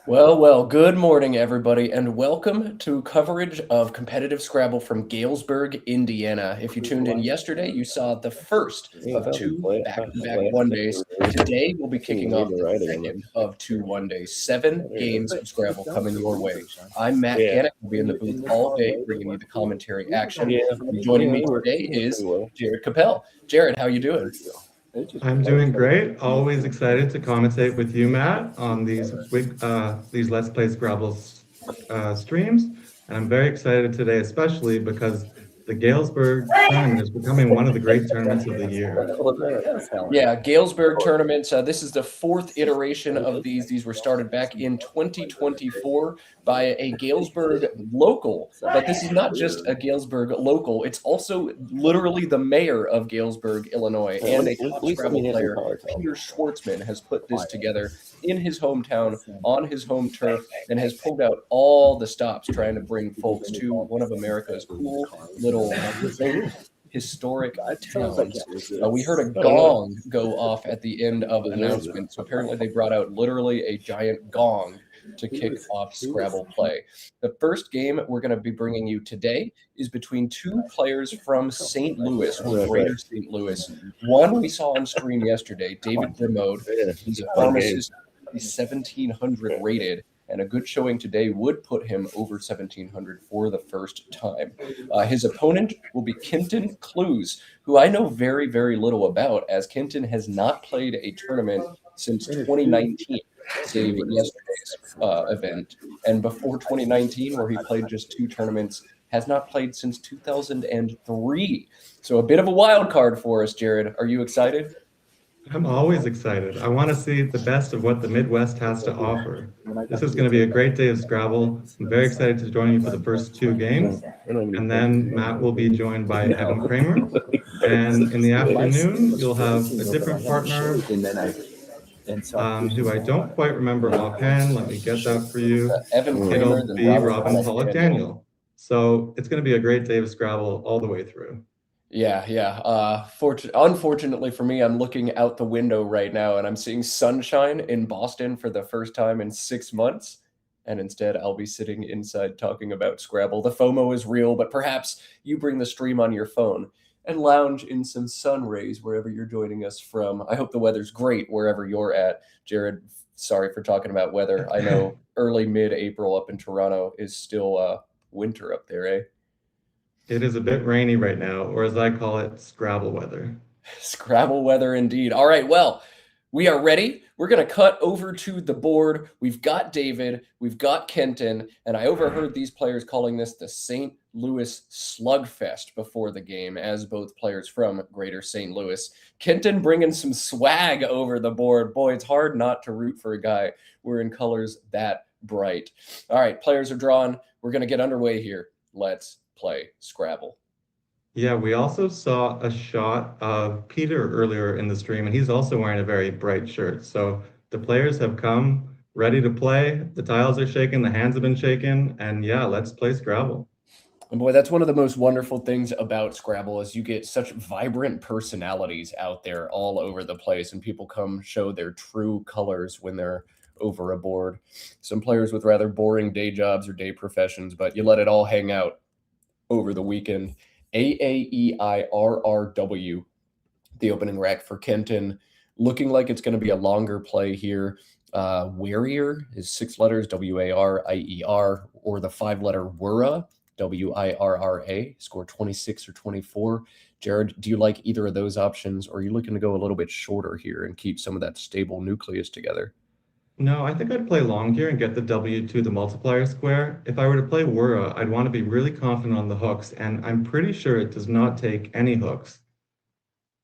Well, good morning, everybody, and welcome to coverage of competitive Scrabble from Galesburg, Indiana. If you tuned in yesterday, you saw the first of two back-to-back one days. Today, we'll be kicking off the second of two one days. 7 games of Scrabble coming your way. I'm Matt Gannick. We'll be in the booth all day, bringing you the commentary action. And joining me today is Jared Capel. Jared, how you doing? I'm doing great. Always excited to commentate with you, Matt, on these Let's Play Scrabble streams. And I'm very excited today, especially because the Galesburg tournament is becoming one of the great tournaments of the year. Yeah, Galesburg tournaments. This is the fourth iteration of these. These were started back in 2024 by a Galesburg local. But this is not just a Galesburg local. It's also literally the mayor of Galesburg, Illinois, and a top Scrabble player, Peter Schwartzman, has put this together in his hometown, on his home turf, and has pulled out all the stops trying to bring folks to one of America's cool little historic towns. We heard a gong go off at the end of the announcement, so apparently they brought out literally a giant gong to kick off Scrabble play. The first game we're going to be bringing you today is between two players from St. Louis, or Greater St. Louis. One we saw on screen yesterday, David Grimaud. He's a pharmacist. He's 1,700 rated, and a good showing today would put him over 1,700 for the first time. His opponent will be Kenton Clues, who I know very, very little about, as Kenton has not played a tournament since 2019, save yesterday's event. And before 2019, where he played just 2 tournaments, has not played since 2003. So a bit of a wild card for us, Jared. Are you excited? I'm always excited. I want to see the best of what the Midwest has to offer. This is going to be a great day of Scrabble. I'm very excited to join you for the first 2 games. And then Matt will be joined by Evan Kramer. And in the afternoon, you'll have a different partner who I don't quite remember offhand. Let me get that for you. Evan Kramer, It'll be Robin Pollock Daniel. So it's going to be a great day of Scrabble all the way through. Yeah. Unfortunately for me, I'm looking out the window right now and I'm seeing sunshine in Boston for the first time in 6 months. And instead, I'll be sitting inside talking about Scrabble. The FOMO is real, but perhaps you bring the stream on your phone and lounge in some sun rays wherever you're joining us from. I hope the weather's great wherever you're at. Jared, sorry for talking about weather. I know early mid-April up in Toronto is still winter up there, eh? It is a bit rainy right now, or as I call it, Scrabble weather. Scrabble weather indeed. All right, well, we are ready. We're going to cut over to the board. We've got David, we've got Kenton, and I overheard these players calling this the St. Louis Slugfest before the game, as both players from Greater St. Louis. Kenton bringing some swag over the board. Boy, it's hard not to root for a guy wearing colors that bright. All right, players are drawn. We're going to get underway here. Let's play Scrabble. Yeah, we also saw a shot of Peter earlier in the stream, and he's also wearing a very bright shirt. So the players have come ready to play. The tiles are shaking, the hands have been shaken, and yeah, let's play Scrabble. And boy, that's one of the most wonderful things about Scrabble is you get such vibrant personalities out there all over the place, and people come show their true colors when they're over a board. Some players with rather boring day jobs or day professions, but you let it all hang out over the weekend. AAEIRRW, the opening rack for Kenton, looking like it's going to be a longer play here. Warrior is 6 letters, WARIER, or the 5-letter WIRRA, WIRRA, score 26 or 24. Jared, do you like either of those options, or are you looking to go a little bit shorter here and keep some of that stable nucleus together? No, I think I'd play long here and get the W to the multiplier square. If I were to play Wura, I'd want to be really confident on the hooks, and I'm pretty sure it does not take any hooks.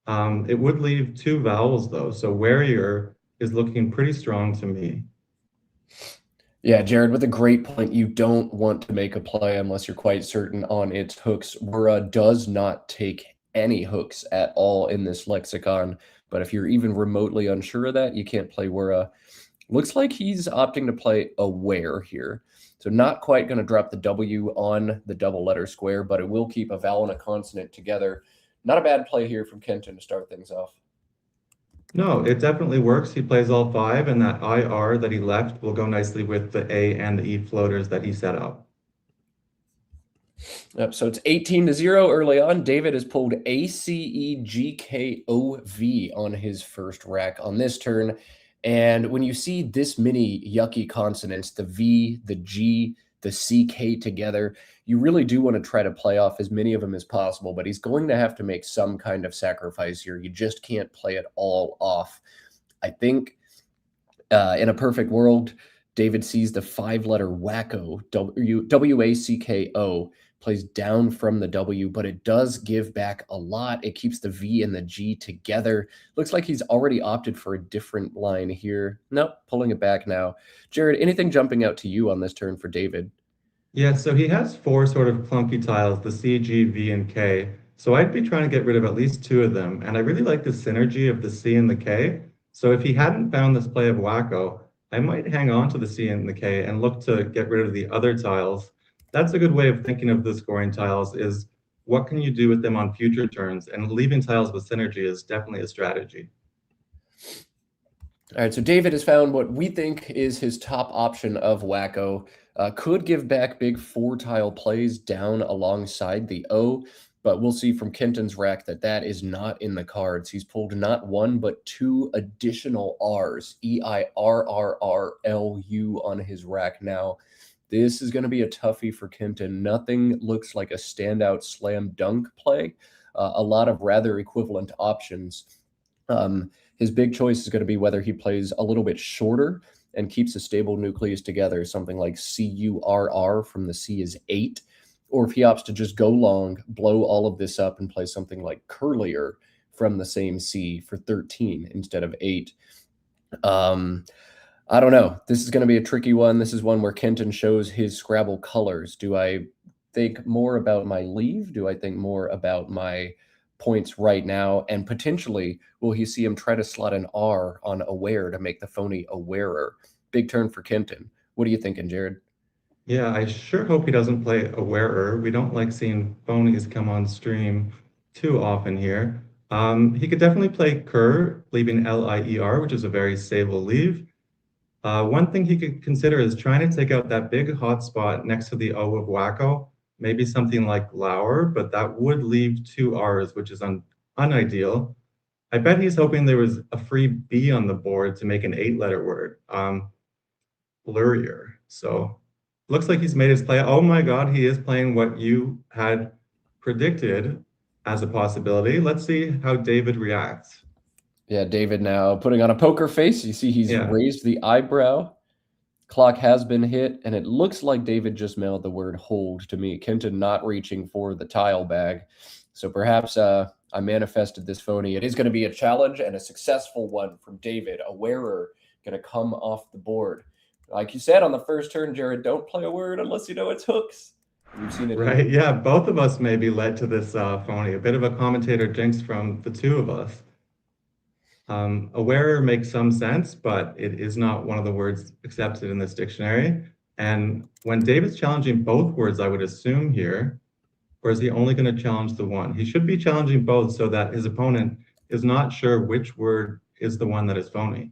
It would leave 2 vowels, though, so Warrior is looking pretty strong to me. Yeah, Jared, with a great point. You don't want to make a play unless you're quite certain on its hooks. Wura does not take any hooks at all in this lexicon, but if you're even remotely unsure of that, you can't play Wura. Looks like he's opting to play aware here. So not quite going to drop the W on the double letter square, but it will keep a vowel and a consonant together. Not a bad play here from Kenton to start things off. No, it definitely works. He plays all 5, and that IR that he left will go nicely with the A and the E floaters that he set up. Yep, so it's 18-0 early on. David has pulled ACEGKOV on his first rack on this turn. And when you see this many yucky consonants, the V, the G, the CK together, you really do want to try to play off as many of them as possible, but he's going to have to make some kind of sacrifice here. You just can't play it all off. I think in a perfect world, David sees the 5-letter wacko, WACKO, plays down from the W, but it does give back a lot. It keeps the V and the G together. Looks like he's already opted for a different line here. Nope, pulling it back now. Jared, anything jumping out to you on this turn for David? Yeah, so he has 4 sort of clunky tiles, the C, G, V, and K. So I'd be trying to get rid of at least 2 of them. And I really like the synergy of the C and the K. So if he hadn't found this play of Wacko, I might hang on to the C and the K and look to get rid of the other tiles. That's a good way of thinking of the scoring tiles, is what can you do with them on future turns? And leaving tiles with synergy is definitely a strategy. All right, so David has found what we think is his top option of Wacko. Could give back big 4-tile plays down alongside the O, but we'll see from Kenton's rack that that is not in the cards. He's pulled not 1, but 2 additional R's, EIRRRLU on his rack now. This is going to be a toughie for Kenton. Nothing looks like a standout slam dunk play. A lot of rather equivalent options. His big choice is going to be whether he plays a little bit shorter and keeps a stable nucleus together, something like CURR from the C is 8, or if he opts to just go long, blow all of this up, and play something like curlier from the same C for 13 instead of 8. I don't know. This is going to be a tricky one. This is one where Kenton shows his Scrabble colors. Do I think more about my leave? Do I think more about my points right now? And potentially, will he see him try to slot an R on aware to make the phony awarer? Big turn for Kenton. What are you thinking, Jared? Yeah, I sure hope he doesn't play a wearer. We don't like seeing phonies come on stream too often here. He could definitely play cur, leaving LIER, which is a very stable leave. One thing he could consider is trying to take out that big hot spot next to the O of Wacko, maybe something like Lauer, but that would leave 2 R's, which is unideal. I bet he's hoping there was a free B on the board to make an 8-letter word, Lurier. So looks like he's made his play. Oh my God, he is playing what you had predicted as a possibility. Let's see how David reacts. Yeah, David now putting on a poker face. You see he's raised the eyebrow. Clock has been hit, and it looks like David just mailed the word hold to me. Kenton not reaching for the tile bag. So perhaps I manifested this phony. It is going to be a challenge and a successful one from David. A wearer going to come off the board. Like you said on the first turn, Jared, don't play a word unless you know it's hooks. You've seen it right here. Yeah, both of us maybe led to this phony. A bit of a commentator jinx from the 2 of us. A wearer makes some sense, but it is not one of the words accepted in this dictionary. And when David's challenging both words, I would assume here, or is he only going to challenge the one? He should be challenging both so that his opponent is not sure which word is the one that is phony.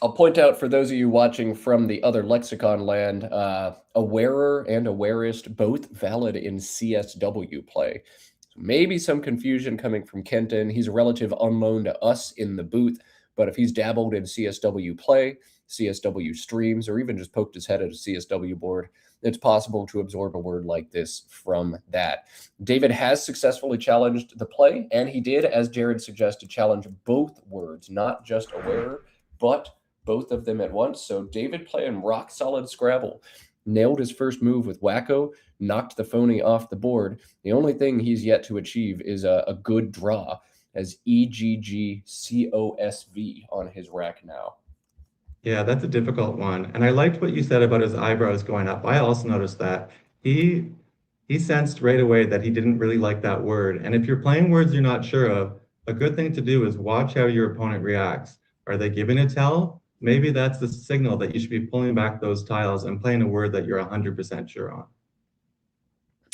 I'll point out for those of you watching from the other lexicon land, a wearer and a wearist, both valid in CSW play. So maybe some confusion coming from Kenton. He's a relative unknown to us in the booth, but if he's dabbled in CSW play, CSW streams, or even just poked his head at a CSW board, it's possible to absorb a word like this from that. David has successfully challenged the play, and he did, as Jared suggested, challenge both words, not just a wearer, but both of them at once. So David playing rock solid Scrabble, nailed his first move with Wacko, knocked the phony off the board. The only thing he's yet to achieve is a good draw as EGGCOSV on his rack now. Yeah, that's a difficult one. And I liked what you said about his eyebrows going up. I also noticed that. He sensed right away that he didn't really like that word. And if you're playing words you're not sure of, a good thing to do is watch how your opponent reacts. Are they giving a tell? Maybe that's the signal that you should be pulling back those tiles and playing a word that you're 100% sure on.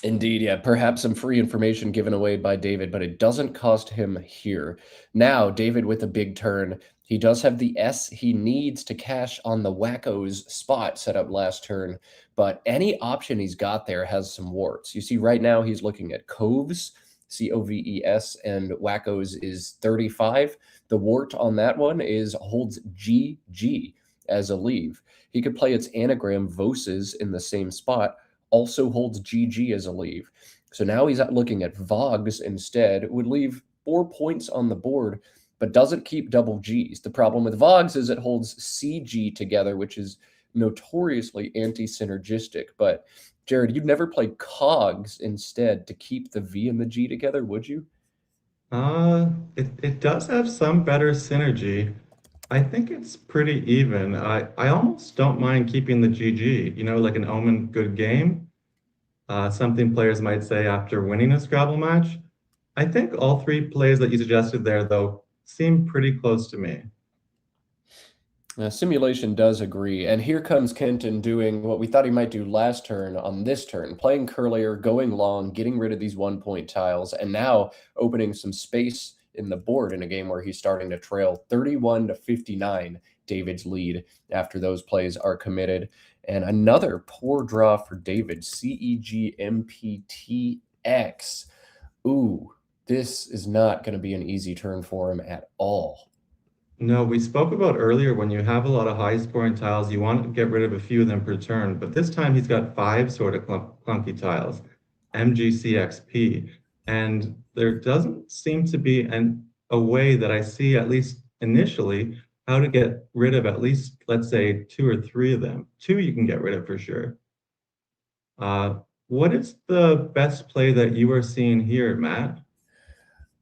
Indeed, yeah. Perhaps some free information given away by David, but it doesn't cost him here. Now, David with a big turn. He does have the S he needs to cash on the Wacko's spot set up last turn, but any option he's got there has some warts. You see, right now he's looking at Coves, Coves, and Wacko's is 35. The wart on that one is holds GG as a leave. He could play its anagram Voses in the same spot, also holds GG as a leave. So now he's looking at Vogs instead. It would leave 4 points on the board, but doesn't keep double Gs. The problem with Vogs is it holds CG together, which is notoriously anti-synergistic. But Jared, you'd never play Cogs instead to keep the V and the G together, would you? It does have some better synergy. I think it's pretty even. I almost don't mind keeping the GG, like an Omen good game. Something players might say after winning a Scrabble match. I think all three plays that you suggested there, though, seem pretty close to me. Simulation does agree. And here comes Kenton doing what we thought he might do last turn on this turn, playing curlier, going long, getting rid of these 1 point tiles, and now opening some space in the board in a game where he's starting to trail 31 to 59, David's lead after those plays are committed. And another poor draw for David, CEGMPTX. Ooh, this is not going to be an easy turn for him at all. No, we spoke about earlier when you have a lot of high scoring tiles, you want to get rid of a few of them per turn, but this time he's got five sort of clunky tiles, MGCXP, and there doesn't seem to be a way that I see, at least initially, how to get rid of at least, let's say, two or three of them. Two you can get rid of for sure. What is the best play that you are seeing here, Matt?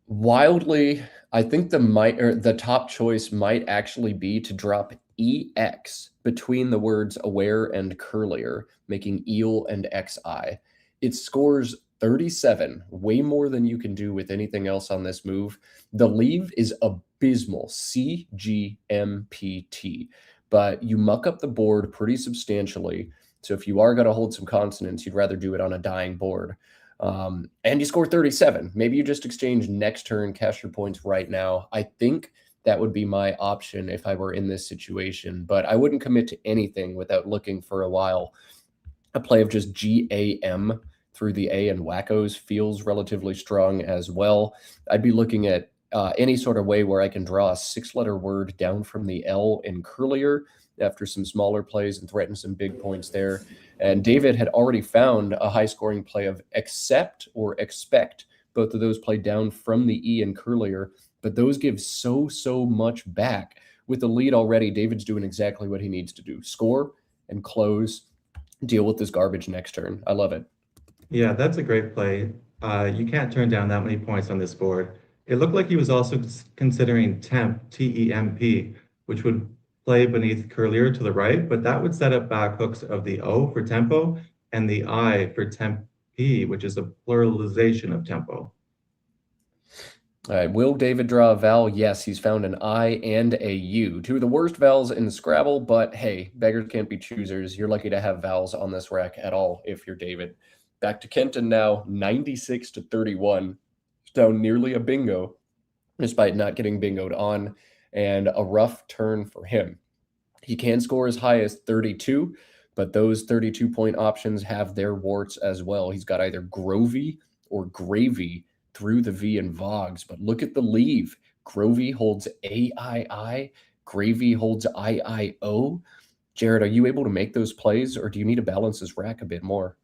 Wildly, I think the top choice might actually be to drop EX between the words aware and curlier, making eel and XI. It scores 37, way more than you can do with anything else on this move. The leave is abysmal, CGMPT, but you muck up the board pretty substantially. So if you are going to hold some consonants, you'd rather do it on a dying board. And you score 37. Maybe you just exchange next turn, cash your points right now. I think that would be my option if I were in this situation, but I wouldn't commit to anything without looking for a while. A play of just GAM through the A and Wackos feels relatively strong as well. I'd be looking at any sort of way where I can draw a 6-letter word down from the L in curlier after some smaller plays and threaten some big points there. And David had already found a high-scoring play of accept or expect. Both of those play down from the E and curlier, but those give so much back. With the lead already, David's doing exactly what he needs to do. Score and close, deal with this garbage next turn. I love it. Yeah, that's a great play. You can't turn down that many points on this board. It looked like he was also considering temp, T-E-M-P, which would play beneath curlier to the right, but that would set up back hooks of the O for tempo and the I for temp P, which is a pluralization of tempo. All right, will David draw a vowel? Yes, he's found an I and a U. Two of the worst vowels in Scrabble, but hey, beggars can't be choosers. You're lucky to have vowels on this rack at all if you're David. Back to Kenton now, 96 to 31. Down nearly a bingo, despite not getting bingoed on, and a rough turn for him. He can score as high as 32, but those 32-point options have their warts as well. He's got either Grovey or Gravy through the V and Vogs, but look at the leave. Grovey holds AII, Gravy holds IIO. Jared, are you able to make those plays, or do you need to balance his rack a bit more?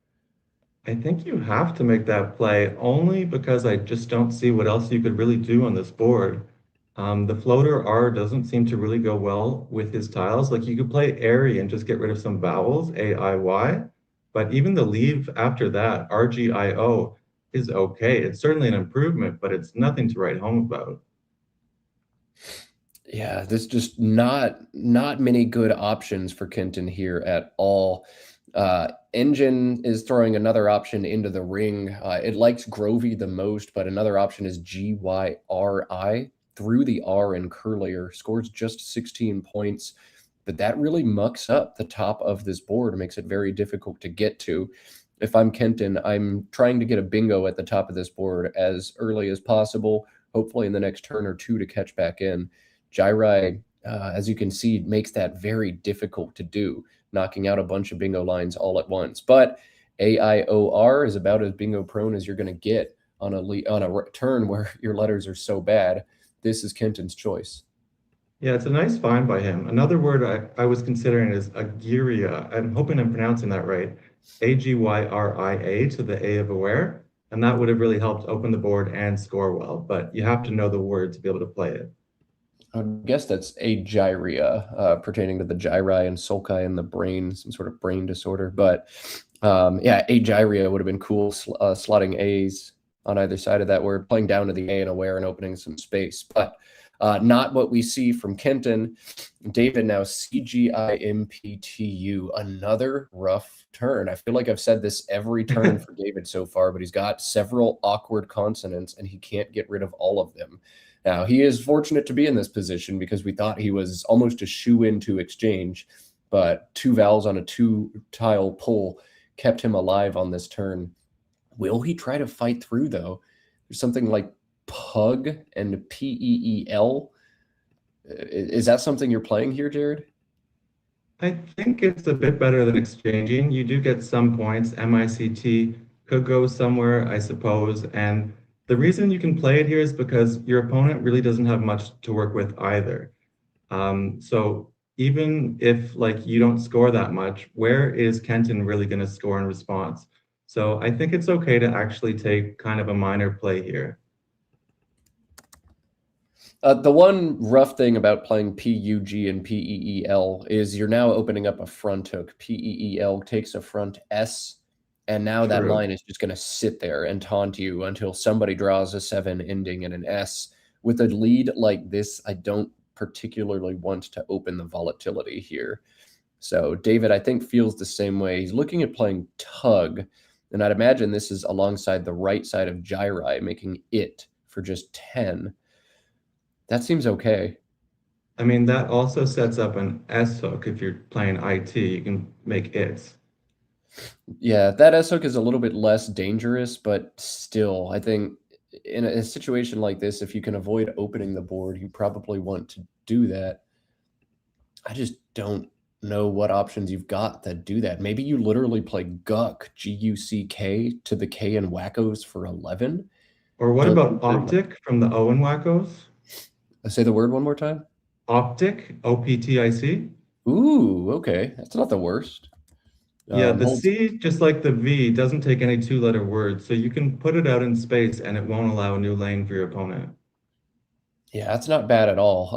I think you have to make that play only because I just don't see what else you could really do on this board. The floater R doesn't seem to really go well with his tiles. Like you could play airy and just get rid of some vowels, A-I-Y, but even the leave after that, R-G-I-O, is okay. It's certainly an improvement, but it's nothing to write home about. Yeah, there's just not many good options for Kenton here at all. Engine is throwing another option into the ring. It likes Grovey the most, but another option is GYRI through the R and curlier. Scores just 16 points, but that really mucks up the top of this board, makes it very difficult to get to. if I'm Kenton, I'm trying to get a bingo at the top of this board as early as possible, hopefully in the next turn or two to catch back in. Gyri, as you can see, makes that very difficult to do, knocking out a bunch of bingo lines all at once. But AIOR is about as bingo prone as you're going to get on a turn where your letters are so bad. This is Kenton's choice. Yeah, it's a nice find by him. Another word I was considering is agyria. I'm hoping I'm pronouncing that right. Agyria to the A of aware. And that would have really helped open the board and score well. But you have to know the word to be able to play it. I guess that's agyria, pertaining to the gyri and sulci in the brain, some sort of brain disorder. But yeah, agyria would have been cool, slotting A's on either side of that word, playing down to the A and aware and opening some space. But not what we see from Kenton. David now CGIMPTU, another rough turn. I feel like I've said this every turn for David so far, but he's got several awkward consonants and he can't get rid of all of them. Now, he is fortunate to be in this position because we thought he was almost a shoe-in to exchange, but two vowels on a two-tile pull kept him alive on this turn. Will he try to fight through, though? There's something like pug and PEEL. Is that something you're playing here, Jared? I think it's a bit better than exchanging. You do get some points. MICT could go somewhere, I suppose. And the reason you can play it here is because your opponent really doesn't have much to work with either. So even if like you don't score that much, where is Kenton really going to score in response? So I think it's okay to actually take kind of a minor play here. The one rough thing about playing PUG and PEEL is you're now opening up a front hook. PEEL takes a front S, and now that line is just going to sit there and taunt you until somebody draws a 7 ending in an S. With a lead like this, I don't particularly want to open the volatility here. So David, I think, feels the same way. He's looking at playing tug, and I'd imagine this is alongside the right side of gyri, making it for just 10. That seems okay. I mean, that also sets up an S hook. If you're playing IT, you can make its. Yeah, that S hook is a little bit less dangerous, but still, I think in a situation like this, if you can avoid opening the board, you probably want to do that. I just don't know what options you've got that do that. Maybe you literally play Guck, Guck, to the K and Wackos for 11. Or what about Optic from the Owen Wackos? Say the word one more time. Optic, OPTIC. Ooh, okay. That's not the worst. Yeah, the C, just like the V, doesn't take any two-letter words, so you can put it out in space and it won't allow a new lane for your opponent. Yeah, that's not bad at all.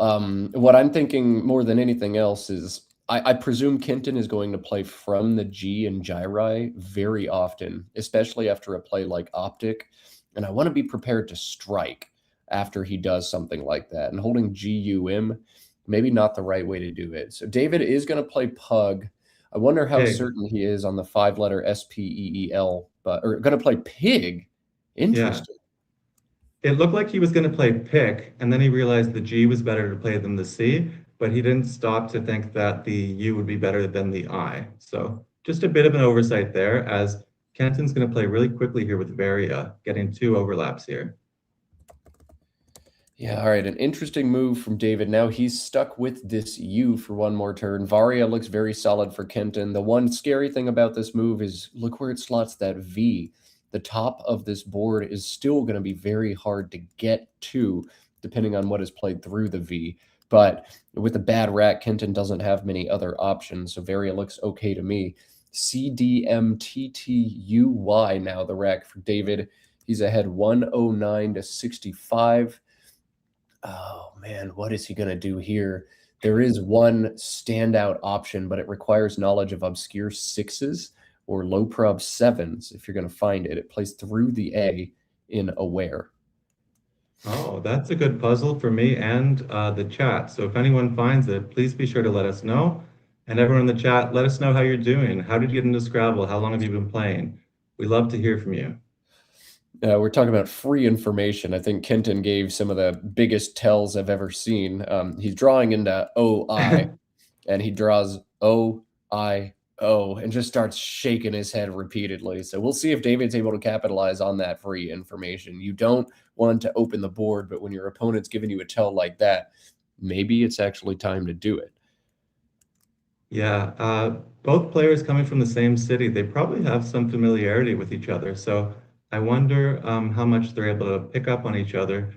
What I'm thinking more than anything else is I presume Kenton is going to play from the G and gyri very often, especially after a play like Optic. And I want to be prepared to strike after he does something like that. And holding GUM, maybe not the right way to do it. So David is going to play Pug. I wonder how certain he is on the 5-letter SPEEL, but or going to play Pig. Interesting. Yeah. It looked like he was going to play pick, and then he realized the G was better to play than the C, but he didn't stop to think that the U would be better than the I. So just a bit of an oversight there, as Kenton's going to play really quickly here with Varia, getting 2 overlaps here. Yeah, all right, an interesting move from David. Now he's stuck with this U for one more turn. Varia looks very solid for Kenton. The one scary thing about this move is look where it slots that V. The top of this board is still going to be very hard to get to, depending on what is played through the V. But with a bad rack, Kenton doesn't have many other options, so Varia looks okay to me. CDMTTUY now the rack for David. He's ahead 109 to 65. Oh, man, what is he going to do here? There is one standout option, but it requires knowledge of obscure 6s or low prob 7s if you're going to find it. It plays through the A in aware. Oh, that's a good puzzle for me and the chat. So if anyone finds it, please be sure to let us know. And everyone in the chat, let us know how you're doing. How did you get into Scrabble? How long have you been playing? We love to hear from you. We're talking about free information. I think Kenton gave some of the biggest tells I've ever seen. He's drawing into OI, and he draws OIO. Oh, and just starts shaking his head repeatedly. So we'll see if David's able to capitalize on that free information. You don't want to open the board, but when your opponent's giving you a tell like that, maybe it's actually time to do it. Yeah, both players coming from the same city, they probably have some familiarity with each other. So I wonder how much they're able to pick up on each other,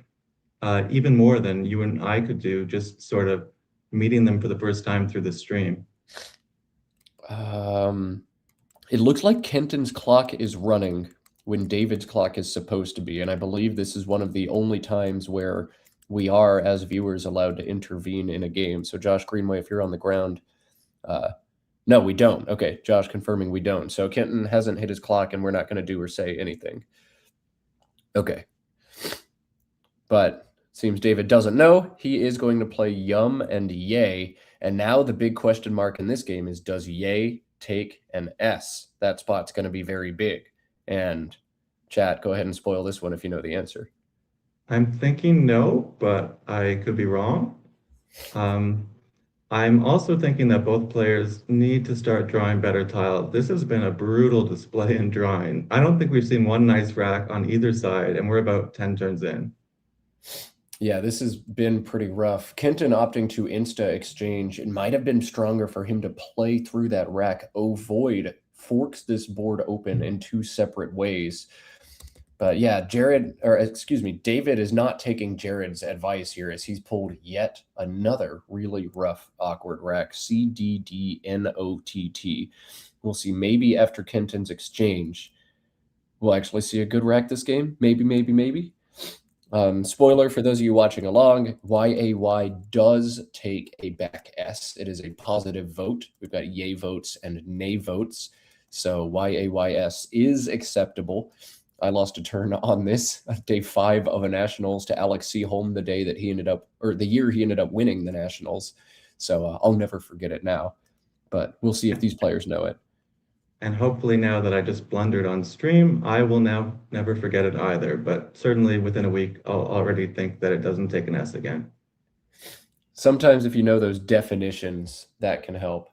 even more than you and I could do, just sort of meeting them for the first time through the stream. It looks like Kenton's clock is running when David's clock is supposed to be, and I believe this is one of the only times where we are, as viewers, allowed to intervene in a game. So, Josh Greenway, if you're on the ground, no, we don't. Okay, Josh confirming we don't. So Kenton hasn't hit his clock, and we're not going to do or say anything. Okay. But seems David doesn't know. He is going to play Yum and Yay. And now the big question mark in this game is, does Yay take an S? That spot's going to be very big. And chat, go ahead and spoil this one if you know the answer. I'm thinking no, but I could be wrong. I'm also thinking that both players need to start drawing better tile. This has been a brutal display in drawing. I don't think we've seen one nice rack on either side, and we're about 10 turns in. Yeah, this has been pretty rough. Kenton opting to insta-exchange. It might have been stronger for him to play through that rack. Oh, Void forks this board open in two separate ways. But yeah, David is not taking Jared's advice here as he's pulled yet another really rough, awkward rack. CDDNOTT. We'll see maybe after Kenton's exchange, we'll actually see a good rack this game. Maybe. Spoiler for those of you watching along, YAY does take a back S. It is a positive vote. We've got yay votes and nay votes. So YAYS is acceptable. I lost a turn on this day 5 of a Nationals to Alex Seaholm the day that he ended up, or the year he ended up winning the Nationals. So I'll never forget it now. But we'll see if these players know it. And hopefully now that I just blundered on stream, I will now never forget it either. But certainly within a week, I'll already think that it doesn't take an S again. Sometimes if you know those definitions, that can help.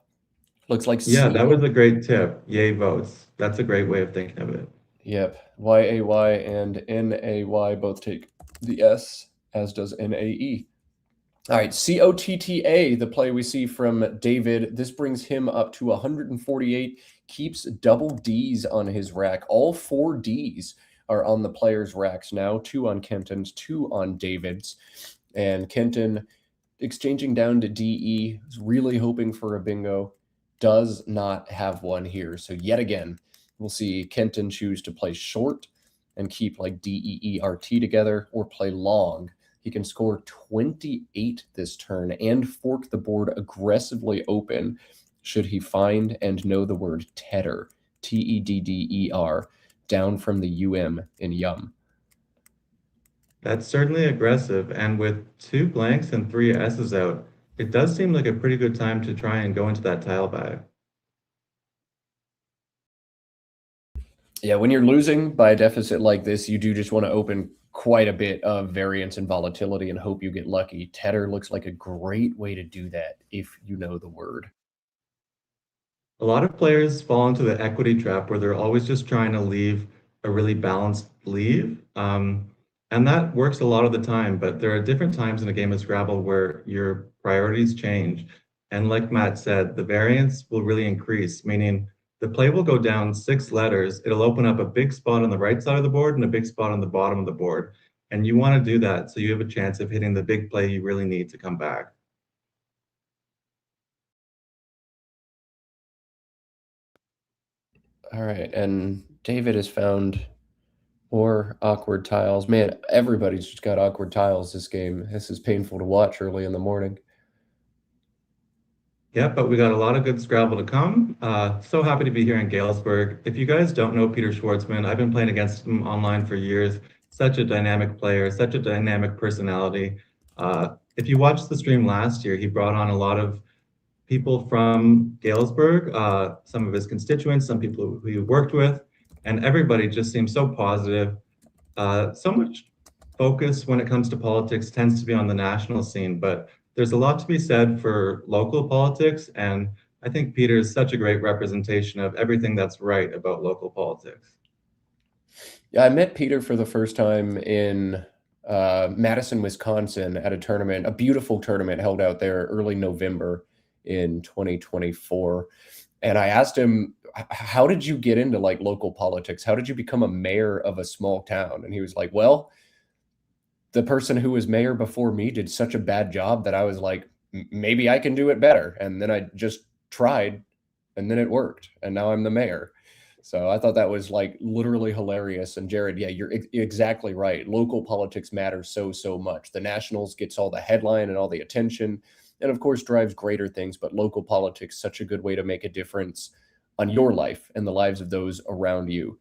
Looks like yeah, that was a great tip. Yay votes. That's a great way of thinking of it. Yep. YAY and NAY both take the S, as does NAE. All right, COTTA, the play we see from David. This brings him up to 148, keeps double Ds on his rack. All 4 Ds are on the players' racks now, 2 on Kenton's, 2 on David's. And Kenton exchanging down to DE, is really hoping for a bingo, does not have one here. So yet again, we'll see Kenton choose to play short and keep like DEERT together or play long. He can score 28 this turn and fork the board aggressively open should he find and know the word tedder, TEDDER, down from the UM in Yum. That's certainly aggressive, and with 2 blanks and 3 S's out, it does seem like a pretty good time to try and go into that tile bag. Yeah, when you're losing by a deficit like this, you do just want to open quite a bit of variance and volatility and hope you get lucky. Tedder looks like a great way to do that if you know the word. A lot of players fall into the equity trap where they're always just trying to leave a really balanced leave. And that works a lot of the time, but there are different times in a game of Scrabble where your priorities change. And like Matt said, the variance will really increase, meaning the play will go down 6 letters. It'll open up a big spot on the right side of the board and a big spot on the bottom of the board. And you want to do that so you have a chance of hitting the big play you really need to come back. All right, and David has found more awkward tiles. Man, everybody's just got awkward tiles this game. This is painful to watch early in the morning. Yeah, but we got a lot of good Scrabble to come. So happy to be here in Galesburg. If you guys don't know Peter Schwartzman, I've been playing against him online for years. Such a dynamic player, such a dynamic personality. If you watched the stream last year, he brought on a lot of people from Galesburg, some of his constituents, some people who he worked with, and everybody just seems so positive. So much focus when it comes to politics tends to be on the national scene, but there's a lot to be said for local politics and I think Peter is such a great representation of everything that's right about local politics. Yeah, I met Peter for the first time in Madison, Wisconsin at a tournament, a beautiful tournament held out there early November in 2024. And I asked him, how did you get into like local politics? How did you become a mayor of a small town? And he was like, well, the person who was mayor before me did such a bad job that I was like, maybe I can do it better. And then I just tried and then it worked. And now I'm the mayor. So I thought that was like literally hilarious. And Jared, yeah, you're exactly right. Local politics matters so, so much. The Nationals gets all the headline and all the attention, and of course drives greater things. But local politics, such a good way to make a difference on your life and the lives of those around you.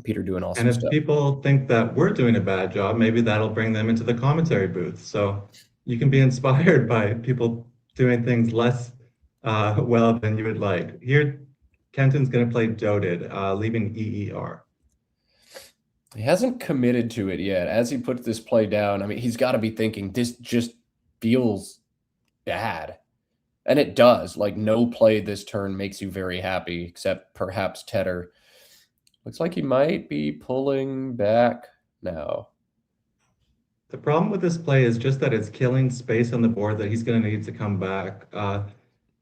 Peter doing And awesome if stuff. people think that we're doing a bad job, maybe that'll bring them into the commentary booth. So you can be inspired by people doing things less well than you would like. Here, Kenton's going to play Doted, leaving EER. He hasn't committed to it yet. As he puts this play down, I mean, he's got to be thinking this just feels bad. And it does. Like, no play this turn makes you very happy, except perhaps Tedder. Looks like he might be pulling back now. The problem with this play is just that it's killing space on the board that he's going to need to come back.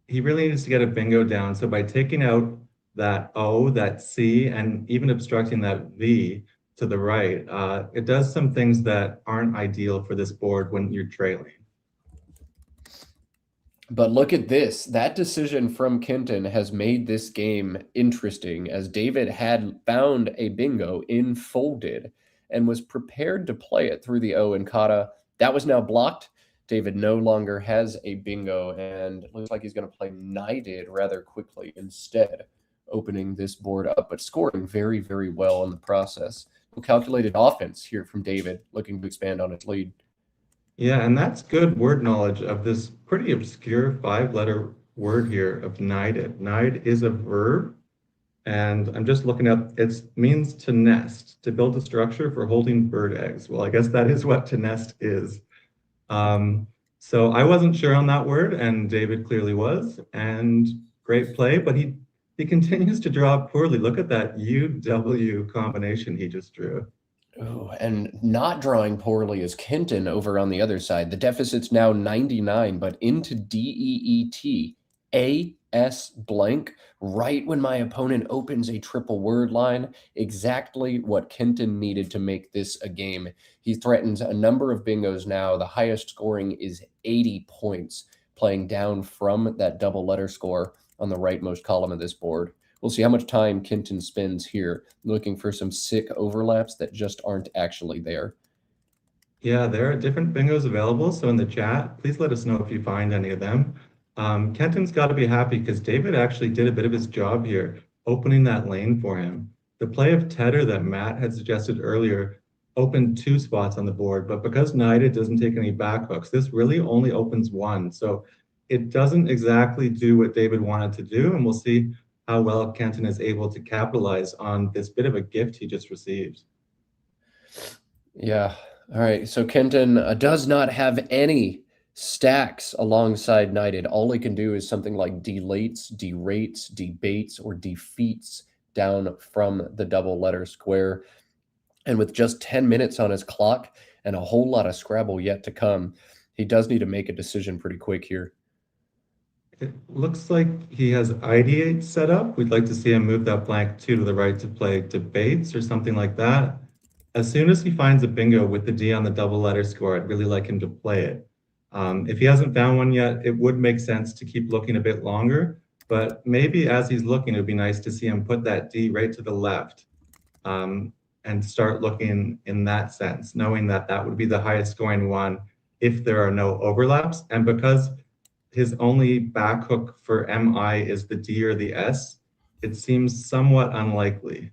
He really needs to get a bingo down. So by taking out that O, that C, and even obstructing that V to the right, it does some things that aren't ideal for this board when you're trailing. But look at this. That decision from Kenton has made this game interesting, as David had found a bingo in folded and was prepared to play it through the O and kata. That was now blocked. David no longer has a bingo, and it looks like he's going to play knighted rather quickly instead, opening this board up, but scoring very, very well in the process. Calculated offense here from David, looking to expand on its lead. Yeah, and that's good word knowledge of this pretty obscure 5-letter word here of knighted. Knight is a verb, and I'm just looking up, it means to nest, to build a structure for holding bird eggs. Well, I guess that is what to nest is. So I wasn't sure on that word, and David clearly was, and great play, but he continues to draw poorly. Look at that UW combination he just drew. Oh, and not drawing poorly is Kenton over on the other side. The deficit's now 99, but into DEET, AS blank, right when my opponent opens a triple word line, exactly what Kenton needed to make this a game. He threatens a number of bingos now. The highest scoring is 80 points, playing down from that double letter score on the rightmost column of this board. We'll see how much time Kenton spends here looking for some sick overlaps that just aren't actually there. Yeah, there are different bingos available. So in the chat, please let us know if you find any of them. Kenton's got to be happy because David actually did a bit of his job here, opening that lane for him. The play of Tedder that Matt had suggested earlier opened 2 spots on the board, but because knighted doesn't take any back hooks, this really only opens 1. So it doesn't exactly do what David wanted to do, and we'll see how well Kenton is able to capitalize on this bit of a gift he just received. Yeah. All right. So Kenton does not have any stacks alongside knighted. All he can do is something like delates, derates, debates, or defeats down from the double letter square. And with just 10 minutes on his clock and a whole lot of Scrabble yet to come, he does need to make a decision pretty quick here. It looks like he has ideate set up. We'd like to see him move that blank 2 to the right to play debates or something like that. As soon as he finds a bingo with the D on the double letter score, I'd really like him to play it. If he hasn't found one yet, it would make sense to keep looking a bit longer, but maybe as he's looking, it would be nice to see him put that D right to the left and start looking in that sense, knowing that that would be the highest scoring one if there are no overlaps. And because his only back hook for MI is the D or the S, it seems somewhat unlikely.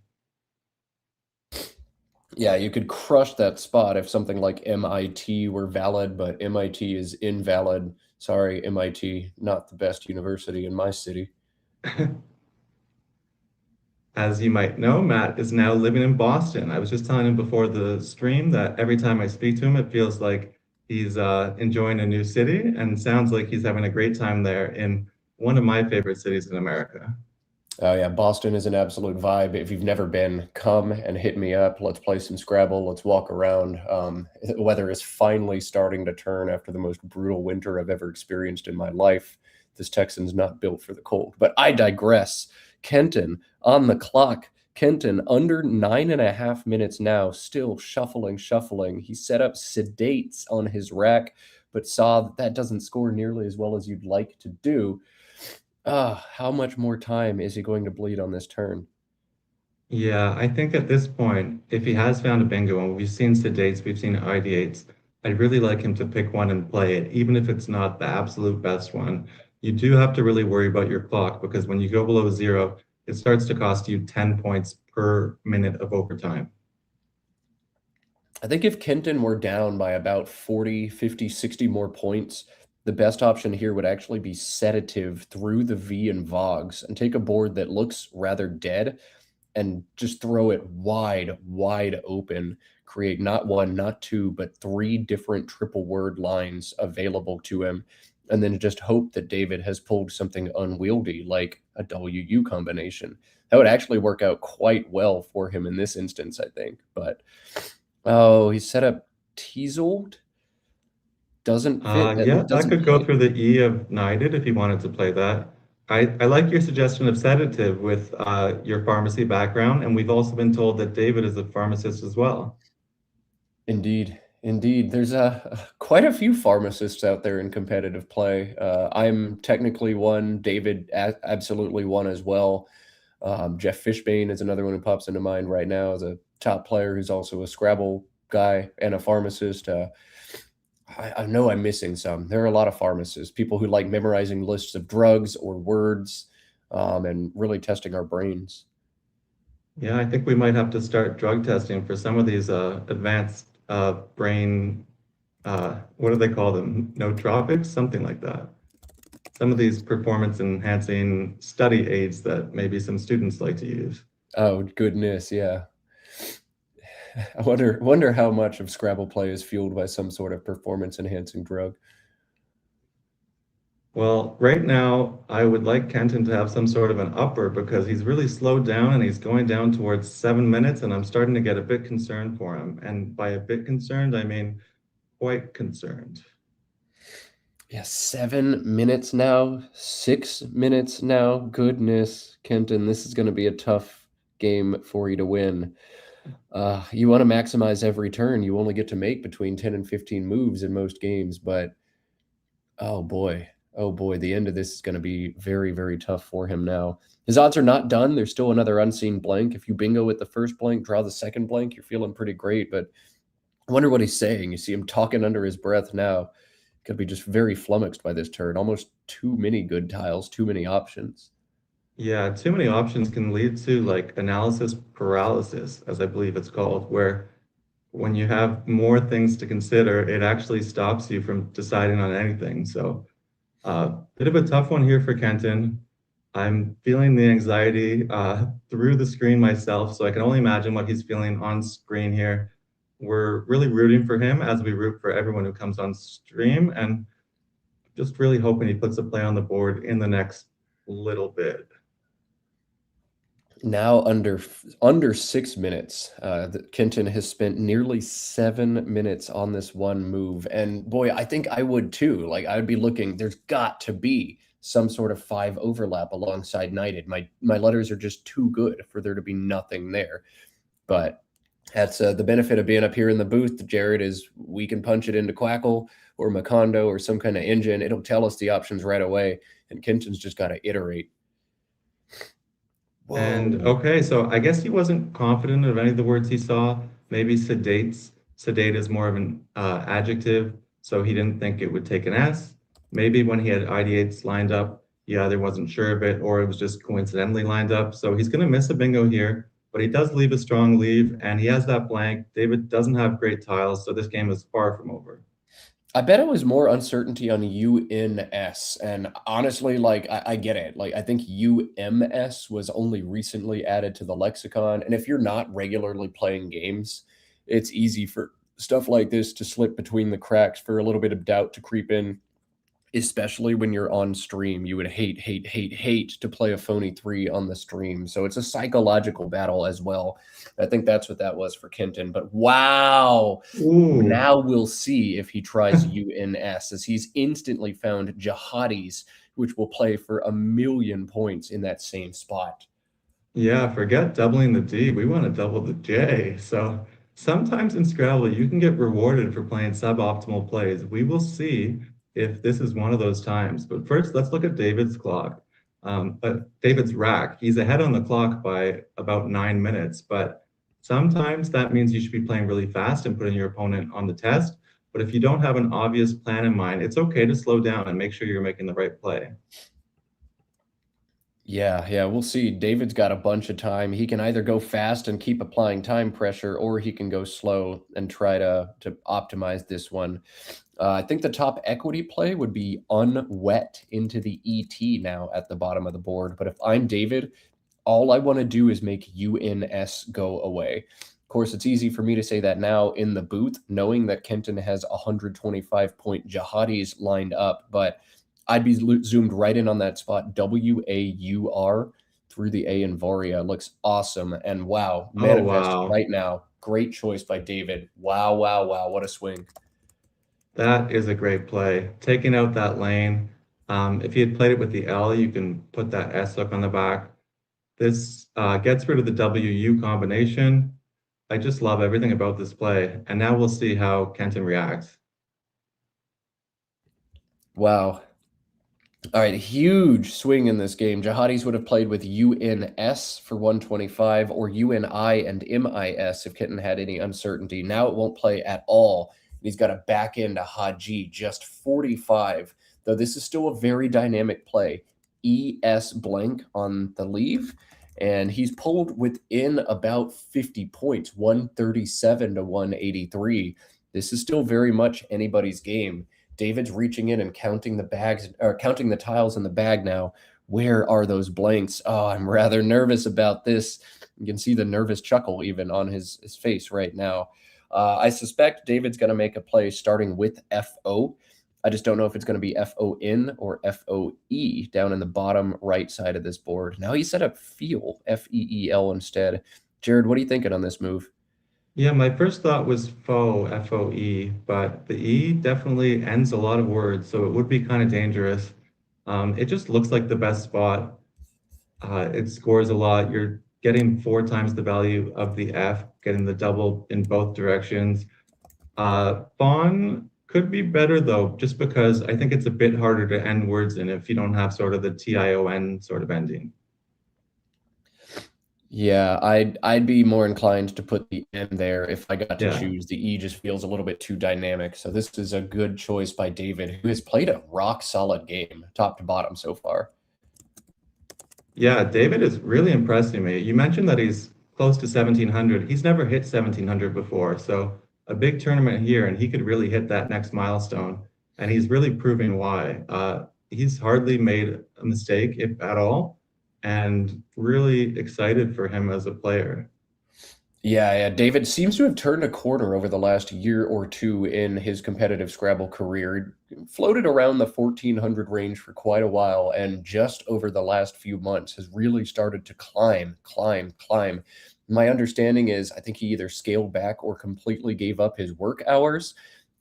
Yeah, you could crush that spot if something like MIT were valid, but MIT is invalid. Sorry, MIT, not the best university in my city. As you might know, Matt is now living in Boston. I was just telling him before the stream that every time I speak to him, it feels like he's enjoying a new city and sounds like he's having a great time there in one of my favorite cities in America. Oh yeah, Boston is an absolute vibe. If you've never been, come and hit me up. Let's play some Scrabble. Let's walk around. The weather is finally starting to turn after the most brutal winter I've ever experienced in my life. This Texan's not built for the cold. But I digress. Kenton on the clock. Kenton under 9.5 minutes now, still shuffling. He set up sedates on his rack, but saw that that doesn't score nearly as well as you'd like to do. How much more time is he going to bleed on this turn? Yeah, I think at this point, if he has found a bingo, and we've seen sedates, we've seen ideates, I'd really like him to pick one and play it, even if it's not the absolute best one. You do have to really worry about your clock because when you go below zero, it starts to cost you 10 points per minute of overtime. I think if Kenton were down by about 40, 50, 60 more points, the best option here would actually be sedative through the V and Vogs and take a board that looks rather dead and just throw it wide open. Create not one, not two, but three different triple word lines available to him. And then just hope that David has pulled something unwieldy like a WU combination. That would actually work out quite well for him in this instance, I think. But oh, he set up Teasel. Doesn't fit. Yeah, That that doesn't could go hit. through the E of knighted if he wanted to play that. I like your suggestion of sedative with your pharmacy background, and we've also been told that David is a pharmacist as well. Indeed. There's quite a few pharmacists out there in competitive play. I'm technically one. David absolutely one as well. Jeff Fishbane is another one who pops into mind right now as a top player who's also a Scrabble guy and a pharmacist. I know I'm missing some. There are a lot of pharmacists, people who like memorizing lists of drugs or words, and really testing our brains. Yeah, I think we might have to start drug testing for some of these advanced brain, what do they call them? Nootropics, something like that. Some of these performance enhancing study aids that maybe some students like to use. Oh goodness, yeah. I wonder how much of Scrabble play is fueled by some sort of performance enhancing drug. Well, right now, I would like Kenton to have some sort of an upper because he's really slowed down and he's going down towards 7 minutes, and I'm starting to get a bit concerned for him. And by a bit concerned, I mean quite concerned. Yeah, 7 minutes now, 6 minutes now. Goodness, Kenton, this is going to be a tough game for you to win. You want to maximize every turn. You only get to make between 10 and 15 moves in most games, but oh boy. Oh boy, the end of this is going to be very tough for him now. His odds are not done. There's still another unseen blank. If you bingo with the first blank, draw the second blank, you're feeling pretty great, but I wonder what he's saying. You see him talking under his breath now. Could be just very flummoxed by this turn. Almost too many good tiles, too many options. Yeah, too many options can lead to like analysis paralysis, as I believe it's called, where when you have more things to consider, it actually stops you from deciding on anything. So, bit of a tough one here for Kenton. I'm feeling the anxiety through the screen myself, so I can only imagine what he's feeling on screen here. We're really rooting for him as we root for everyone who comes on stream, and just really hoping he puts a play on the board in the next little bit. Now under 6 minutes, Kenton has spent nearly 7 minutes on this one move, and boy, I think I would too. Like I would be looking. There's got to be some sort of five overlap alongside knighted. My letters are just too good for there to be nothing there. But that's the benefit of being up here in the booth, Jared, is we can punch it into Quackle or Macondo or some kind of engine. It'll tell us the options right away, and Kenton's just got to iterate. And Whoa. okay, so I guess he wasn't confident of any of the words he saw. Maybe sedates. Sedate is more of an adjective, so he didn't think it would take an S. Maybe when he had ideates lined up, he either wasn't sure of it or it was just coincidentally lined up. So he's going to miss a bingo here, but he does leave a strong leave and he has that blank. David doesn't have great tiles, so this game is far from over. I bet it was more uncertainty on UNS. And honestly, like, I get it. Like, I think UMS was only recently added to the lexicon. And if you're not regularly playing games, it's easy for stuff like this to slip between the cracks, for a little bit of doubt to creep in. especially when you're on stream. You would hate, hate, hate, hate to play a phony 3 on the stream. So it's a psychological battle as well. I think that's what that was for Kenton. But wow, Ooh. now we'll see if he tries UNS, as he's instantly found Jihadis, which will play for 1,000,000 points in that same spot. Yeah, forget doubling the D. We want to double the J. So sometimes in Scrabble, you can get rewarded for playing suboptimal plays. We will see if this is one of those times. But first, let's look at David's clock. David's rack. He's ahead on the clock by about 9 minutes, but sometimes that means you should be playing really fast and putting your opponent on the test. But if you don't have an obvious plan in mind, it's okay to slow down and make sure you're making the right play. Yeah, we'll see. David's got a bunch of time. He can either go fast and keep applying time pressure, or he can go slow and try to optimize this one. I think the top equity play would be unwet into the ET now at the bottom of the board. But if I'm David, all I want to do is make UNS go away. Of course, it's easy for me to say that now in the booth, knowing that Kenton has 125-point jihadis lined up, but I'd be zoomed right in on that spot. WAUR through the A in Varia looks awesome. And wow, Oh, manifest wow. right now. Great choice by David. Wow, wow, wow. What a swing. That is a great play. Taking out that lane. If you had played it with the L, you can put that S hook on the back. This gets rid of the WU combination. I just love everything about this play. And now we'll see how Kenton reacts. Wow. All right, huge swing in this game. Jihadis would have played with UNS for 125, or UNI and MIS if Kitten had any uncertainty. Now it won't play at all. He's got a back end to Haji, just 45, though this is still a very dynamic play. ES blank on the leave, and he's pulled within about 50 points, 137 to 183. This is still very much anybody's game. David's reaching in and counting the bags, or counting the tiles in the bag now. Where are those blanks? Oh, I'm rather nervous about this. You can see the nervous chuckle even on his face right now. I suspect David's going to make a play starting with FO. I just don't know if it's going to be FON or FOE down in the bottom right side of this board. Now he set up feel, FEEL instead. Jared, what are you thinking on this move? Yeah, my first thought was faux, FOE, but the E definitely ends a lot of words, so it would be kind of dangerous. It just looks like the best spot. It scores a lot. You're getting 4 times the value of the F, getting the double in both directions. Fawn could be better though, just because I think it's a bit harder to end words in if you don't have sort of the TION sort of ending. Yeah, I'd be more inclined to put the M there if I got to Yeah. choose. The E just feels a little bit too dynamic. So this is a good choice by David, who has played a rock solid game, top to bottom so far. Yeah, David is really impressing me. You mentioned that he's close to 1700. He's never hit 1700 before, so a big tournament here, and he could really hit that next milestone. And he's really proving why. He's hardly made a mistake, if at all, and really excited for him as a player. Yeah. David seems to have turned a corner over the last year or two in his competitive Scrabble career. Floated around the 1400 range for quite a while, and just over the last few months has really started to climb. My understanding is I think he either scaled back or completely gave up his work hours.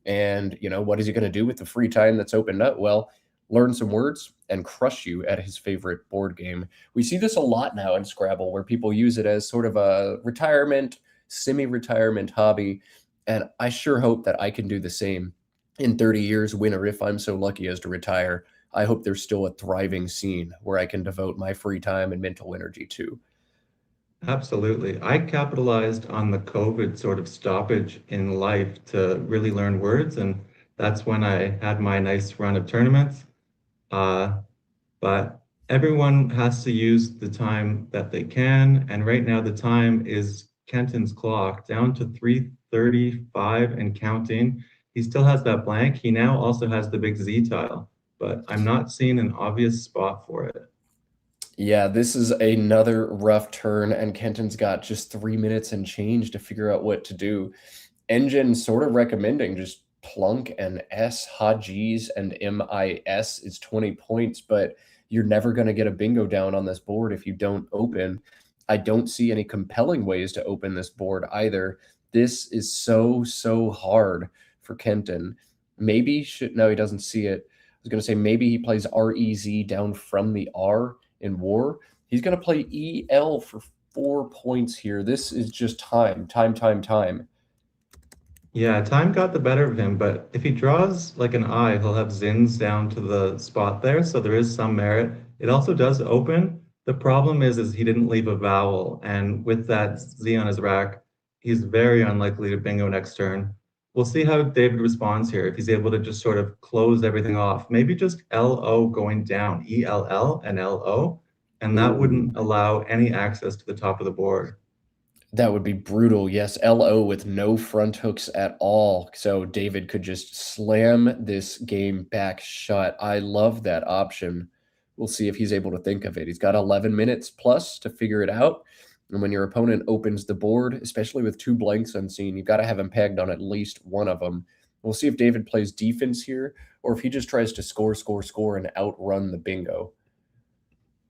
And, what is he going to do with the free time that's opened up? Well, learn some words and crush you at his favorite board game. We see this a lot now in Scrabble, where people use it as sort of a retirement, semi-retirement hobby. And I sure hope that I can do the same in 30 years, when or if I'm so lucky as to retire. I hope there's still a thriving scene where I can devote my free time and mental energy to. Absolutely. I capitalized on the COVID sort of stoppage in life to really learn words, and that's when I had my nice run of tournaments. Uh, but everyone has to use the time that they can. And right now, the time is Kenton's clock down to 3:35 and counting. He still has that blank. He now also has the big Z tile, but I'm not seeing an obvious spot for it. Yeah, this is another rough turn, and Kenton's got just 3 minutes and change to figure out what to do. Engine sort of recommending just plunk and S, Haji's and MIS is 20 points, but you're never going to get a bingo down on this board if you don't open. I don't see any compelling ways to open this board either. This is so hard for Kenton. Maybe should no, he doesn't see it. I was going to say maybe he plays REZ down from the R in war. He's going to play EL for 4 points here. This is just time. Yeah, time got the better of him, but if he draws like an I, he'll have Zins down to the spot there, so there is some merit. It also does open. The problem is he didn't leave a vowel, and with that Z on his rack, he's very unlikely to bingo next turn. We'll see how David responds here, if he's able to just sort of close everything off. Maybe just LO going down, ELL and LO, and that wouldn't allow any access to the top of the board. That would be brutal. Yes, LO with no front hooks at all. So David could just slam this game back shut. I love that option. We'll see if he's able to think of it. He's got 11 minutes plus to figure it out. And when your opponent opens the board, especially with 2 blanks unseen, you've got to have him pegged on at least one of them. We'll see if David plays defense here or if he just tries to score, and outrun the bingo.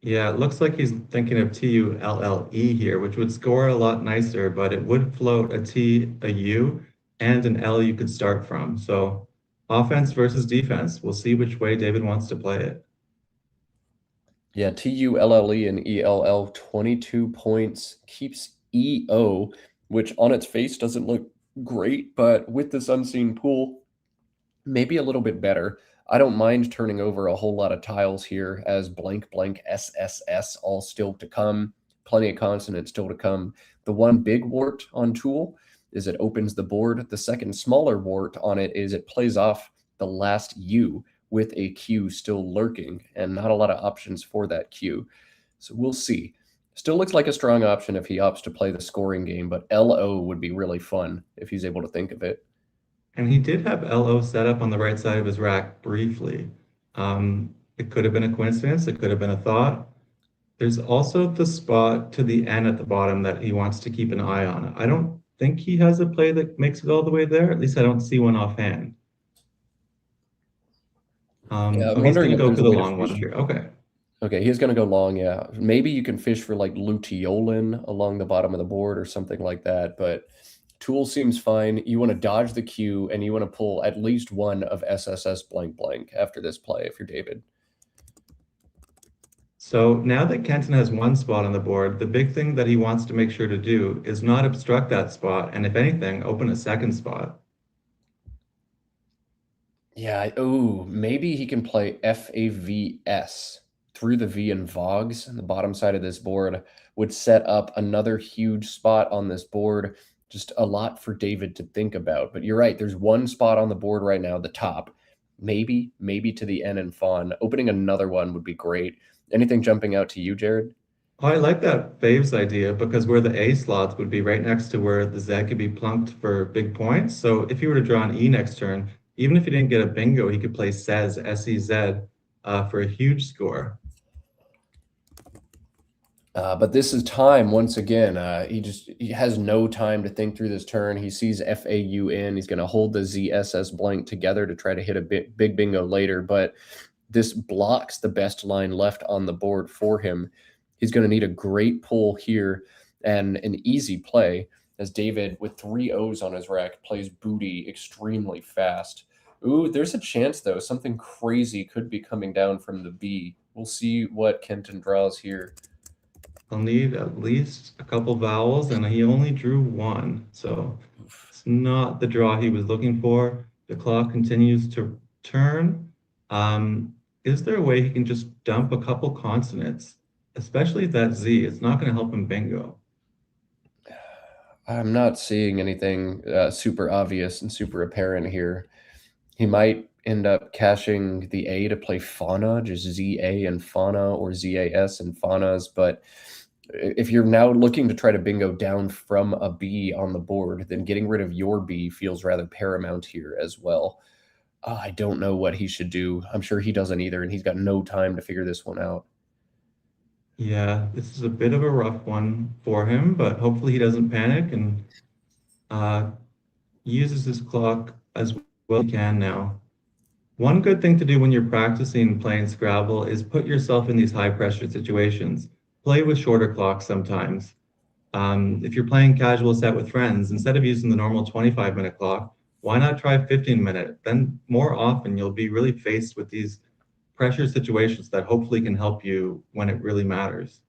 Yeah, it looks like he's thinking of TULLE here, which would score a lot nicer, but it would float a T, a U, and an L you could start from. So offense versus defense. We'll see which way David wants to play it. Yeah, TULLE and ELL, 22 points, keeps EO, which on its face doesn't look great, but with this unseen pool, maybe a little bit better. I don't mind turning over a whole lot of tiles here as blank SSS all still to come. Plenty of consonants still to come. The one big wart on Tool is it opens the board. The second smaller wart on it is it plays off the last U with a Q still lurking and not a lot of options for that Q. So we'll see. Still looks like a strong option if he opts to play the scoring game, but LO would be really fun if he's able to think of it. And he did have LO set up on the right side of his rack briefly. It could have been a coincidence. It could have been a thought. There's also the spot to the N at the bottom that he wants to keep an eye on. I don't think he has a play that makes it all the way there. At least I don't see one offhand. Yeah, I'm He's wondering going to if go there's for a the way to long one fish. here. Okay. Okay, he's going to go long, yeah. Maybe you can fish for like luteolin along the bottom of the board or something like that, but Tool seems fine. You want to dodge the Q, and you want to pull at least one of SSS blank blank after this play if you're David. So now that Kenton has one spot on the board, the big thing that he wants to make sure to do is not obstruct that spot, and if anything, open a second spot. Yeah, oh, maybe he can play FAVS through the V and Vogs on the bottom side of this board would set up another huge spot on this board. Just a lot for David to think about. But you're right, there's one spot on the board right now, the top. Maybe to the N and Fawn. Opening another one would be great. Anything jumping out to you, Jared? Oh, I like that Faves idea because where the A slots would be right next to where the Z could be plunked for big points. So if he were to draw an E next turn, even if he didn't get a bingo, he could play SEZ, S-E-Z, for a huge score. But this is time once again. He has no time to think through this turn. He sees FAUN. He's going to hold the ZSS blank together to try to hit a big bingo later. But this blocks the best line left on the board for him. He's going to need a great pull here and an easy play as David, with 3 O's on his rack, plays booty extremely fast. Ooh, there's a chance, though. Something crazy could be coming down from the B. We'll see what Kenton draws here. He'll need at least a couple vowels, and he only drew one. So it's not the draw he was looking for. The clock continues to turn. Is there a way he can just dump a couple consonants, especially that Z? It's not going to help him bingo. I'm not seeing anything super obvious and super apparent here. He might end up caching the A to play Fauna, just ZA and Fauna, or ZAS and Faunas. But if you're now looking to try to bingo down from a B on the board, then getting rid of your B feels rather paramount here as well. I don't know what he should do. I'm sure he doesn't either, and he's got no time to figure this one out. Yeah, this is a bit of a rough one for him, but hopefully he doesn't panic and uses his clock as well you can now. One good thing to do when you're practicing playing Scrabble is put yourself in these high pressure situations. Play with shorter clocks sometimes. If you're playing casual set with friends, instead of using the normal 25-minute clock, why not try 15-minute? Then more often you'll be really faced with these pressure situations that hopefully can help you when it really matters.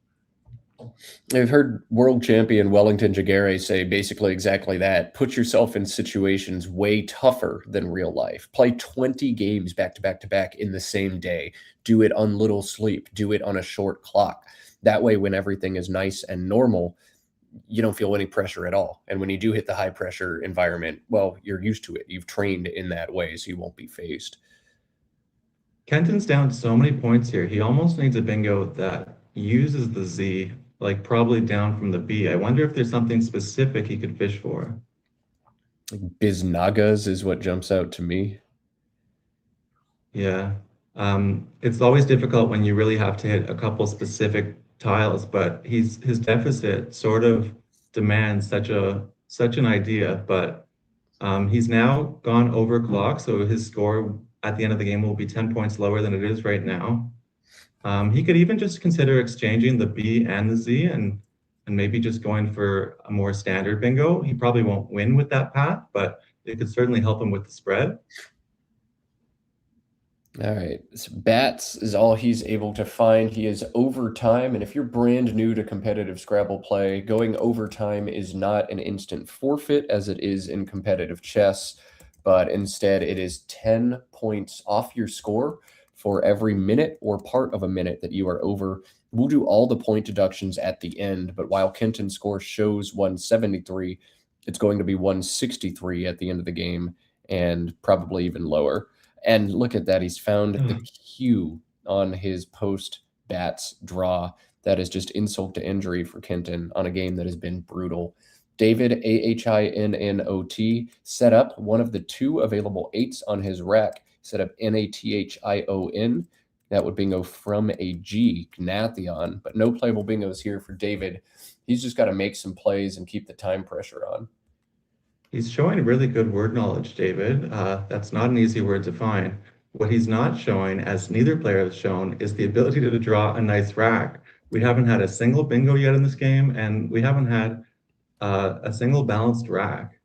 I've heard world champion Wellington Jagere say basically exactly that. Put yourself in situations way tougher than real life. Play 20 games back to back to back in the same day. Do it on little sleep. Do it on a short clock. That way, when everything is nice and normal, you don't feel any pressure at all. And when you do hit the high pressure environment, well, you're used to it. You've trained in that way, so you won't be phased. Kenton's down so many points here. He almost needs a bingo that uses the Z, like probably down from the B. I wonder if there's something specific he could fish for. Like Biznagas is what jumps out to me. Yeah. It's always difficult when you really have to hit a couple specific tiles, but his deficit sort of demands such an idea, but he's now gone over clock, so his score at the end of the game will be 10 points lower than it is right now. He could even just consider exchanging the B and the Z and maybe just going for a more standard bingo. He probably won't win with that path, but it could certainly help him with the spread. All right. So bats is all he's able to find. He is overtime. And if you're brand new to competitive Scrabble play, going overtime is not an instant forfeit as it is in competitive chess, but instead it is 10 points off your score for every minute or part of a minute that you are over. We'll do all the point deductions at the end, but while Kenton's score shows 173, it's going to be 163 at the end of the game and probably even lower. And look at that. He's found the Q on his post bats draw. That is just insult to injury for Kenton on a game that has been brutal. David, Ahinnot, set up one of the two available eights on his rack. Set up NathIon. That would bingo from a G, Gnathion. But no playable bingos here for David. He's just got to make some plays and keep the time pressure on. He's showing really good word knowledge, David. That's not an easy word to find. What he's not showing, as neither player has shown, is the ability to draw a nice rack. We haven't had a single bingo yet in this game, and we haven't had a single balanced rack.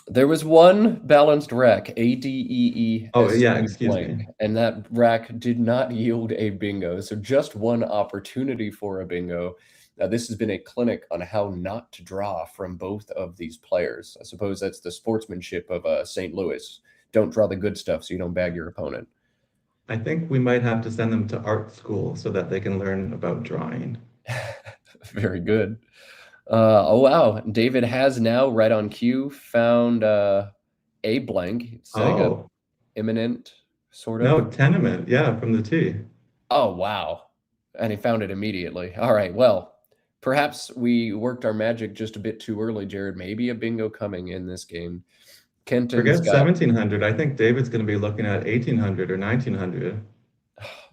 There was one balanced rack, ADEE. Oh, yeah, excuse me. And that rack did not yield a bingo. So just one opportunity for a bingo. Now, this has been a clinic on how not to draw from both of these players. I suppose that's the sportsmanship of St. Louis. Don't draw the good stuff so you don't bag your opponent. I think we might have to send them to art school so that they can learn about drawing. Very good. Oh, wow. David has now, right on cue, found a blank, setting up imminent, sort of. No, tenement. Yeah, from the T. Oh, wow. And he found it immediately. All right. Well, perhaps we worked our magic just a bit too early, Jared. Maybe a bingo coming in this game. Kenton's Forget got 1700. I think David's going to be looking at 1800 or 1900.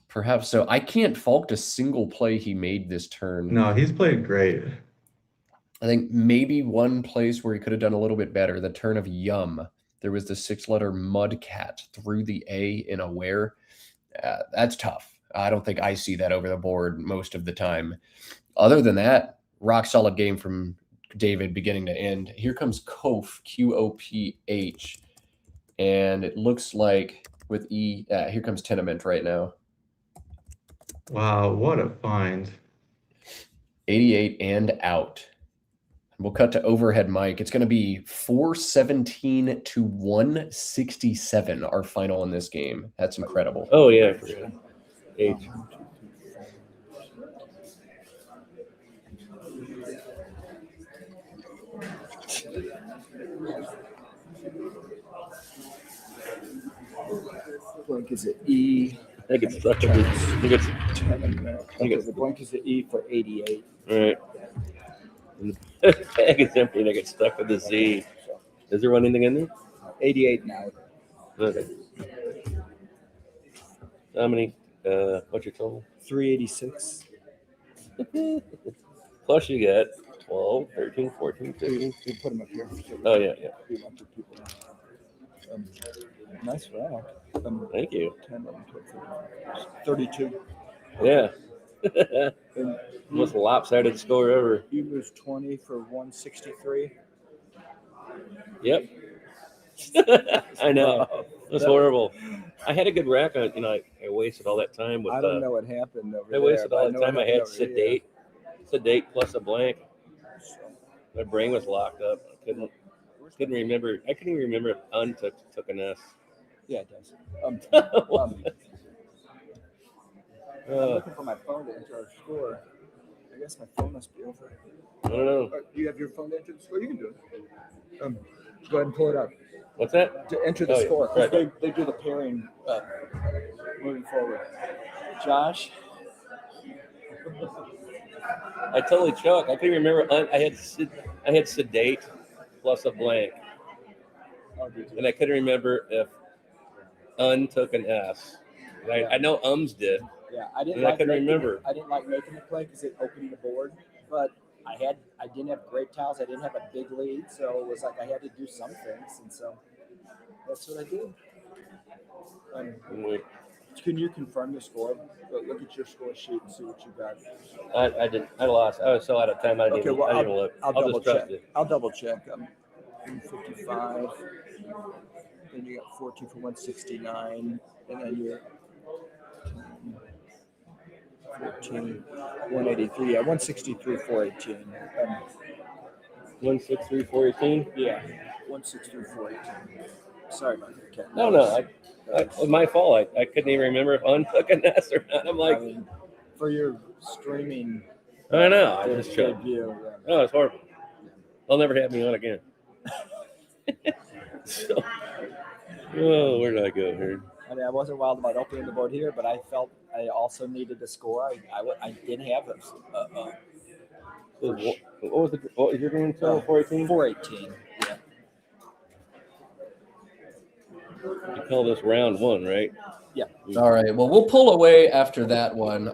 Perhaps so. I can't fault a single play he made this turn. No, he's played great. I think maybe one place where he could have done a little bit better, the turn of Yum. There was the 6-letter Mudcat through the A in a where. That's tough. I don't think I see that over the board most of the time. Other than that, rock solid game from David beginning to end. Here comes Koph, Qoph. And it looks like with E, here comes Tenement right now. Wow, what a find. 88 and out. We'll cut to overhead mic. It's going to be 417 to 167, our final in this game. That's incredible. Oh, yeah, I forgot. 8. Blank is an E. I think it's stuck with this. The blank is an E for 88. All right. And the bag is empty and I get stuck with the Z. Is there one anything in there? 88 now. Okay. How many? What's your total? 386. Plus you got 12, 13, 14, 15. We put them up here. Oh, yeah, yeah. We want two people. Nice round. Thank you. 10, 11, 12, 32. Yeah. And Most lopsided score ever. you was 20 for 163. Yep. I know. Wow. It was horrible. I had a good rack on. I wasted all that time with. I don't know what happened over I there. wasted but all the know what time. I happened had over here. sedate plus a blank. So, My brain was locked up. I couldn't remember. I couldn't even remember if took an S. yeah, it does. I'm Uh, looking for my phone to enter our score. I guess my phone must be over. I don't know. Do you have your phone to enter the score? You can do it. Go ahead and pull it up. What's that? To enter the Oh, yeah. score. Right. They do the pairing moving forward. Josh? I totally choked. I couldn't remember. I had sedate plus a blank, Oh, did you? and I couldn't remember if took an S. I know ums did. Yeah, I didn't And I like couldn't remember. I didn't like making the play because it opened the board, but I didn't have great tiles. I didn't have a big lead, so it was like I had to do some things, and so that's what I did. Can you confirm the score? Look at your score sheet and see what you got. I did. I lost. I was so out of time. I didn't even look. I'll I'll double just trust check. it. I'll double check. 155. Then you got 14 for 169, and then you're 14, 183. Yeah, 163, 418. 163, 418. Yeah, 163, 418. Sorry about that, Ken. No. It was my fault. I couldn't even remember if took an S or not. I'm like, for your streaming. I know. I just choked. View, Oh, it's horrible. They'll never have me on again. So, where did I go here? I mean, I wasn't wild about opening the board here, but I felt I also needed to score. I didn't have those. What was your game total? 418? 418. Yeah. You call this round one, right? Yeah. All right. Well, we'll pull away after that one.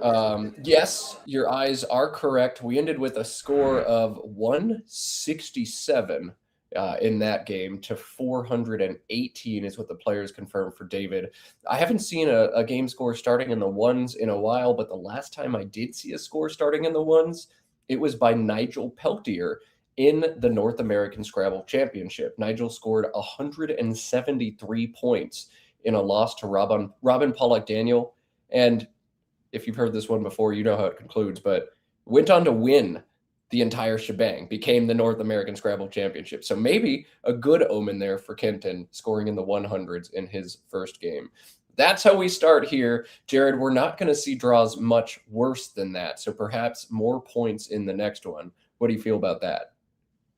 Yes, your eyes are correct. We ended with a score of 167 in that game to 418 is what the players confirmed for David. I haven't seen a game score starting in the ones in a while, but the last time I did see a score starting in the ones, it was by Nigel Peltier in the North American Scrabble Championship. Nigel scored 173 points in a loss to Robin Pollock Daniel. And if you've heard this one before, you know how it concludes, but went on to win the entire shebang, became the North American Scrabble Championship. So maybe a good omen there for Kenton, scoring in the 100s in his first game. That's how we start here. Jared, we're not going to see draws much worse than that. So perhaps more points in the next one. What do you feel about that?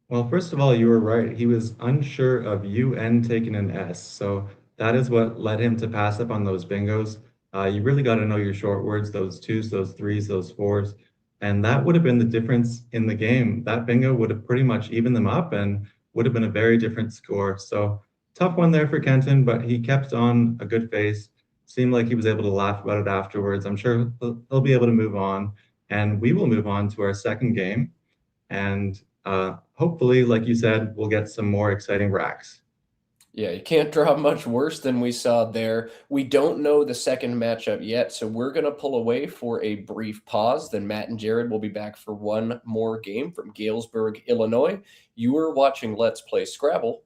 Well, first of all, you were right. He was unsure of UN taking an S. So that is what led him to pass up on those bingos. You really got to know your short words, those twos, those threes, those fours. And that would have been the difference in the game. That bingo would have pretty much evened them up and would have been a very different score. So tough one there for Kenton, but he kept on a good face. Seemed like he was able to laugh about it afterwards. I'm sure he'll be able to move on. And we will move on to our second game. And hopefully, like you said, we'll get some more exciting racks. Yeah, you can't draw much worse than we saw there. We don't know the second matchup yet, so we're going to pull away for a brief pause. Then Matt and Jared will be back for one more game from Galesburg, Illinois. You are watching Let's Play Scrabble.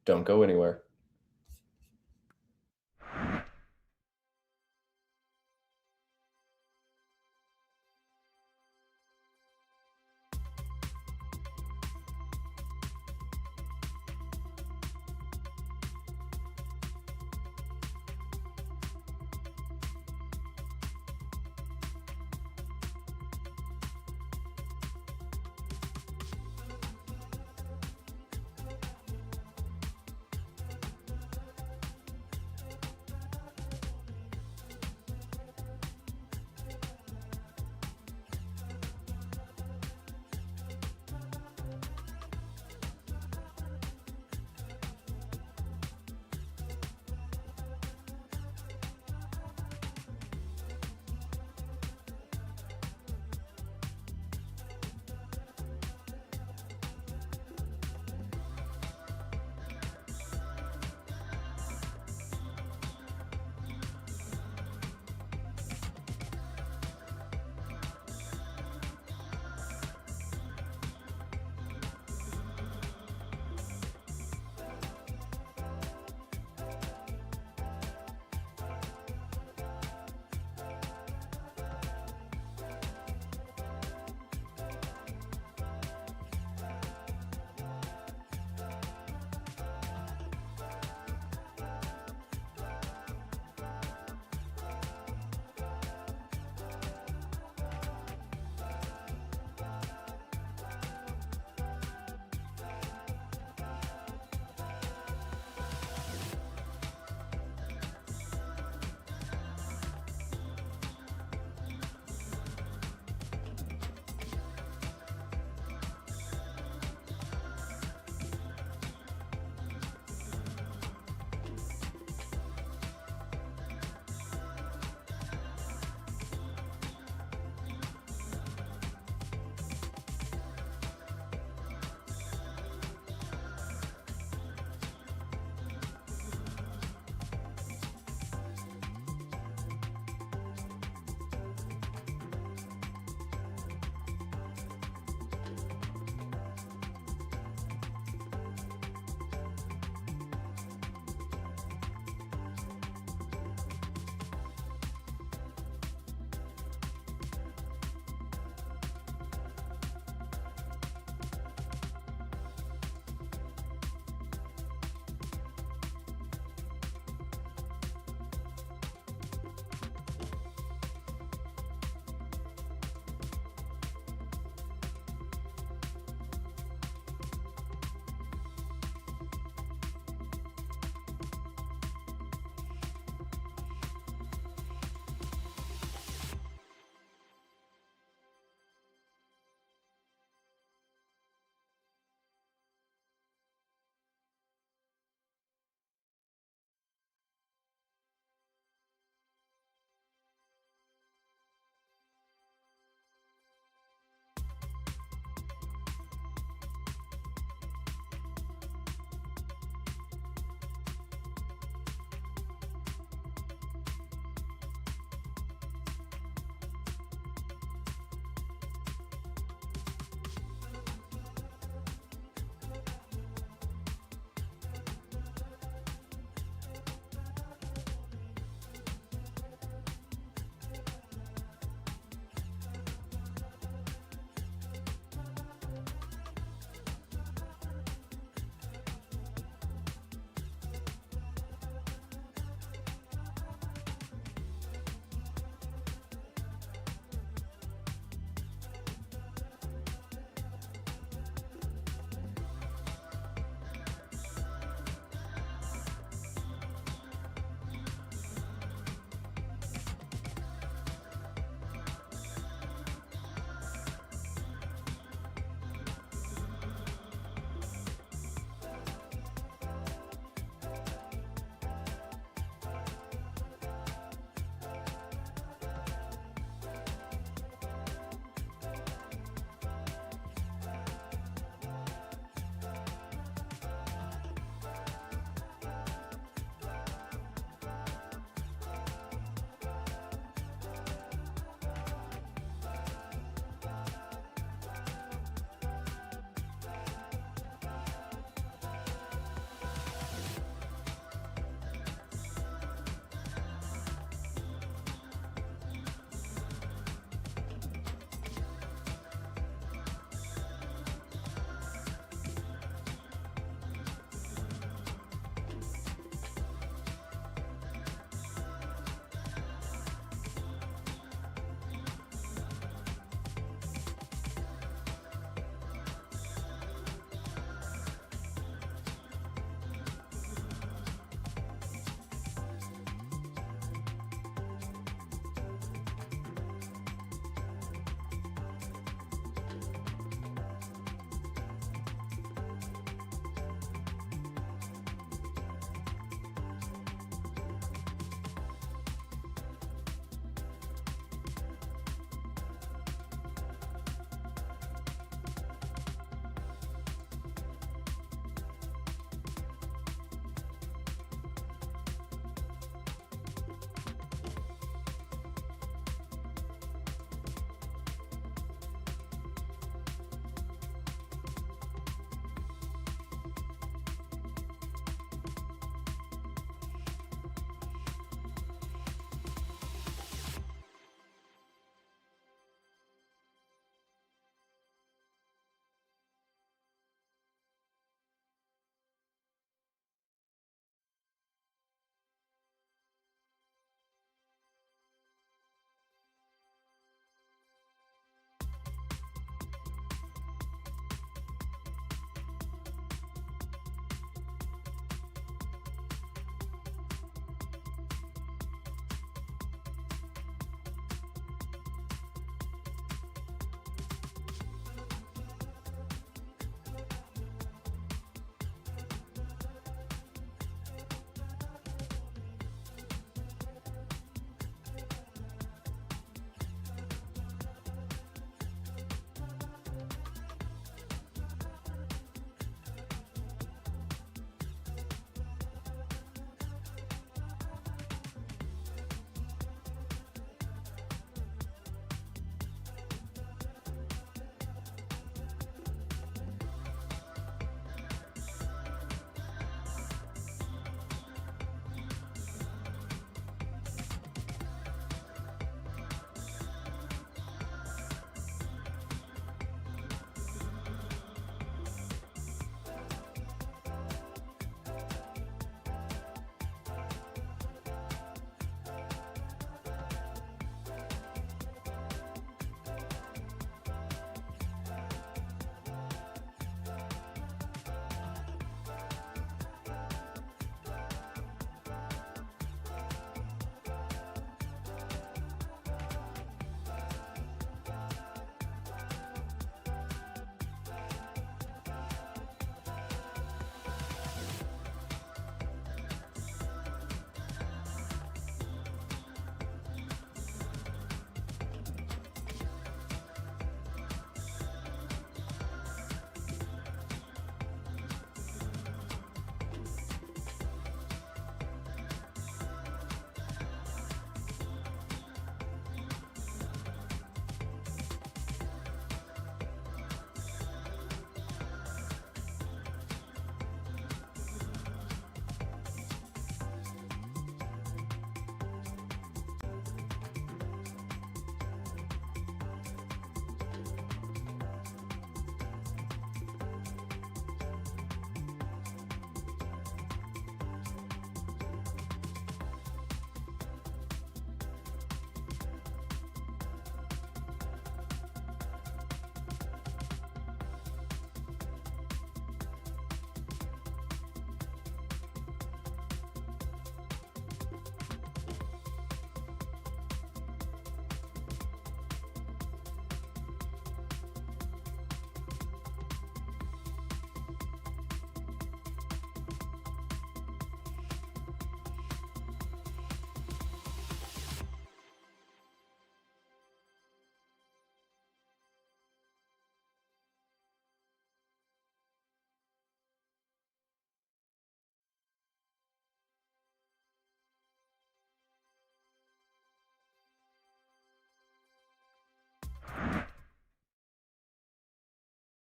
Don't go anywhere.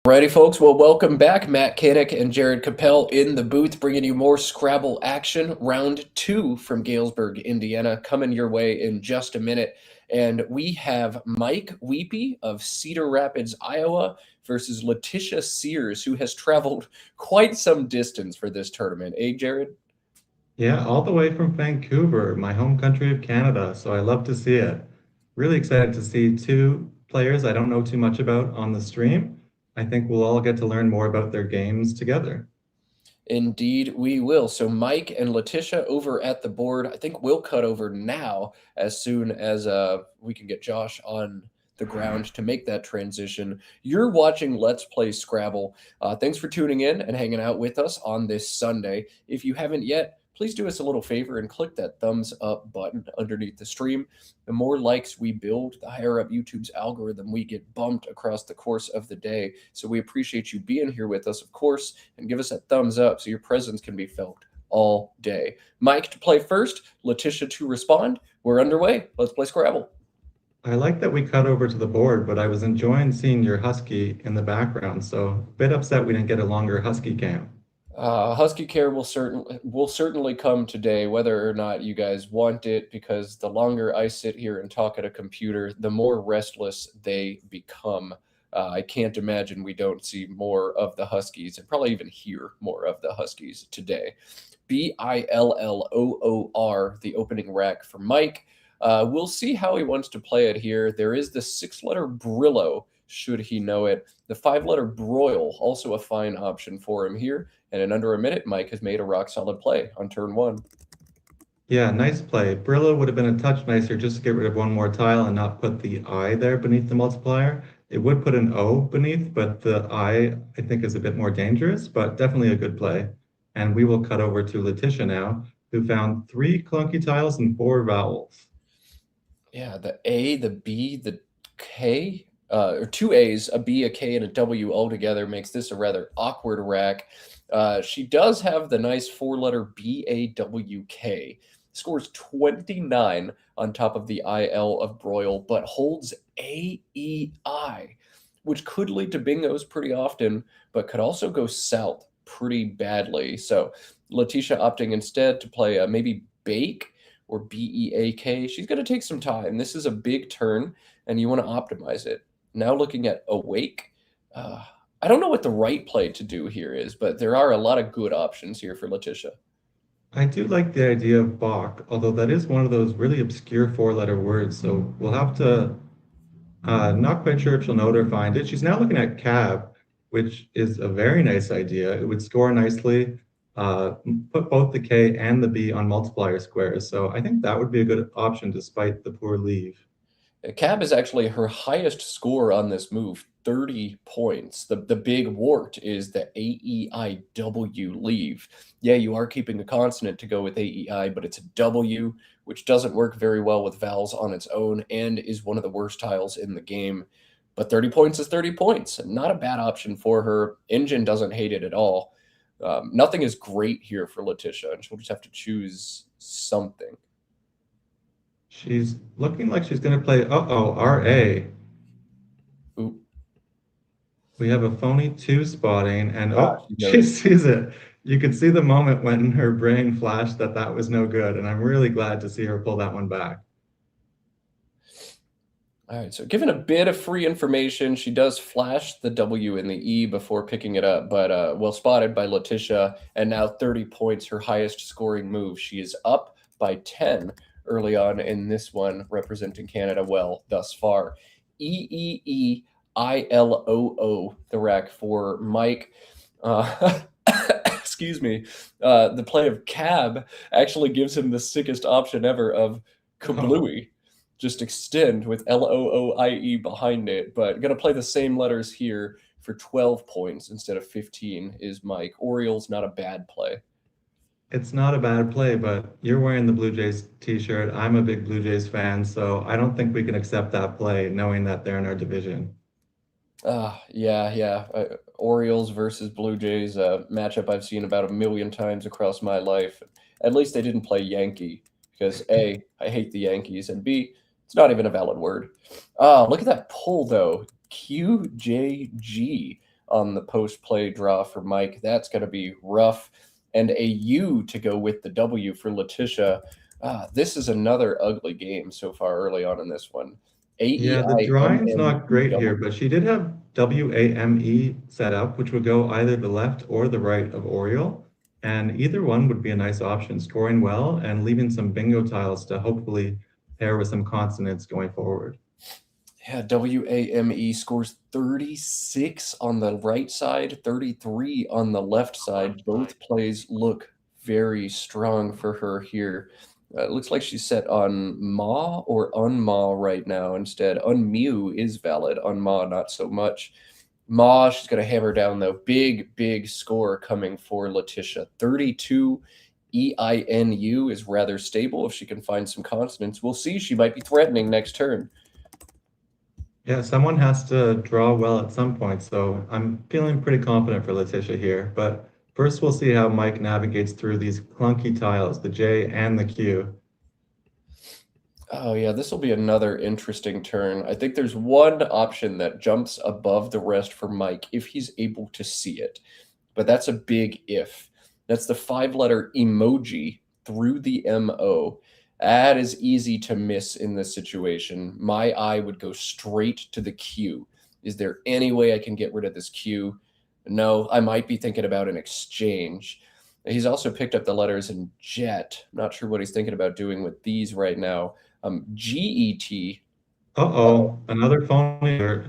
Alrighty, folks. Well, welcome back. Matt Koenig and Jared Capel in the booth, bringing you more Scrabble action. Round 2 from Galesburg, Indiana, coming your way in just a minute. And we have Mike Weepy of Cedar Rapids, Iowa, versus Letitia Sears, who has traveled quite some distance for this tournament. Jared? Yeah, all the way from Vancouver, my home country of Canada. So I love to see it. Really excited to see two players I don't know too much about on the stream. I think we'll all get to learn more about their games together. Indeed, we will. So Mike and Letitia over at the board. I think we'll cut over now as soon as we can get Josh on the ground to make that transition. You're watching Let's Play Scrabble. Thanks for tuning in and hanging out with us on this Sunday. If you haven't yet, please do us a little favor and click that thumbs up button underneath the stream. The more likes we build, the higher up YouTube's algorithm we get bumped across the course of the day. So we appreciate you being here with us, of course, and give us that thumbs up so your presence can be felt all day. Mike to play first, Letitia to respond. We're underway. Let's play Scrabble. I like that we cut over to the board, but I was enjoying seeing your husky in the background, so a bit upset we didn't get a longer husky cam. Husky care will certainly come today, whether or not you guys want it, because the longer I sit here and talk at a computer, the more restless they become. I can't imagine we don't see more of the Huskies and probably even hear more of the Huskies today. Billoor, the opening rack for Mike. We'll see how he wants to play it here. There is the 6-letter Brillo, should he know it. The 5-letter Broil, also a fine option for him here. And in under a minute, Mike has made a rock-solid play on turn 1. Yeah, nice play. Brillo would have been a touch nicer just to get rid of one more tile and not put the I there beneath the multiplier. It would put an O beneath, but the I think, is a bit more dangerous, but definitely a good play. And we will cut over to Letitia now, who found 3 clunky tiles and 4 vowels. Yeah, the A, the B, the K, or 2 A's, a B, a K, and a W all together makes this a rather awkward rack. She does have the nice 4-letter BAWK. Scores 29 on top of the IL of Broil, but holds AEI, which could lead to bingos pretty often, but could also go south pretty badly. So Letitia opting instead to play maybe Bake or BEAK. She's going to take some time. This is a big turn, and you want to optimize it. Now looking at Awake. I don't know what the right play to do here is, but there are a lot of good options here for Letitia. I do like the idea of Bach, although that is one of those really obscure 4-letter words, so we'll have to, not quite sure if she'll know it or find it. She's now looking at Cab, which is a very nice idea. It would score nicely, put both the K and the B on multiplier squares, so I think that would be a good option despite the poor leave. Cab is actually her highest score on this move, 30 points. The big wart is the AEIW leave. Yeah, you are keeping a consonant to go with AEI, but it's a W, which doesn't work very well with vowels on its own and is one of the worst tiles in the game. But 30 points is 30 points. Not a bad option for her. Engine doesn't hate it at all. Nothing is great here for Letitia, and she'll just have to choose something. She's looking like she's going to play, RA. Ooh. We have a phony 2 spotting, and she sees it. You could see the moment when her brain flashed that that was no good, and I'm really glad to see her pull that one back. All right, so given a bit of free information, she does flash the W and the E before picking it up, but well spotted by Letitia, and now 30 points, her highest scoring move. She is up by 10 early on in this one, representing Canada well thus far. EEEILOO, the rack for Mike. Excuse me. The play of Cab actually gives him the sickest option ever of Kablooey. Just extend with LOOIE behind it, but going to play the same letters here for 12 points instead of 15 is Mike. Orioles, not a bad play. It's not a bad play, but you're wearing the Blue Jays t-shirt. I'm a big Blue Jays fan, so I don't think we can accept that play knowing that they're in our division. Yeah. Orioles versus Blue Jays, a matchup I've seen about 1 million times across my life. At least they didn't play Yankee, because A, I hate the Yankees, and B, it's not even a valid word. Look at that pull, though. QJG. on the post-play draw for Mike. That's going to be rough. And a U to go with the W for Letitia. This is another ugly game so far early on in this one. Yeah, the drawing's not great here, but she did have WAME set up, which would go either the left or the right of Oriole. And either one would be a nice option, scoring well and leaving some bingo tiles to hopefully pair with some consonants going forward. Yeah, WAME scores 36 on the right side, 33 on the left side. Both plays look very strong for her here. It looks like she's set on Ma or Unma right now instead. Unmew is valid, Unma not so much. Ma, she's going to hammer down though. Big score coming for Letitia. 32 EINU is rather stable if she can find some consonants. We'll see. She might be threatening next turn. Yeah, someone has to draw well at some point, so I'm feeling pretty confident for Letitia here. But first, we'll see how Mike navigates through these clunky tiles, the J and the Q. Oh, yeah, this will be another interesting turn. I think there's one option that jumps above the rest for Mike if he's able to see it, but that's a big if. That's the 5-letter emoji through the MO. That is easy to miss in this situation. My eye would go straight to the Q. Is there any way I can get rid of this Q? No, I might be thinking about an exchange. He's also picked up the letters in jet. Not sure what he's thinking about doing with these right now. GET. Uh-oh, another phony alert.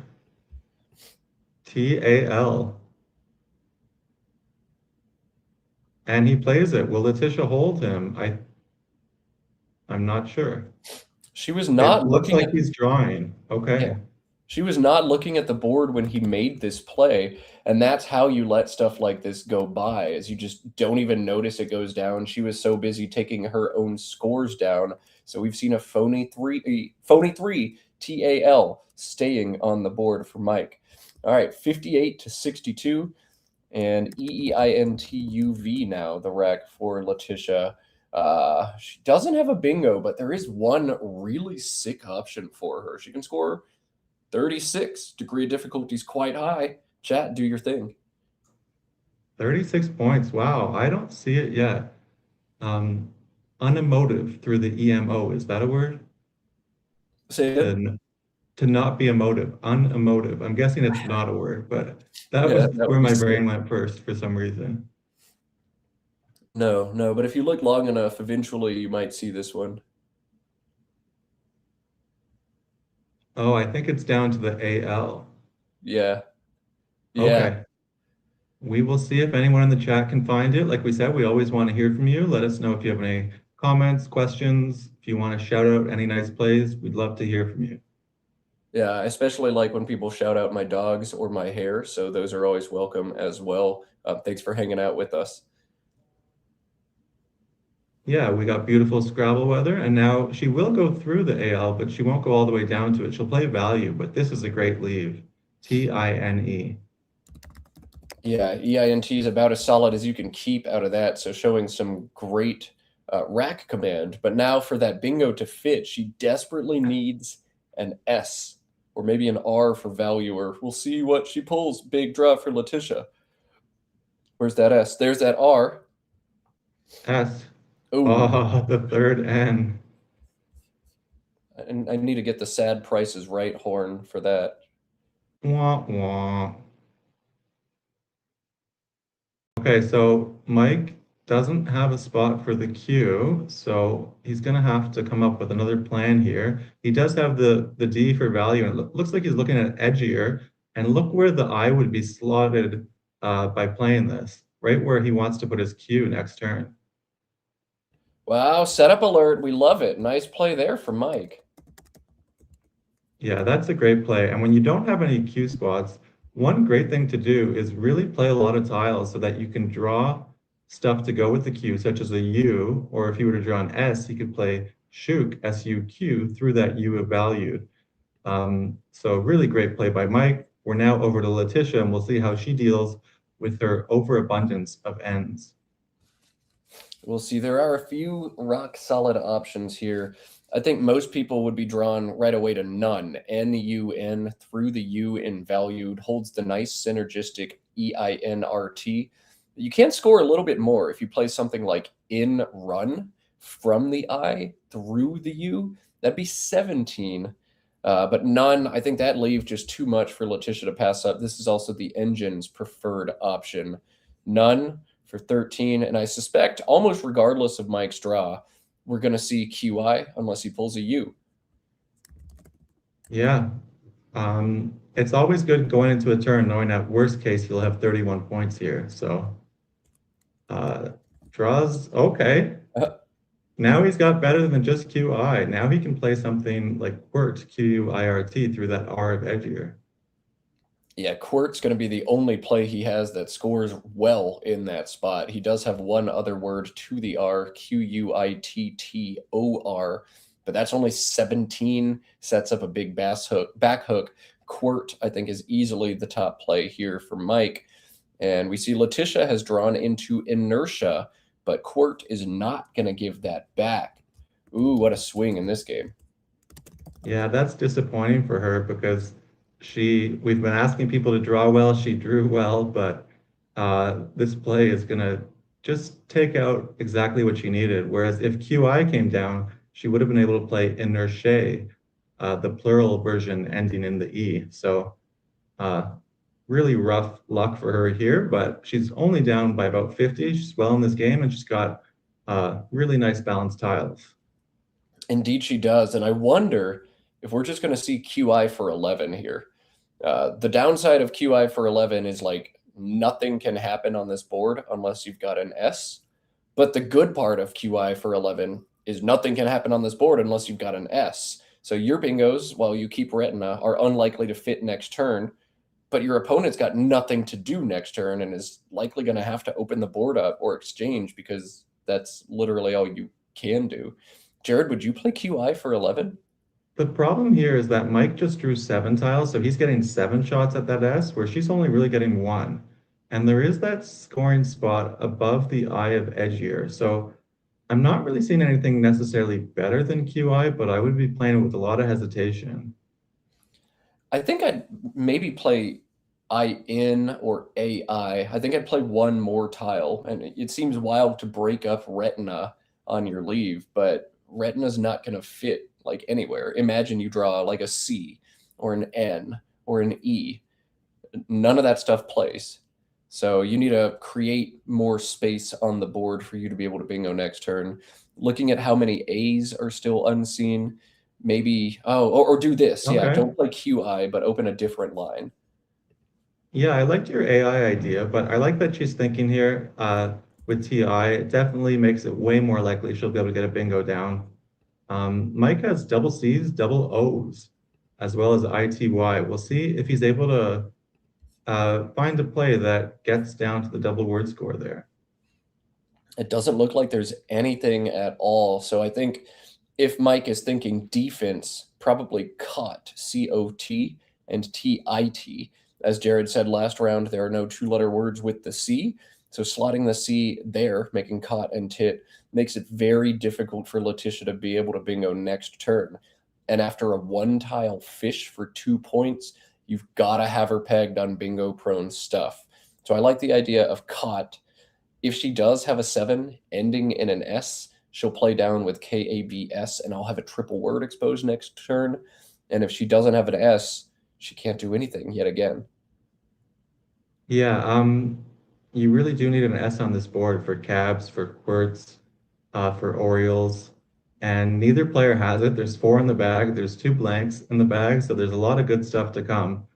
TAL. And he plays it. Will Letitia hold him? I'm not sure. She was not It looks looking like at he's drawing. Okay. Yeah. She was not looking at the board when he made this play, and that's how you let stuff like this go by, is you just don't even notice it goes down. She was so busy taking her own scores down. So we've seen a phony three TAL staying on the board for Mike. All right, 58 to 62, and EEINTUV now the rack for Letitia. She doesn't have a bingo, but there is one really sick option for her. She can score 36. Degree of difficulty is quite high. Chat, do your thing. 36 points. Wow, I don't see it yet. Unemotive through the EMO. Is that a word? Say it. To not be emotive. Unemotive. I'm guessing it's not a word, but that Yeah, was that where would be my sick. brain went first for some reason. No, but if you look long enough, eventually you might see this one. Oh, I think it's down to the AL. Yeah. Okay. We will see if anyone in the chat can find it. Like we said, we always want to hear from you. Let us know if you have any comments, questions. If you want to shout out any nice plays, we'd love to hear from you. Yeah, I especially like when people shout out my dogs or my hair, so those are always welcome as well. Thanks for hanging out with us. Yeah, we got beautiful Scrabble weather, and now she will go through the AL, but she won't go all the way down to it. She'll play value, but this is a great leave. TINE. Yeah, EINT is about as solid as you can keep out of that, so showing some great rack command. But now for that bingo to fit, she desperately needs an S or maybe an R for valuer. We'll see what she pulls. Big draw for Letitia. Where's that S? There's that R. S. Ooh. Oh, the third N. And I need to get the sad prices right horn for that. Wah, wah. Okay, so Mike doesn't have a spot for the Q, so he's going to have to come up with another plan here. He does have the D for value, and it looks like he's looking at edgier. And look where the I would be slotted by playing this, right where he wants to put his Q next turn. Wow, setup alert. We love it. Nice play there for Mike. Yeah, that's a great play. And when you don't have any Q spots, one great thing to do is really play a lot of tiles so that you can draw stuff to go with the Q, such as a U, or if you were to draw an S, you could play Shuk, S-U-Q, through that U of value. So really great play by Mike. We're now over to Letitia, and we'll see how she deals with her overabundance of ends. We'll see. There are a few rock solid options here. I think most people would be drawn right away to none. N-U-N through the U in valued holds the nice synergistic E-I-N-R-T. You can score a little bit more if you play something like in run from the I through the U. That'd be 17. But none, I think that leaves just too much for Letitia to pass up. This is also the engine's preferred option. None for 13. And I suspect, almost regardless of Mike's draw, we're going to see QI unless he pulls a U. Yeah. It's always good going into a turn knowing that worst case you'll have 31 points here. So draws, okay. Now he's got better than just QI. Now he can play something like Quirt, Q-U-I-R-T, through that R of edgier. Yeah, Quirt's going to be the only play he has that scores well in that spot. He does have one other word to the R, Q-U-I-T-T-O-R, but that's only 17, sets up a big back hook. Quirt, I think, is easily the top play here for Mike. And we see Letitia has drawn into inertia, but Quirt is not going to give that back. Ooh, what a swing in this game. Yeah, that's disappointing for her because we've been asking people to draw well, she drew well, but this play is gonna just take out exactly what she needed. Whereas if QI came down, she would have been able to play inertia, the plural version ending in the E. So really rough luck for her here, but she's only down by about 50. She's well in this game, and she's got really nice balanced tiles. Indeed, she does. And I wonder if we're just going to see QI for 11 here. The downside of QI for 11 is like nothing can happen on this board unless you've got an S. But the good part of QI for 11 is nothing can happen on this board unless you've got an S. So your bingos, while you keep retina, are unlikely to fit next turn, but your opponent's got nothing to do next turn and is likely going to have to open the board up or exchange because that's literally all you can do. Jared, would you play QI for 11? The problem here is that Mike just drew 7 tiles, so he's getting 7 shots at that S, where she's only really getting 1. And there is that scoring spot above the eye of edgier. So I'm not really seeing anything necessarily better than QI, but I would be playing it with a lot of hesitation. I think I'd maybe play IN or AI. I think I'd play one more tile. And it seems wild to break up retina on your leave, but retina's not going to fit like anywhere. Imagine you draw like a C or an N or an E. None of that stuff plays. So you need to create more space on the board for you to be able to bingo next turn. Looking at how many A's are still unseen, maybe, or do this. Yeah, Okay. don't play QI, but open a different line. Yeah, I liked your AI idea, but I like that she's thinking here with TI. It definitely makes it way more likely she'll be able to get a bingo down. Mike has double C's, double O's, as well as ITY. We'll see if he's able to find a play that gets down to the double word score there. It doesn't look like there's anything at all. So I think if Mike is thinking defense, probably COT, C-O-T, and T-I-T. As Jared said last round, there are no 2-letter words with the C. So slotting the C there, making cot and tit, makes it very difficult for Letitia to be able to bingo next turn. And after a 1-tile fish for 2 points, you've got to have her pegged on bingo prone stuff. So I like the idea of cot. If she does have a 7 ending in an S, she'll play down with KABS, and I'll have a triple word exposed next turn. And if she doesn't have an S, she can't do anything yet again. Yeah, you really do need an S on this board for cabs, for quirts, for Orioles, and neither player has it. There's 4 in the bag. There's 2 blanks in the bag, so there's a lot of good stuff to come.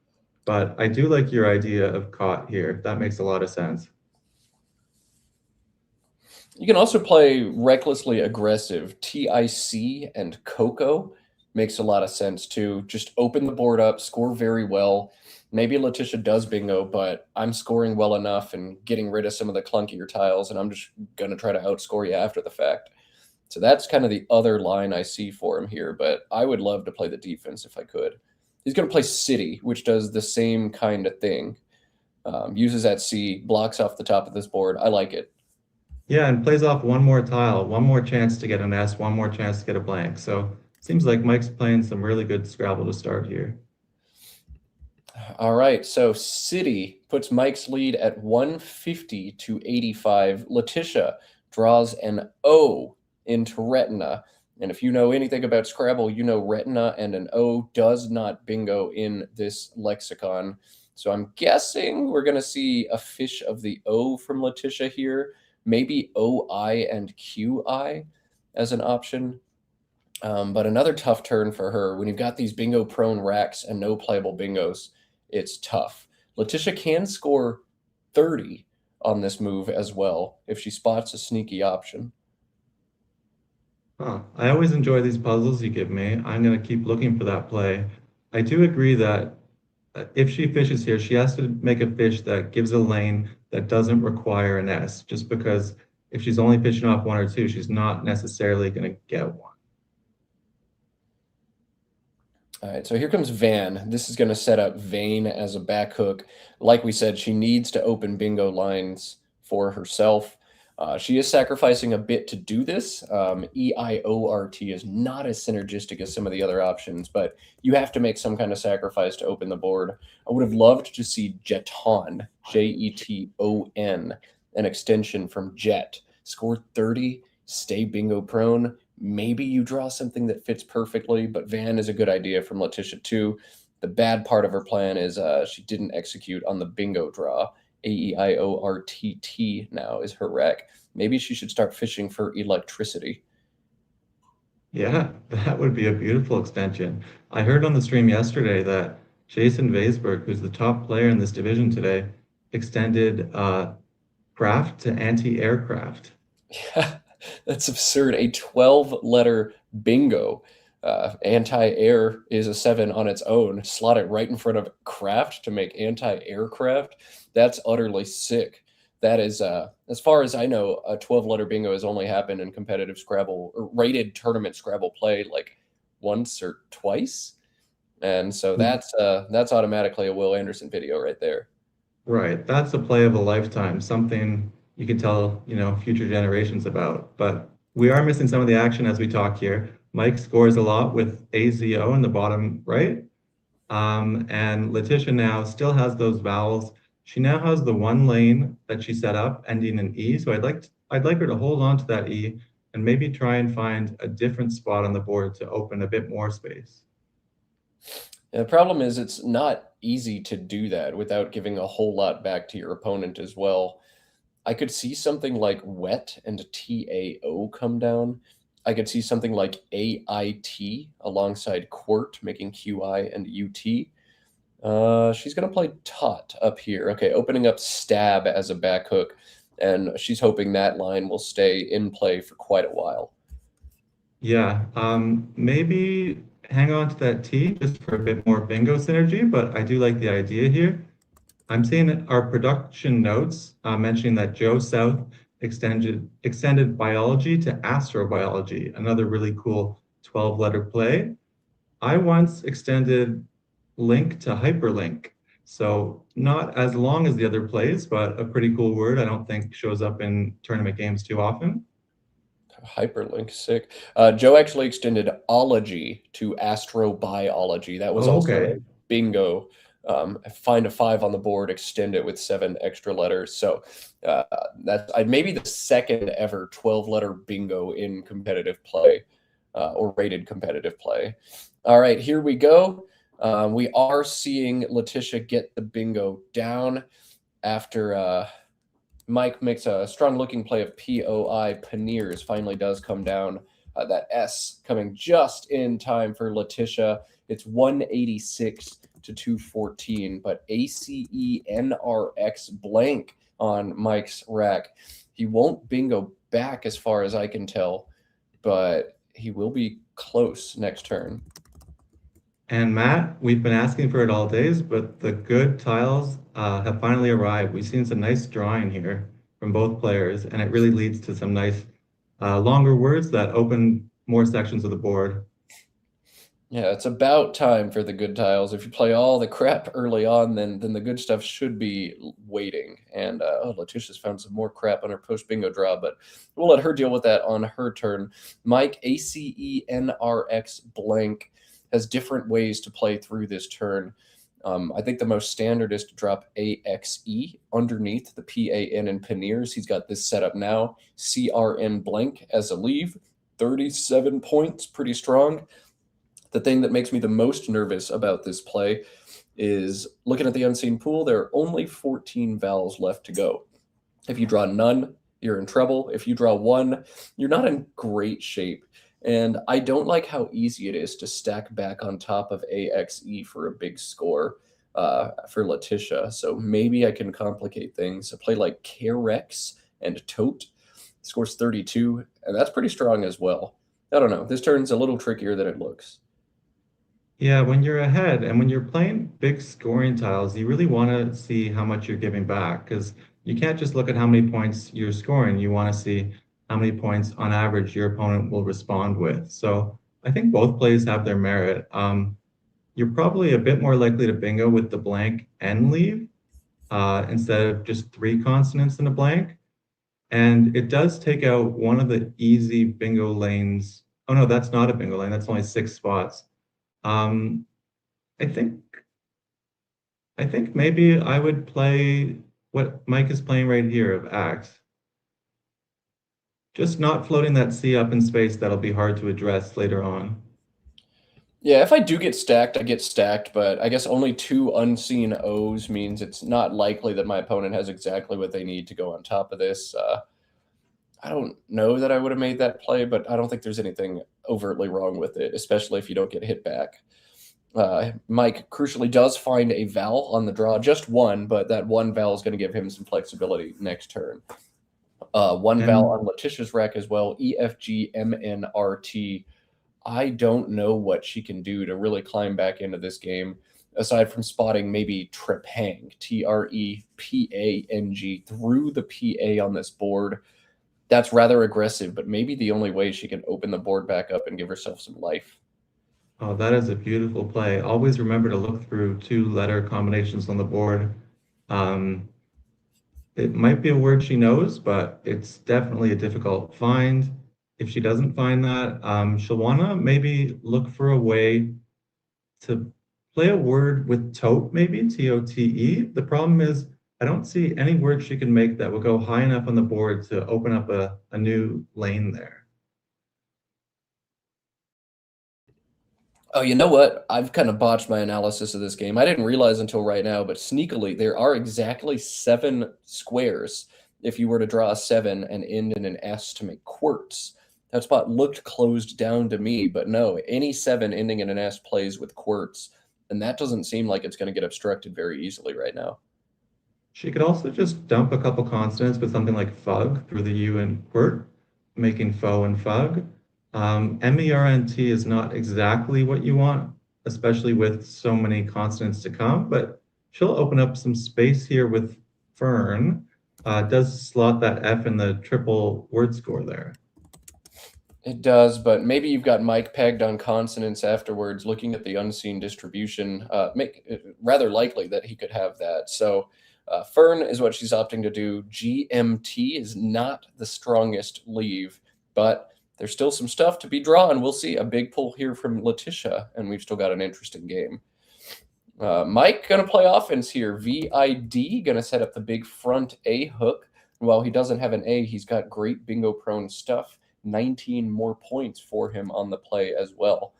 But I do like your idea of caught here. That makes a lot of sense. You can also play recklessly aggressive. TIC and Coco makes a lot of sense too. Just open the board up, score very well. Maybe Letitia does bingo, but I'm scoring well enough and getting rid of some of the clunkier tiles, and I'm just going to try to outscore you after the fact. So that's kind of the other line I see for him here, but I would love to play the defense if I could. He's going to play City, which does the same kind of thing. Uses that C, blocks off the top of this board. I like it. Yeah, and plays off one more tile, one more chance to get an S, one more chance to get a blank. So seems like Mike's playing some really good Scrabble to start here. All right, so City puts Mike's lead at 150 to 85. Letitia draws an O into Retina. And if you know anything about Scrabble, you know Retina and an O does not bingo in this lexicon. So I'm guessing we're going to see a fish of the O from Letitia here. Maybe OI and QI as an option. But another tough turn for her. When you've got these bingo prone racks and no playable bingos, it's tough. Letitia can score 30 on this move as well if she spots a sneaky option. Huh. I always enjoy these puzzles you give me. I'm going to keep looking for that play. I do agree that if she fishes here, she has to make a fish that gives a lane that doesn't require an S, just because if she's only fishing off one or two, she's not necessarily going to get one. All right, so here comes Van. This is going to set up Vane as a back hook. Like we said, she needs to open bingo lines for herself. She is sacrificing a bit to do this. EIORT is not as synergistic as some of the other options, but you have to make some kind of sacrifice to open the board. I would have loved to see Jeton, Jeton, an extension from Jet. Score 30, stay bingo prone. Maybe you draw something that fits perfectly, but Van is a good idea from Letitia too. The bad part of her plan is she didn't execute on the bingo draw. AEIORTT now is her rec. Maybe she should start fishing for electricity. Yeah, that would be a beautiful extension. I heard on the stream yesterday that Jason Weisberg, who's the top player in this division today, extended craft to anti-aircraft. Yeah, that's absurd. A 12-letter bingo. Anti-air is a 7 on its own. Slot it right in front of craft to make anti-aircraft. That's utterly sick. That is, as far as I know, a 12-letter bingo has only happened in competitive Scrabble or rated tournament Scrabble play like once or twice. And so that's automatically a Will Anderson video right there. Right, that's a play of a lifetime, something you can tell, future generations about. But we are missing some of the action as we talk here. Mike scores a lot with AZO in the bottom right. And Letitia now still has those vowels. She now has the one lane that she set up ending in E. So I'd like her to hold on to that E and maybe try and find a different spot on the board to open a bit more space. The problem is it's not easy to do that without giving a whole lot back to your opponent as well. I could see something like wet and TAO come down. I could see something like AIT alongside Quart making QI and UT. She's going to play Tot up here. Okay, opening up Stab as a back hook, and she's hoping that line will stay in play for quite a while. Yeah, maybe hang on to that T just for a bit more bingo synergy, but I do like the idea here. I'm seeing our production notes mentioning that Joe South extended biology to astrobiology, another really cool 12-letter play. I once extended link to hyperlink, so not as long as the other plays, but a pretty cool word I don't think shows up in tournament games too often. Hyperlink, sick. Joe actually extended ology to astrobiology. That was also Okay. a bingo. Find a 5 on the board, extend it with 7 extra letters. So that's maybe the second ever 12-letter bingo in competitive play or rated competitive play. All right, here we go. We are seeing Letitia get the bingo down after Mike makes a strong-looking play of POI. Paneers finally does come down. That S coming just in time for Letitia. It's 186 to 214, but ACENRX blank on Mike's rack. He won't bingo back as far as I can tell, but he will be close next turn. And Matt, we've been asking for it all days, but the good tiles have finally arrived. We've seen some nice drawing here from both players, and it really leads to some nice longer words that open more sections of the board. Yeah, it's about time for the good tiles. If you play all the crap early on, then the good stuff should be waiting. And oh, Letitia's found some more crap on her post bingo draw, but we'll let her deal with that on her turn. Mike ACENRX blank has different ways to play through this turn. I think the most standard is to drop AXE underneath the PAN and Paneers. He's got this set up now. CRN blank as a leave, 37 points, pretty strong. The thing that makes me the most nervous about this play is looking at the unseen pool. There are only 14 vowels left to go. If you draw none, you're in trouble. If you draw one, you're not in great shape. And I don't like how easy it is to stack back on top of AXE for a big score for Letitia. So maybe I can complicate things. A play like Carex and Tote scores 32, and that's pretty strong as well. I don't know. This turn's a little trickier than it looks. Yeah, when you're ahead and when you're playing big scoring tiles, you really want to see how much you're giving back because you can't just look at how many points you're scoring. You want to see how many points on average your opponent will respond with. So I think both plays have their merit. You're probably a bit more likely to bingo with the blank and leave instead of just three consonants in a blank. And it does take out one of the easy bingo lanes. Oh no, that's not a bingo lane. That's only 6 spots. Um, I think maybe I would play what Mike is playing right here of Axe. Just not floating that C up in space that'll be hard to address later on. Yeah, if I do get stacked, I get stacked, but I guess only 2 unseen O's means it's not likely that my opponent has exactly what they need to go on top of this. I don't know that I would have made that play, but I don't think there's anything overtly wrong with it, especially if you don't get hit back. Mike crucially does find a vowel on the draw, just one, but that one vowel is going to give him some flexibility next turn. One vowel on Letitia's rack as well, EFGMNRT. I don't know what she can do to really climb back into this game, aside from spotting maybe Trepang, TREPANG, through the PA on this board. That's rather aggressive, but maybe the only way she can open the board back up and give herself some life. Oh, that is a beautiful play. Always remember to look through 2-letter combinations on the board. It might be a word she knows, but it's definitely a difficult find. If she doesn't find that, she'll want to maybe look for a way to play a word with tote, maybe T-O-T-E. The problem is I don't see any word she can make that will go high enough on the board to open up a new lane there. Oh, you know what? I've kind of botched my analysis of this game. I didn't realize until right now, but sneakily, there are exactly 7 squares if you were to draw a 7 and end in an S to make quartz. That spot looked closed down to me, but no, any 7 ending in an S plays with quartz, and that doesn't seem like it's going to get obstructed very easily right now. She could also just dump a couple consonants with something like fug through the U and quirt, making faux and fug. MERNT is not exactly what you want, especially with so many consonants to come, but she'll open up some space here with fern. Does slot that F in the triple word score there. It does, but maybe you've got Mike pegged on consonants afterwards, looking at the unseen distribution. Make it rather likely that he could have that. So Fern is what she's opting to do. GMT is not the strongest leave, but there's still some stuff to be drawn. We'll see a big pull here from Letitia, and we've still got an interesting game. Mike going to play offense here. VID going to set up the big front A hook. While he doesn't have an A, he's got great bingo prone stuff. 19 more points for him on the play as well.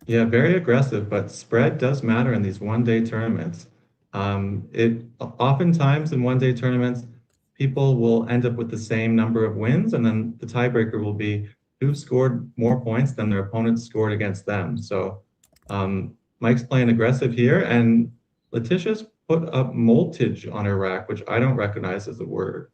Yeah, very aggressive, but spread does matter in these one-day tournaments. It oftentimes in one-day tournaments, people will end up with the same number of wins, and then the tiebreaker will be who scored more points than their opponents scored against them. So Mike's playing aggressive here, and Letitia's put up multage on her rack, which I don't recognize as a word.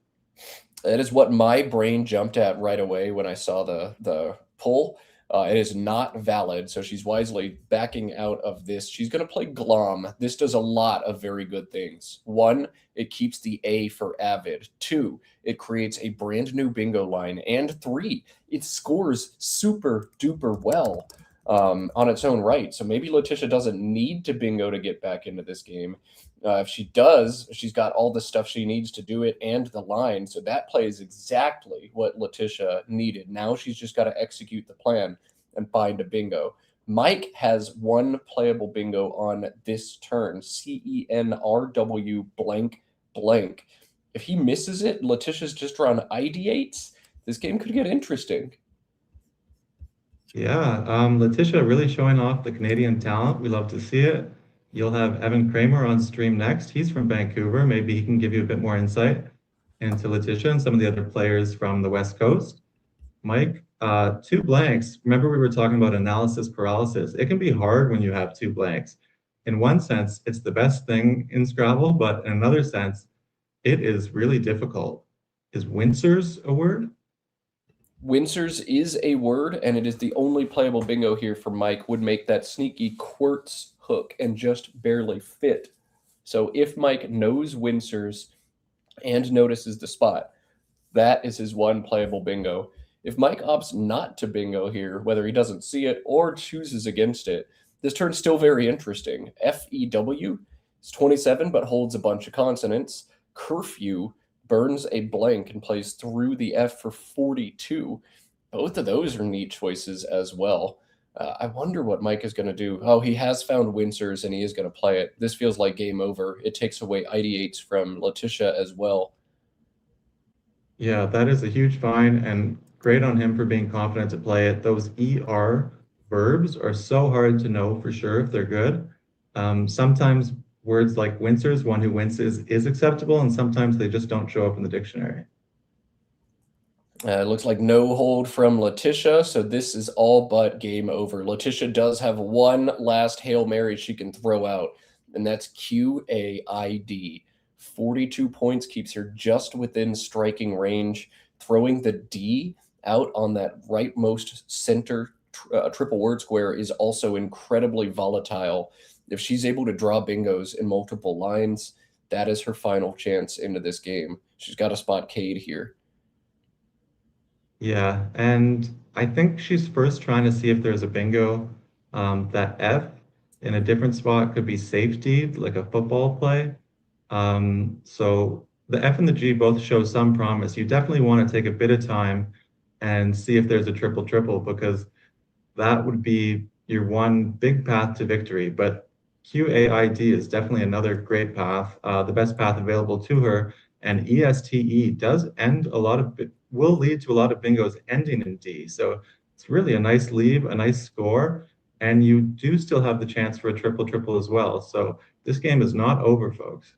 That is what my brain jumped at right away when I saw the pull. It is not valid, so she's wisely backing out of this. She's going to play Glom. This does a lot of very good things. 1, it keeps the A for Avid. 2, it creates a brand new bingo line. And 3, it scores super duper well. on its own right. So maybe Letitia doesn't need to bingo to get back into this game. If she does, she's got all the stuff she needs to do it and the line. So that plays exactly what Letitia needed. Now she's just got to execute the plan and find a bingo. Mike has one playable bingo on this turn, CENRW blank blank. If he misses it, Letitia's just drawn ID8s. This game could get interesting. Yeah, Letitia really showing off the Canadian talent. We love to see it. You'll have Evan Kramer on stream next. He's from Vancouver. Maybe he can give you a bit more insight into Letitia and some of the other players from the West Coast. Mike, 2 blanks. Remember we were talking about analysis paralysis. It can be hard when you have 2 blanks. In one sense, it's the best thing in Scrabble, but in another sense, it is really difficult. Is Wincers a word? Wincers is a word, and it is the only playable bingo here for Mike. Would make that sneaky quartz hook and just barely fit. So if Mike knows Wincers and notices the spot, that is his one playable bingo. If Mike opts not to bingo here, whether he doesn't see it or chooses against it, this turn's still very interesting. FEW is 27 but holds a bunch of consonants. Curfew burns a blank and plays through the F for 42. Both of those are neat choices as well. I wonder what Mike is going to do. Oh, he has found Wincers and he is going to play it. This feels like game over. It takes away ID8s from Letitia as well. Yeah, that is a huge find and great on him for being confident to play it. Those ER verbs are so hard to know for sure if they're good. Sometimes words like wincers, one who winces, is acceptable, and sometimes they just don't show up in the dictionary. It looks like no hold from Letitia, so this is all but game over. Letitia does have one last Hail Mary she can throw out, and that's QAID. 42 points keeps her just within striking range. Throwing the D out on that rightmost center triple word square is also incredibly volatile. If she's able to draw bingos in multiple lines, that is her final chance into this game. She's got to spot Cade here. Yeah, and I think she's first trying to see if there's a bingo. That F in a different spot could be safety, like a football play. So the F and the G both show some promise. You definitely want to take a bit of time and see if there's a triple triple, because that would be your one big path to victory. But QAID is definitely another great path, the best path available to her. And ESTE does end a lot of, will lead to a lot of bingos ending in D. So it's really a nice leave, a nice score, and you do still have the chance for a triple triple as well. So this game is not over, folks.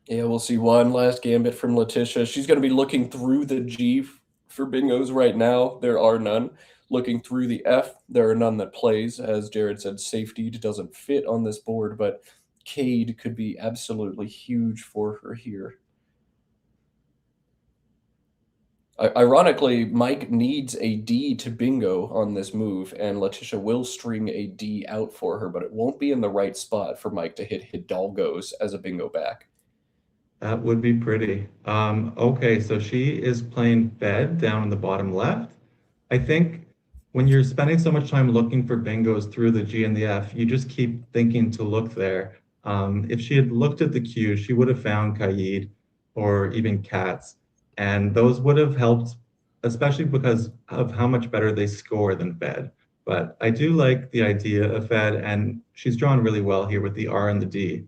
Yeah, we'll see one last gambit from Letitia. She's going to be looking through the G for bingos right now. There are none. Looking through the F, there are none that plays. As Jared said, safety doesn't fit on this board, but Cade could be absolutely huge for her here. Ironically, Mike needs a D to bingo on this move, and Letitia will string a D out for her, but it won't be in the right spot for Mike to hit Hidalgos as a bingo back. That would be pretty. Okay, so she is playing Fed down in the bottom left. I think when you're spending so much time looking for bingos through the G and the F, you just keep thinking to look there. If she had looked at the Q, she would have found Kaid or even Cats, and those would have helped, especially because of how much better they score than Fed. But I do like the idea of Fed, and she's drawn really well here with the R and the D.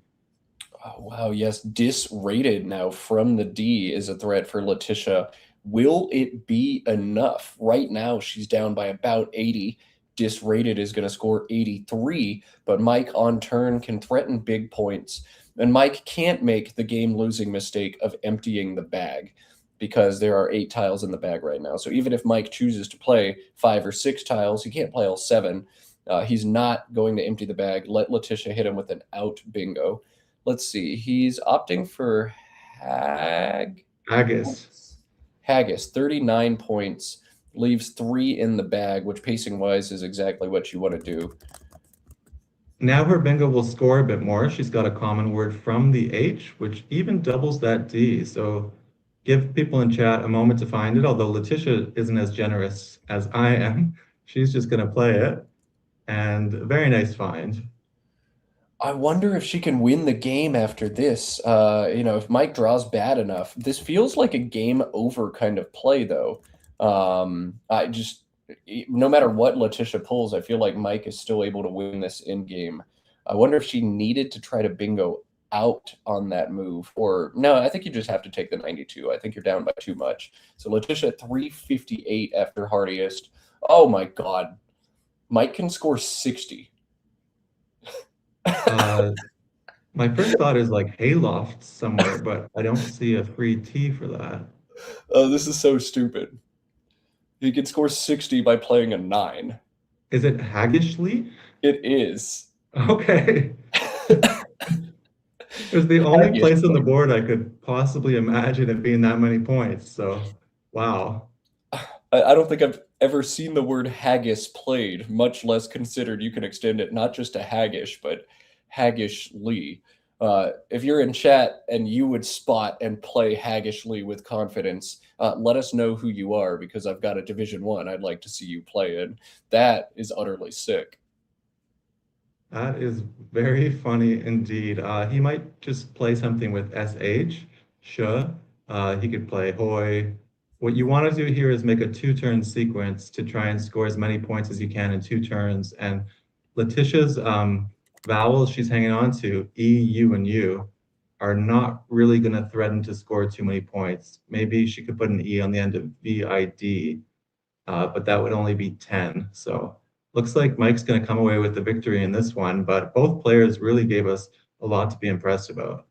Oh, wow, yes, disrated now from the D is a threat for Letitia. Will it be enough? Right now, she's down by about 80. Disrated is going to score 83, but Mike on turn can threaten big points. And Mike can't make the game-losing mistake of emptying the bag because there are 8 tiles in the bag right now. So even if Mike chooses to play 5 or 6 tiles, he can't play all 7. He's not going to empty the bag. Let Letitia hit him with an out bingo. Let's see. He's opting for Haggis. Haggis, 39 points, leaves 3 in the bag, which pacing-wise is exactly what you want to do. Now her bingo will score a bit more. She's got a common word from the H, which even doubles that D. So give people in chat a moment to find it, although Letitia isn't as generous as I am. She's just going to play it. and a very nice find. I wonder if she can win the game after this. If Mike draws bad enough, this feels like a game over kind of play, though. No matter what Letitia pulls, I feel like Mike is still able to win this in game. I wonder if she needed to try to bingo out on that move, or no, I think you just have to take the 92. I think you're down by too much. So Letitia 358 after hardiest. Oh my God. Mike can score 60. My first thought is like hayloft somewhere, but I don't see a free tee for that. Oh, this is so stupid. He can score 60 by playing a 9. Is it Haggishly? It is. Okay. It was the only place on the board I could possibly imagine it being that many points. So, wow. I don't think I've ever seen the word haggis played, much less considered you can extend it not just to haggish, but haggishly. If you're in chat and you would spot and play haggishly with confidence, let us know who you are, because I've got a Division 1 I'd like to see you play in. That is utterly sick. That is very funny indeed. He might just play something with SH, sh. He could play hoy. What you want to do here is make a 2-turn sequence to try and score as many points as you can in 2 turns. And Letitia's vowels she's hanging on to, E, U, and U, are not really going to threaten to score too many points. Maybe she could put an E on the end of VID, but that would only be 10. So looks like Mike's going to come away with the victory in this one, but both players really gave us a lot to be impressed about.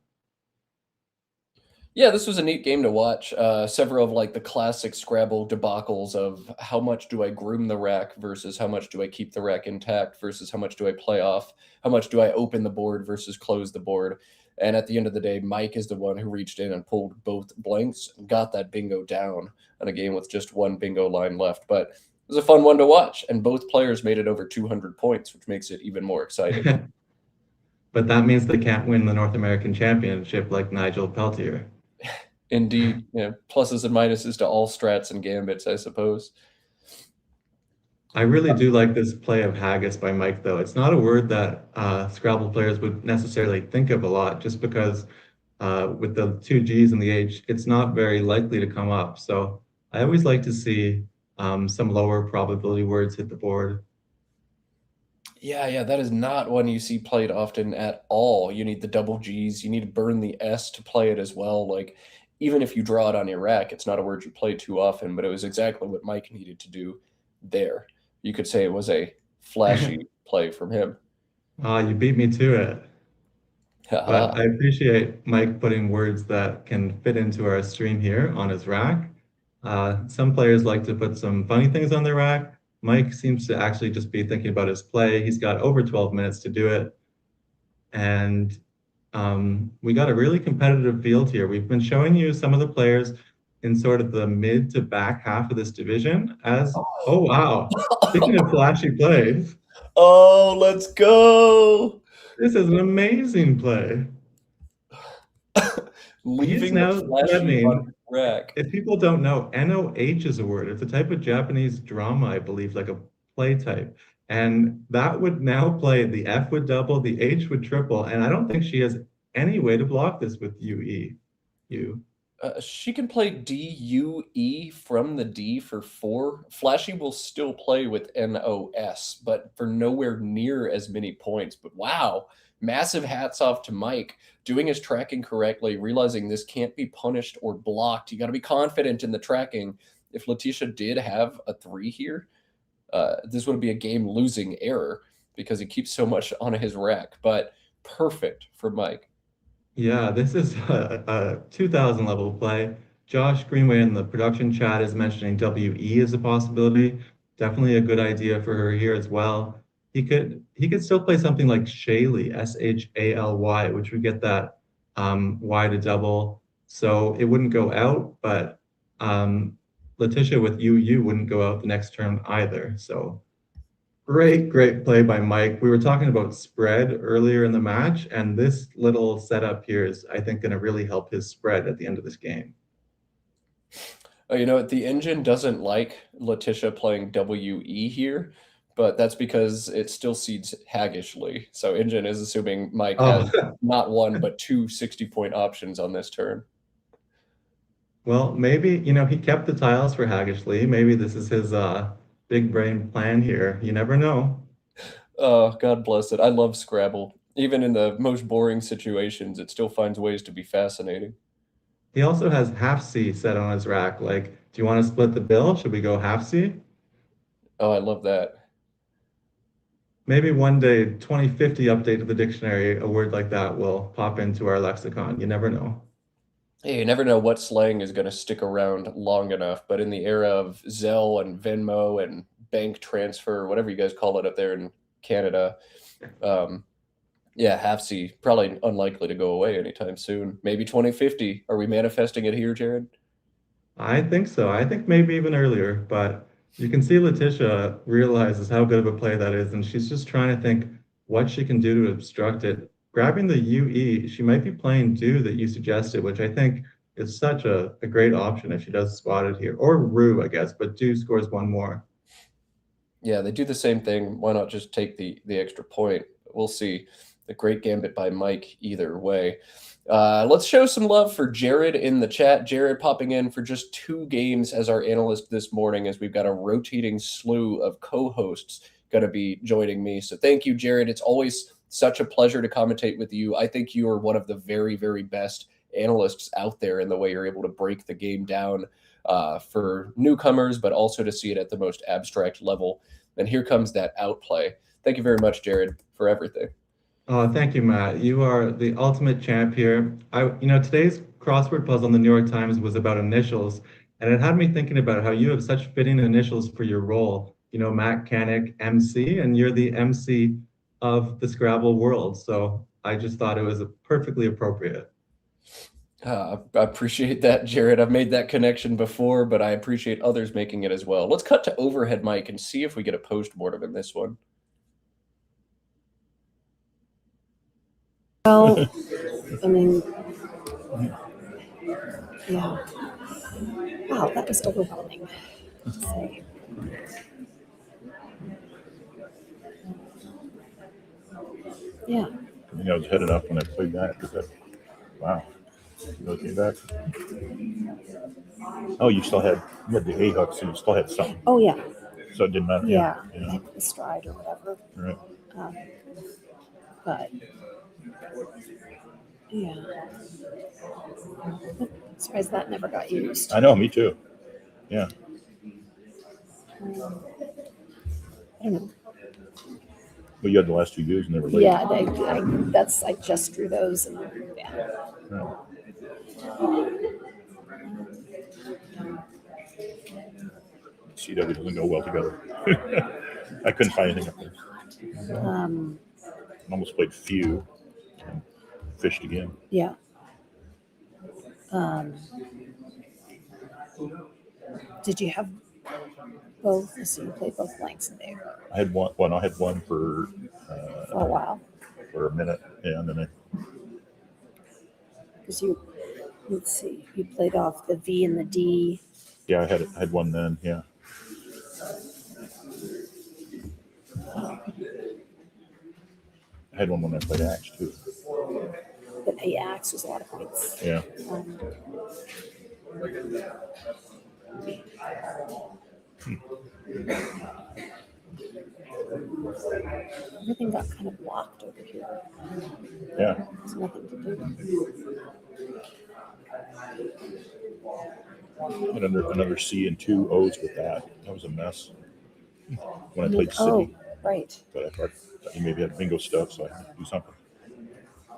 Yeah, this was a neat game to watch. Several of like the classic Scrabble debacles of how much do I groom the rack versus how much do I keep the rack intact versus how much do I play off, how much do I open the board versus close the board. And at the end of the day, Mike is the one who reached in and pulled both blanks and got that bingo down on a game with just one bingo line left. But it was a fun one to watch, and both players made it over 200 points, which makes it even more exciting. But that means they can't win the North American Championship like Nigel Peltier. Indeed, pluses and minuses to all strats and gambits, I suppose. I really do like this play of haggis by Mike, though. It's not a word that Scrabble players would necessarily think of a lot, just because with the 2 G's and the H, it's not very likely to come up. So I always like to see some lower probability words hit the board. Yeah, that is not one you see played often at all. You need the double G's. You need to burn the S to play it as well. Like, even if you draw it on your rack, it's not a word you play too often, but it was exactly what Mike needed to do there. You could say it was a flashy play from him. You beat me to it. But I appreciate Mike putting words that can fit into our stream here on his rack. Some players like to put some funny things on their rack. Mike seems to actually just be thinking about his play. He's got over 12 minutes to do it. And we got a really competitive field here. We've been showing you some of the players in sort of the mid to back half of this division as, oh wow, speaking of flashy plays. Oh, let's go. This is an amazing play. Leaving the flashy on rack. If people don't know, NOH is a word. It's a type of Japanese drama, I believe, like a play type. And that would now play, the F would double, the H would triple, and I don't think she has any way to block this with UE. She can play DUE from the D for 4. Flashy will still play with NOS, but for nowhere near as many points. But wow, massive hats off to Mike, doing his tracking correctly, realizing this can't be punished or blocked. You got to be confident in the tracking. If Letitia did have a 3 here, this would be a game-losing error because he keeps so much on his rack. But perfect for Mike. Yeah, this is a 2000 level play. Josh Greenway in the production chat is mentioning WE as a possibility. Definitely a good idea for her here as well. He could still play something like Shaley, SHALY, which would get that Y to double. So it wouldn't go out, but Letitia with UU wouldn't go out the next turn either. So great play by Mike. We were talking about spread earlier in the match, and this little setup here is, I think, going to really help his spread at the end of this game. The engine doesn't like Letitia playing WE here, but that's because it still seeds haggishly. So Ingen is assuming Mike Oh. has not one, but 2 60-point options on this turn. Well, maybe, he kept the tiles for haggishly. Maybe this is his big brain plan here. You never know. Oh, God bless it. I love Scrabble. Even in the most boring situations, it still finds ways to be fascinating. He also has half C set on his rack. Like, do you want to split the bill? Should we go half C? Oh, I love that. Maybe one day, 2050 update of the dictionary, a word like that will pop into our lexicon. You never know. Hey, you never know what slang is going to stick around long enough, but in the era of Zelle and Venmo and bank transfer, whatever you guys call it up there in Canada, yeah, half C, probably unlikely to go away anytime soon. Maybe 2050. Are we manifesting it here, Jared? I think so. I think maybe even earlier, but you can see Letitia realizes how good of a play that is, and she's just trying to think what she can do to obstruct it. Grabbing the UE, she might be playing do that you suggested, which I think is such a great option if she does spot it here. Or Rue, I guess, but do scores one more. Yeah, they do the same thing. Why not just take the extra point? We'll see. The great gambit by Mike either way. Let's show some love for Jared in the chat. Jared popping in for just 2 games as our analyst this morning, as we've got a rotating slew of co-hosts going to be joining me. So thank you, Jared. It's always such a pleasure to commentate with you. I think you are one of the very, very best analysts out there in the way you're able to break the game down for newcomers, but also to see it at the most abstract level. And here comes that outplay. Thank you very much, Jared, for everything. Oh, thank you, Matt. You are the ultimate champ here. Today's crossword puzzle in the New York Times was about initials, and it had me thinking about how you have such fitting initials for your role. Matt Canick, MC, and you're the MC of the Scrabble world. So I just thought it was perfectly appropriate. I appreciate that, Jared. I've made that connection before, but I appreciate others making it as well. Let's cut to Overhead Mike and see if we get a postmortem in this one. Well, I mean, yeah. Wow, that was overwhelming to say. Yeah. I think I was headed up when I played that. Wow. You really came back? Oh, you had the A hooks, and you still had something. Oh, yeah. So it didn't matter. Yeah. The stride or whatever. Right. But, yeah. I'm surprised that never got used. I know, me too. Yeah. I don't know. Well, you had the last 2 years and they were late. Yeah, I just drew those and yeah. Right. CW doesn't go well together. I couldn't find anything up there. Almost played few and fished again. Yeah. Did you have both? So you played both blanks in there I had one. Well, I had one for for a while. For a minute, and then Because let's see, you played off the V and the D. I had one then. Yeah. I had one when I played Axe too. But the axe was a lot of points. Yeah. Everything got kind of blocked over here. Yeah. There's nothing to do. I had another C and 2 O's with that. That was a mess when I played City. Oh, right. But I thought you maybe had bingo stuff, so I had to do something.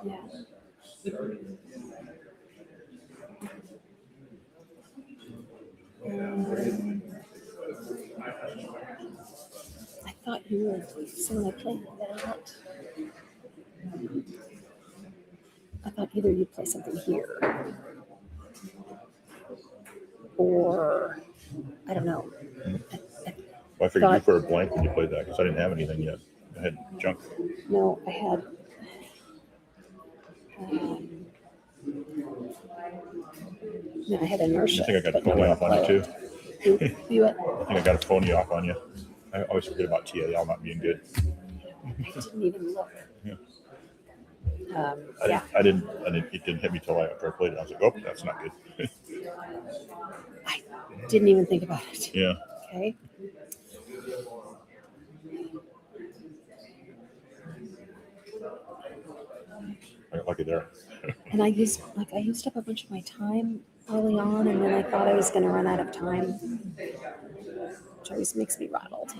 Yeah. I thought you were saying I played that. I thought either you'd play something here or I don't know. Well, I figured you for a blank when you played that because I didn't have anything yet. I had junk. No, I had. No, I had inertia. I think I got a phony off on you too. You what? I think I got a phony off on you. I always forget about TAL not being good. I didn't even look. Yeah. Yeah, I didn't. It didn't hit me till after I played it. I was like, oh, that's not good. I didn't even think about it. Yeah. Okay. I got lucky there. And I used up a bunch of my time early on, and then I thought I was going to run out of time, which always makes me rattled.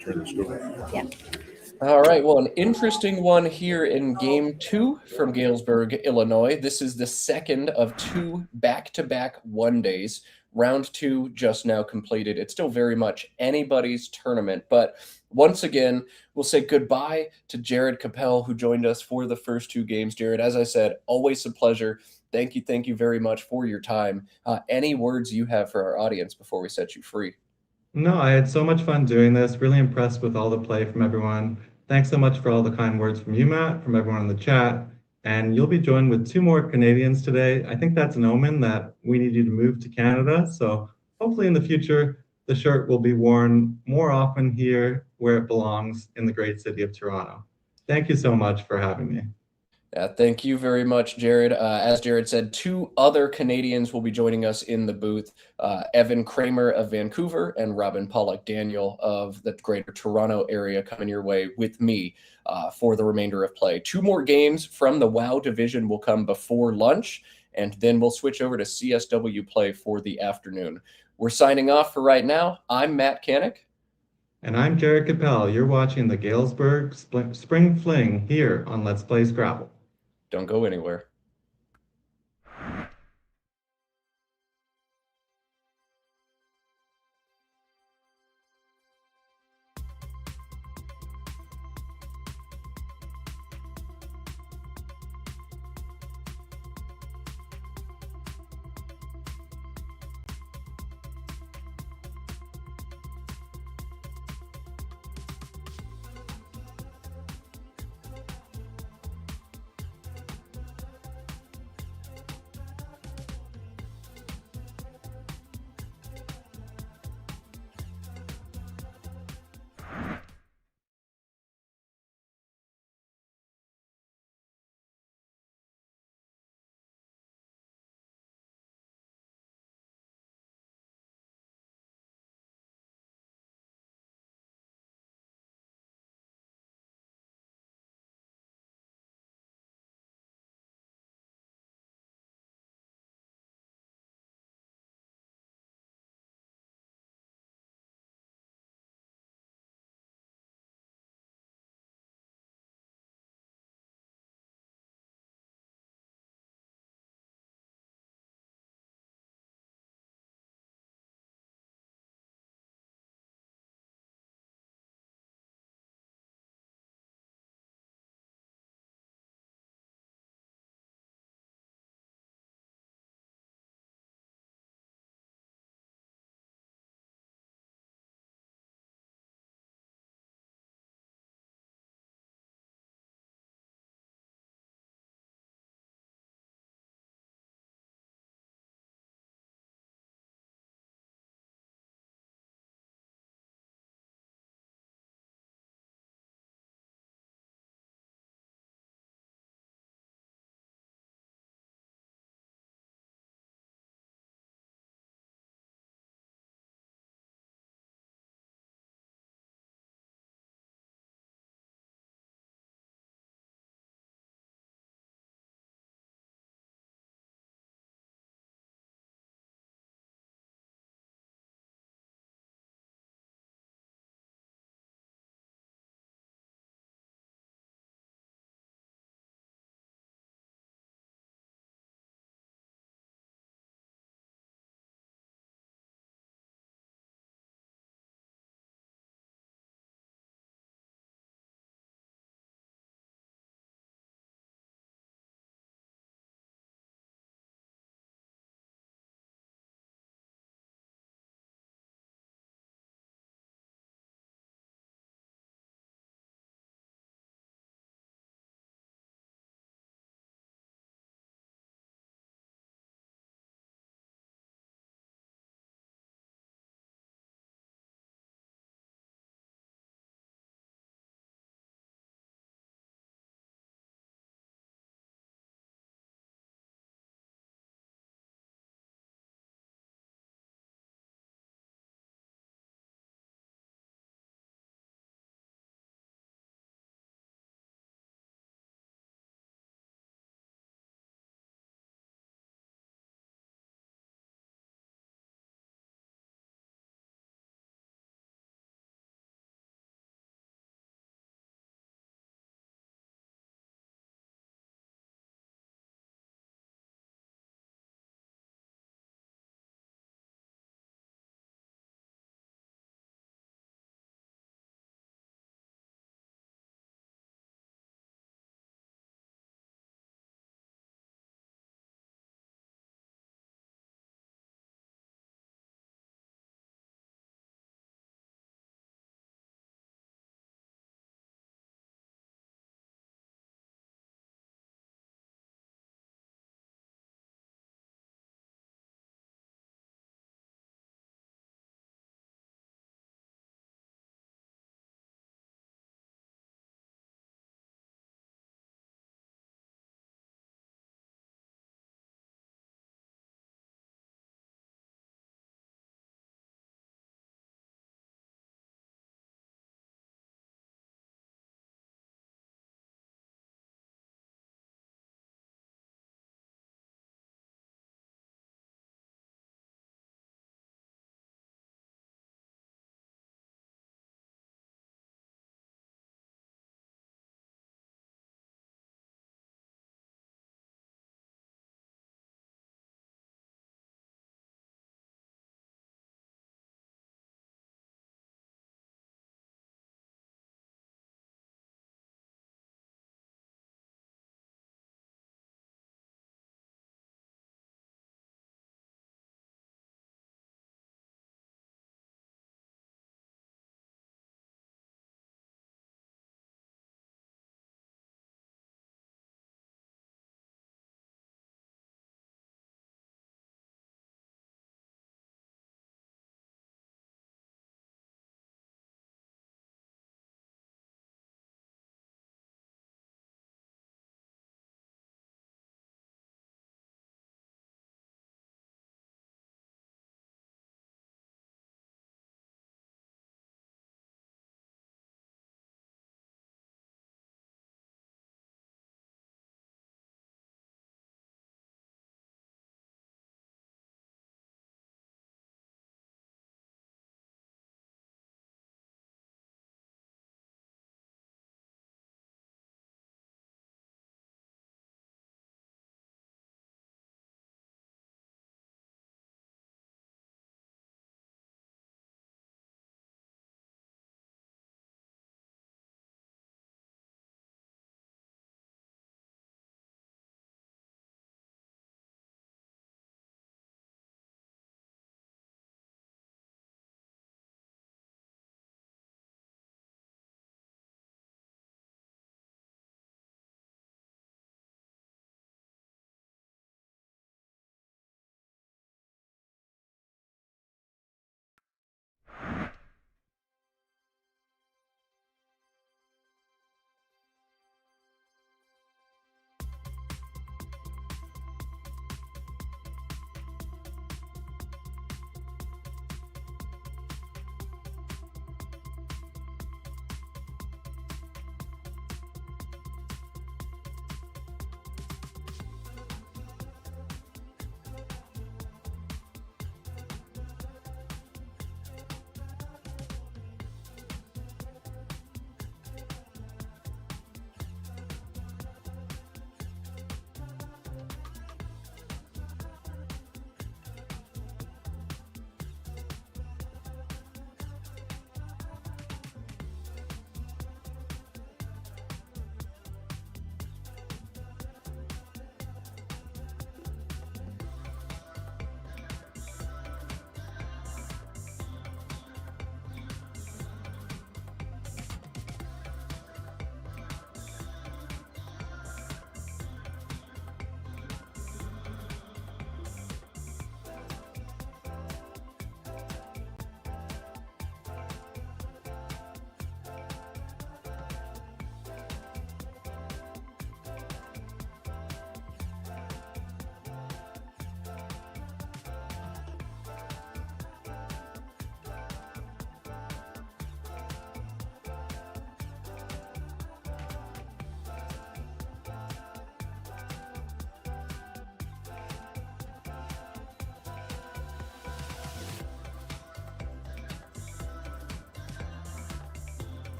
Turn the score. Yeah. All right, well, an interesting one here in game 2 from Galesburg, Illinois. This is the second of 2 back-to-back one-days. Round 2 just now completed. It's still very much anybody's tournament, but once again, we'll say goodbye to Jared Capel, who joined us for the first 2 games. Jared, as I said, always a pleasure. Thank you very much for your time. Any words you have for our audience before we set you free? No, I had so much fun doing this. Really impressed with all the play from everyone. Thanks so much for all the kind words from you, Matt, from everyone in the chat. And you'll be joined with 2 more Canadians today. I think that's an omen that we need you to move to Canada. So hopefully in the future, the shirt will be worn more often here where it belongs in the great city of Toronto. Thank you so much for having me. Thank you very much, Jared. As Jared said, 2 other Canadians will be joining us in the booth, Evan Kramer of Vancouver and Robin Pollock-Daniel of the greater Toronto area coming your way with me for the remainder of play. 2 more games from the WoW division will come before lunch, and then we'll switch over to CSW play for the afternoon. We're signing off for right now. I'm Matt Canick. And I'm Jared Capel. You're watching the Galesburg Spring Fling here on Let's Play Scrabble. Don't go anywhere.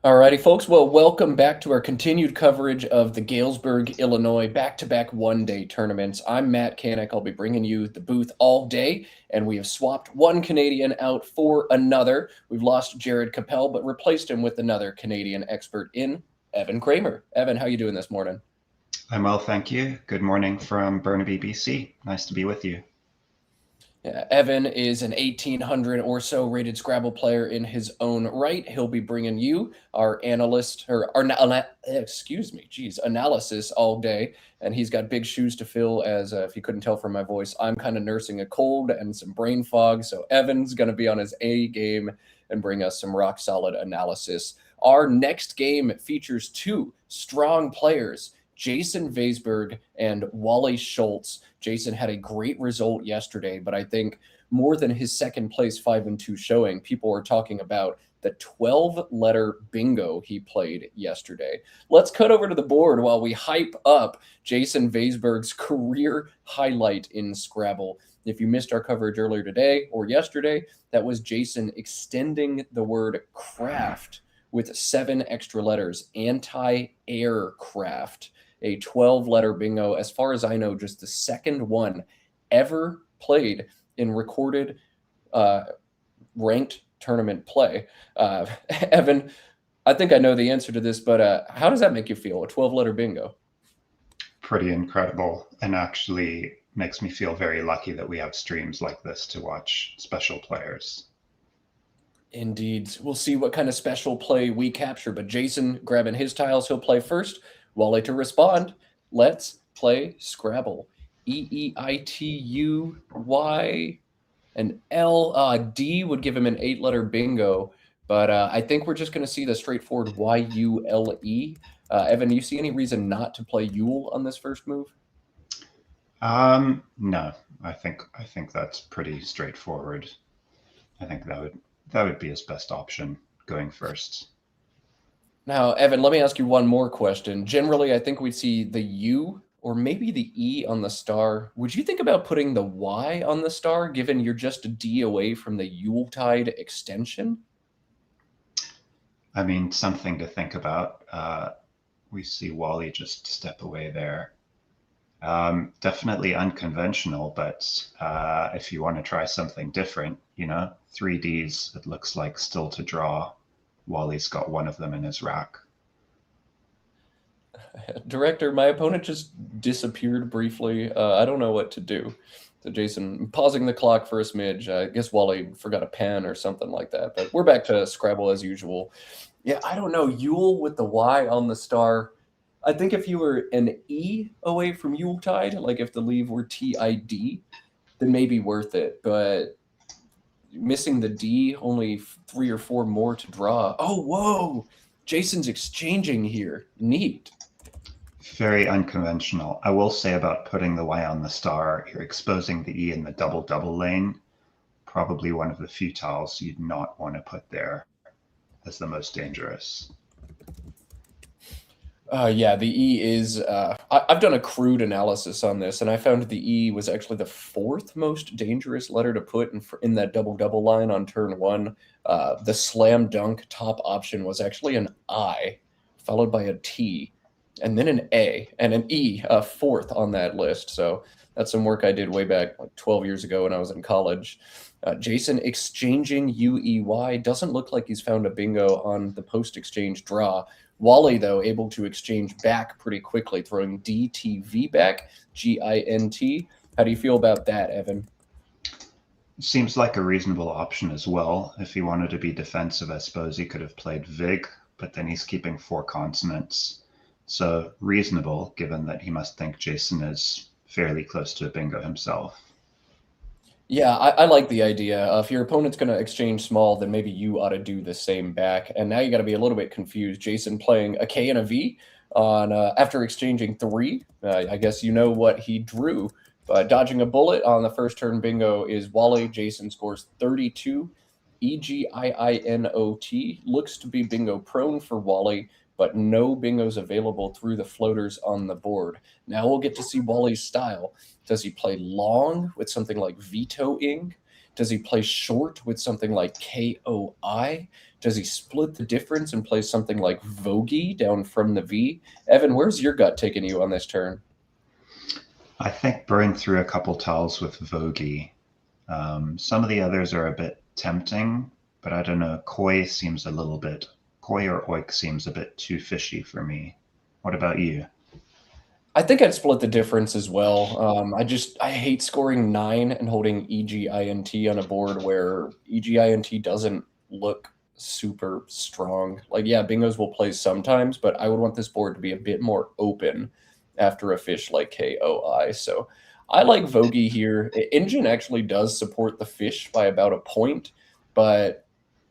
Alrighty, folks. Well, welcome back to our continued coverage of the Galesburg, Illinois back-to-back one-day tournaments. I'm Matt Canick. I'll be bringing you the booth all day, and we have swapped one Canadian out for another. We've lost Jared Capel, but replaced him with another Canadian expert in Evan Kramer. Evan, how you doing this morning? I'm well, thank you. Good morning from Burnaby, BC. Nice to be with you. Yeah, Evan is an 1800 or so rated Scrabble player in his own right. He'll be bringing you our analyst analysis all day, and he's got big shoes to fill. As if you couldn't tell from my voice, I'm kind of nursing a cold and some brain fog. So Evan's going to be on his A game and bring us some rock solid analysis. Our next game features two strong players, Jason Weisberg and Wally Schultz. Jason had a great result yesterday, but I think more than his second place 5-2 showing, people are talking about the 12-letter bingo he played yesterday. Let's cut over to the board while we hype up Jason Weisberg's career highlight in Scrabble. If you missed our coverage earlier today or yesterday, that was Jason extending the word craft with 7 extra letters, anti-aircraft. A 12-letter bingo, as far as I know, just the second one ever played in recorded ranked tournament play. Evan, I think I know the answer to this, but how does that make you feel, a 12-letter bingo? Pretty incredible, and actually makes me feel very lucky that we have streams like this to watch special players. Indeed. We'll see what kind of special play we capture, but Jason grabbing his tiles, he'll play first. Wally to respond. Let's play Scrabble. EEITUY and L. D would give him an 8-letter bingo, but I think we're just going to see the straightforward YULE. Evan, do you see any reason not to play Yule on this first move? No, I think that's pretty straightforward. I think that would be his best option going first. Now, Evan, let me ask you one more question. Generally, I think we'd see the U or maybe the E on the star. Would you think about putting the Y on the star, given you're just a D away from the Yuletide extension? I mean, something to think about. We see Wally just step away there. Definitely unconventional, but if you want to try something different, 3 Ds, it looks like still to draw. Wally's got one of them in his rack. Director, my opponent just disappeared briefly. I don't know what to do. So Jason, pausing the clock for a smidge. I guess Wally forgot a pen or something like that. But we're back to Scrabble as usual. Yeah, I don't know. Yule with the Y on the star. I think if you were an E away from Yuletide, like if the leave were TID, then maybe worth it. But missing the D, only 3 or 4 more to draw. Oh, whoa! Jason's exchanging here. Neat. Very unconventional. I will say about putting the Y on the star, you're exposing the E in the double-double lane. Probably one of the few tiles you'd not want to put there as the most dangerous. Yeah, the E is, I've done a crude analysis on this, and I found the E was actually the 4th most dangerous letter to put in that double-double line on turn 1. The slam dunk top option was actually an I, followed by a T, and then an A, and an E, 4th on that list. So that's some work I did way back like 12 years ago when I was in college. Jason exchanging UEY. Doesn't look like he's found a bingo on the post-exchange draw. Wally, though, able to exchange back pretty quickly, throwing DTV back, GINT. How do you feel about that, Evan? Seems like a reasonable option as well. If he wanted to be defensive, I suppose he could have played VIG, but then he's keeping 4 consonants. So reasonable, given that he must think Jason is fairly close to a bingo himself. Yeah, I like the idea. If your opponent's going to exchange small, then maybe you ought to do the same back. And now you got to be a little bit confused. Jason playing a K and a V on after exchanging 3. I guess you know what he drew. Dodging a bullet on the first turn bingo is Wally. Jason scores 32. EGIINOT looks to be bingo prone for Wally, but no bingos available through the floaters on the board. Now we'll get to see Wally's style. Does he play long with something like vetoing? Does he play short with something like KOI? Does he split the difference and play something like Vogie down from the V? Evan, where's your gut taking you on this turn? I think burn through a couple tiles with Vogie. Some of the others are a bit tempting, but I don't know. Koi or Oik seems a bit too fishy for me. What about you? I think I'd split the difference as well. I hate scoring 9 and holding EGINT on a board where EGINT doesn't look super strong. Like, yeah, bingos will play sometimes, but I would want this board to be a bit more open after a fish like KOI. So I like Vogie here. Engine actually does support the fish by about a point, but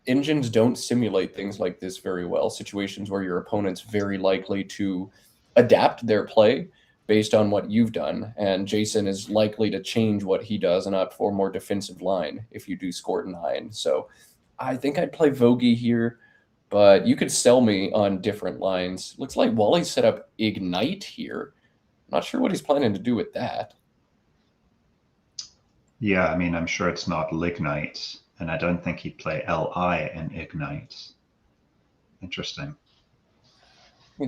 engines don't simulate things like this very well. Situations where your opponent's very likely to adapt their play based on what you've done. And Jason is likely to change what he does and opt for more defensive line if you do score 9. So I think I'd play Vogie here, but you could sell me on different lines. Looks like Wally set up Ignite here. Not sure what he's planning to do with that. Yeah, I mean, I'm sure it's not Lignite, and I don't think he'd play LI and Ignite. Interesting.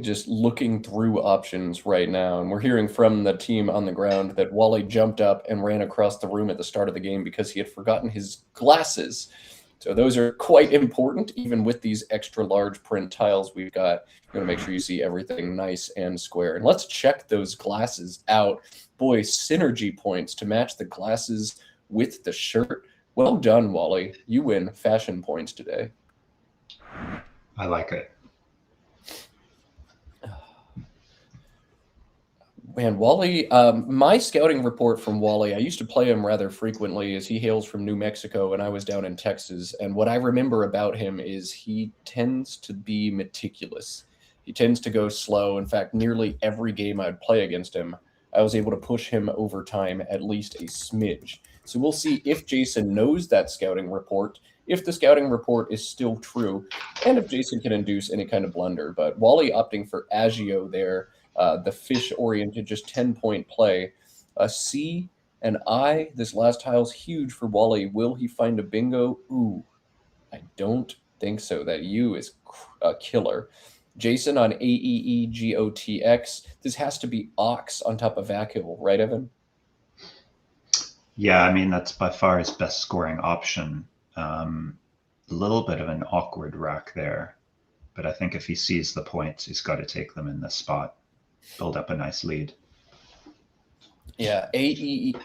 Just looking through options right now, and we're hearing from the team on the ground that Wally jumped up and ran across the room at the start of the game because he had forgotten his glasses. So those are quite important, even with these extra large print tiles we've got. You want to make sure you see everything nice and square. And let's check those glasses out. Boy, synergy points to match the glasses with the shirt. Well done, Wally. You win fashion points today. I like it. Man, Wally, my scouting report from Wally, I used to play him rather frequently as he hails from New Mexico and I was down in Texas. And what I remember about him is he tends to be meticulous. He tends to go slow. In fact, nearly every game I'd play against him, I was able to push him over time at least a smidge. So we'll see if Jason knows that scouting report, if the scouting report is still true, and if Jason can induce any kind of blunder. But Wally opting for Agio there. The fish-oriented, just 10-point play. A C and I. This last tile's huge for Wally. Will he find a bingo? Ooh, I don't think so. That U is a killer. Jason on AEEGOTX. This has to be Ox on top of Vakil, right, Evan? Yeah, I mean, that's by far his best scoring option. A little bit of an awkward rack there, but I think if he sees the points, he's got to take them in this spot. Build up a nice lead. Yeah, AEEGT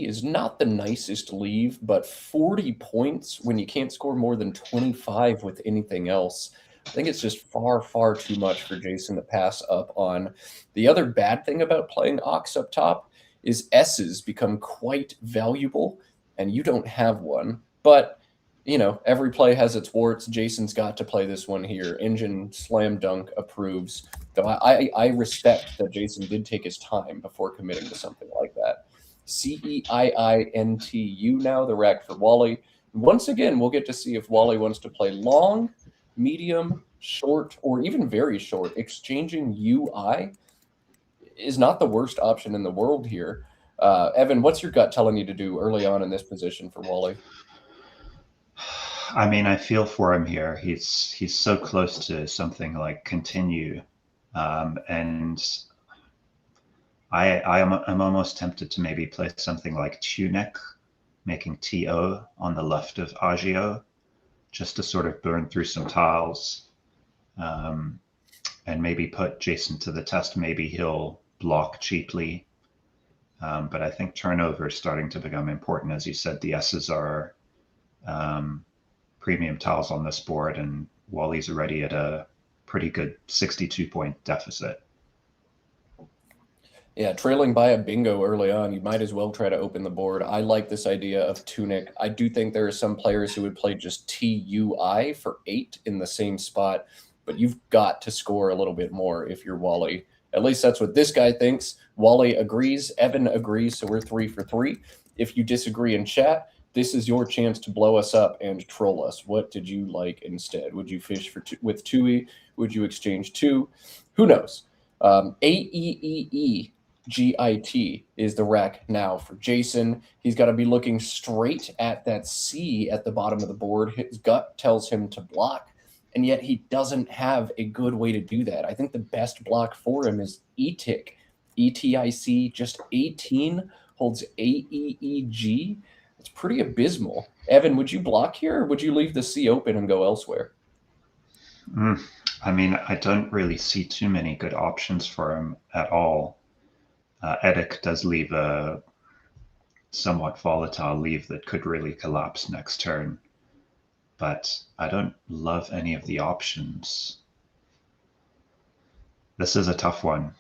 is not the nicest leave, but 40 points when you can't score more than 25 with anything else. I think it's just far, far too much for Jason to pass up on. The other bad thing about playing Ox up top is S's become quite valuable, and you don't have one. But you know, every play has its warts. Jason's got to play this one here. Engine slam dunk approves. Though I respect that Jason did take his time before committing to something like that. CEIINTU now, the rack for Wally. Once again, we'll get to see if Wally wants to play long, medium, short, or even very short. Exchanging UI is not the worst option in the world here. Evan, what's your gut telling you to do early on in this position for Wally? I mean, I feel for him here. He's so close to something like continue, and I'm almost tempted to maybe play something like Tunic, making TO on the left of Agio, just to sort of burn through some tiles, and maybe put Jason to the test. Maybe he'll block cheaply, but I think turnover is starting to become important. As you said, the S's are premium tiles on this board, and Wally's already at a pretty good 62-point deficit. Yeah, trailing by a bingo early on, you might as well try to open the board. I like this idea of Tunic. I do think there are some players who would play just TUI for 8 in the same spot, but you've got to score a little bit more if you're Wally. At least that's what this guy thinks. Wally agrees. Evan agrees, so we're 3 for 3. If you disagree in chat, this is your chance to blow us up and troll us. What did you like instead? Would you fish with Tui? Would you exchange 2? Who knows? AEEE GIT is the rack now for Jason. He's got to be looking straight at that C at the bottom of the board. His gut tells him to block, and yet he doesn't have a good way to do that. I think the best block for him is ETIC. ETIC, just 18, holds AEEG. It's pretty abysmal. Evan, would you block here, or would you leave the C open and go elsewhere? I mean, I don't really see too many good options for him at all. Edic does leave a somewhat volatile leave that could really collapse next turn, but I don't love any of the options. This is a tough one.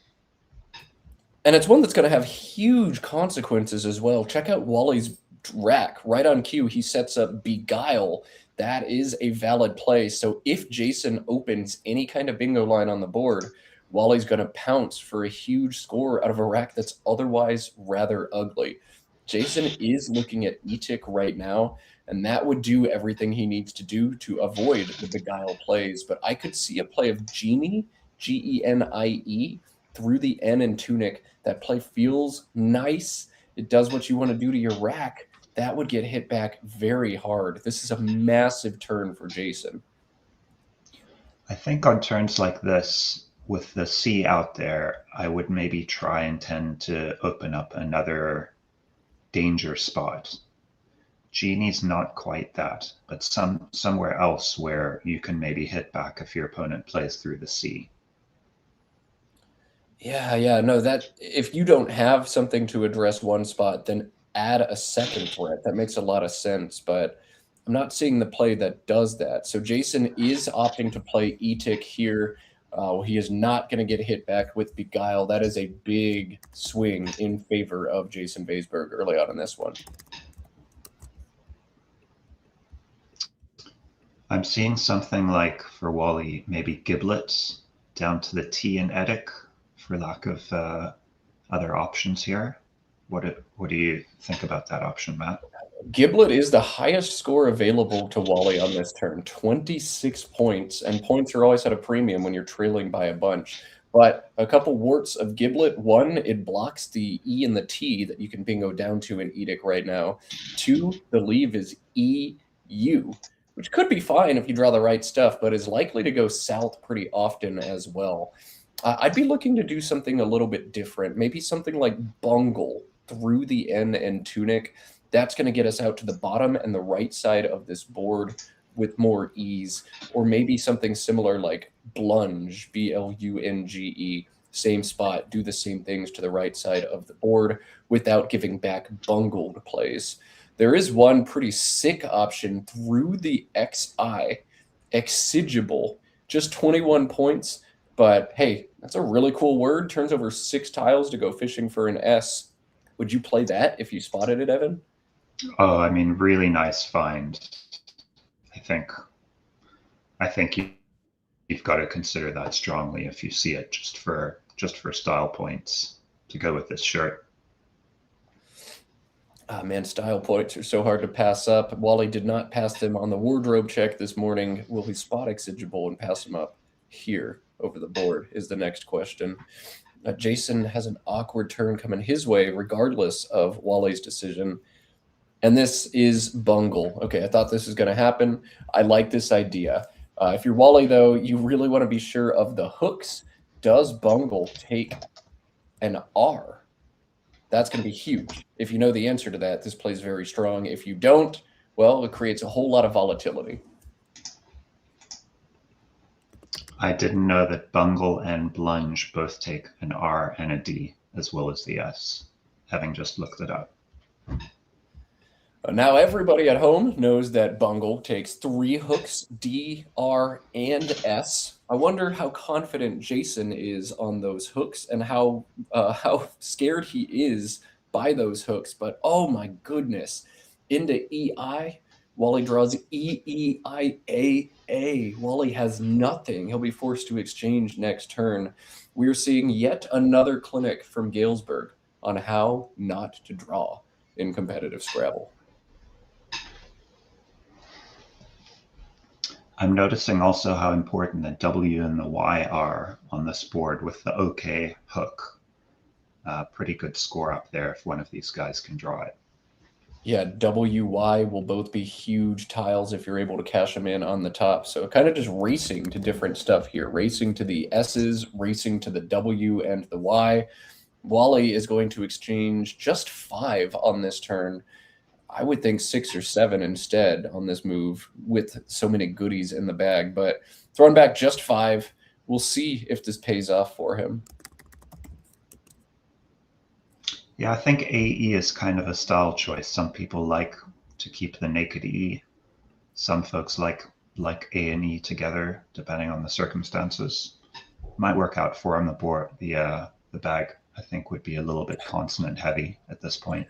And it's one that's going to have huge consequences as well. Check out Wally's rack. Right on cue, he sets up Beguile. That is a valid play. So if Jason opens any kind of bingo line on the board, Wally's going to pounce for a huge score out of a rack that's otherwise rather ugly. Jason is looking at ETIC right now, and that would do everything he needs to do to avoid the Beguile plays. But I could see a play of Genie, Genie, through the N and Tunic. That play feels nice. It does what you want to do to your rack. That would get hit back very hard. This is a massive turn for Jason. I think on turns like this, with the C out there, I would maybe try and tend to open up another danger spot. Genie's not quite that, but somewhere else where you can maybe hit back if your opponent plays through the C. Yeah, no, that if you don't have something to address one spot, then add a second threat. That makes a lot of sense, but I'm not seeing the play that does that. So Jason is opting to play ETIC here. He is not going to get hit back with Beguile. That is a big swing in favor of Jason Baesberg early on in this one. I'm seeing something like, for Wally, maybe Giblets down to the T in Edic, for lack of other options here. What do you think about that option, Matt? Giblet is the highest score available to Wally on this turn, 26 points, and points are always at a premium when you're trailing by a bunch. But a couple warts of Giblet: one, it blocks the E and the T that you can bingo down to in Edic right now. Two, the leave is EU, which could be fine if you draw the right stuff, but is likely to go south pretty often as well. I'd be looking to do something a little bit different, maybe something like Bungle through the N and Tunic. That's going to get us out to the bottom and the right side of this board with more ease, or maybe something similar like Blunge, Blunge, same spot, do the same things to the right side of the board without giving back bungled plays. There is one pretty sick option through the XI, Exigible, just 21 points, but hey, that's a really cool word. Turns over 6 tiles to go fishing for an S. Would you play that if you spotted it, Evan? Oh, I mean, really nice find. I think you've got to consider that strongly if you see it, just for style points to go with this shirt. Ah, man, style points are so hard to pass up. Wally did not pass them on the wardrobe check this morning. Will he spot Exigible and pass them up here over the board is the next question. Jason has an awkward turn coming his way regardless of Wally's decision. And this is Bungle. Okay, I thought this was going to happen. I like this idea. If you're Wally, though, you really want to be sure of the hooks. Does Bungle take an R? That's going to be huge. If you know the answer to that, this plays very strong. If you don't, well, it creates a whole lot of volatility. I didn't know that Bungle and Blunge both take an R and a D, as well as the S, having just looked it up. Now everybody at home knows that Bungle takes 3 hooks, D, R, and S. I wonder how confident Jason is on those hooks and how scared he is by those hooks. But oh my goodness, into EI, Wally draws EEIAA. Wally has nothing. He'll be forced to exchange next turn. We're seeing yet another clinic from Galesburg on how not to draw in competitive Scrabble. I'm noticing also how important the W and the Y are on this board with the OK hook. pretty good score up there if one of these guys can draw it. Yeah, WY will both be huge tiles if you're able to cash them in on the top. So kind of just racing to different stuff here. Racing to the S's, racing to the W and the Y. Wally is going to exchange just 5 on this turn. I would think 6 or 7 instead on this move with so many goodies in the bag. But throwing back just 5, we'll see if this pays off for him. Yeah, I think AE is kind of a style choice. Some people like to keep the naked E. Some folks like A and E together, depending on the circumstances. Might work out for him. The bag, I think, would be a little bit consonant heavy at this point.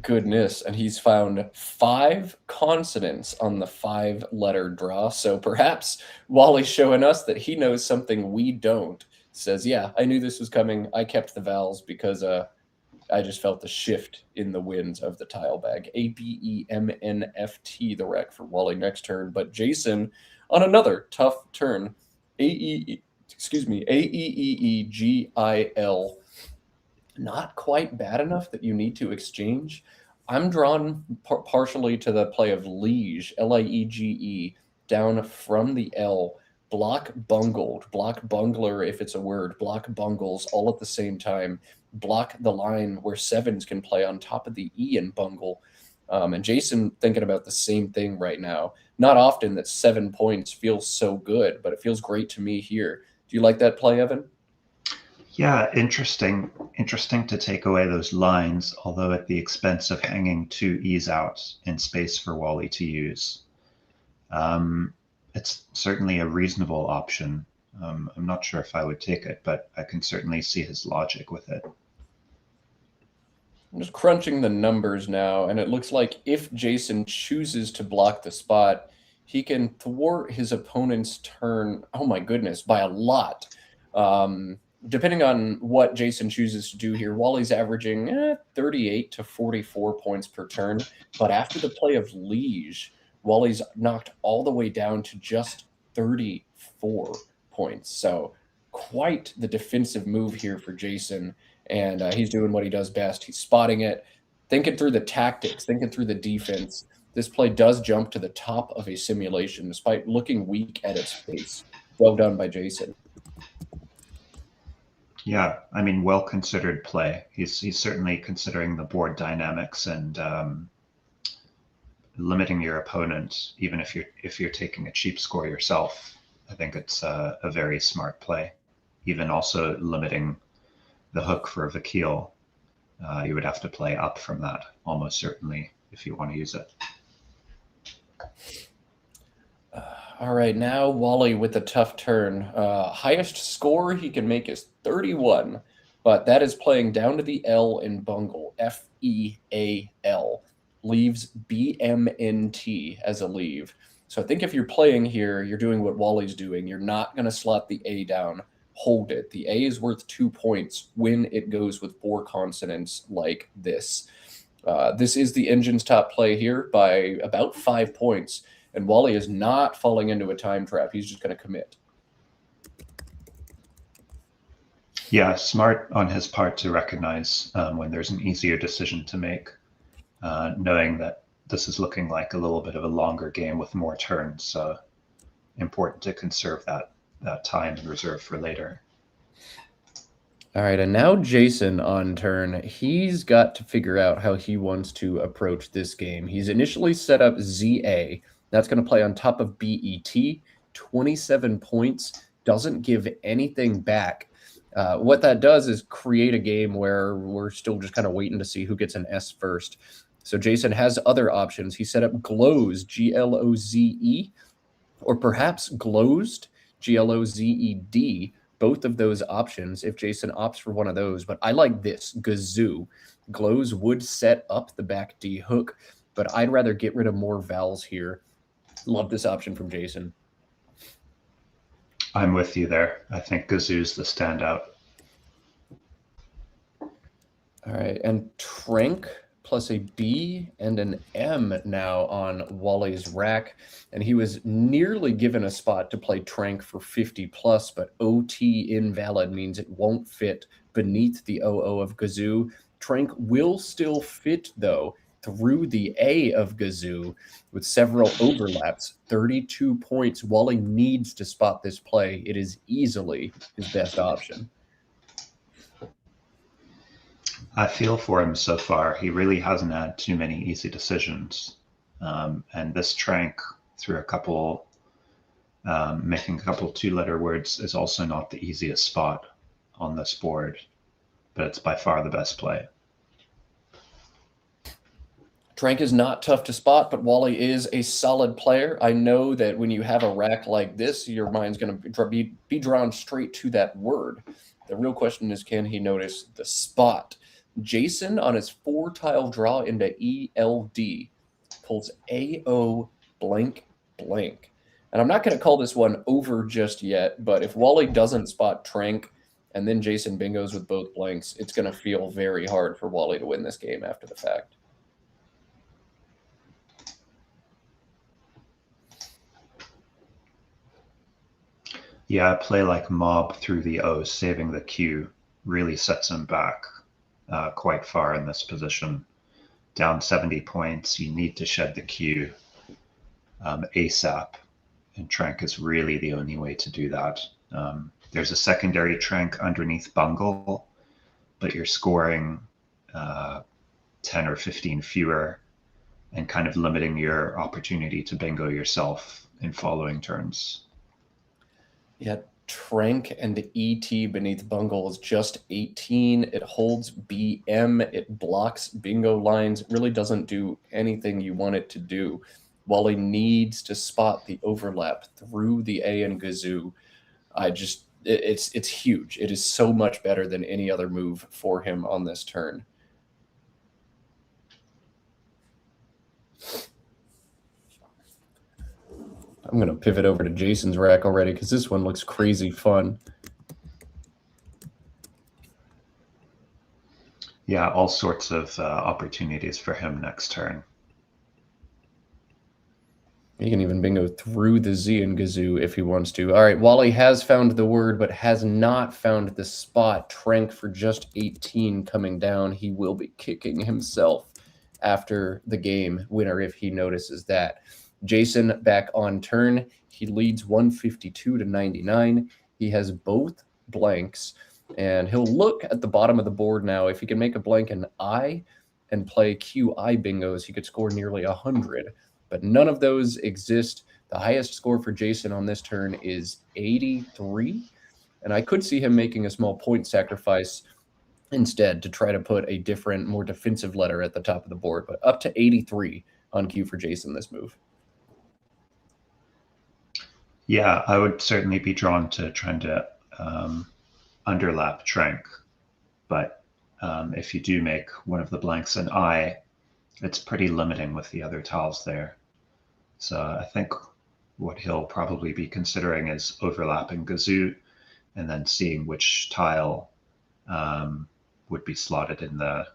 Goodness, and he's found 5 consonants on the 5-letter draw. So perhaps Wally's showing us that he knows something we don't. Says, yeah, I knew this was coming. I kept the vowels because I just felt the shift in the winds of the tile bag. ABEMNFT, the rec for Wally next turn. But Jason on another tough turn. AEEEGIL. Not quite bad enough that you need to exchange. I'm drawn partially to the play of liege, Liege, down from the L. Block bungled, block bungler if it's a word, block bungles all at the same time. Block the line where 7s can play on top of the E and bungle. And Jason thinking about the same thing right now. Not often that 7 points feels so good, but it feels great to me here. Do you like that play, Evan? Yeah, interesting to take away those lines, although at the expense of hanging 2 E's out in space for Wally to use. It's certainly a reasonable option. I'm not sure if I would take it, but I can certainly see his logic with it. I'm just crunching the numbers now, and it looks like if Jason chooses to block the spot, he can thwart his opponent's turn, oh my goodness, by a lot. Depending on what Jason chooses to do here, Wally's averaging 38 to 44 points per turn, but after the play of liege, Wally's knocked all the way down to just 34 points. So quite the defensive move here for Jason. And he's doing what he does best. He's spotting it, thinking through the tactics, thinking through the defense. This play does jump to the top of a simulation despite looking weak at its face. Well done by Jason. Yeah, I mean, well-considered play. He's certainly considering the board dynamics and limiting your opponent, even if you're taking a cheap score yourself. I think it's a very smart play. Even also limiting the hook for Vakil. You would have to play up from that almost certainly if you want to use it. All right, now Wally with a tough turn. Highest score he can make is 31, but that is playing down to the L in bungle, FEAL. Leaves BMNT as a leave. So I think if you're playing here, you're doing what Wally's doing. You're not going to slot the A down. Hold it. The A is worth 2 points when it goes with 4 consonants like this. This is the engine's top play here by about 5 points. And Wally is not falling into a time trap. He's just going to commit. Yeah, smart on his part to recognize when there's an easier decision to make, knowing that this is looking like a little bit of a longer game with more turns. So important to conserve that time and reserve for later. All right, and now Jason on turn. He's got to figure out how he wants to approach this game. He's initially set up ZA. That's going to play on top of BET. 27 points. Doesn't give anything back. What that does is create a game where we're still just kind of waiting to see who gets an S first. So Jason has other options. He set up Gloze, GLOZE, or perhaps Glozed, GLOZED. Both of those options if Jason opts for one of those. But I like this, Gazoo. Gloze would set up the back D hook, but I'd rather get rid of more vowels here. Love this option from Jason. I'm with you there. I think Gazoo's the standout. All right, and Trank plus a B and an M now on Wally's rack. And he was nearly given a spot to play Trank for 50 plus, but OT invalid means it won't fit beneath the OO of Gazoo. Trank will still fit, though, through the A of Gazoo with several overlaps. 32 points. Wally needs to spot this play. It is easily his best option. I feel for him so far. He really hasn't had too many easy decisions. And this Trank through a couple, making a couple 2-letter words is also not the easiest spot on this board, but it's by far the best play. Trank is not tough to spot, but Wally is a solid player. I know that when you have a rack like this, your mind's going to be drawn straight to that word. The real question is, can he notice the spot? Jason, on his 4-tile draw into ELD, pulls AO blank blank. And I'm not going to call this one over just yet, but if Wally doesn't spot Trank and then Jason bingos with both blanks, it's going to feel very hard for Wally to win this game after the fact. Yeah, a play like Mob through the O, saving the Q, really sets him back quite far in this position. Down 70 points, you need to shed the Q ASAP, and Trank is really the only way to do that. There's a secondary Trank underneath Bungle, but you're scoring 10 or 15 fewer and kind of limiting your opportunity to bingo yourself in following turns. Yeah, Trank and ET beneath Bungle is just 18. It holds BM. It blocks bingo lines. It really doesn't do anything you want it to do. Wally needs to spot the overlap through the A and Gazoo. It's huge. It is so much better than any other move for him on this turn. I'm going to pivot over to Jason's rack already because this one looks crazy fun. Yeah, all sorts of opportunities for him next turn. He can even bingo through the Z and Gazoo if he wants to. All right, Wally has found the word, but has not found the spot. Trank for just 18 coming down. He will be kicking himself after the game winner if he notices that. Jason back on turn. He leads 152 to 99. He has both blanks, and he'll look at the bottom of the board now. If he can make a blank in I and play QI bingos, he could score nearly 100. But none of those exist. The highest score for Jason on this turn is 83. And I could see him making a small point sacrifice instead to try to put a different, more defensive letter at the top of the board. But up to 83 on cue for Jason this move. Yeah, I would certainly be drawn to trying to underlap Trank. But if you do make one of the blanks an I, it's pretty limiting with the other tiles there. So I think what he'll probably be considering is overlapping Gazoo and then seeing which tile would be slotted in the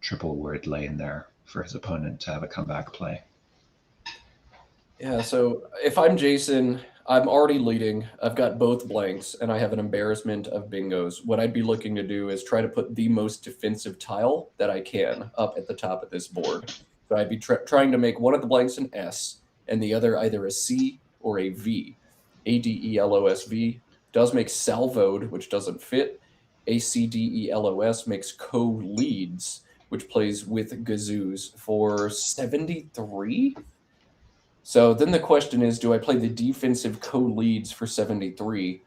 triple word lane there for his opponent to have a comeback play. Yeah, so if I'm Jason, I'm already leading. I've got both blanks, and I have an embarrassment of bingos. What I'd be looking to do is try to put the most defensive tile that I can up at the top of this board. So I'd be trying to make one of the blanks an S, and the other either a C or a V. ADELOSV does make salvoed, which doesn't fit. ACDELOS makes co-leads, which plays with Gazoos for 73. So then the question is, do I play the defensive co-leads for 73,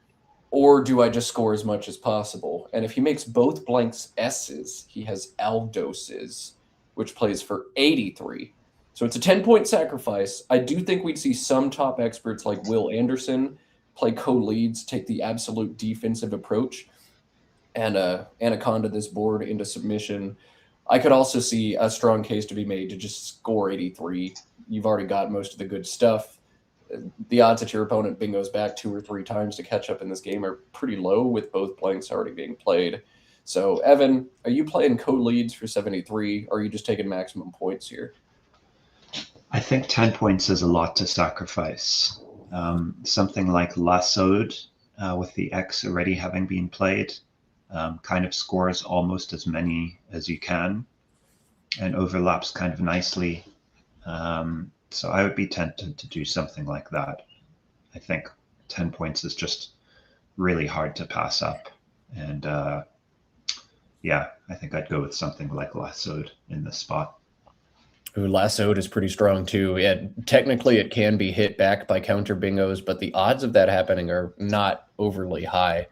or do I just score as much as possible? And if he makes both blanks S's, he has Aldoses, which plays for 83. So it's a 10-point sacrifice. I do think we'd see some top experts like Will Anderson play co-leads, take the absolute defensive approach, and anaconda this board into submission. I could also see a strong case to be made to just score 83. You've already got most of the good stuff. The odds that your opponent bingos back 2 or 3 times to catch up in this game are pretty low with both blanks already being played. So, Evan, are you playing co-leads for 73, or are you just taking maximum points here? I think 10 points is a lot to sacrifice. Something like Lassoed with the X already having been played kind of scores almost as many as you can and overlaps kind of nicely. So I would be tempted to do something like that. I think 10 points is just really hard to pass up. And yeah, I think I'd go with something like Lassoed in this spot. Ooh, Lassoed is pretty strong too. Technically it can be hit back by counter bingos, but the odds of that happening are not overly high.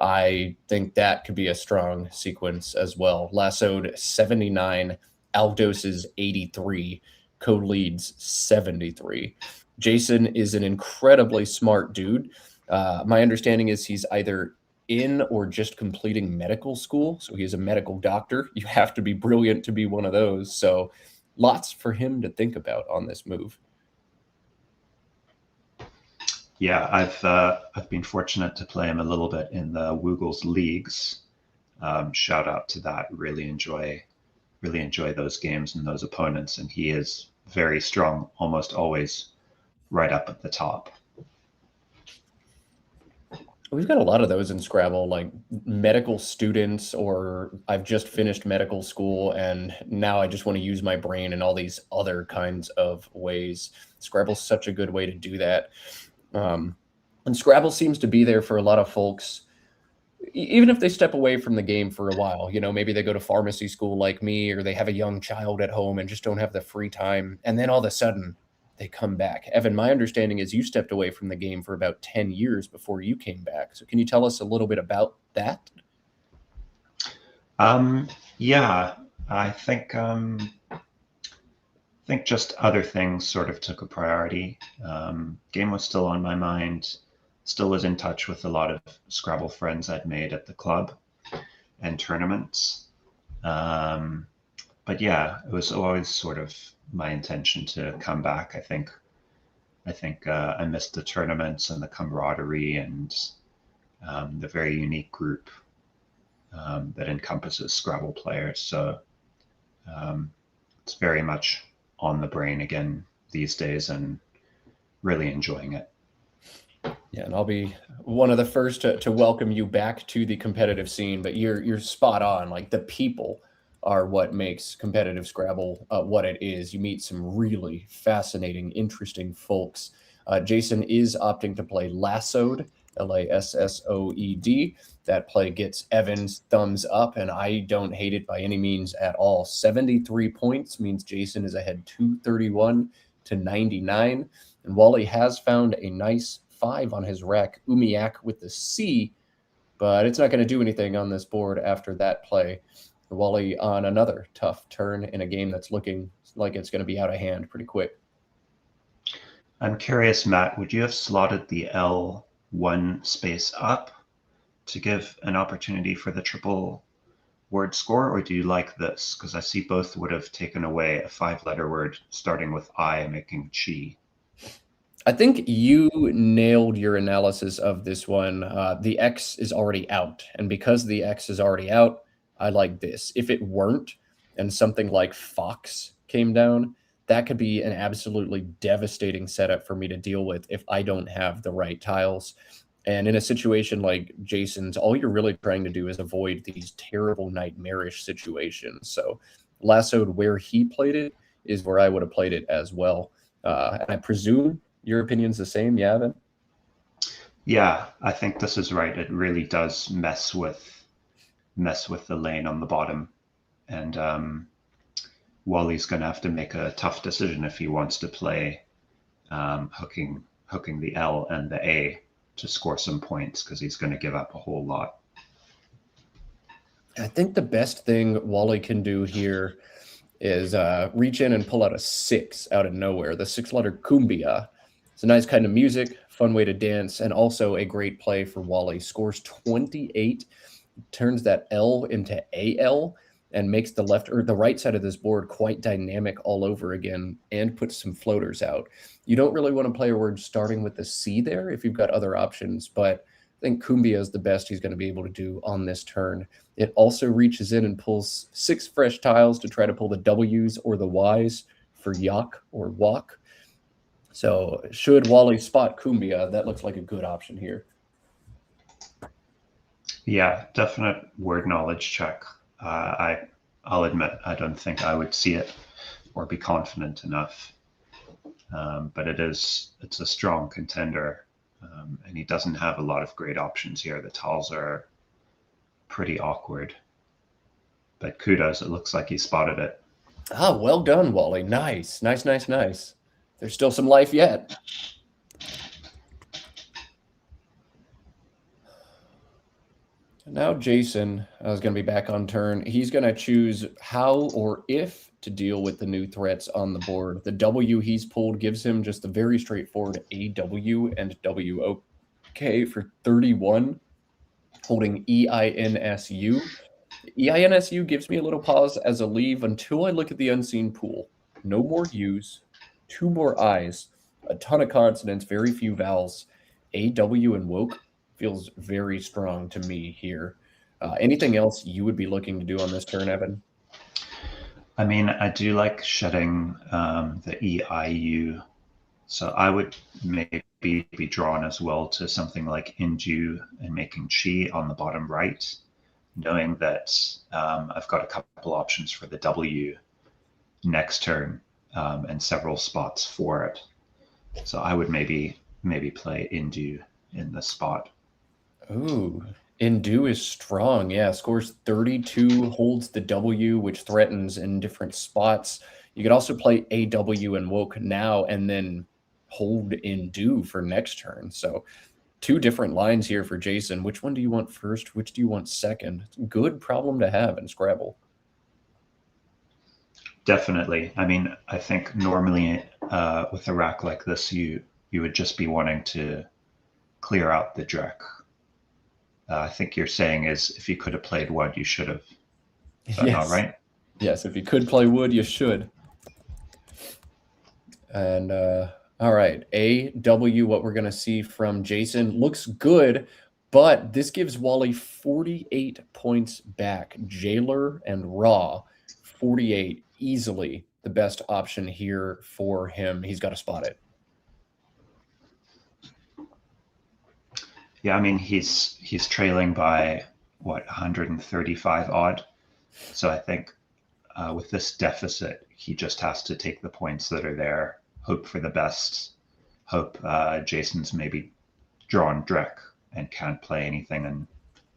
I think that could be a strong sequence as well. Lassoed 79, Aldos is 83, co-leads 73. Jason is an incredibly smart dude. My understanding is he's either in or just completing medical school. So he's a medical doctor. You have to be brilliant to be one of those. So lots for him to think about on this move. Yeah, I've been fortunate to play him a little bit in the Woogles leagues. Shout out to that. Really enjoy those games and those opponents, and he is very strong, almost always right up at the top. We've got a lot of those in Scrabble, like medical students, or I've just finished medical school and now I just want to use my brain in all these other kinds of ways. Scrabble's such a good way to do that. And Scrabble seems to be there for a lot of folks, even if they step away from the game for a while. You know, maybe they go to pharmacy school like me, or they have a young child at home and just don't have the free time. And then all of a sudden they come back. Evan, my understanding is you stepped away from the game for about 10 years before you came back. So can you tell us a little bit about that? Yeah, I think just other things sort of took a priority. Game was still on my mind. Still was in touch with a lot of Scrabble friends I'd made at the club and tournaments. But yeah, it was always sort of my intention to come back. I think I missed the tournaments and the camaraderie and the very unique group that encompasses Scrabble players. So it's very much on the brain again these days and really enjoying it. Yeah, and I'll be one of the first to welcome you back to the competitive scene, but you're spot on. Like, the people are what makes competitive Scrabble what it is. You meet some really fascinating, interesting folks. Jason is opting to play Lassoed, Lassoed. That play gets Evan's thumbs up, and I don't hate it by any means at all. 73 points means Jason is ahead 231 to 99. And Wally has found a nice 5 on his rack, Umiak with the C, but it's not going to do anything on this board after that play. Wally on another tough turn in a game that's looking like it's going to be out of hand pretty quick. I'm curious, Matt, would you have slotted the L one space up to give an opportunity for the triple word score, or do you like this? Because I see both would have taken away a 5-letter word starting with I, making chi. I think you nailed your analysis of this one. The X is already out, and because the X is already out, I like this. If it weren't, and something like Fox came down, that could be an absolutely devastating setup for me to deal with if I don't have the right tiles. And in a situation like Jason's, all you're really trying to do is avoid these terrible nightmarish situations. So Lassoed, where he played it, is where I would have played it as well. And I presume your opinion's the same, yeah, Evan? Yeah, I think this is right. It really does mess with the lane on the bottom, and Wally's going to have to make a tough decision if he wants to play hooking the L and the A to score some points, because he's going to give up a whole lot. I think the best thing Wally can do here is reach in and pull out a 6 out of nowhere. The 6-letter cumbia. It's a nice kind of music, fun way to dance, and also a great play for Wally. Scores 28, turns that L into AL, and makes the left or the right side of this board quite dynamic all over again, and puts some floaters out. You don't really want to play a word starting with the C there if you've got other options, but I think cumbia is the best he's going to be able to do on this turn. It also reaches in and pulls 6 fresh tiles to try to pull the W's or the Y's for yak or walk. So should Wally spot cumbia, that looks like a good option here. Yeah, definite word knowledge check. I'll admit I don't think I would see it or be confident enough. But it's a strong contender, and he doesn't have a lot of great options here. The tiles are pretty awkward, but kudos. It looks like he spotted it. Ah, well done, Wally. Nice, nice, nice, nice. There's still some life yet. Now Jason is going to be back on turn. He's going to choose how or if to deal with the new threats on the board. The W he's pulled gives him just a very straightforward AW and WOK for 31, holding EINSU. EINSU gives me a little pause as a leave until I look at the unseen pool. No more U's, 2 more I's, a ton of consonants, very few vowels. AW and woke feels very strong to me here. Anything else you would be looking to do on this turn, Evan? I mean, I do like shedding the EIU, so I would maybe be drawn as well to something like Indu and making chi on the bottom right, knowing that I've got a couple options for the W next turn and several spots for it. So I would maybe play Indu in this spot. Ooh, Indu is strong. Yeah, scores 32, holds the W, which threatens in different spots. You could also play AW and woke now and then hold Indu for next turn. So 2 different lines here for Jason. Which one do you want first? Which do you want second? It's a good problem to have in Scrabble. Definitely. I mean, I think normally with a rack like this, you would just be wanting to clear out the Drek. I think you're saying is if you could have played wood, you should have. Is that not right? Yes, if you could play wood, you should. And all right, AW, what we're going to see from Jason looks good, but this gives Wally 48 points back. Jailer and Raw, 48, easily the best option here for him. He's got to spot it. Yeah, I mean he's trailing by what 135 odd. So I think with this deficit, he just has to take the points that are there, hope for the best, hope Jason's maybe drawn Drek and can't play anything, and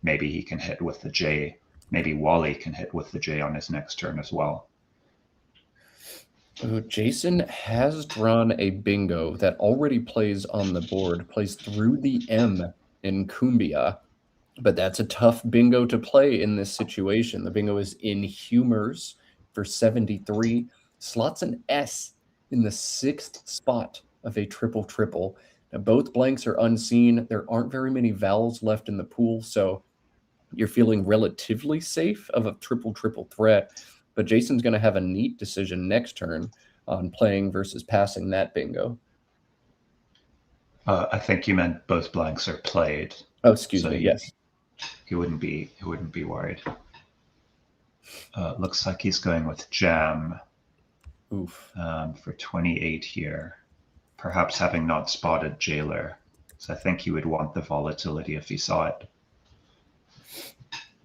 maybe he can hit with the J. Maybe Wally can hit with the J on his next turn as well. Jason has drawn a bingo that already plays on the board, plays through the M in Cumbia, but that's a tough bingo to play in this situation. The bingo is in humors for 73, slots an S in the 6th spot of a triple. Now, both blanks are unseen. There aren't very many vowels left in the pool, so you're feeling relatively safe of a triple threat. But Jason's going to have a neat decision next turn on playing versus passing that bingo. I think you meant both blanks are played. Oh, excuse me. Yes. He wouldn't be worried. Looks like he's going with jam. Oof. For 28 here, perhaps having not spotted Jailer. So I think he would want the volatility if he saw it.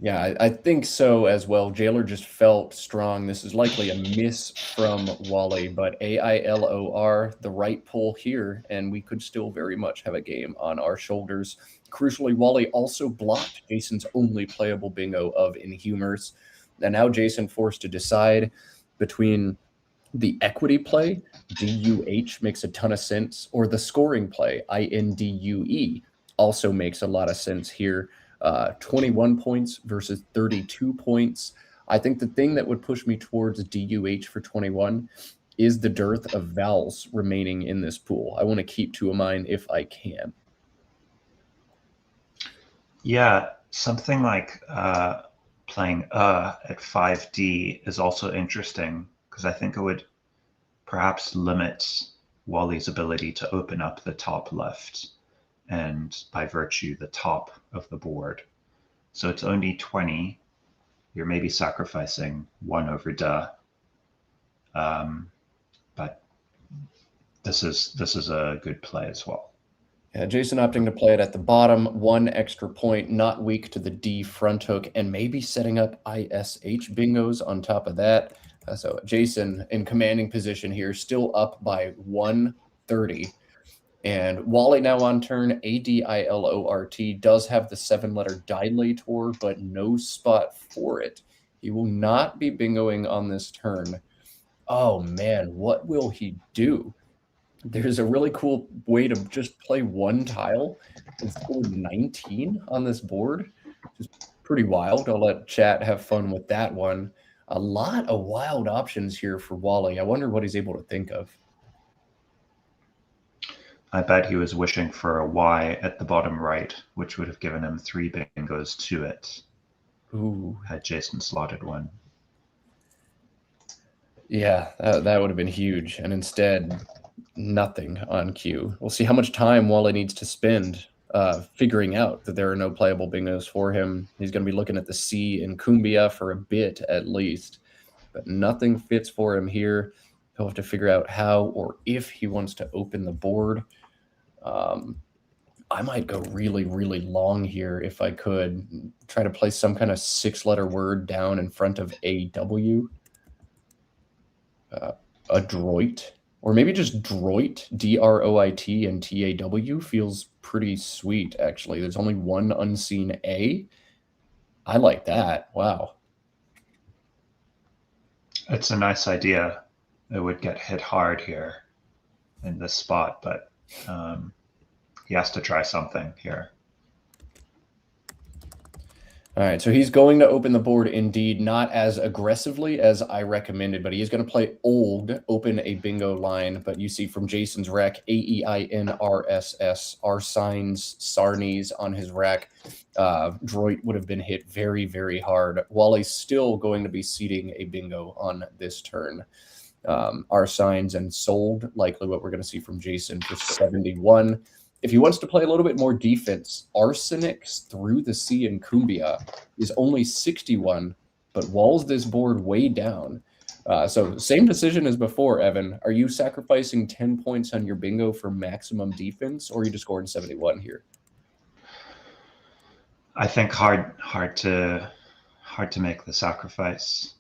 Yeah, I think so as well. Jailer just felt strong. This is likely a miss from Wally, but AILOR, the right pull here, and we could still very much have a game on our shoulders. Crucially, Wally also blocked Jason's only playable bingo of Inhumors. And now Jason forced to decide between the equity play, DUH makes a ton of sense, or the scoring play, INDUE, also makes a lot of sense here. 21 points versus 32 points. I think the thing that would push me towards DUH for 21 is the dearth of vowels remaining in this pool. I want to keep 2 of mine if I can. Yeah, something like playing at 5D is also interesting because I think it would perhaps limit Wally's ability to open up the top left and by virtue the top of the board. So it's only 20. You're maybe sacrificing 1 over duh. But this is a good play as well. Yeah, Jason opting to play it at the bottom, 1 extra point, not weak to the D front hook, and maybe setting up ISH bingos on top of that. So Jason in commanding position here, still up by 130. And Wally now on turn, ADILORT, does have the 7-letter dilator, but no spot for it. He will not be bingoing on this turn. Oh man, what will he do? There's a really cool way to just play one tile and score 19 on this board. Just pretty wild. I'll let chat have fun with that one. A lot of wild options here for Wally. I wonder what he's able to think of. I bet he was wishing for a Y at the bottom right, which would have given him 3 bingos to it. Ooh. Had Jason slotted one. Yeah, that would have been huge. And instead, nothing on cue. We'll see how much time Wally needs to spend figuring out that there are no playable bingos for him. He's going to be looking at the C in Cumbia for a bit at least, but nothing fits for him here. He'll have to figure out how or if he wants to open the board. I might go really, really long here if I could. Try to place some kind of 6-letter word down in front of AW. Adroit. Or maybe just Droit, DROIT and TAW feels pretty sweet, actually. There's only one unseen A. I like that. Wow. It's a nice idea. It would get hit hard here in this spot, but he has to try something here. All right, so he's going to open the board indeed, not as aggressively as I recommended, but he is going to play old, open a bingo line. But you see from Jason's rack, AEINRSS, R signs, Sarnies on his rack. Droit would have been hit very, very hard. Wally's still going to be seeding a bingo on this turn. R signs and sold, likely what we're going to see from Jason for 71. If he wants to play a little bit more defense, Arsenics through the C in Cumbia is only 61, but walls this board way down. So same decision as before, Evan. Are you sacrificing 10 points on your bingo for maximum defense, or are you just scoring 71 here? I think hard to make the sacrifice.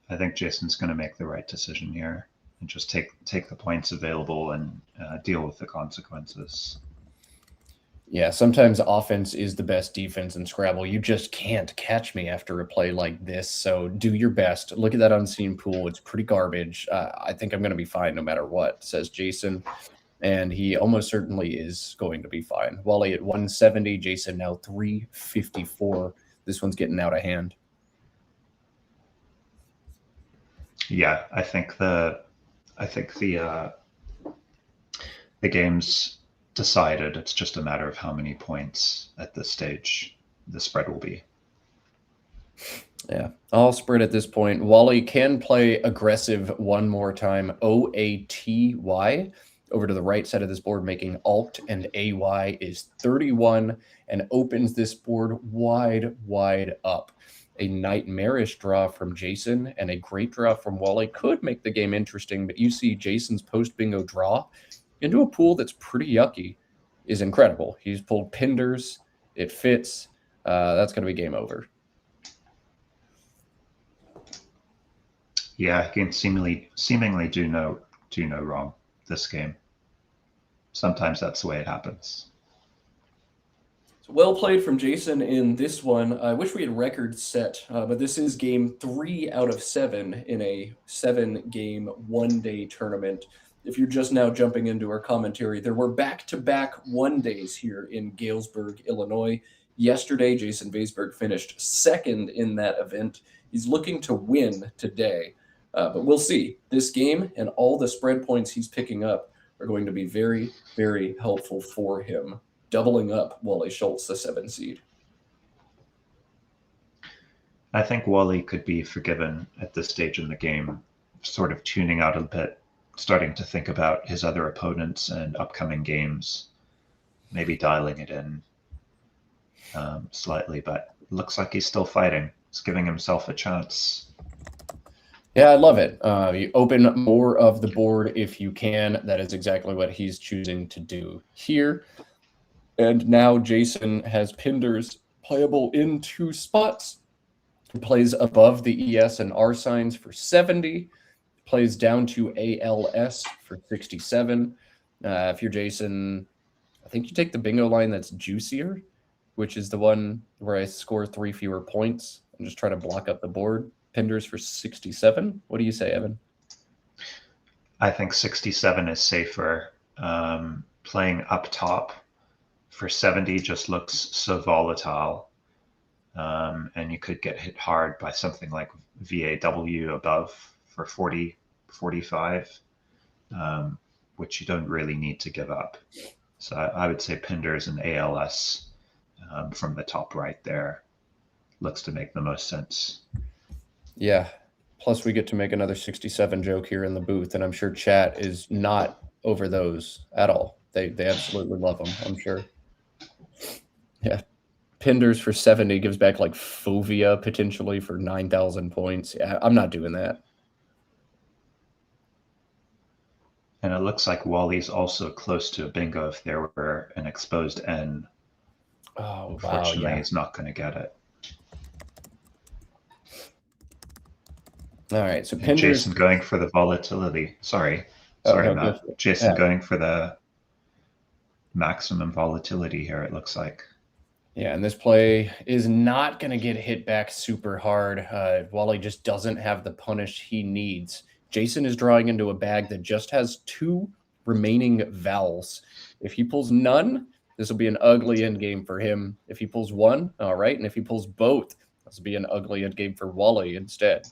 I think Jason's going to make the right decision here and just take the points available and deal with the consequences. Yeah, sometimes offense is the best defense in Scrabble. You just can't catch me after a play like this, so do your best. Look at that unseen pool. It's pretty garbage. I think I'm going to be fine no matter what, says Jason, and he almost certainly is going to be fine. Wally at 170, Jason now 354. This one's getting out of hand. Yeah, I think the game's decided. It's just a matter of how many points at this stage the spread will be. Yeah, all spread at this point. Wally can play aggressive one more time. OATY over to the right side of this board, making Alt and AY is 31 and opens this board wide, wide up. A nightmarish draw from Jason and a great draw from Wally could make the game interesting, but you see Jason's post-bingo draw into a pool that's pretty yucky is incredible. He's pulled Pinders. It fits. That's going to be game over. Yeah, he can seemingly do no wrong this game. Sometimes that's the way it happens. Well played from Jason in this one. I wish we had records set, but this is game 3 out of 7 in a 7-game one-day tournament. If you're just now jumping into our commentary, there were back-to-back one-days here in Galesburg, Illinois. Yesterday, Jason Vaisberg finished second in that event. He's looking to win today, but we'll see. This game and all the spread points he's picking up are going to be very, very helpful for him, doubling up Wally Schultz, the 7 seed. I think Wally could be forgiven at this stage in the game, sort of tuning out a bit, starting to think about his other opponents and upcoming games, maybe dialing it in slightly, but looks like he's still fighting. He's giving himself a chance. Yeah, I love it. You open more of the board if you can. That is exactly what he's choosing to do here. And now Jason has Pinders playable in 2 spots. He plays above the ES and R signs for 70, plays down to ALS for 67. If you're Jason, I think you take the bingo line that's juicier, which is the one where I score 3 fewer points and just try to block up the board. Pinders for 67. What do you say, Evan? I think 67 is safer. Playing up top for 70 just looks so volatile. And you could get hit hard by something like VAW above for 40, 45, which you don't really need to give up. So I would say Pinders and ALS from the top right there looks to make the most sense. Yeah. Plus, we get to make another 67 joke here in the booth, and I'm sure chat is not over those at all. They absolutely love them, I'm sure. Yeah. Pinders for 70 gives back like Fovea potentially for 9,000 points. Yeah, I'm not doing that. And it looks like Wally's also close to a bingo if there were an exposed N. Oh, Unfortunately, wow, yeah. he's not going to get it. All right, so And Pinders. Jason going for the volatility. Sorry, no, Matt. Jason going for the maximum volatility here, it looks like. Yeah, and this play is not going to get hit back super hard. Wally just doesn't have the punish he needs. Jason is drawing into a bag that just has 2 remaining vowels. If he pulls none, this will be an ugly end game for him. If he pulls 1, all right, and if he pulls both, this will be an ugly end game for Wally instead.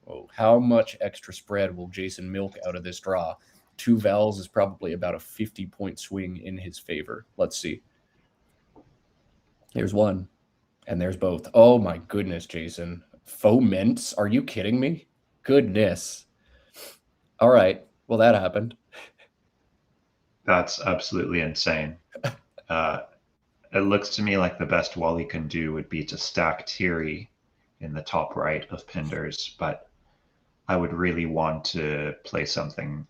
Oh, how much extra spread will Jason milk out of this draw? 2 vowels is probably about a 50-point swing in his favor. Let's see. Here's 1, and there's both. Oh my goodness, Jason. Fomints? Are you kidding me? Goodness. All right. Well, that happened. That's absolutely insane. It looks to me like the best Wally can do would be to stack Thierry in the top right of Pinders, but I would really want to play something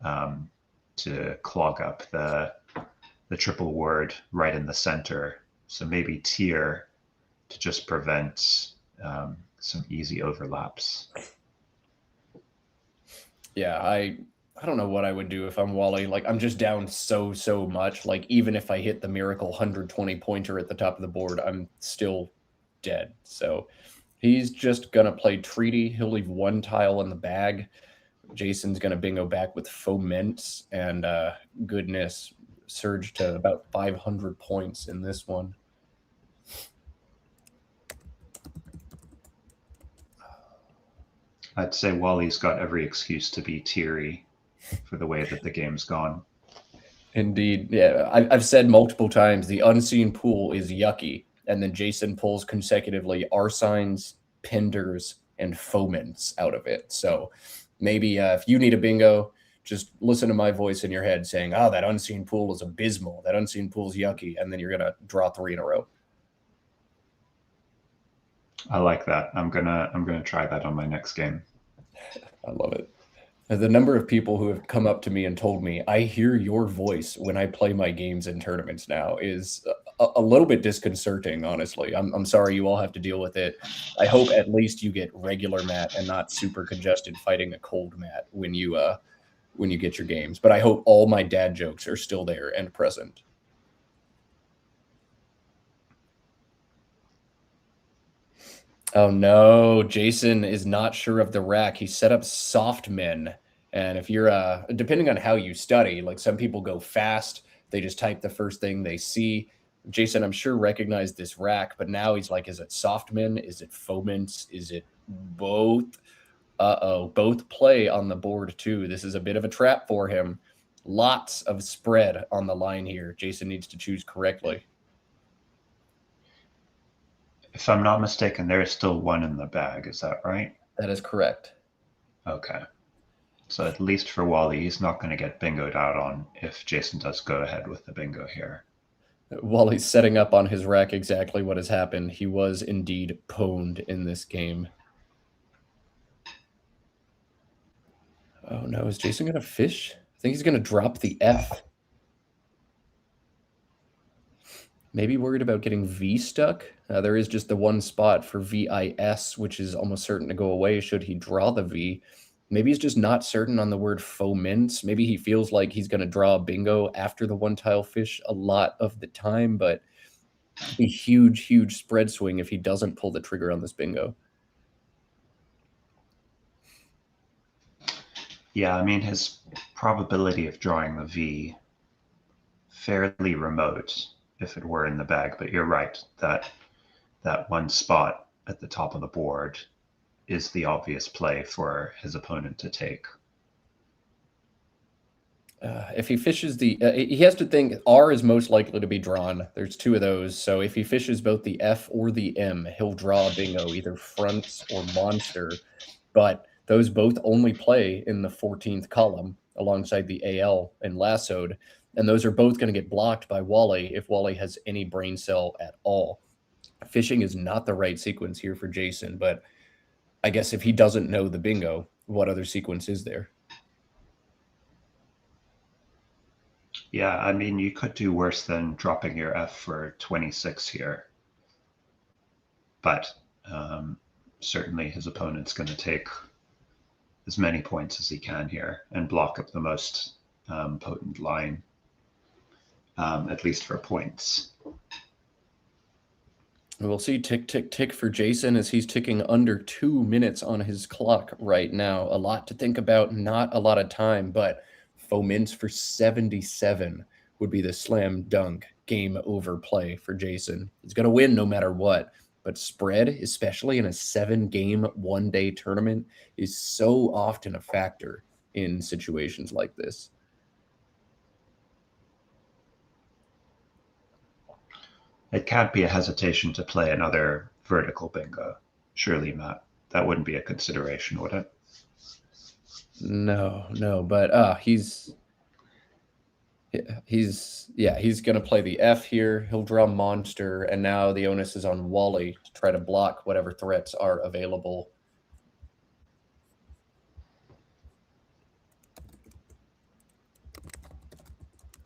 to clog up the triple word right in the center. So maybe tier to just prevent some easy overlaps. Yeah, I don't know what I would do if I'm Wally. Like, I'm just down so much. Like, even if I hit the miracle 120 pointer at the top of the board, I'm still dead. So he's just going to play Treaty. He'll leave 1 tile in the bag. Jason's going to bingo back with Foments, and goodness, surge to about 500 points in this one. I'd say Wally's got every excuse to be Thierry for the way that the game's gone. Indeed. Yeah, I've said multiple times the unseen pool is yucky, and then Jason pulls consecutively R signs, Pinders, and Foments out of it. So maybe if you need a bingo, just listen to my voice in your head saying, oh, that unseen pool is abysmal. That unseen pool is yucky. And then you're going to draw 3 in a row. I like that. I'm gonna try that on my next game. I love it. The number of people who have come up to me and told me, I hear your voice when I play my games in tournaments now is a little bit disconcerting, honestly. I'm sorry you all have to deal with it. I hope at least you get regular Matt and not super congested fighting a cold Matt when you get your games. But I hope all my dad jokes are still there and present. Oh no, Jason is not sure of the rack. He set up soft men. And if you're depending on how you study, like some people go fast, they just type the first thing they see. Jason, I'm sure, recognized this rack, but now he's like, is it soft men? Is it Foments? Is it both? Both play on the board too. This is a bit of a trap for him. Lots of spread on the line here. Jason needs to choose correctly. If I'm not mistaken, there is still 1 in the bag. Is that right? That is correct. Okay. So at least for Wally, he's not going to get bingoed out on if Jason does go ahead with the bingo here. While he's setting up on his rack exactly what has happened, he was indeed pwned in this game. Oh no, is Jason going to fish? I think he's going to drop the F. Maybe worried about getting V stuck. There is just the one spot for VIS, which is almost certain to go away should he draw the V. Maybe he's just not certain on the word foment. Maybe he feels like he's going to draw a bingo after the one-tile fish a lot of the time, but a huge, huge spread swing if he doesn't pull the trigger on this bingo. Yeah, I mean, his probability of drawing the V, fairly remote if it were in the bag, but you're right, that one spot at the top of the board is the obvious play for his opponent to take. If he fishes the, he has to think R is most likely to be drawn. There's two of those. So if he fishes both the F or the M, he'll draw a bingo, either fronts or monster. But those both only play in the 14th column alongside the AL and lassoed. And those are both going to get blocked by Wally if Wally has any brain cell at all. Fishing is not the right sequence here for Jason, but I guess if he doesn't know the bingo, what other sequence is there? Yeah, I mean, you could do worse than dropping your F for 26 here. But certainly his opponent's going to take as many points as he can here and block up the most potent line, at least for points. We'll see tick, tick, tick for Jason as he's ticking under 2 minutes on his clock right now. A lot to think about, not a lot of time, but foment for 77 would be the slam dunk game over play for Jason. He's going to win no matter what, but spread, especially in a 7-game, one-day tournament, is so often a factor in situations like this. It can't be a hesitation to play another vertical bingo, surely, Matt. That wouldn't be a consideration, would it? No, but he's gonna play the F here. He'll draw monster, and now the onus is on Wally to try to block whatever threats are available.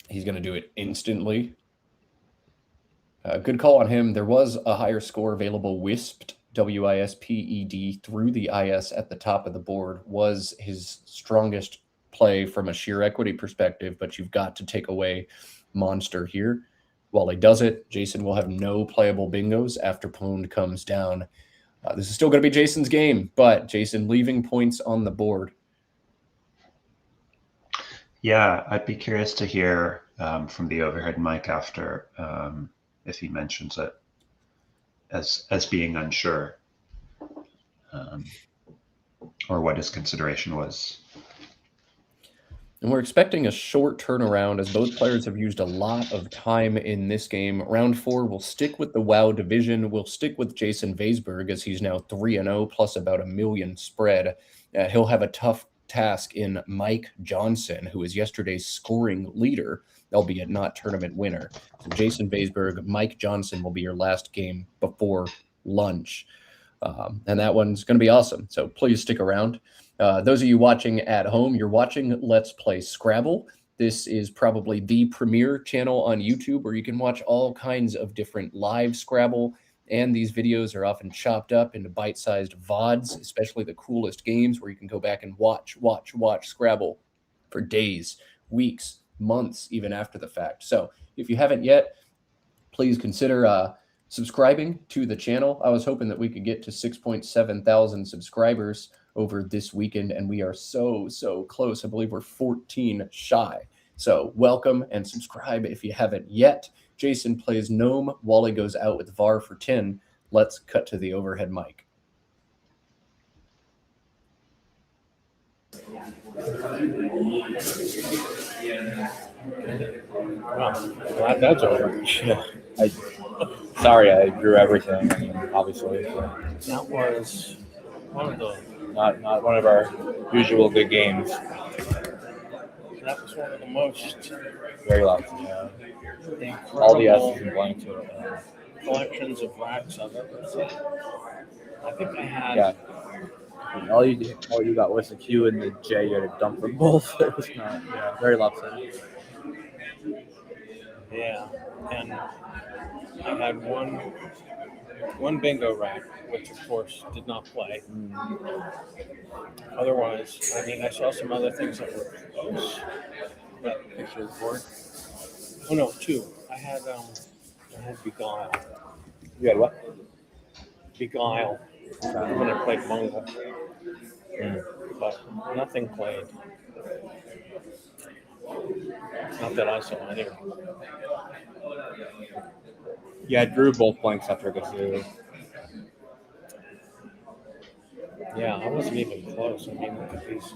He's gonna do it instantly. Good call on him. There was a higher score available. Wisped, WISPED, through the IS at the top of the board was his strongest play from a sheer equity perspective, but you've got to take away monster here. While he does it, Jason will have no playable bingos after Pwned comes down. This is still going to be Jason's game, but Jason leaving points on the board. Yeah, I'd be curious to hear from the overhead mic after if he mentions it as being unsure, or what his consideration was. And we're expecting a short turnaround as both players have used a lot of time in this game. Round 4 will stick with the WoW division. We'll stick with Jason Weisberg as he's now 3-0 plus about 1 million spread. He'll have a tough task in Mike Johnson, who is yesterday's scoring leader, albeit not tournament winner. So Jason Weisberg, Mike Johnson will be your last game before lunch. And that one's going to be awesome. So please stick around. Those of you watching at home, you're watching Let's Play Scrabble. This is probably the premier channel on YouTube where you can watch all kinds of different live Scrabble. And these videos are often chopped up into bite-sized VODs, especially the coolest games where you can go back and watch Scrabble for days, weeks, months, even after the fact. So if you haven't yet, please consider subscribing to the channel. I was hoping that we could get to 6.7 thousand subscribers over this weekend, and we are so close. I believe we're 14 shy. So welcome and subscribe if you haven't yet. Jason plays Gnome. Wally goes out with VAR for 10. Let's cut to the overhead mic. Wow, glad that's over. Sorry, I drew everything. I mean, obviously, that was one of the not one of our usual good games. That was one of the most very lucky. All the S's and blank to it. Collections of racks of it. I think I had. Yeah. All you got was the Q and the J. You had to dump them both. It was not. Yeah, very lopsided. Yeah, and I had one bingo rack, which of course did not play. Otherwise, I mean, I saw some other things that were close. But Picture of the board. oh no, two. I had Beguile. You had what? Beguile. When I played Mongol, but nothing played. Not that I saw anyway. Yeah, Drew both playing Septric too. Yeah, I wasn't even close. I mean, look at these.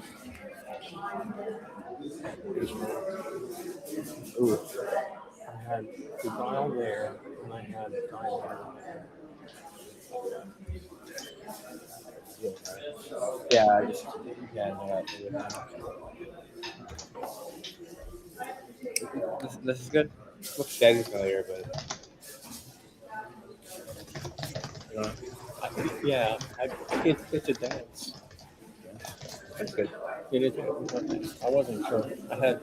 Ooh. I had Beguile there, and I had Beguile Yeah, I just this is good. Looks vaguely familiar, but there. It's a dance. that's good. It is. I wasn't sure. I had,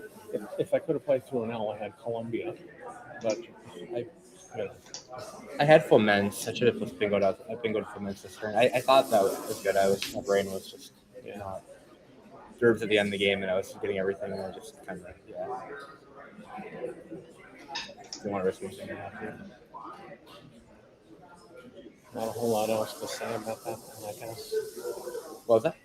if I could have played through an L, I had Columbia, but I had Fomen's. I should have just bingoed out. I bingoed Fomen's this turn. I thought that was good. My brain was just not nerves at the end of the game, and I was getting everything, and I just kind of didn't want to risk anything. not a whole lot else to say about that one, I guess. What was that?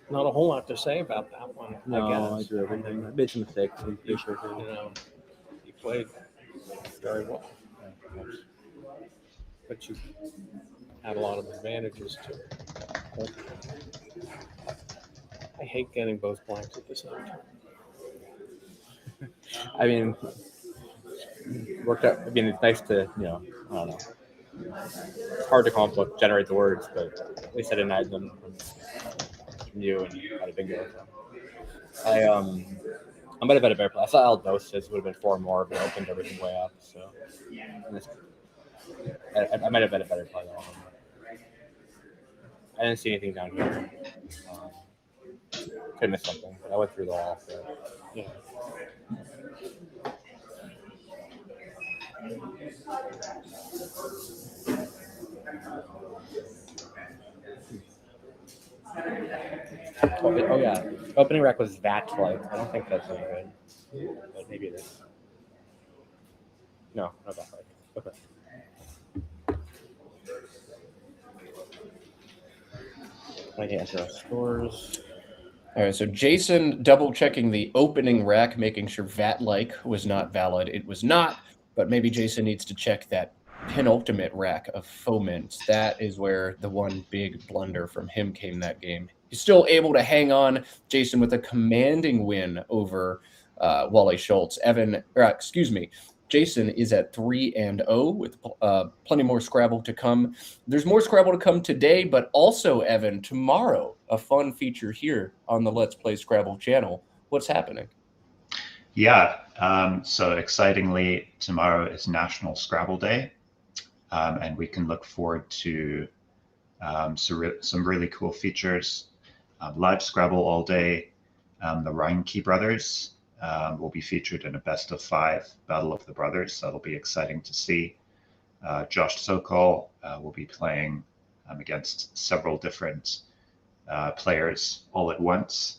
Not a whole lot to say about that one, No, I I guess. drew everything. I made some mistakes. I'm pretty sure. You know, you played very well, but you had a lot of advantages too. I hate getting both blanks at the same time. I mean, worked out. I mean, it's nice to I don't know. It's hard to come up with generate the words, but at least I didn't hide them from you and had a bingo. So. I might have had a better play. I thought Aldoses would have been 4 more, but I opened everything way up. So I might have had a better play though. I didn't see anything down here. Could have missed something, but I went through the wall. So. Yeah. Oh yeah, opening rack was that like. I don't think that's any good, but maybe it is. No, not that like. Okay. I can enter our scores. All right, so Jason double checking the opening rack, making sure VAT-like was not valid. It was not, but maybe Jason needs to check that penultimate rack of Fomen's. That is where the one big blunder from him came that game. He's still able to hang on, Jason, with a commanding win over Wally Schultz. Jason is at 3-0 with plenty more Scrabble to come. There's more Scrabble to come today, but also, Evan, tomorrow, a fun feature here on the Let's Play Scrabble channel. What's happening? Yeah, so excitingly, tomorrow is National Scrabble Day, and we can look forward to some really cool features. Live Scrabble all day. The Reinke brothers will be featured in a best of 5 Battle of the Brothers. That'll be exciting to see. Josh Sokol will be playing against several different players all at once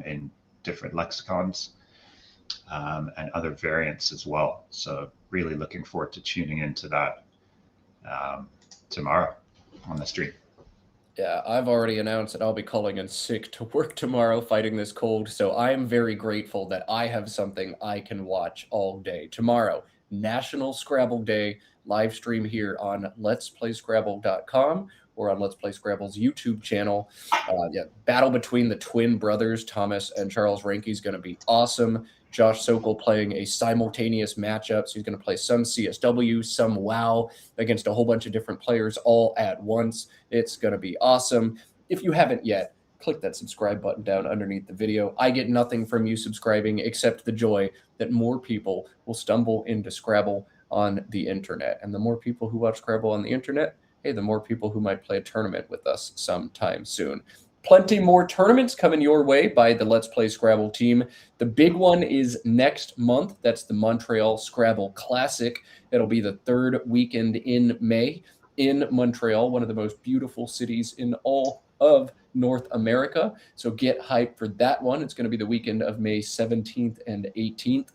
in different lexicons and other variants as well. So really looking forward to tuning into that tomorrow on the stream. Yeah, I've already announced that I'll be calling in sick to work tomorrow fighting this cold, so I am very grateful that I have something I can watch all day. Tomorrow, National Scrabble Day, live stream here on letsplayscrabble.com or on Let's Play Scrabble's YouTube channel. Battle between the twin brothers, Thomas and Charles Reinke, is going to be awesome. Josh Sokol playing a simultaneous matchup. So he's going to play some CSW, some WoW against a whole bunch of different players all at once. It's going to be awesome. If you haven't yet, click that subscribe button down underneath the video. I get nothing from you subscribing except the joy that more people will stumble into Scrabble on the internet. And the more people who watch Scrabble on the internet, hey, the more people who might play a tournament with us sometime soon. Plenty more tournaments coming your way by the Let's Play Scrabble team. The big one is next month. That's the Montreal Scrabble Classic. It'll be the third weekend in May in Montreal, one of the most beautiful cities in all of North America. So get hyped for that one. It's going to be the weekend of May 17th and 18th.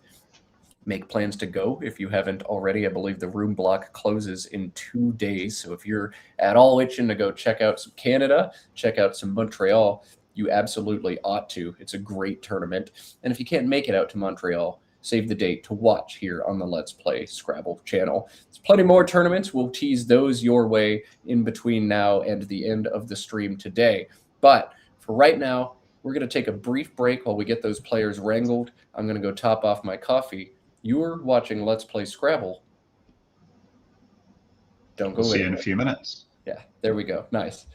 Make plans to go if you haven't already. I believe the room block closes in 2 days. So if you're at all itching to go check out some Canada, check out some Montreal, you absolutely ought to. It's a great tournament. And if you can't make it out to Montreal, save the date to watch here on the Let's Play Scrabble channel. There's plenty more tournaments. We'll tease those your way in between now and the end of the stream today. But for right now, we're going to take a brief break while we get those players wrangled. I'm going to go top off my coffee. You're watching Let's Play Scrabble. Don't go We'll see you in a anywhere. few minutes. Yeah, there we go. Nice.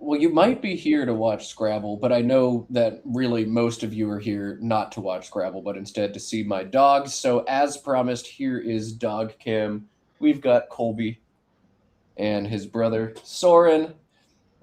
Well, you might be here to watch Scrabble, but I know that really most of you are here not to watch Scrabble, but instead to see my dogs. So, as promised, here is Dog Cam. We've got Colby and his brother Soren.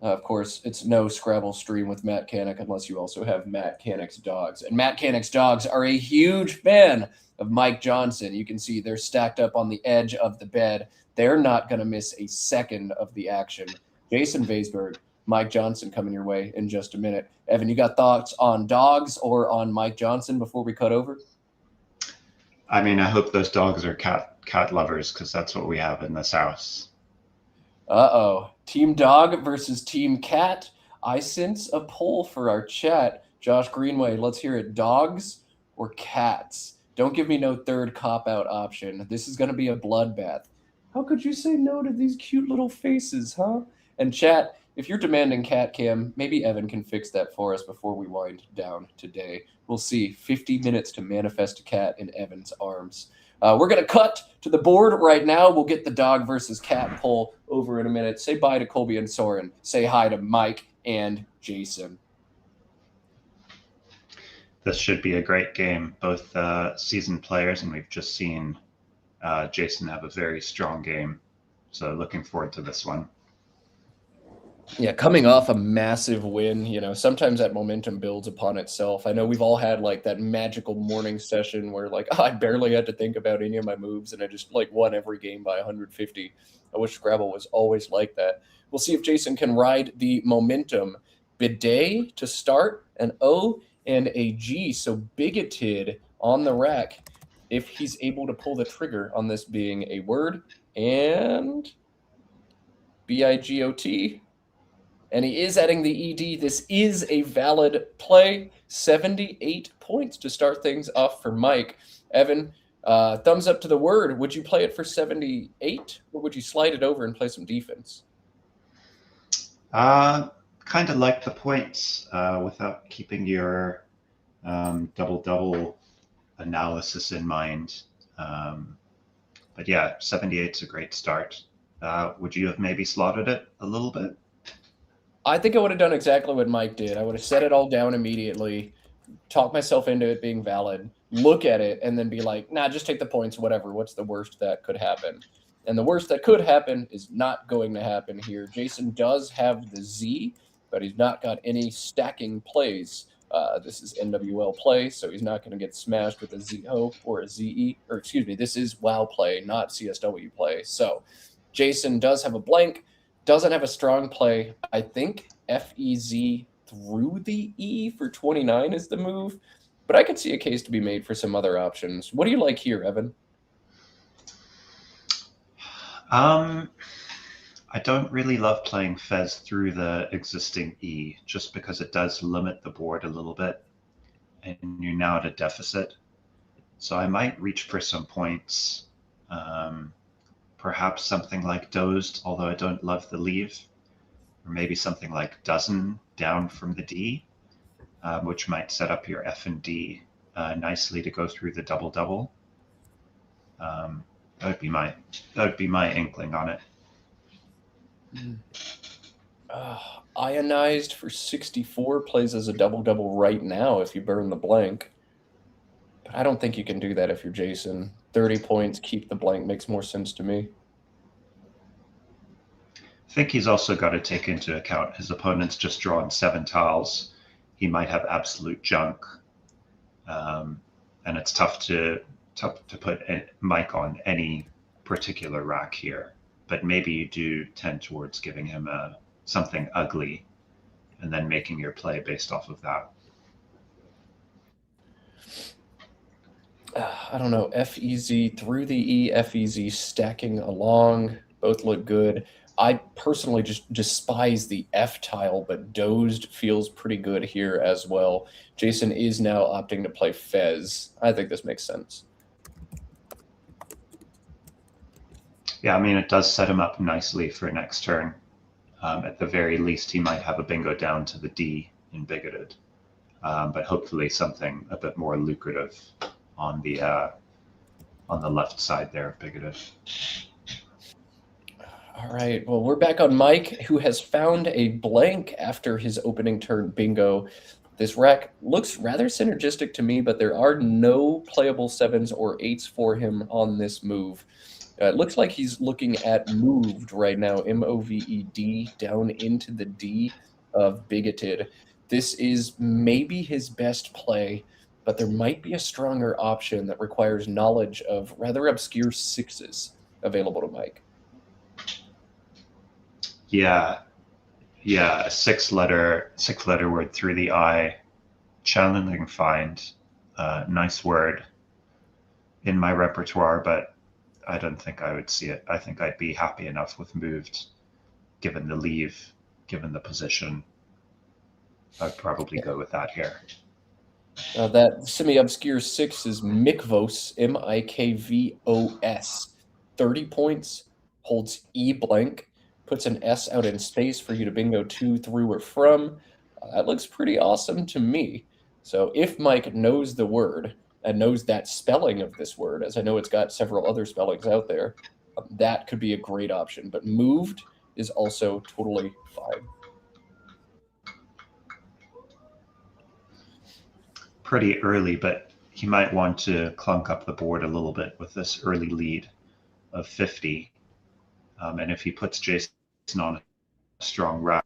Of course, it's no Scrabble stream with Matt Canick unless you also have Matt Canick's dogs. And Matt Canick's dogs are a huge fan of Mike Johnson. You can see they're stacked up on the edge of the bed. They're not going to miss a second of the action. Jason Vaisberg, Mike Johnson coming your way in just a minute. Evan, you got thoughts on dogs or on Mike Johnson before we cut over? I mean, I hope those dogs are cat lovers, because that's what we have in this house. Uh-oh. Team Dog versus Team Cat. I sense a poll for our chat. Josh Greenway, let's hear it. Dogs or cats? Don't give me no third cop-out option. This is going to be a bloodbath. How could you say no to these cute little faces, huh? And chat, if you're demanding cat cam, maybe Evan can fix that for us before we wind down today. We'll see. 50 minutes to manifest a cat in Evan's arms. We're going to cut to the board right now. We'll get the dog versus cat poll over in a minute. Say bye to Colby and Soren. Say hi to Mike and Jason. This should be a great game. Both seasoned players, and we've just seen Jason have a very strong game. So looking forward to this one. Yeah, coming off a massive win, you know, sometimes that momentum builds upon itself. I know we've all had like that magical morning session where like I barely had to think about any of my moves and I just like won every game by 150. I wish Scrabble was always like that. We'll see if Jason can ride the momentum. Bidet to start, an O and a G. So bigoted on the rack if he's able to pull the trigger on this being a word, and BIGOT. And he is adding the ED. This is a valid play. 78 points to start things off for Mike. Evan, thumbs up to the word. Would you play it for 78, or would you slide it over and play some defense? Kind of like the points without keeping your double-double analysis in mind. But yeah, 78 is a great start. Would you have maybe slotted it a little bit? I think I would have done exactly what Mike did. I would have set it all down immediately, talk myself into it being valid, look at it, and then be like, nah, just take the points, whatever. What's the worst that could happen? And the worst that could happen is not going to happen here. Jason does have the Z, but he's not got any stacking plays. This is NWL play, so he's not going to get smashed with a ZO or a ZE. Or excuse me, this is WoW play, not CSW play. So Jason does have a blank. Doesn't have a strong play. I think FEZ through the E for 29 is the move, but I could see a case to be made for some other options. What do you like here, Evan? I don't really love playing Fez through the existing E, just because it does limit the board a little bit, and you're now at a deficit. So I might reach for some points. Perhaps something like Dozed, although I don't love the leave, or maybe something like Dozen down from the D, which might set up your F and D nicely to go through the double-double. That would be my inkling on it. Ionized for 64 plays as a double-double right now if you burn the blank. But I don't think you can do that if you're Jason. 30 points, keep the blank makes more sense to me. I think he's also got to take into account his opponent's just drawn 7 tiles. He might have absolute junk. And it's tough to put Mike on any particular rack here. But maybe you do tend towards giving him something ugly and then making your play based off of that. I don't know, FEZ through the E, FEZ stacking along, both look good. I personally just despise the F tile, but Dozed feels pretty good here as well. Jason is now opting to play Fez. I think this makes sense. Yeah, I mean, it does set him up nicely for next turn. At the very least, he might have a bingo down to the D in Bigoted, but hopefully something a bit more lucrative on the left side there of Bigoted. All right. Well, we're back on Mike, who has found a blank after his opening turn bingo. This rack looks rather synergistic to me, but there are no playable 7s or 8s for him on this move. It looks like he's looking at moved right now, Moved, down into the D of bigoted. This is maybe his best play, but there might be a stronger option that requires knowledge of rather obscure 6s available to Mike. Yeah, a six-letter word through the I. Challenging find. Nice word in my repertoire, but I don't think I would see it. I think I'd be happy enough with moved, given the leave, given the position. I'd probably go with that here. That semi-obscure 6 is Mikvos, Mikvos. 30 points, holds E blank, puts an S out in space for you to bingo to, through, or from. That looks pretty awesome to me. So if Mike knows the word and knows that spelling of this word, as I know it's got several other spellings out there, that could be a great option. But moved is also totally fine. Pretty early, but he might want to clunk up the board a little bit with this early lead of 50. And if he puts Jason on a strong rack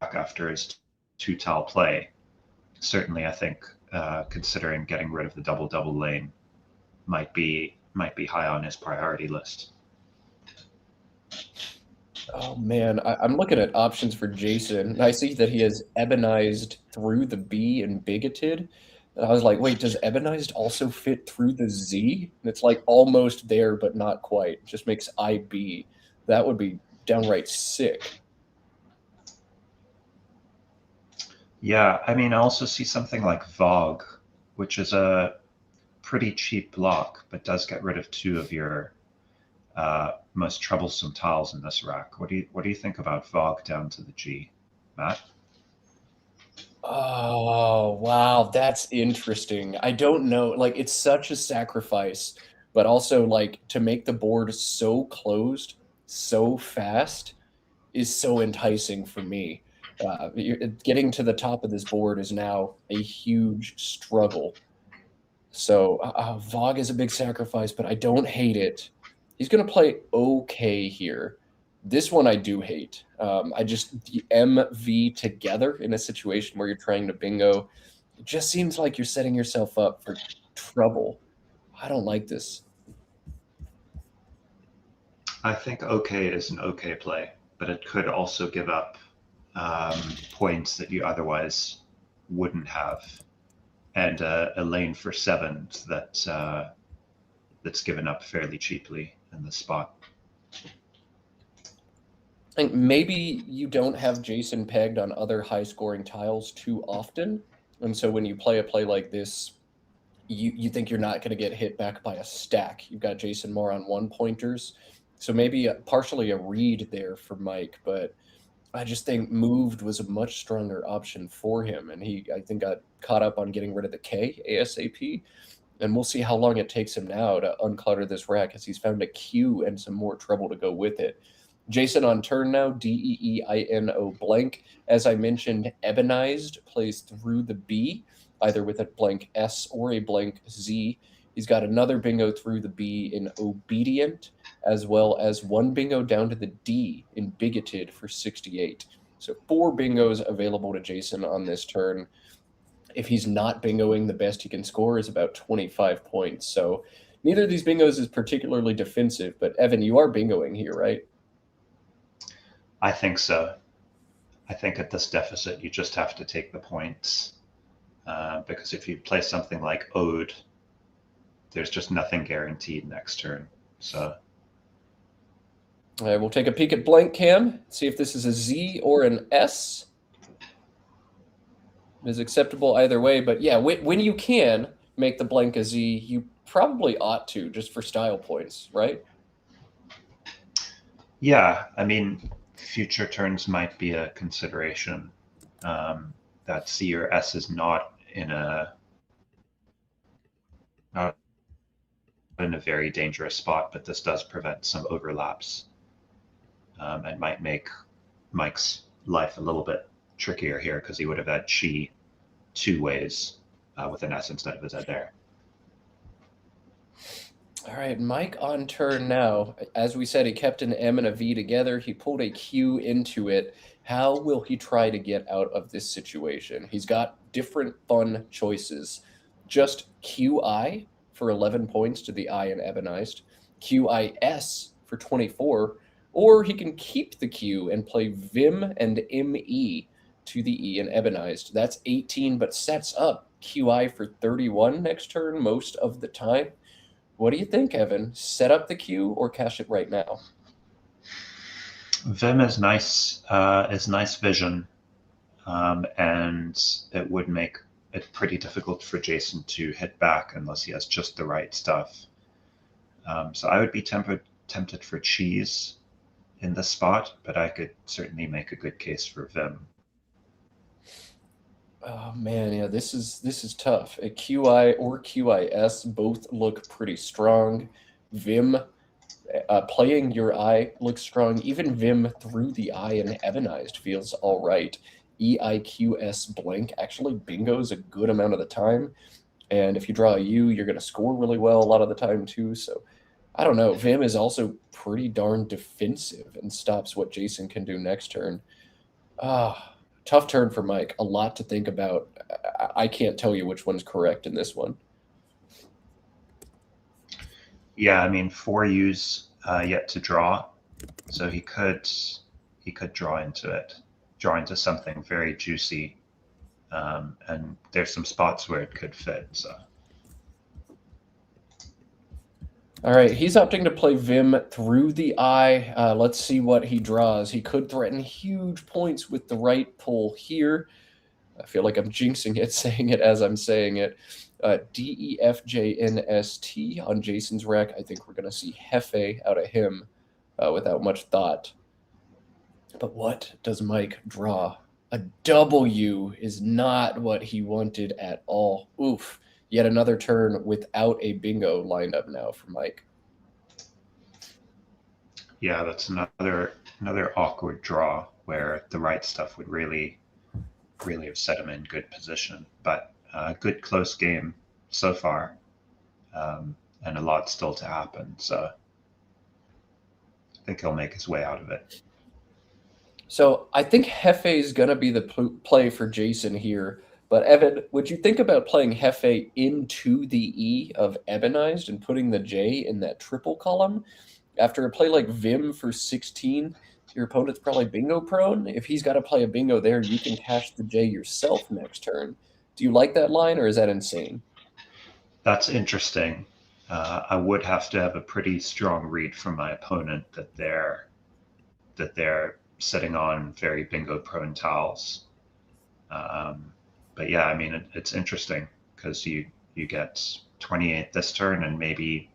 after his 2-tile play, certainly I think considering getting rid of the double lane might be high on his priority list. Oh man, I'm looking at options for Jason, and I see that he has ebonized through the B and bigoted. And I was like, wait, does ebonized also fit through the Z? And it's like almost there, but not quite. It just makes IB. That would be downright sick. Yeah, I mean, I also see something like Vogue, which is a pretty cheap block, but does get rid of 2 of your most troublesome tiles in this rack. What do you think about Vogue down to the G, Matt? Oh, wow, that's interesting. I don't know. Like, it's such a sacrifice, but also, like, to make the board so closed so fast is so enticing for me. Getting to the top of this board is now a huge struggle. So, Vogue is a big sacrifice, but I don't hate it. He's going to play okay here. This one I do hate. I just, the MV together in a situation where you're trying to bingo, it just seems like you're setting yourself up for trouble. I don't like this. I think okay is an okay play, but it could also give up points that you otherwise wouldn't have, and a lane for 7s that's given up fairly cheaply in the spot. I think maybe you don't have Jason pegged on other high-scoring tiles too often, and so when you play a play like this, you think you're not going to get hit back by a stack. You've got Jason more on 1-pointers, so maybe partially a read there for Mike, but I just think moved was a much stronger option for him, and he, I think, got caught up on getting rid of the K ASAP, and we'll see how long it takes him now to unclutter this rack as he's found a Q and some more trouble to go with it. Jason on turn now, Deino blank. As I mentioned, ebonized plays through the B, either with a blank S or a blank Z. He's got another bingo through the B in obedient, as well as 1 bingo down to the D in bigoted for 68. So 4 bingos available to Jason on this turn. If he's not bingoing, the best he can score is about 25 points. So neither of these bingos is particularly defensive, but Evan, you are bingoing here, right? I think so. I think at this deficit, you just have to take the points, because if you play something like Ode, there's just nothing guaranteed next turn. So All right, we'll take a peek at blank cam, see if this is a Z or an S. It is acceptable either way, but yeah, when you can make the blank a Z, you probably ought to, just for style points, right? yeah, I mean, future turns might be a consideration. That C or S is not in a very dangerous spot, but this does prevent some overlaps and might make Mike's life a little bit trickier here because he would have had chi 2 ways with an S instead of a Z there. All right, Mike on turn now. As we said, he kept an M and a V together. He pulled a Q into it. How will he try to get out of this situation? He's got different fun choices. Just QI for 11 points to the I in Ebonized, QIS for 24, or he can keep the Q and play Vim and ME to the E in Ebonized. That's 18, but sets up QI for 31 next turn most of the time. What do you think, Evan? Set up the Q or cash it right now? Vim is nice vision, and it would make it pretty difficult for Jason to hit back unless he has just the right stuff. So I would be tempted for cheese in this spot, but I could certainly make a good case for Vim. Oh man, yeah, this is tough. A QI or QIS both look pretty strong. Vim playing your I looks strong. Even Vim through the I and Ebonized feels all right. EIQS blank actually bingos a good amount of the time. And if you draw a U, you're going to score really well a lot of the time too. So I don't know. Vim is also pretty darn defensive and stops what Jason can do next turn. Tough turn for Mike. A lot to think about. I can't tell you which one's correct in this one. Yeah, I mean, 4 U's yet to draw, so he could draw into something very juicy, and there's some spots where it could fit. So. All right, he's opting to play Vim through the I. Let's see what he draws. He could threaten huge points with the right pull here. I feel like I'm jinxing it, saying it as I'm saying it. DEFJNST on Jason's rack. I think we're going to see Hefe out of him without much thought. But what does Mike draw? A W is not what he wanted at all. Oof. Yet another turn without a bingo lined up now for Mike. Yeah, that's another awkward draw where the right stuff would really have set him in good position. But good close game so far, and a lot still to happen. So I think he'll make his way out of it. So I think Hefe is going to be the play for Jason here. But Evan, would you think about playing Hefe into the E of Ebonized and putting the J in that triple column? After a play like Vim for 16, your opponent's probably bingo prone. If he's got to play a bingo there, you can cash the J yourself next turn. Do you like that line, or is that insane? That's interesting. I would have to have a pretty strong read from my opponent that they're sitting on very bingo prone tiles. But yeah, I mean, it's interesting because you get 28 this turn and maybe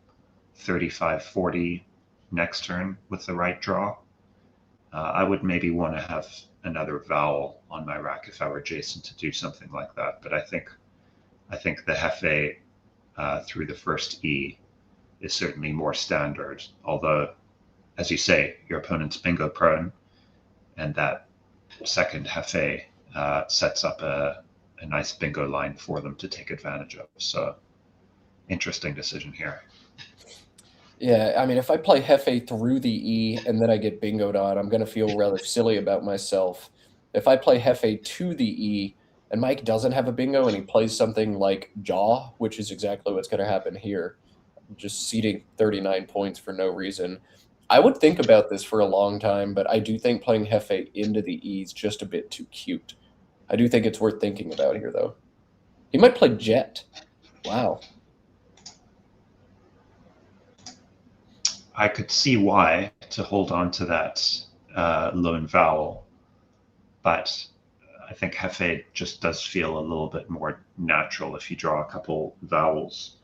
35, 40 next turn with the right draw. I would maybe want to have another vowel on my rack if I were Jason to do something like that. But I think the Hefe through the first E is certainly more standard. Although, as you say, your opponent's bingo prone, and that second Hefe sets up a nice bingo line for them to take advantage of. So interesting decision here. Yeah, I mean, if I play Hefe through the E and then I get bingoed on, I'm going to feel rather silly about myself. If I play Hefe to the E and Mike doesn't have a bingo and he plays something like Jaw, which is exactly what's going to happen here, just ceding 39 points for no reason, I would think about this for a long time, but I do think playing Hefe into the E is just a bit too cute. I do think it's worth thinking about here, though. He might play Jet. Wow. I could see why to hold on to that lone vowel, but I think Hefe just does feel a little bit more natural. If you draw a couple vowels,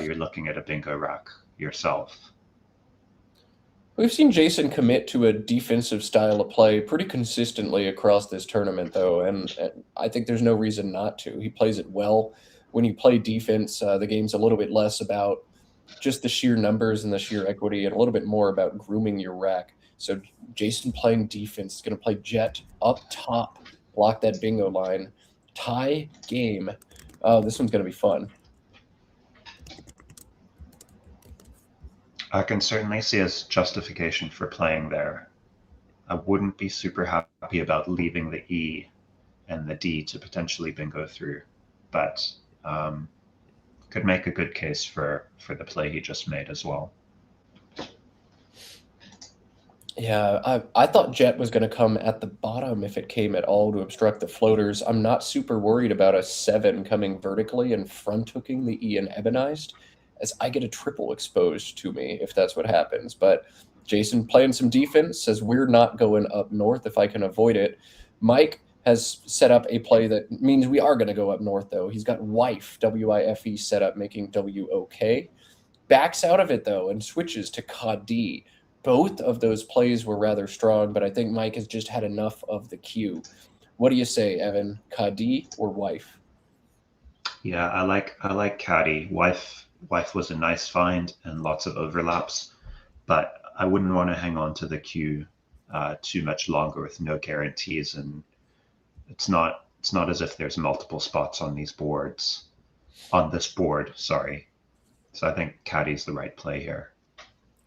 you're looking at a bingo rack yourself. We've seen Jason commit to a defensive style of play pretty consistently across this tournament, though, and I think there's no reason not to. He plays it well. When you play defense, the game's a little bit less about just the sheer numbers and the sheer equity and a little bit more about grooming your rack. So Jason playing defense is going to play Jet up top, block that bingo line. Tie game. Oh, this one's going to be fun. I can certainly see as justification for playing there. I wouldn't be super happy about leaving the E and the D to potentially bingo through, but could make a good case for the play he just made as well. Yeah, I thought Jet was going to come at the bottom if it came at all to obstruct the floaters. I'm not super worried about a 7 coming vertically and front hooking the E and ebonized, as I get a triple exposed to me if that's what happens. But Jason playing some defense, says we're not going up north if I can avoid it. Mike has set up a play that means we are going to go up north, though. He's got wife, W-I-F-E, set up, making W-O-K. Backs out of it, though, and switches to Ka-D. Both of those plays were rather strong, but I think Mike has just had enough of the cue. What do you say, Evan? Ka-D or wife? Yeah, I like Caddy. Wife was a nice find and lots of overlaps, but I wouldn't want to hang on to the cue too much longer with no guarantees, and it's not as if there's multiple spots on this board. Sorry. So I think Caddy's the right play here.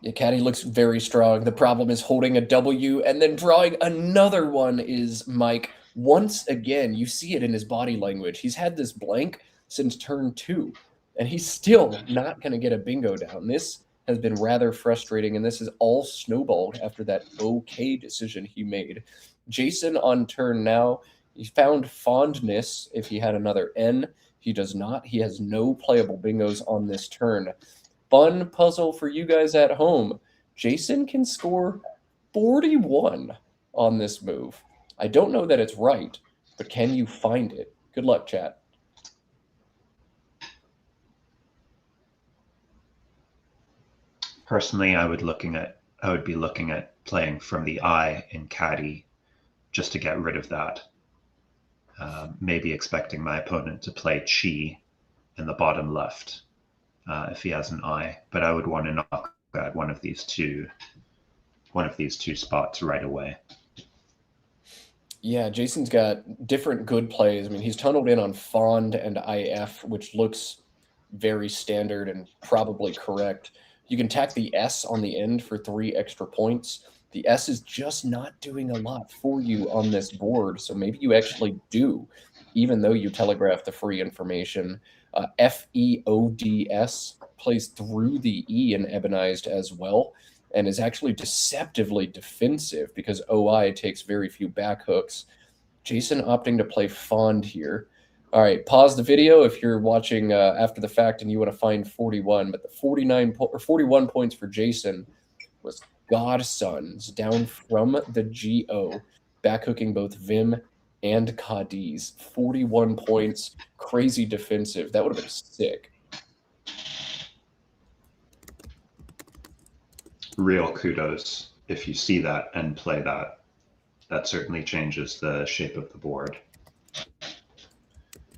Yeah, Caddy looks very strong. The problem is holding a W and then drawing another one is Mike. Once again, you see it in his body language. He's had this blank since turn 2, and he's still not going to get a bingo down. This has been rather frustrating, and this is all snowballed after that okay decision he made. Jason on turn now. He found fondness if he had another N. He does not. He has no playable bingos on this turn. Fun puzzle for you guys at home. Jason can score 41 on this move. I don't know that it's right, but can you find it? Good luck, chat. Personally, I would be looking at playing from the I in Caddy just to get rid of that. Maybe expecting my opponent to play Chi in the bottom left if he has an I, but I would want to knock at one of these two spots right away. Yeah, Jason's got different good plays. I mean, he's tunneled in on Fond and IF, which looks very standard and probably correct. You can tack the S on the end for 3 extra points. The S is just not doing a lot for you on this board, so maybe you actually do, even though you telegraph the free information. FEODS plays through the E in ebonized as well, and is actually deceptively defensive because OI takes very few back hooks. Jason opting to play Fond here. All right, pause the video if you're watching after the fact and you want to find 41, but the 41 points for Jason was Godsons down from the GO, backhooking both Vim and Cadiz. 41 points, crazy defensive. That would have been sick. Real kudos if you see that and play that. That certainly changes the shape of the board.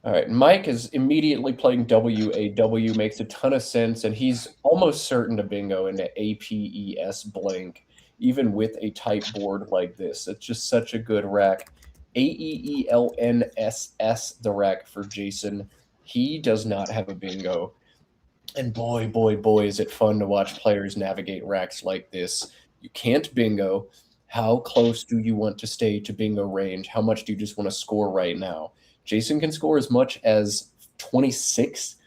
All right, Mike is immediately playing WAW, makes a ton of sense, and he's almost certain to bingo into APES blank, even with a tight board like this. It's just such a good rack. AEELNSS, the rack for Jason. He does not have a bingo. And boy, boy, boy, is it fun to watch players navigate racks like this. You can't bingo. How close do you want to stay to bingo range? How much do you just want to score right now? Jason can score as much as 26.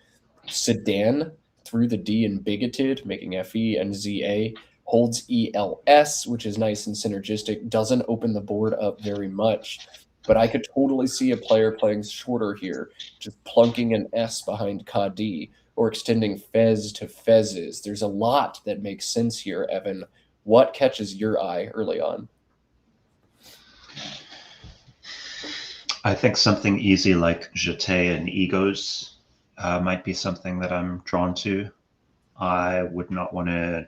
Sedan through the D and bigoted, making FE and ZA. Holds ELS, which is nice and synergistic. Doesn't open the board up very much. But I could totally see a player playing shorter here, just plunking an S behind Kadi or extending Fez to Fezes. There's a lot that makes sense here, Evan. What catches your eye early on? I think something easy like Jeté and Egos might be something that I'm drawn to. I would not want to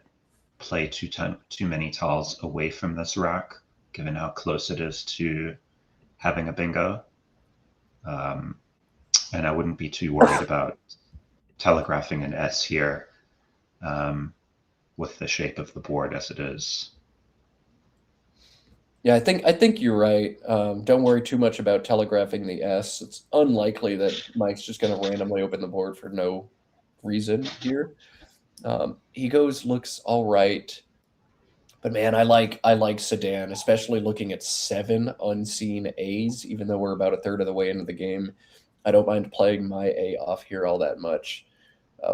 play too many tiles away from this rack, given how close it is to having a bingo. And I wouldn't be too worried about telegraphing an S here with the shape of the board as it is. Yeah, I think you're right. Don't worry too much about telegraphing the S. It's unlikely that Mike's just going to randomly open the board for no reason here. Egos looks all right, but man, I like Sedan, especially looking at 7 unseen A's. Even though we're about a third of the way into the game, I don't mind playing my A off here all that much.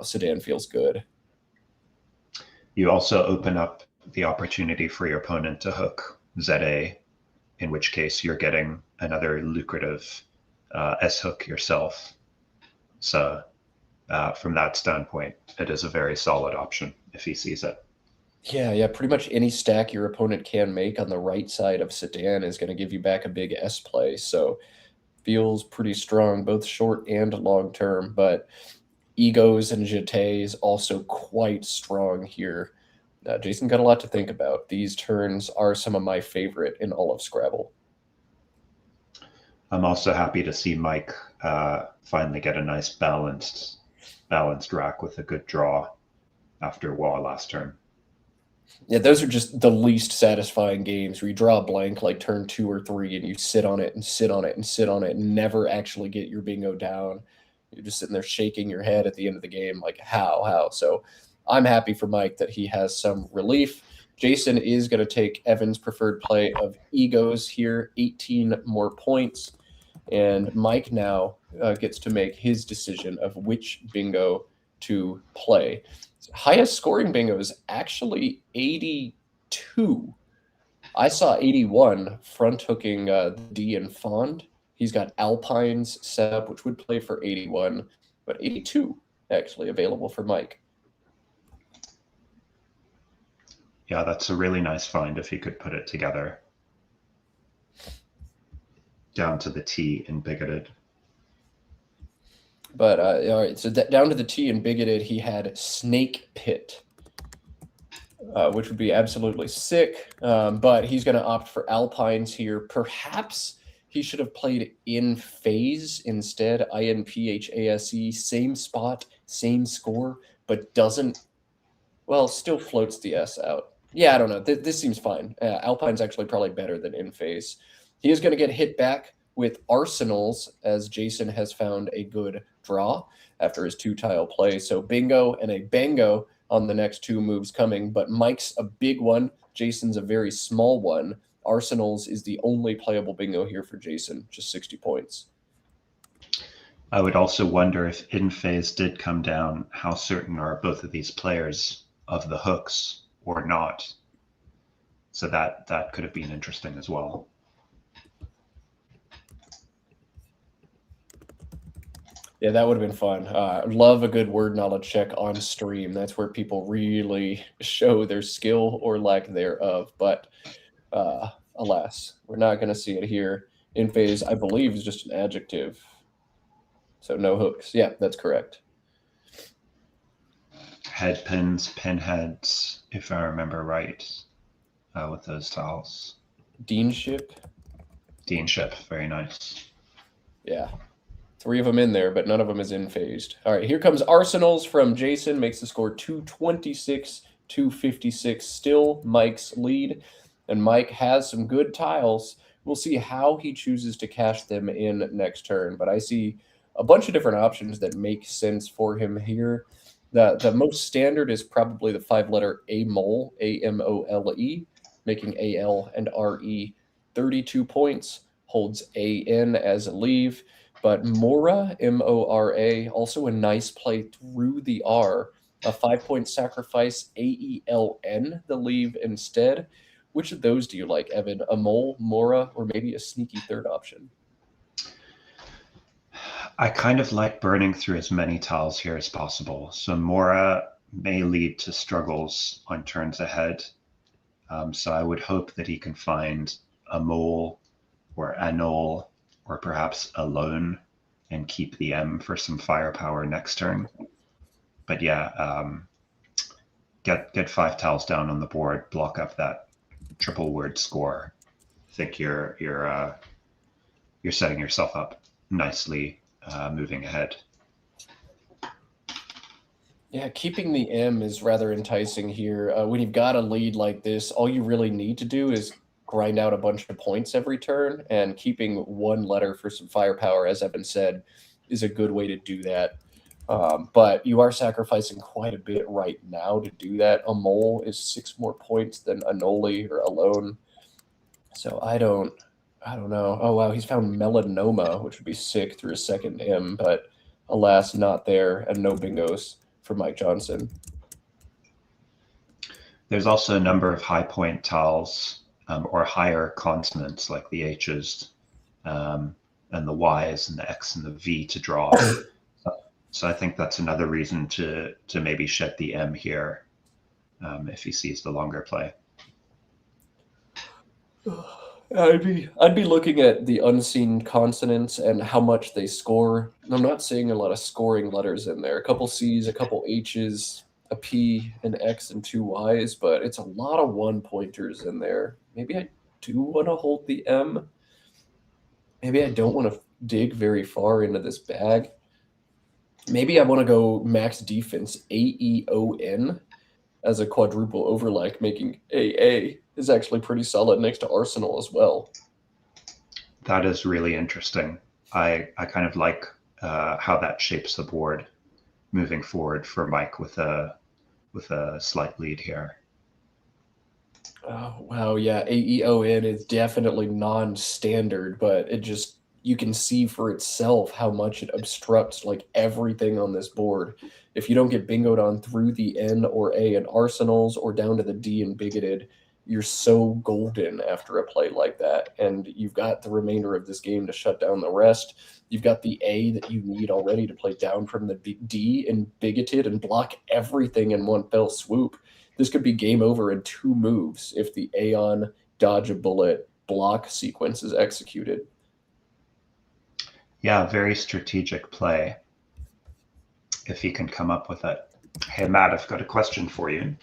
Sedan feels good. You also open up the opportunity for your opponent to hook ZA, in which case you're getting another lucrative S hook yourself. So from that standpoint, it is a very solid option if he sees it. Yeah, pretty much any stack your opponent can make on the right side of Sedan is going to give you back a big S play. So feels pretty strong, both short and long term. But egos and jetés also quite strong here. Jason got a lot to think about. These turns are some of my favorite in all of Scrabble. I'm also happy to see Mike finally get a nice balanced rack with a good draw after Wall last turn. Yeah, those are just the least satisfying games where you draw a blank like turn 2 or 3 and you sit on it and sit on it and sit on it and never actually get your bingo down. You're just sitting there shaking your head at the end of the game like, how? So I'm happy for Mike that he has some relief. Jason is going to take Evan's preferred play of egos here, 18 more points. And Mike now gets to make his decision of which bingo to play. Highest scoring bingo is actually 82. I saw 81 front hooking D and Fond. He's got Alpines set up, which would play for 81, but 82 actually available for Mike. Yeah, that's a really nice find if he could put it together. Down to the T in Bigoted. But all right, so down to the T in Bigoted, he had Snake Pit, which would be absolutely sick. But he's going to opt for Alpines here. Perhaps he should have played In Phase instead. INPHASE, same spot, same score, but doesn't, well, still floats the S out. Yeah, I don't know. This seems fine. Alpine's actually probably better than In Phase. He is going to get hit back with Arsenals, as Jason has found a good draw after his 2-tile play. So bingo and a bango on the next 2 moves coming, but Mike's a big one. Jason's a very small one. Arsenals is the only playable bingo here for Jason, just 60 points. I would also wonder if In Phase did come down, how certain are both of these players of the hooks or not? So that could have been interesting as well. Yeah, that would have been fun. Love a good word knowledge check on stream. That's where people really show their skill or lack thereof. But alas, we're not going to see it here. In Phase, I believe, is just an adjective. So no hooks. Yeah, that's correct. Head pins, pinheads, if I remember right, with those tiles. Deanship. Deanship, very nice. Yeah. 3 of them in there, but none of them is in phased. All right, here comes Arsenals from Jason. Makes the score 226, 256. Still Mike's lead. And Mike has some good tiles. We'll see how he chooses to cash them in next turn. But I see a bunch of different options that make sense for him here. The most standard is probably the 5-letter AMOLE, AMOLE, making AL and RE 32 points. Holds AN as a leave. But Mora, Mora, also a nice play through the R. A 5-point sacrifice, AELN, the leave instead. Which of those do you like, Evan? A mole, Mora, or maybe a sneaky third option? I kind of like burning through as many tiles here as possible. So Mora may lead to struggles on turns ahead. So I would hope that he can find a mole or anole, or perhaps alone, and keep the M for some firepower next turn. But yeah, get 5 tiles down on the board, block up that triple word score. I think you're setting yourself up nicely moving ahead. Yeah, keeping the M is rather enticing here. When you've got a lead like this, all you really need to do is grind out a bunch of points every turn, and keeping one letter for some firepower, as Evan said, is a good way to do that. But you are sacrificing quite a bit right now to do that. A mole is 6 more points than a Noli or alone. So I don't know. Oh wow, he's found melanoma, which would be sick through a second M, but alas, not there, and no bingos for Mike Johnson. There's also a number of high point tiles or higher consonants like the H's and the Y's and the X and the V to draw. So I think that's another reason to maybe shed the M here if he sees the longer play. I'd be looking at the unseen consonants and how much they score. I'm not seeing a lot of scoring letters in there. A couple C's, a couple H's, a P, an X, and 2 Y's, but it's a lot of 1-pointers in there. Maybe I do want to hold the M. Maybe I don't want to dig very far into this bag. Maybe I want to go max defense AEON as a quadruple overlay, making AA is actually pretty solid next to Arsenal as well. That is really interesting. I kind of like how that shapes the board moving forward for Mike with a slight lead here. Oh, wow, yeah, AEON is definitely non-standard, but it just, you can see for itself how much it obstructs like everything on this board. If you don't get bingoed on through the N or A in Arsenals or down to the D in Bigoted, you're so golden after a play like that. And you've got the remainder of this game to shut down the rest. You've got the A that you need already to play down from the D in Bigoted and block everything in one fell swoop. This could be game over in 2 moves if the Aeon dodge a bullet block sequence is executed. Yeah, very strategic play if he can come up with it. Hey, Matt, I've got a question for you.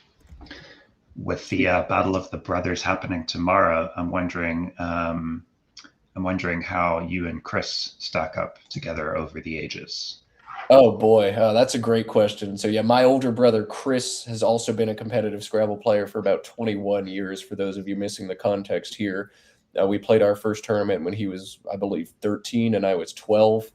With the Battle of the Brothers happening tomorrow, I'm wondering how you and Chris stack up together over the ages. Oh boy, that's a great question. So yeah, my older brother Chris has also been a competitive Scrabble player for about 21 years. For those of you missing the context here, we played our first tournament when he was, I believe, 13 and I was 12.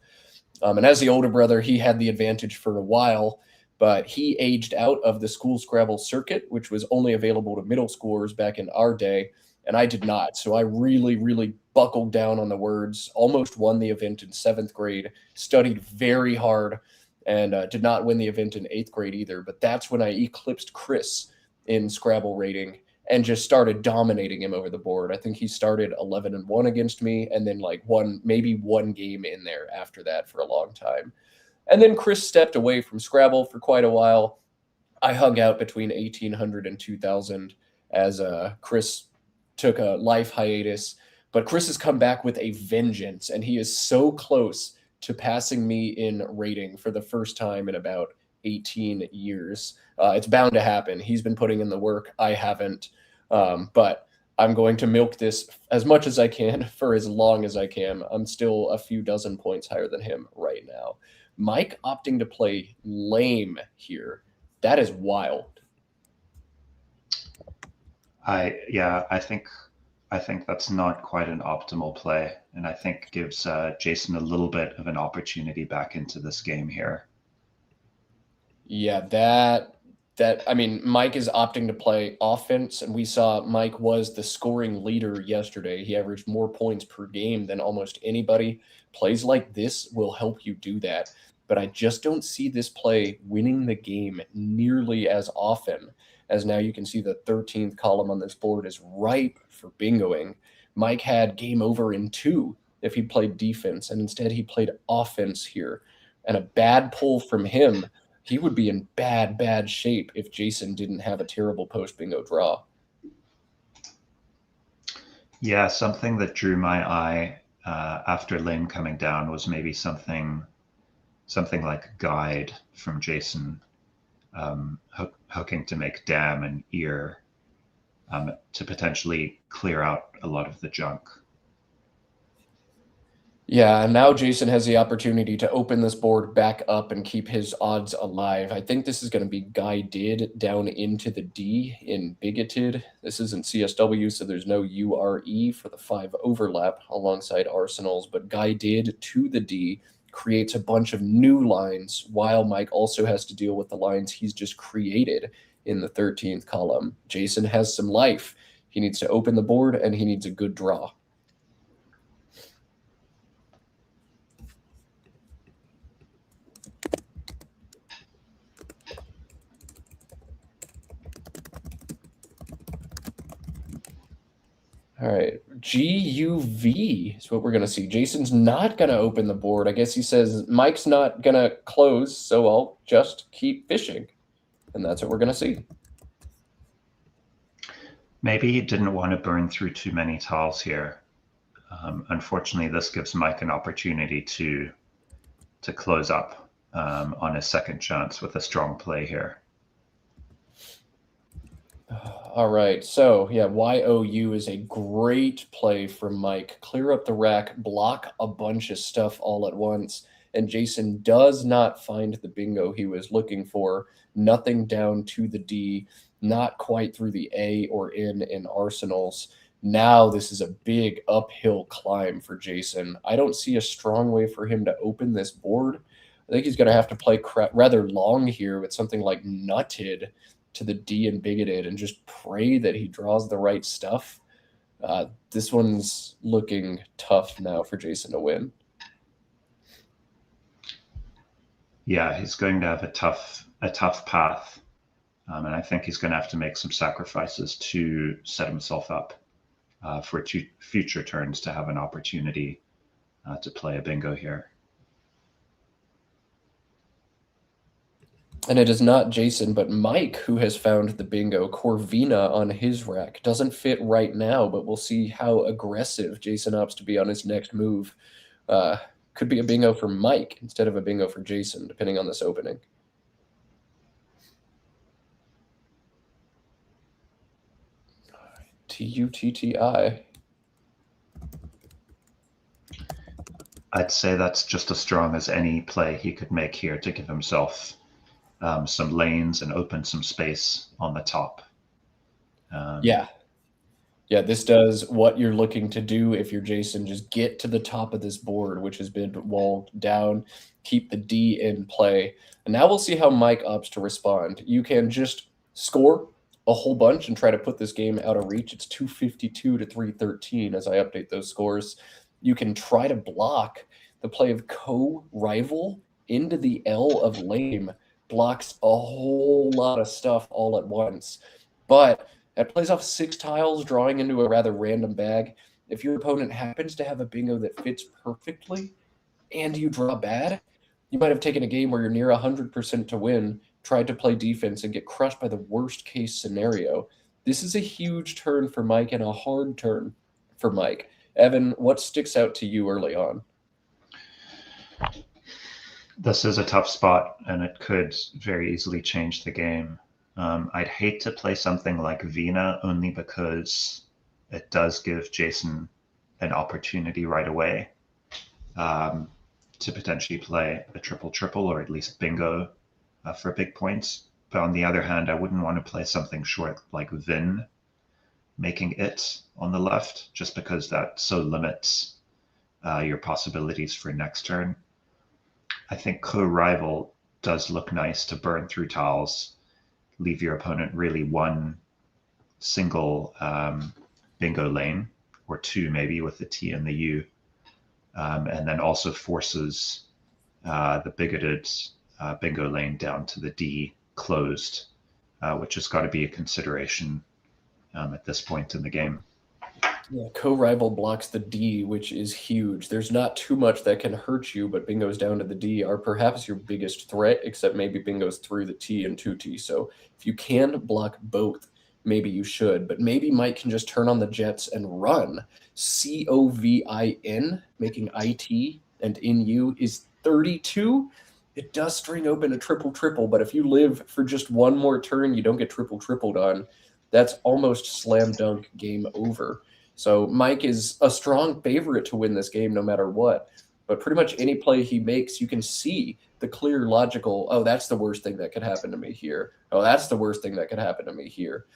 And as the older brother, he had the advantage for a while, but he aged out of the school Scrabble circuit, which was only available to middle schoolers back in our day, and I did not. So I really, really buckled down on the words, almost won the event in 7th grade, studied very hard, and did not win the event in 8th grade either. But that's when I eclipsed Chris in Scrabble rating and just started dominating him over the board. I think he started 11-1 against me, and then like maybe one game in there after that for a long time. And then Chris stepped away from Scrabble for quite a while. I hung out between 1800 and 2000 as Chris took a life hiatus. But Chris has come back with a vengeance, and he is so close to passing me in rating for the first time in about 18 years. It's bound to happen. He's been putting in the work. I haven't. But I'm going to milk this as much as I can for as long as I can. I'm still a few dozen points higher than him right now. Mike opting to play lame here. That is wild. I think that's not quite an optimal play, and I think gives Jason a little bit of an opportunity back into this game here. Yeah, that I mean, Mike is opting to play offense, and we saw Mike was the scoring leader yesterday. He averaged more points per game than almost anybody. Plays like this will help you do that, but I just don't see this play winning the game nearly as often, as now you can see the 13th column on this board is ripe for bingoing. Mike had game over in 2 if he played defense, and instead he played offense here. And a bad pull from him, he would be in bad shape if Jason didn't have a terrible post-bingo draw. Yeah, something that drew my eye after Lynn coming down was maybe something like Guide from Jason, hooking to make dam and ear to potentially clear out a lot of the junk. Yeah, and now Jason has the opportunity to open this board back up and keep his odds alive. I think this is going to be Guy Did down into the D in Bigoted. This isn't CSW, so there's no URE for the 5 overlap alongside Arsenals, but Guy Did to the D creates a bunch of new lines, while Mike also has to deal with the lines he's just created in the 13th column. Jason has some life. He needs to open the board, and he needs a good draw. All right, GUV is what we're going to see. Jason's not going to open the board. I guess he says Mike's not going to close, so I'll just keep fishing. And that's what we're going to see. Maybe he didn't want to burn through too many tiles here. Unfortunately, this gives Mike an opportunity to close up on his second chance with a strong play here. All right, so yeah, YOU is a great play from Mike. Clear up the rack, block a bunch of stuff all at once, and Jason does not find the bingo he was looking for. Nothing down to the D, not quite through the A or in Arsenals. Now this is a big uphill climb for Jason. I don't see a strong way for him to open this board. I think he's going to have to play rather long here with something like Nutted to the D and Bigoted and just pray that he draws the right stuff. This one's looking tough now for Jason to win. Yeah, he's going to have a tough path. And I think he's going to have to make some sacrifices to set himself up for future turns to have an opportunity to play a bingo here. And it is not Jason, but Mike who has found the bingo. Corvina on his rack. Doesn't fit right now, but we'll see how aggressive Jason opts to be on his next move. Could be a bingo for Mike instead of a bingo for Jason, depending on this opening. TUTTI. I'd say that's just as strong as any play he could make here to give himself some lanes and open some space on the top. Yeah, this does what you're looking to do if you're Jason. Just get to the top of this board, which has been walled down. Keep the D in play. And now we'll see how Mike opts to respond. You can just score a whole bunch and try to put this game out of reach. It's 252 to 313 as I update those scores. You can try to block the play of co-rival into the L of lame. Blocks a whole lot of stuff all at once. But that plays off 6 tiles, drawing into a rather random bag. If your opponent happens to have a bingo that fits perfectly and you draw bad, you might have taken a game where you're near 100% to win, tried to play defense, and get crushed by the worst case scenario. This is a huge turn for Mike and a hard turn for Mike. Evan, what sticks out to you early on? This is a tough spot, and it could very easily change the game. I'd hate to play something like Vina only because it does give Jason an opportunity right away to potentially play a triple or at least bingo for big points. But on the other hand, I wouldn't want to play something short like Vin, making it on the left, just because that so limits your possibilities for next turn. I think co-rival does look nice to burn through tiles, leave your opponent really one single bingo lane, or 2 maybe with the T and the U, and then also forces the bigoted bingo lane down to the D closed, which has got to be a consideration at this point in the game. Yeah, co-rival blocks the D, which is huge. There's not too much that can hurt you, but bingos down to the D are perhaps your biggest threat, except maybe bingos through the T and 2T. So if you can block both, maybe you should. But maybe Mike can just turn on the jets and run. COVIN, making IT and NU is 32. It does string open a triple, but if you live for just one more turn, you don't get tripled on. That's almost slam dunk game over. So Mike is a strong favorite to win this game no matter what. But pretty much any play he makes, you can see the clear logical, oh, that's the worst thing that could happen to me here. Oh, that's the worst thing that could happen to me here.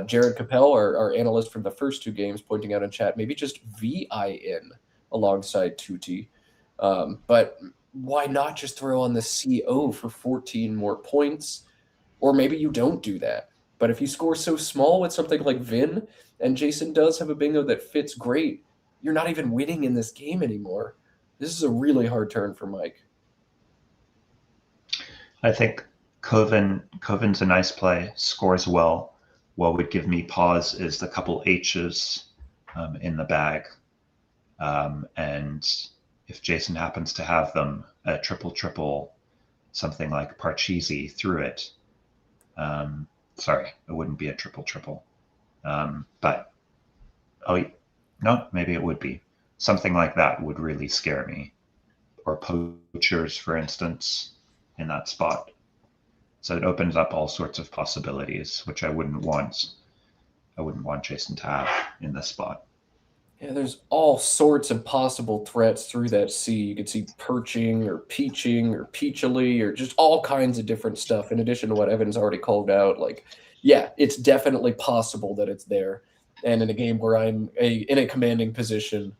Jared Capel, our analyst from the first two games, pointing out in chat, maybe just VIN alongside Tutti. But why not just throw on the CO for 14 more points? Or maybe you don't do that. But if you score so small with something like Vin, and Jason does have a bingo that fits great, you're not even winning in this game anymore. This is a really hard turn for Mike. I think Coven's a nice play, scores well. What would give me pause is the couple H's in the bag. And if Jason happens to have them, a triple, something like Parcheesi through it. Sorry, it wouldn't be a triple. But, oh, no, maybe it would be. Something like that would really scare me. Or poachers, for instance, in that spot. So it opens up all sorts of possibilities, which I wouldn't want Jason to have in this spot. Yeah, there's all sorts of possible threats through that C. You could see perching or peaching or peachily or just all kinds of different stuff in addition to what Evan's already called out. Like, yeah, it's definitely possible that it's there. And in a game where I'm in a commanding position,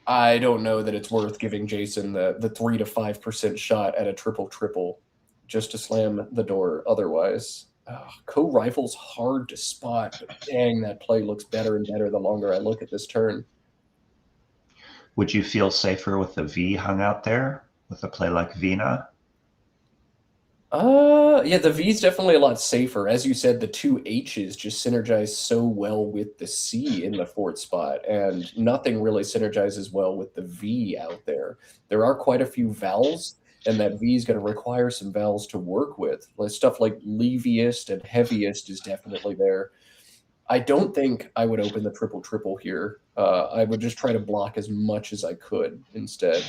I don't know that it's worth giving Jason the 3 to 5% shot at a triple just to slam the door otherwise. Co-rifle's hard to spot, but dang, that play looks better and better the longer I look at this turn. Would you feel safer with the V hung out there with a play like Vina? Yeah, the V's definitely a lot safer. As you said, the two H's just synergize so well with the C in the fourth spot, and nothing really synergizes well with the V out there. There are quite a few vowels, and that V is going to require some vowels to work with. Stuff like leaviest and heaviest is definitely there. I don't think I would open the triple here. I would just try to block as much as I could instead.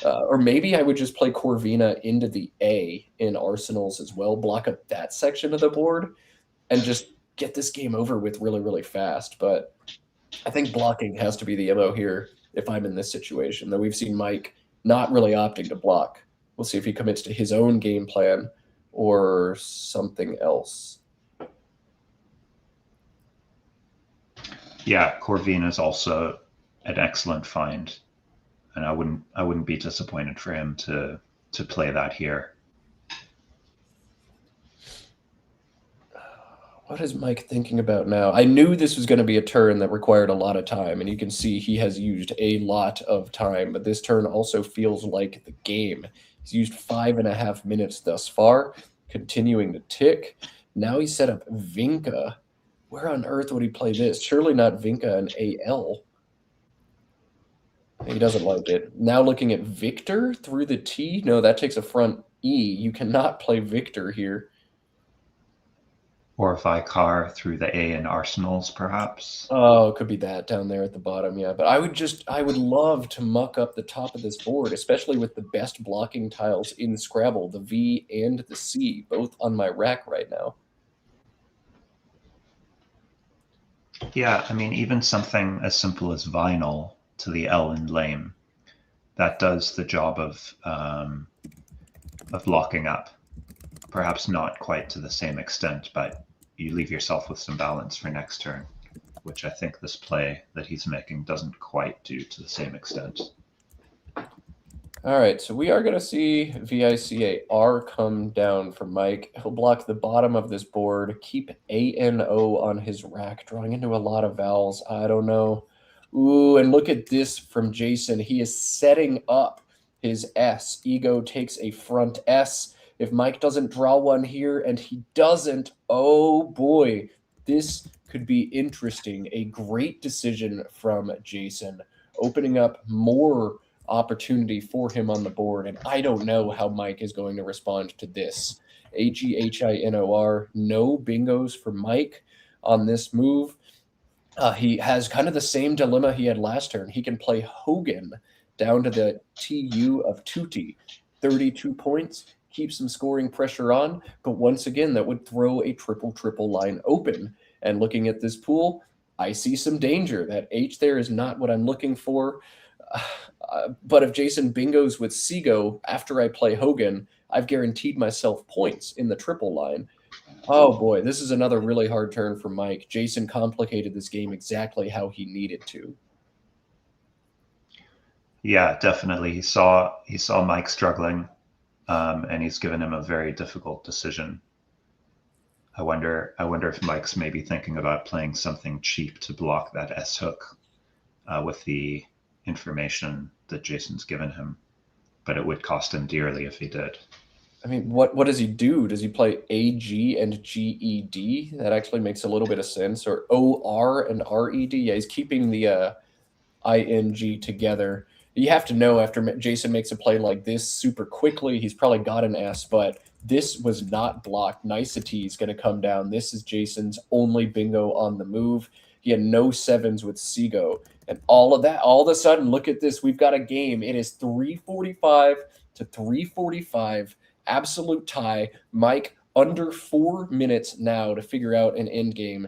Or maybe I would just play Corvina into the A in Arsenals as well, block up that section of the board, and just get this game over with really, really fast. But I think blocking has to be the MO here if I'm in this situation, though we've seen Mike not really opting to block. We'll see if he commits to his own game plan or something else. Yeah, Corvina is also an excellent find. And I wouldn't be disappointed for him to play that here. What is Mike thinking about now? I knew this was going to be a turn that required a lot of time, and you can see he has used a lot of time, but this turn also feels like the game. He's used 5.5 minutes thus far, continuing to tick. Now he's set up Vinca. Where on earth would he play this? Surely not Vinca and AL. He doesn't like it. Now looking at Victor through the T. No, that takes a front E. You cannot play Victor here. Or Vicar through the A in Arsenals, perhaps. Oh, it could be that down there at the bottom, yeah. But I would love to muck up the top of this board, especially with the best blocking tiles in Scrabble, the V and the C, both on my rack right now. Yeah, I mean, even something as simple as vinyl to the L in lame, that does the job of locking up. Perhaps not quite to the same extent, but you leave yourself with some balance for next turn, which I think this play that he's making doesn't quite do to the same extent. All right, so we are going to see VICAR come down for Mike. He'll block the bottom of this board, keep ANO on his rack, drawing into a lot of vowels. I don't know. Ooh, and look at this from Jason. He is setting up his S. Ego takes a front S. If Mike doesn't draw one here, and he doesn't, oh boy, this could be interesting. A great decision from Jason, opening up more opportunity for him on the board, and I don't know how Mike is going to respond to this. AGHINOR, no bingos for Mike on this move. He has kind of the same dilemma he had last turn. He can play Hogan down to the TU of Tutti, 32 points, keep some scoring pressure on, but once again, that would throw a triple line open. And looking at this pool, I see some danger. That H there is not what I'm looking for. But if Jason bingos with Seago after I play Hogan, I've guaranteed myself points in the triple line. Oh boy, this is another really hard turn for Mike. Jason complicated this game exactly how he needed to. Yeah, definitely. He saw Mike struggling, and he's given him a very difficult decision. I wonder if Mike's maybe thinking about playing something cheap to block that S hook with the information that Jason's given him, but it would cost him dearly if he did. I mean, what does he do? Does he play AG and GED? That actually makes a little bit of sense. Or OR and RED? Yeah, he's keeping the ING together. You have to know after Jason makes a play like this super quickly, he's probably got an S, but this was not blocked. Nicety is going to come down. This is Jason's only bingo on the move. He had no sevens with Seago. And all of that, all of a sudden, look at this. We've got a game. It is 345 to 345. Absolute tie. Mike under 4 minutes now to figure out an end game.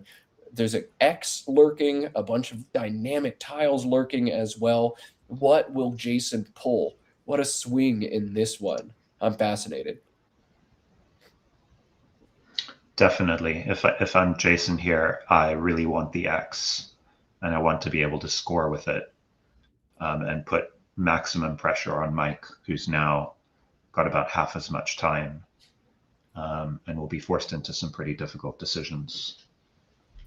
There's an X lurking, a bunch of dynamic tiles lurking as well. What will Jason pull? What a swing in this one. I'm fascinated. Definitely. If I'm Jason here, I really want the X, and I want to be able to score with it, and put maximum pressure on Mike, who's now got about half as much time, and will be forced into some pretty difficult decisions.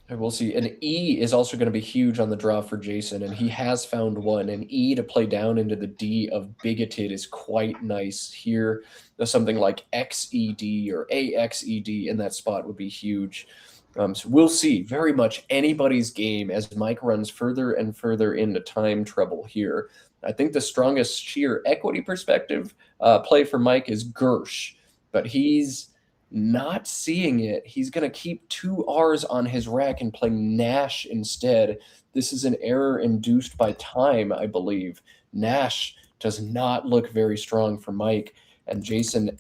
And we'll see. An E is also going to be huge on the draw for Jason, and he has found one. An E to play down into the D of bigoted is quite nice here. Something like XED or AXED in that spot would be huge. So we'll see. Very much anybody's game as Mike runs further and further into time trouble here. I think the strongest sheer equity perspective play for Mike is Gersh, but he's not seeing it. He's going to keep 2 R's on his rack and play Nash instead. This is an error induced by time, I believe. Nash does not look very strong for Mike. And Jason,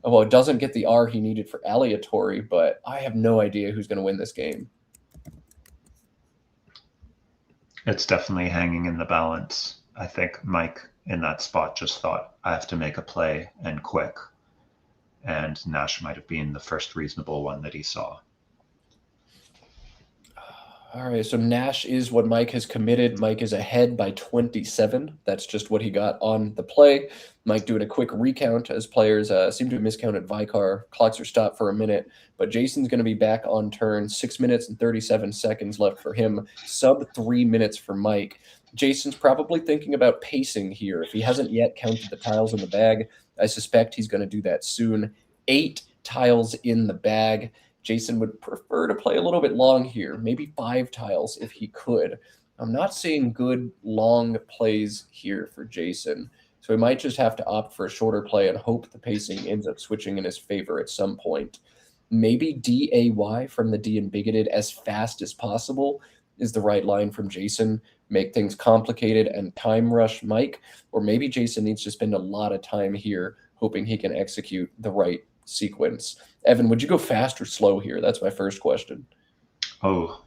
well, it doesn't get the R he needed for aleatory, but I have no idea who's going to win this game. It's definitely hanging in the balance. I think Mike in that spot just thought, I have to make a play and quick. And Nash might have been the first reasonable one that he saw. All right, so Nash is what Mike has committed. Mike is ahead by 27. That's just what he got on the play. Mike doing a quick recount as players seem to have miscounted Vicar. Clocks are stopped for a minute, but Jason's going to be back on turn. 6 minutes and 37 seconds left for him. Sub 3 minutes for Mike. Jason's probably thinking about pacing here. If he hasn't yet counted the tiles in the bag, I suspect he's going to do that soon. 8 tiles in the bag. Jason would prefer to play a little bit long here, maybe 5 tiles if he could. I'm not seeing good long plays here for Jason, so he might just have to opt for a shorter play and hope the pacing ends up switching in his favor at some point. Maybe DAY from the D and bigoted as fast as possible is the right line from Jason. Make things complicated and time rush Mike, or maybe Jason needs to spend a lot of time here hoping he can execute the right sequence. Evan, would you go fast or slow here? That's my first question. Oh,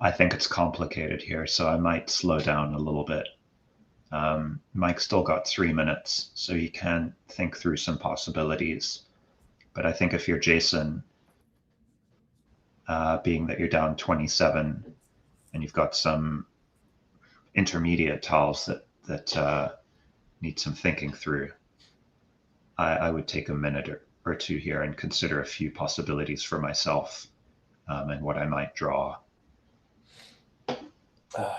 I think it's complicated here, so I might slow down a little bit. Mike's still got 3 minutes, so he can think through some possibilities. But I think if you're Jason, being that you're down 27 and you've got some intermediate tiles that need some thinking through, I would take a minute or two here and consider a few possibilities for myself, and what I might draw.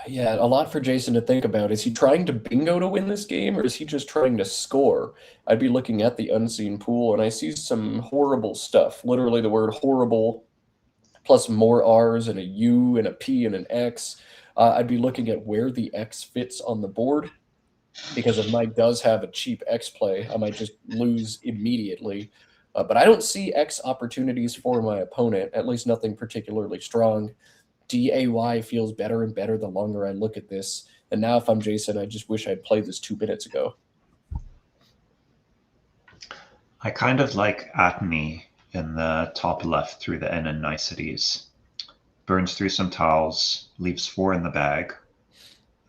Yeah, a lot for Jason to think about. Is he trying to bingo to win this game, or is he just trying to score? I'd be looking at the unseen pool, and I see some horrible stuff. Literally the word horrible, plus more R's and a U and a P and an X. I'd be looking at where the X fits on the board, because if Mike does have a cheap X play, I might just lose immediately. But I don't see X opportunities for my opponent, at least nothing particularly strong. DAY feels better and better the longer I look at this. And now if I'm Jason, I just wish I'd played this 2 minutes ago. I kind of like Atney in the top left through the N and niceties. burns through some tiles, leaves 4 in the bag,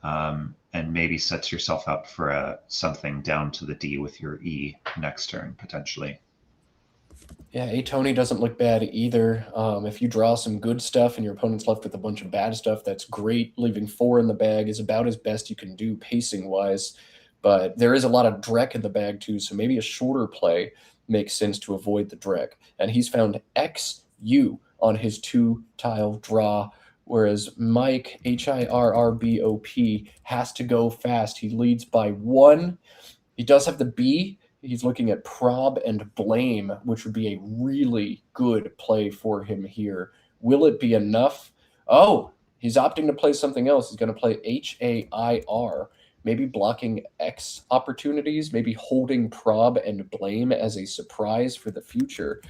and maybe sets yourself up for something down to the D with your E next turn, potentially. Yeah, A Tony doesn't look bad either. If you draw some good stuff and your opponent's left with a bunch of bad stuff, that's great. Leaving 4 in the bag is about as best you can do pacing-wise. But there is a lot of Drek in the bag too, so maybe a shorter play makes sense to avoid the Drek. And he's found XU on his 2-tile draw, whereas Mike, HIRRBOP, has to go fast. He leads by 1. He does have the B. He's looking at Prob and Blame, which would be a really good play for him here. Will it be enough? Oh, he's opting to play something else. He's going to play HAIR, maybe blocking X opportunities, maybe holding Prob and Blame as a surprise for the future.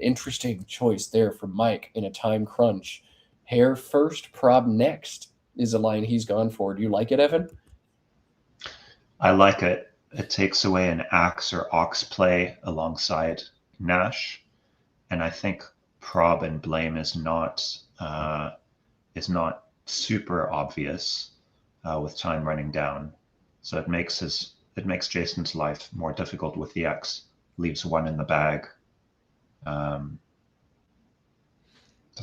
Interesting choice there for Mike in a time crunch. Hair first, Prob next is a line he's gone for. Do you like it, Evan? I like it. It takes away an Axe or Ox play alongside Nash, and I think Prob and Blame is not super obvious with time running down. So it makes Jason's life more difficult with the X. Leaves 1 in the bag. Does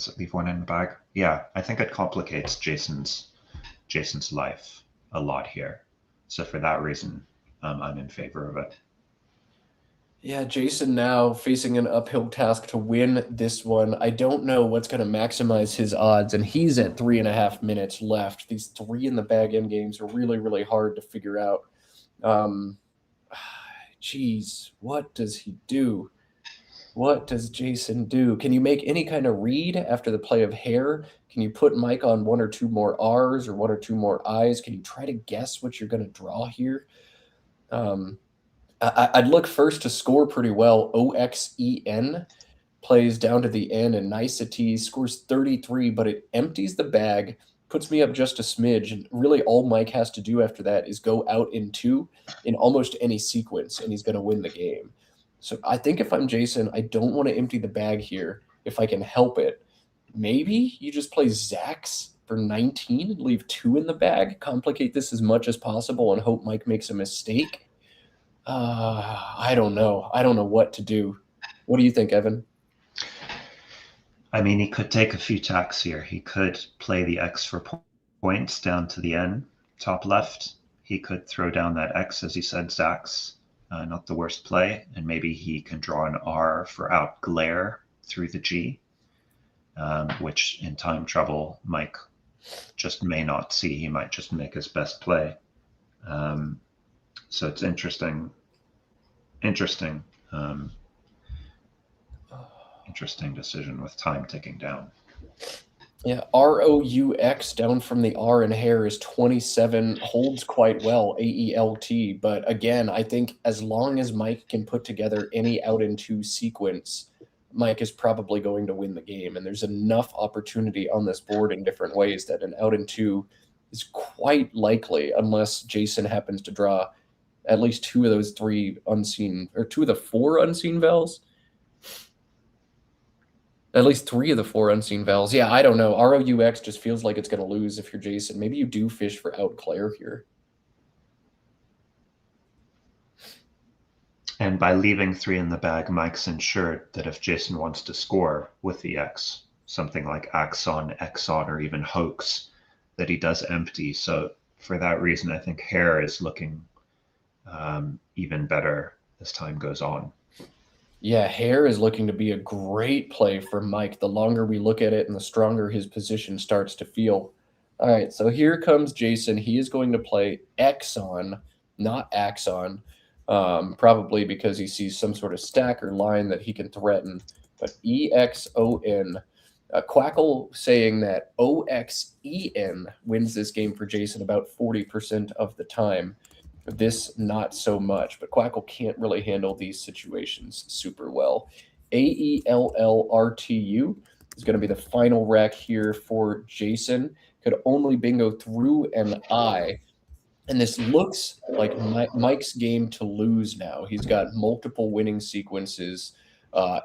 it leave 1 in the bag? Yeah, I think it complicates Jason's life a lot here. So for that reason, I'm in favor of it. Yeah, Jason now facing an uphill task to win this one. I don't know what's going to maximize his odds, and he's at 3.5 minutes left. These 3 in the bag end games are really, really hard to figure out. Geez, what does he do? What does Jason do? Can you make any kind of read after the play of Hair? Can you put Mike on 1 or 2 more R's or 1 or 2 more I's? Can you try to guess what you're going to draw here? I'd look first to score pretty well. OXEN plays down to the N and niceties, scores 33, but it empties the bag, puts me up just a smidge. And really all Mike has to do after that is go out in 2 in almost any sequence, and he's going to win the game. So I think if I'm Jason, I don't want to empty the bag here if I can help it. Maybe you just play Zax for 19 and leave 2 in the bag, complicate this as much as possible, and hope Mike makes a mistake. I don't know. I don't know what to do. What do you think, Evan? I mean, he could take a few tacks here. He could play the X for points down to the N, top left. He could throw down that X, as he said, Zax. Not the worst play. And maybe he can draw an R for out glare through the G, which in time trouble Mike just may not see. He might just make his best play. So it's interesting decision with time ticking down. Yeah, ROUX down from the R in Hair is 27, holds quite well, AELT. But again, I think as long as Mike can put together any out in 2 sequence, Mike is probably going to win the game. And there's enough opportunity on this board in different ways that an out in 2 is quite likely, unless Jason happens to draw at least 2 of those 3 unseen, or 2 of the 4 unseen vowels. At least 3 of the 4 unseen vowels. Yeah, I don't know. ROUX just feels like it's going to lose if you're Jason. Maybe you do fish for out Claire here. And by leaving 3 in the bag, Mike's ensured that if Jason wants to score with the X, something like Axon, Exon, or even Hoax, that he does empty. So for that reason, I think Hair is looking even better as time goes on. Yeah, Hair is looking to be a great play for Mike. The longer we look at it and the stronger his position starts to feel. All right, so here comes Jason. He is going to play Exon, not Axon, probably because he sees some sort of stack or line that he can threaten. But EXON. Quackle saying that OXEN wins this game for Jason about 40% of the time. This, not so much, but Quackle can't really handle these situations super well. AELLRTU is going to be the final rack here for Jason. Could only bingo through an I. And this looks like Mike's game to lose now. He's got multiple winning sequences.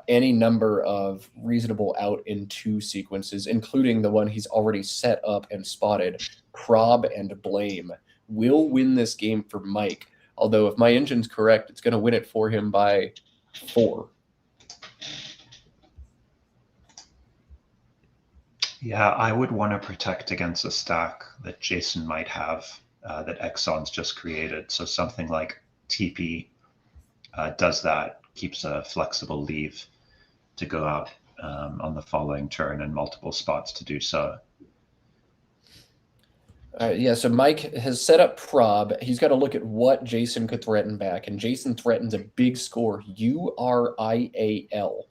any number of reasonable out in 2 sequences, including the one he's already set up and spotted. Prob and Blame will win this game for Mike. Although if my engine's correct, it's going to win it for him by 4. Yeah, I would want to protect against a stack that Jason might have that Exxon's just created. So something like TP does that, keeps a flexible leave to go out on the following turn and multiple spots to do so. Yeah, so Mike has set up Prob. He's got to look at what Jason could threaten back, and Jason threatens a big score. URIAL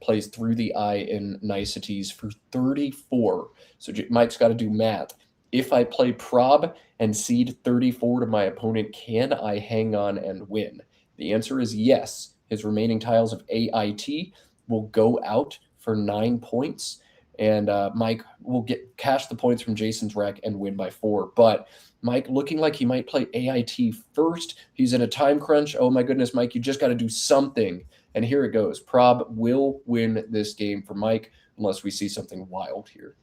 plays through the I in niceties for 34. So Mike's got to do math. If I play Prob and cede 34 to my opponent, can I hang on and win? The answer is yes. His remaining tiles of AIT will go out for 9 points. And Mike will cash the points from Jason's wreck and win by 4. But Mike looking like he might play AIT first. He's in a time crunch. Oh my goodness, Mike, you just got to do something. And here it goes. Prob will win this game for Mike unless we see something wild here.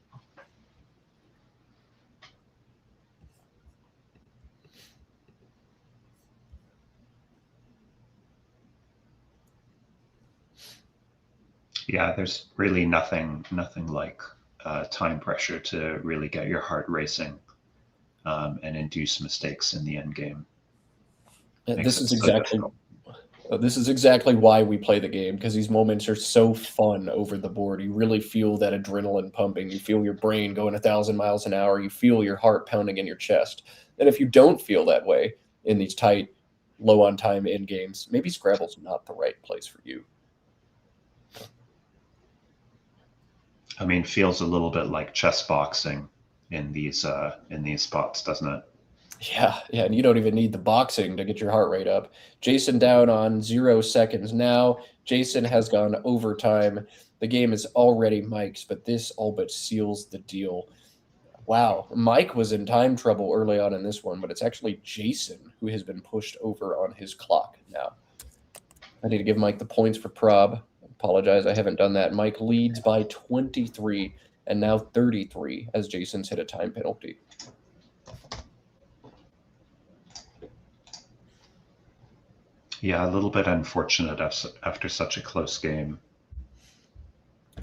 Yeah, there's really nothing like time pressure to really get your heart racing and induce mistakes in the end game. This is exactly why we play the game, because these moments are so fun over the board. You really feel that adrenaline pumping. You feel your brain going 1,000 miles an hour. You feel your heart pounding in your chest. And if you don't feel that way in these tight, low on time end games, maybe Scrabble's not the right place for you. I mean, feels a little bit like chess boxing in these spots, doesn't it? Yeah, and you don't even need the boxing to get your heart rate up. Jason down on 0 seconds now. Jason has gone overtime. The game is already Mike's, but this all but seals the deal. Wow, Mike was in time trouble early on in this one, but it's actually Jason who has been pushed over on his clock now. I need to give Mike the points for Prob. Apologize, I haven't done that. Mike leads by 23 and now 33 as Jason's hit a time penalty. Yeah, a little bit unfortunate after such a close game.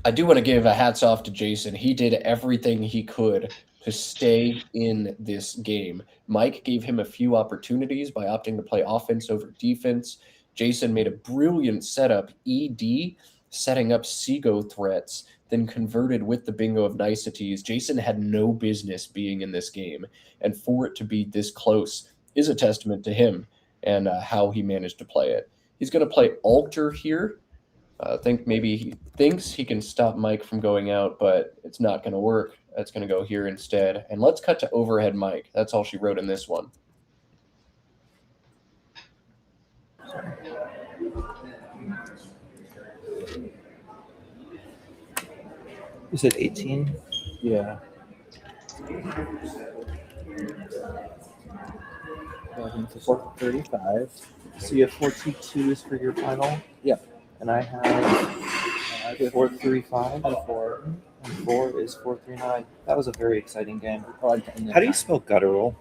I do want to give a hats off to Jason. He did everything he could to stay in this game. Mike gave him a few opportunities by opting to play offense over defense. Jason made a brilliant setup, ED, setting up Seago threats, then converted with the bingo of niceties. Jason had no business being in this game, and for it to be this close is a testament to him and how he managed to play it. He's going to play Alter here. I think maybe he thinks he can stop Mike from going out, but it's not going to work. That's going to go here instead. And let's cut to Overhead Mike. That's all she wrote in this one. You said 18? Yeah. So 435. So you have 4 T2s for your final? Yep. And I have 435. Out of 4. And 4 is 439. That was a very exciting game. Oh, How do you spell guttural?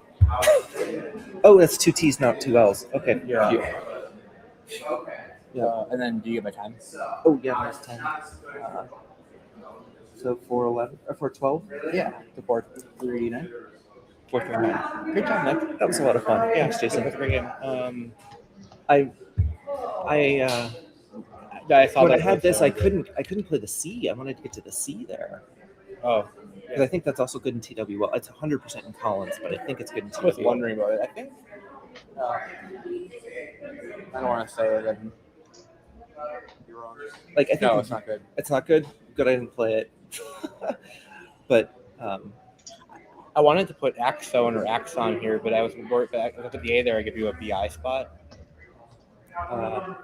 Oh, that's 2 T's, not 2 L's. Okay. Yeah. And then do you get my time? Oh, yeah, minus 10. So 411 or 412? Yeah. To 439. 439. Good job, Nick. That was a lot of fun. Yeah, thanks, Jason. That's a great game. I saw when that I had this, I couldn't play the C. I wanted to get to the C there. Oh. Because I think that's also good in TW. Well, it's 100% in Collins, but I think it's good in TW. I was wondering about it. I think. I don't want to say it. And you're wrong. Like, I think No, it's not good. It's not good. Good, I didn't play it. But I wanted to put Axone or Axon here, but I was worried. But if I put the A there, I give you a BI spot. I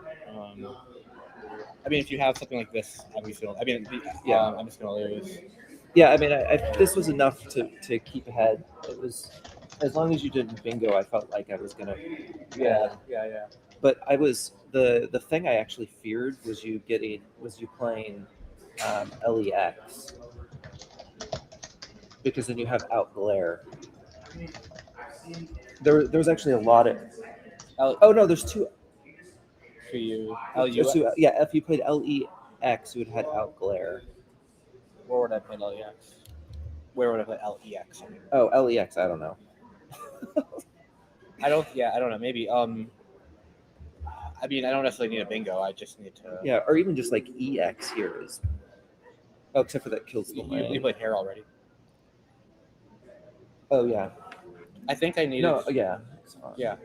mean, if you have something like this, obviously, I'm just gonna lose. Yeah, I mean, this was enough to keep ahead. It was, as long as you didn't bingo, I felt like I was gonna. Yeah. But I was the thing I actually feared was you playing LEX, because then you have outglare. There was actually a lot of oh no, there's two. For you, There's two, yeah, if you played LEX, you would have had outglare. Where would I play LEX? Where would I play LEX? Oh, LEX, I don't know. I don't know. Maybe. I mean, I don't necessarily need a bingo. I just need to. Yeah, or even just like EX here is. Oh, except for that kills the You lane. played hair already. Oh yeah. I think I needed. No, yeah. Yeah.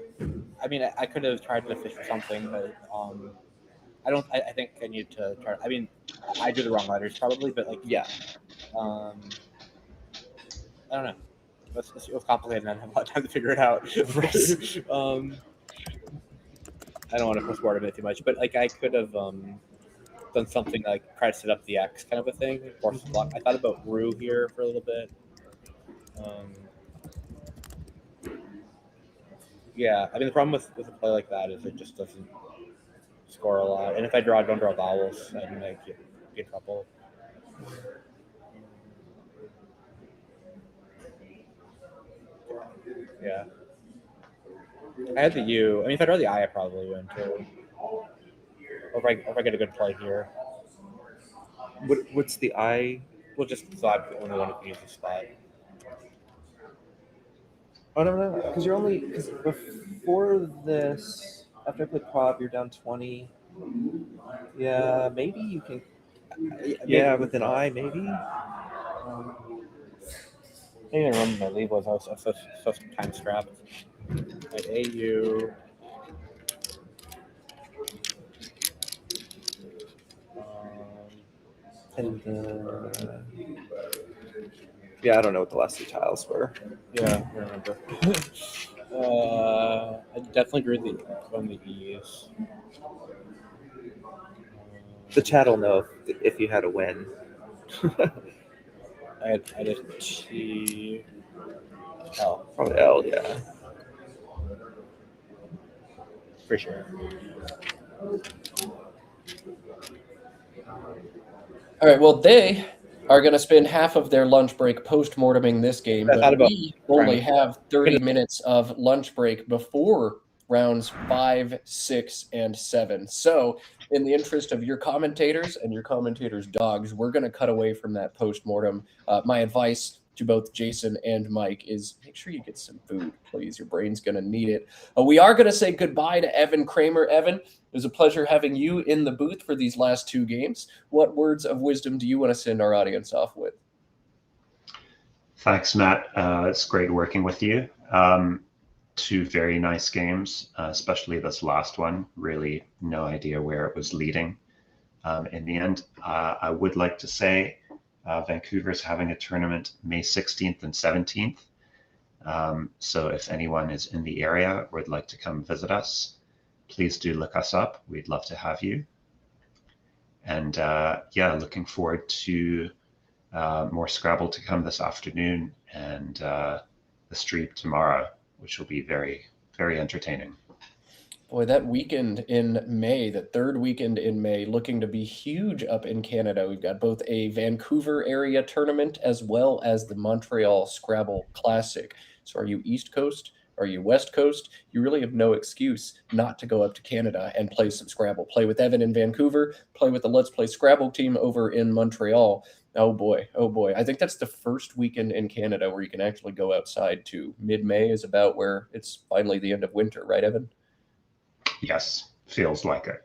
I mean, I could have tried to fish for something, but I don't. I think I need to try. I mean, I do the wrong letters probably, but like, yeah. I don't know. It was complicated, and I didn't have a lot of time to figure it out. I don't want to postmortem it too much, but like I could have done something like try to set up the X kind of a thing, force the block. I thought about Rue here for a little bit. Yeah, I mean the problem with a play like that is it just doesn't score a lot, and if I don't draw vowels, then I get in trouble. Yeah. I had the U. I mean, if I draw the I probably win too. Or if I get a good play here. What's the I? We'll just I'm the only one who can use the spot. Oh no, because you're only before this. After I played prop, you're down 20. Yeah, maybe you can. Yeah, with an I, maybe. I don't even remember my lead was. I was so time strapped. Like AU. And yeah, I don't know what the last two tiles were. Yeah, I remember. I definitely agree on the E's. The chat will know if you had a win. I had a T. L. Probably L, yeah. For sure. All right. Well, they are going to spend half of their lunch break post-morteming this game, but we only have 30 minutes of lunch break before rounds 5, 6, and 7. So in the interest of your commentators and your commentators' dogs, we're going to cut away from that post-mortem. My advice to both Jason and Mike is make sure you get some food, please. Your brain's going to need it. We are going to say goodbye to Evan Kramer. Evan, it was a pleasure having you in the booth for these last two games. What words of wisdom do you want to send our audience off with? Thanks, Matt. It's great working with you. Two very nice games, especially this last one. Really no idea where it was leading. In the end, I would like to say Vancouver's having a tournament May 16th and 17th. So if anyone is in the area or would like to come visit us, please do look us up. We'd love to have you. And yeah, looking forward to more Scrabble to come this afternoon and the stream tomorrow, which will be very, very entertaining. Boy, that weekend in May, the third weekend in May, looking to be huge up in Canada. We've got both a Vancouver area tournament as well as the Montreal Scrabble Classic. So are you East Coast? Are you West Coast? You really have no excuse not to go up to Canada and play some Scrabble. Play with Evan in Vancouver, play with the Let's Play Scrabble team over in Montreal. Oh boy, oh boy. I think that's the first weekend in Canada where you can actually go outside to. Mid-May is about where it's finally the end of winter, right, Evan? Yes, feels like it.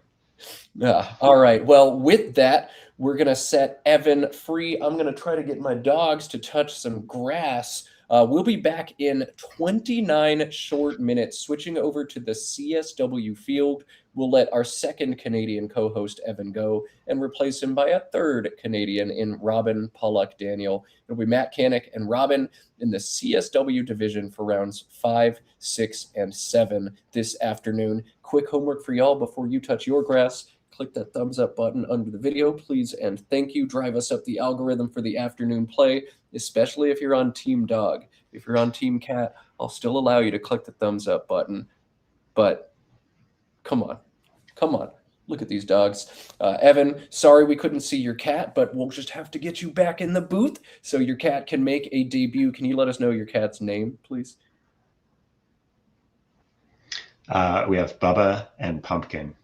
All right. Well, with that, we're going to set Evan free. I'm going to try to get my dogs to touch some grass. We'll be back in 29 short minutes, switching over to the CSW field. We'll let our second Canadian co-host, Evan, go and replace him by a third Canadian in Robin Pollock Daniel. It'll be Matt Canick and Robin in the CSW division for rounds 5, 6, and 7 this afternoon. Quick homework for y'all before you touch your grass. Click that thumbs up button under the video, please, and thank you. Drive us up the algorithm for the afternoon play, especially if you're on Team Dog. If you're on Team Cat, I'll still allow you to click the thumbs up button, but Come on. Come on. Look at these dogs. Evan, sorry we couldn't see your cat, but we'll just have to get you back in the booth so your cat can make a debut. Can you let us know your cat's name, please? We have Bubba and Pumpkin.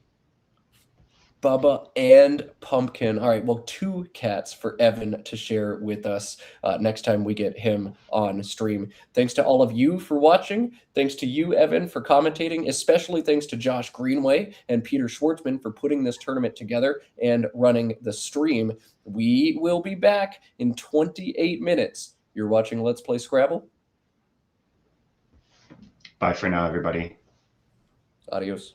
Bubba and Pumpkin. All right, well, 2 cats for Evan to share with us next time we get him on stream. Thanks to all of you for watching. Thanks to you, Evan, for commentating. Especially thanks to Josh Greenway and Peter Schwartzman for putting this tournament together and running the stream. We will be back in 28 minutes. You're watching Let's Play Scrabble. Bye for now, everybody. Adios.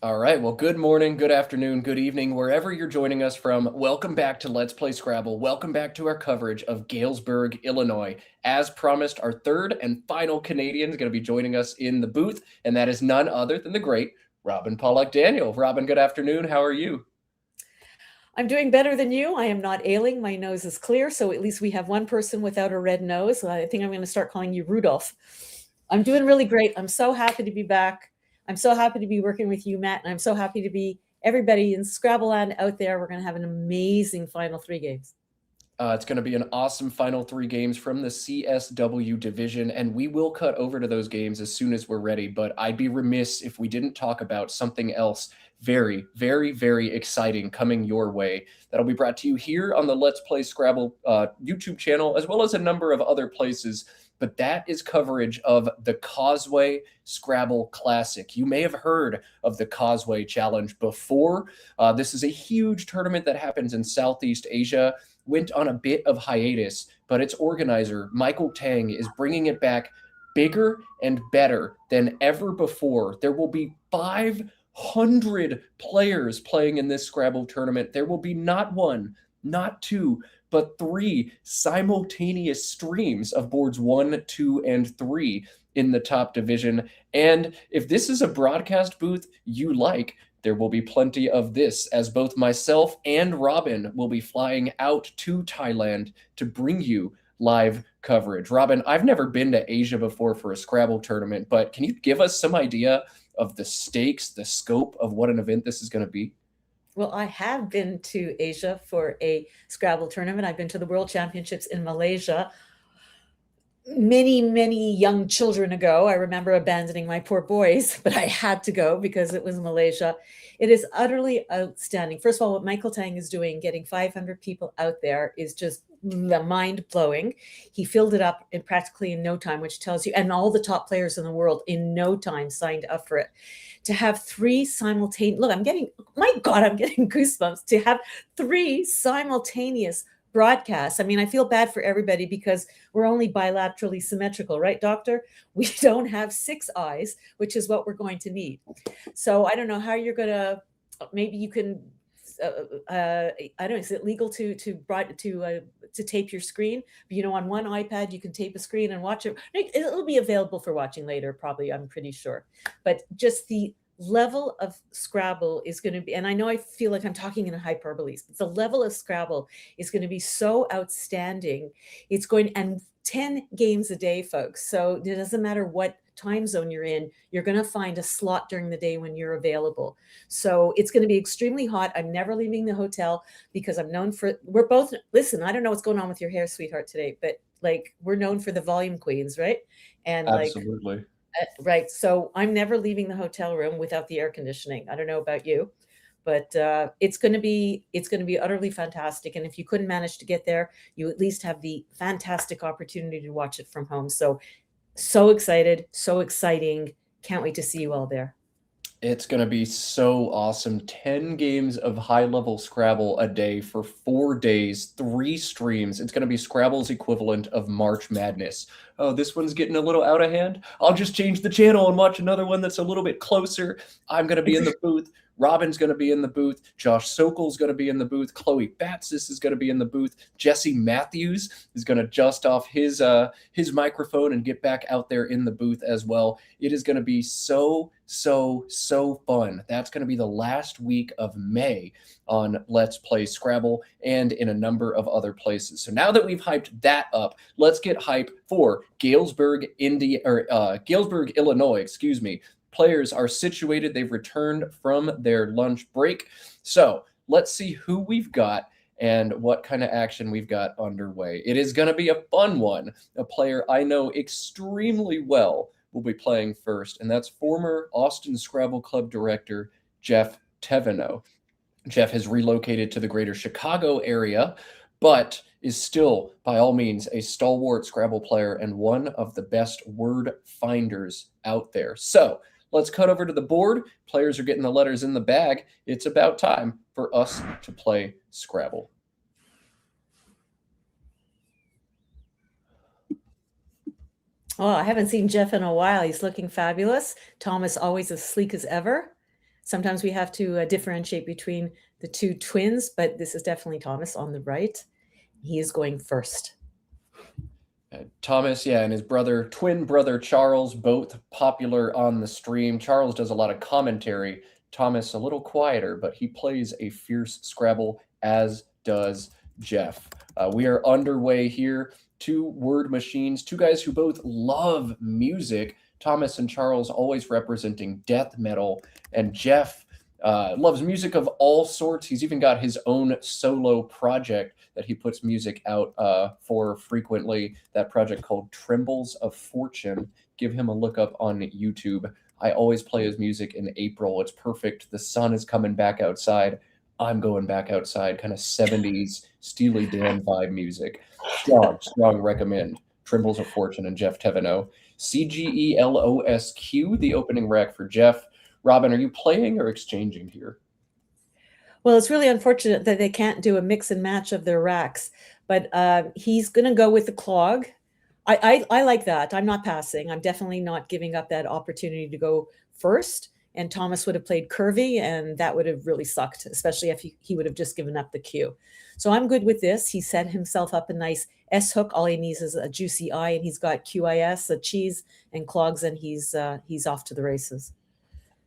All right. Well, good morning, good afternoon, good evening, wherever you're joining us from. Welcome back to Let's Play Scrabble. Welcome back to our coverage of Galesburg, Illinois. As promised, our third and final Canadian is going to be joining us in the booth, and that is none other than the great Robin Pollock Daniel. Robin, good afternoon. How are you? I'm doing better than you. I am not ailing. My nose is clear, so at least we have one person without a red nose. I think I'm going to start calling you Rudolph. I'm doing really great. I'm so happy to be back. I'm so happy to be working with you, Matt, and I'm so happy to be everybody in Scrabble land out there. We're going to have an amazing final 3 games. It's going to be an awesome final 3 games from the CSW division, and we will cut over to those games as soon as we're ready, but I'd be remiss if we didn't talk about something else very, very, very exciting coming your way. That'll be brought to you here on the Let's Play Scrabble YouTube channel, as well as a number of other places. But that is coverage of the Causeway Scrabble Classic. You may have heard of the Causeway Challenge before. This is a huge tournament that happens in Southeast Asia. Went on a bit of hiatus, but its organizer, Michael Tang, is bringing it back bigger and better than ever before. There will be 500 players playing in this Scrabble tournament. There will be not 1, not 2, but 3 simultaneous streams of boards 1, 2, and 3 in the top division. And if this is a broadcast booth you like, there will be plenty of this, as both myself and Robin will be flying out to Thailand to bring you live coverage. Robin, I've never been to Asia before for a Scrabble tournament, but can you give us some idea of the stakes, the scope of what an event this is going to be? Well, I have been to Asia for a Scrabble tournament. I've been to the World Championships in Malaysia many, many young children ago. I remember abandoning my poor boys, but I had to go because it was Malaysia. It is utterly outstanding. First of all, what Michael Tang is doing, getting 500 people out there, is just mind-blowing. He filled it up practically in no time, which tells you, and all the top players in the world in no time signed up for it. To have 3 simultaneous, look, I'm getting goosebumps. To have 3 simultaneous broadcasts. I mean, I feel bad for everybody because we're only bilaterally symmetrical, right, doctor? We don't have 6 eyes, which is what we're going to need. So I don't know how you're going to, maybe you can, I don't know, is it legal to tape your screen? You know, on one iPad, you can tape a screen and watch it. It'll be available for watching later, probably, I'm pretty sure. But just the level of Scrabble is going to be, and I know I feel like I'm talking in a hyperbole, but the level of Scrabble is going to be so outstanding. It's going, and 10 games a day, folks. So it doesn't matter what time zone you're in, you're going to find a slot during the day when you're available. So it's going to be extremely hot. I'm never leaving the hotel because I'm known for, we're both, listen, I don't know what's going on with your hair, sweetheart, today, but like, we're known for the volume queens, right? And Absolutely. Right. So I'm never leaving the hotel room without the air conditioning. I don't know about you, but it's going to be utterly fantastic. And if you couldn't manage to get there, you at least have the fantastic opportunity to watch it from home. So excited, so exciting. Can't wait to see you all there. It's going to be so awesome. 10 games of high-level Scrabble a day for 4 days, 3 streams. It's going to be Scrabble's equivalent of March Madness. Oh, this one's getting a little out of hand. I'll just change the channel and watch another one that's a little bit closer. I'm going to be in the booth. Robin's going to be in the booth. Josh Sokol's going to be in the booth. Chloe Batsis is going to be in the booth. Jesse Matthews is going to just off his microphone and get back out there in the booth as well. It is going to be so fun. That's going to be the last week of May on Let's Play Scrabble and in a number of other places. So now that we've hyped that up, let's get hype for Galesburg, Illinois, excuse me. Players are situated. They've returned from their lunch break. So let's see who we've got and what kind of action we've got underway. It is going to be a fun one. A player I know extremely well will be playing first, and that's former Austin Scrabble Club director Jeff Teveno. Jeff has relocated to the greater Chicago area, but is still, by all means, a stalwart Scrabble player and one of the best word finders out there. So let's cut over to the board. Players are getting the letters in the bag. It's about time for us to play Scrabble. Oh, I haven't seen Jeff in a while. He's looking fabulous. Thomas always as sleek as ever. Sometimes we have to differentiate between the two twins, but this is definitely Thomas on the right. He is going first. Thomas, yeah, and his twin brother Charles, both popular on the stream. Charles does a lot of commentary. Thomas a little quieter, but he plays a fierce Scrabble, as does Jeff. We are underway here. Two word machines, two guys who both love music. Thomas and Charles always representing death metal, and Jeff loves music of all sorts. He's even got his own solo project that he puts music out for frequently. That project called Trembles of Fortune. Give him a look up on YouTube. I always play his music in April. It's perfect. The sun is coming back outside. I'm going back outside. Kind of 70s Steely Dan vibe music. Strong recommend. Trembles of Fortune and Jeff Teveno. CGELOSQ, the opening rack for Jeff. Robin, are you playing or exchanging here? Well, it's really unfortunate that they can't do a mix and match of their racks, but he's going to go with the clog. I like that. I'm not passing. I'm definitely not giving up that opportunity to go first. And Thomas would have played curvy, and that would have really sucked, especially if he would have just given up the cue. So I'm good with this. He set himself up a nice S hook. All he needs is a juicy I, and he's got QIS, a cheese, and clogs, and he's off to the races.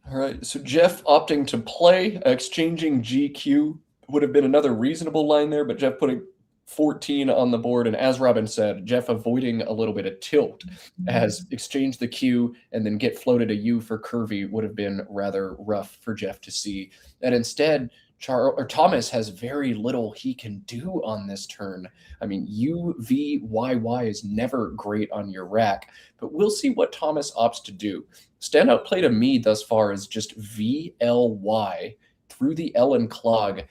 All right, so Jeff opting to play, exchanging GQ would have been another reasonable line there, but Jeff putting 14 on the board, and as Robin said, Jeff avoiding a little bit of tilt, as exchange the Q and then get floated a U for curvy would have been rather rough for Jeff to see. And instead, Thomas has very little he can do on this turn. I mean, UVYY is never great on your rack, but we'll see what Thomas opts to do. Standout play to me thus far is just VLY through the L and clog.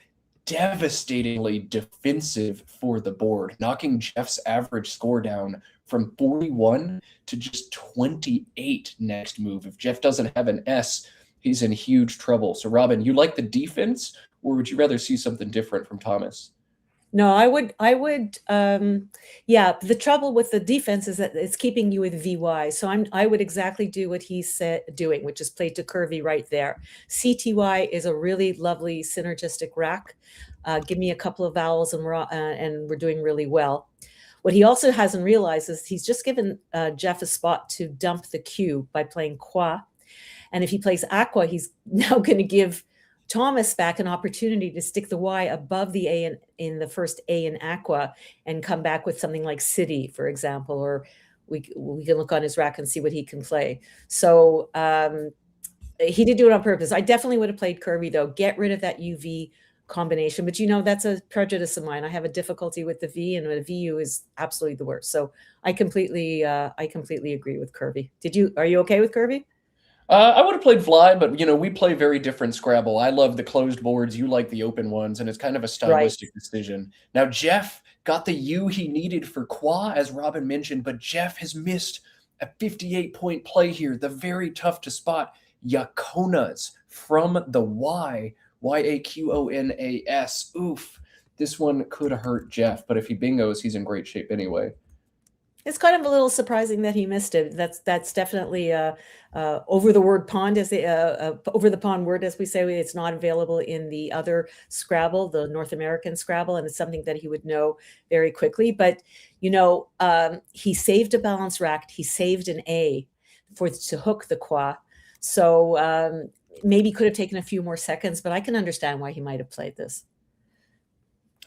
Devastatingly defensive for the board, knocking Jeff's average score down from 41 to just 28 next move. If Jeff doesn't have an S, he's in huge trouble. So Robin, you like the defense, or would you rather see something different from Thomas? No, I would, yeah, the trouble with the defense is that it's keeping you with VY. So I would exactly do what he's doing, which is play to curvy right there. CTY is a really lovely synergistic rack. Give me a couple of vowels and we're doing really well. What he also hasn't realized is he's just given Jeff a spot to dump the Q by playing qua. And if he plays aqua, he's now going to give Thomas back an opportunity to stick the Y above the A in the first A in aqua and come back with something like city, for example, or we can look on his rack and see what he can play. So he did do it on purpose. I definitely would have played curvy though. Get rid of that UV combination, but you know, that's a prejudice of mine. I have a difficulty with the V, and the VU is absolutely the worst. So I completely agree with curvy. Are you okay with curvy? I would have played Fly, but you know, we play very different Scrabble. I love the closed boards, you like the open ones, and it's kind of a stylistic decision. Now, Jeff got the U he needed for Qua, as Robin mentioned, but Jeff has missed a 58-point play here. The very tough to spot Yakonas from the Y, Yaquonas. Oof, this one could hurt Jeff, but if he bingos, he's in great shape anyway. It's kind of a little surprising that he missed it. That's definitely over the word pond, over the pond word, as we say. It's not available in the other Scrabble, the North American Scrabble, and it's something that he would know very quickly. But you know, he saved a balance rack. He saved an A to hook the qua. So maybe could have taken a few more seconds, but I can understand why he might have played this.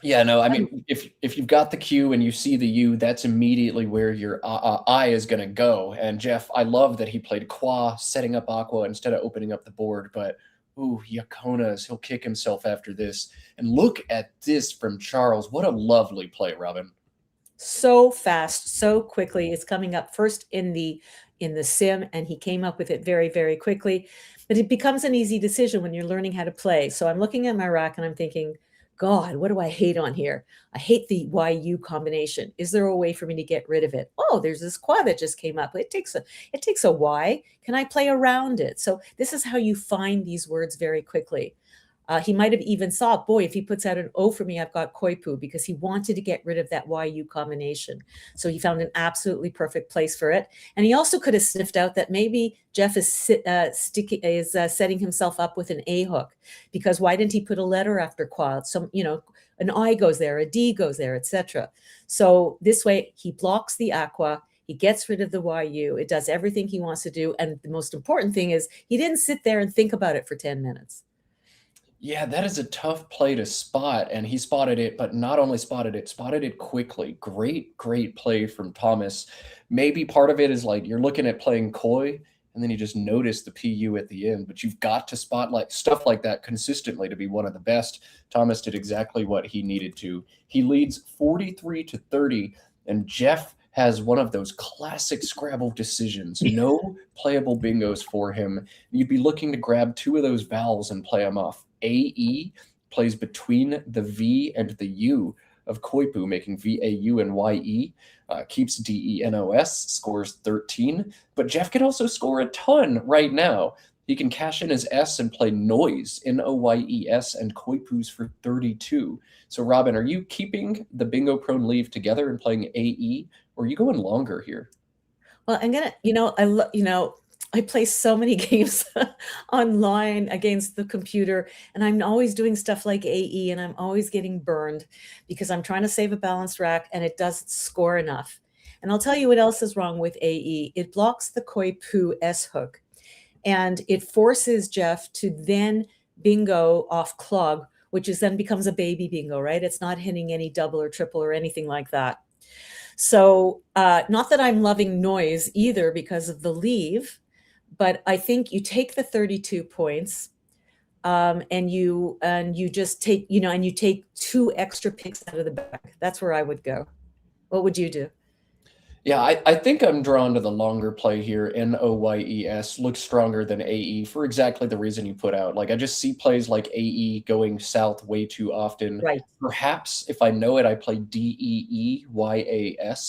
Yeah, no, I mean, if you've got the Q and you see the U, that's immediately where your I is going to go. And Jeff, I love that he played Qua, setting up Aqua instead of opening up the board. But, ooh, Yakonas, he'll kick himself after this. And look at this from Charles. What a lovely play, Robin. So fast, so quickly. It's coming up first in the sim, and he came up with it very, very quickly. But it becomes an easy decision when you're learning how to play. So I'm looking at my rack and I'm thinking, God, what do I hate on here? I hate the YU combination. Is there a way for me to get rid of it? Oh, there's this qua that just came up. It takes a Y. Can I play around it? So this is how you find these words very quickly. He might have even thought, boy, if he puts out an O for me, I've got Koipu, because he wanted to get rid of that YU combination. So he found an absolutely perfect place for it. And he also could have sniffed out that maybe Jeff is setting himself up with an A hook, because why didn't he put a letter after qua? So, an I goes there, a D goes there, etc. So this way he blocks the aqua. He gets rid of the YU. It does everything he wants to do. And the most important thing is he didn't sit there and think about it for 10 minutes. Yeah, that is a tough play to spot, and he spotted it, but not only spotted it quickly. Great, great play from Thomas. Maybe part of it is like you're looking at playing coy, and then you just notice the PU at the end, but you've got to spot like stuff like that consistently to be one of the best. Thomas did exactly what he needed to. He leads 43-30, and Jeff has one of those classic Scrabble decisions. No playable bingos for him. You'd be looking to grab two of those vowels and play them off. AE plays between the V and the U of Koipu, making VAU and YE. Keeps DENOS, scores 13. But Jeff can also score a ton right now. He can cash in his S and play Noise, NOYES, and Koipu's for 32. So, Robin, are you keeping the bingo prone leave together and playing AE, or are you going longer here? Well, I'm gonna, I play so many games online against the computer, and I'm always doing stuff like AE, and I'm always getting burned because I'm trying to save a balanced rack and it doesn't score enough. And I'll tell you what else is wrong with AE. It blocks the Koipu S hook, and it forces Jeff to then bingo off clog, which is then becomes a baby bingo, right? It's not hitting any double or triple or anything like that. So not that I'm loving Noise either because of the leave, but I think you take the 32 points and you just take, and you take 2 extra picks out of the back. That's where I would go. What would you do? Yeah, I think I'm drawn to the longer play here. NOYES looks stronger than AE for exactly the reason you put out. Like, I just see plays like AE going south way too often. Right. Perhaps if I know it, I play DEEYAS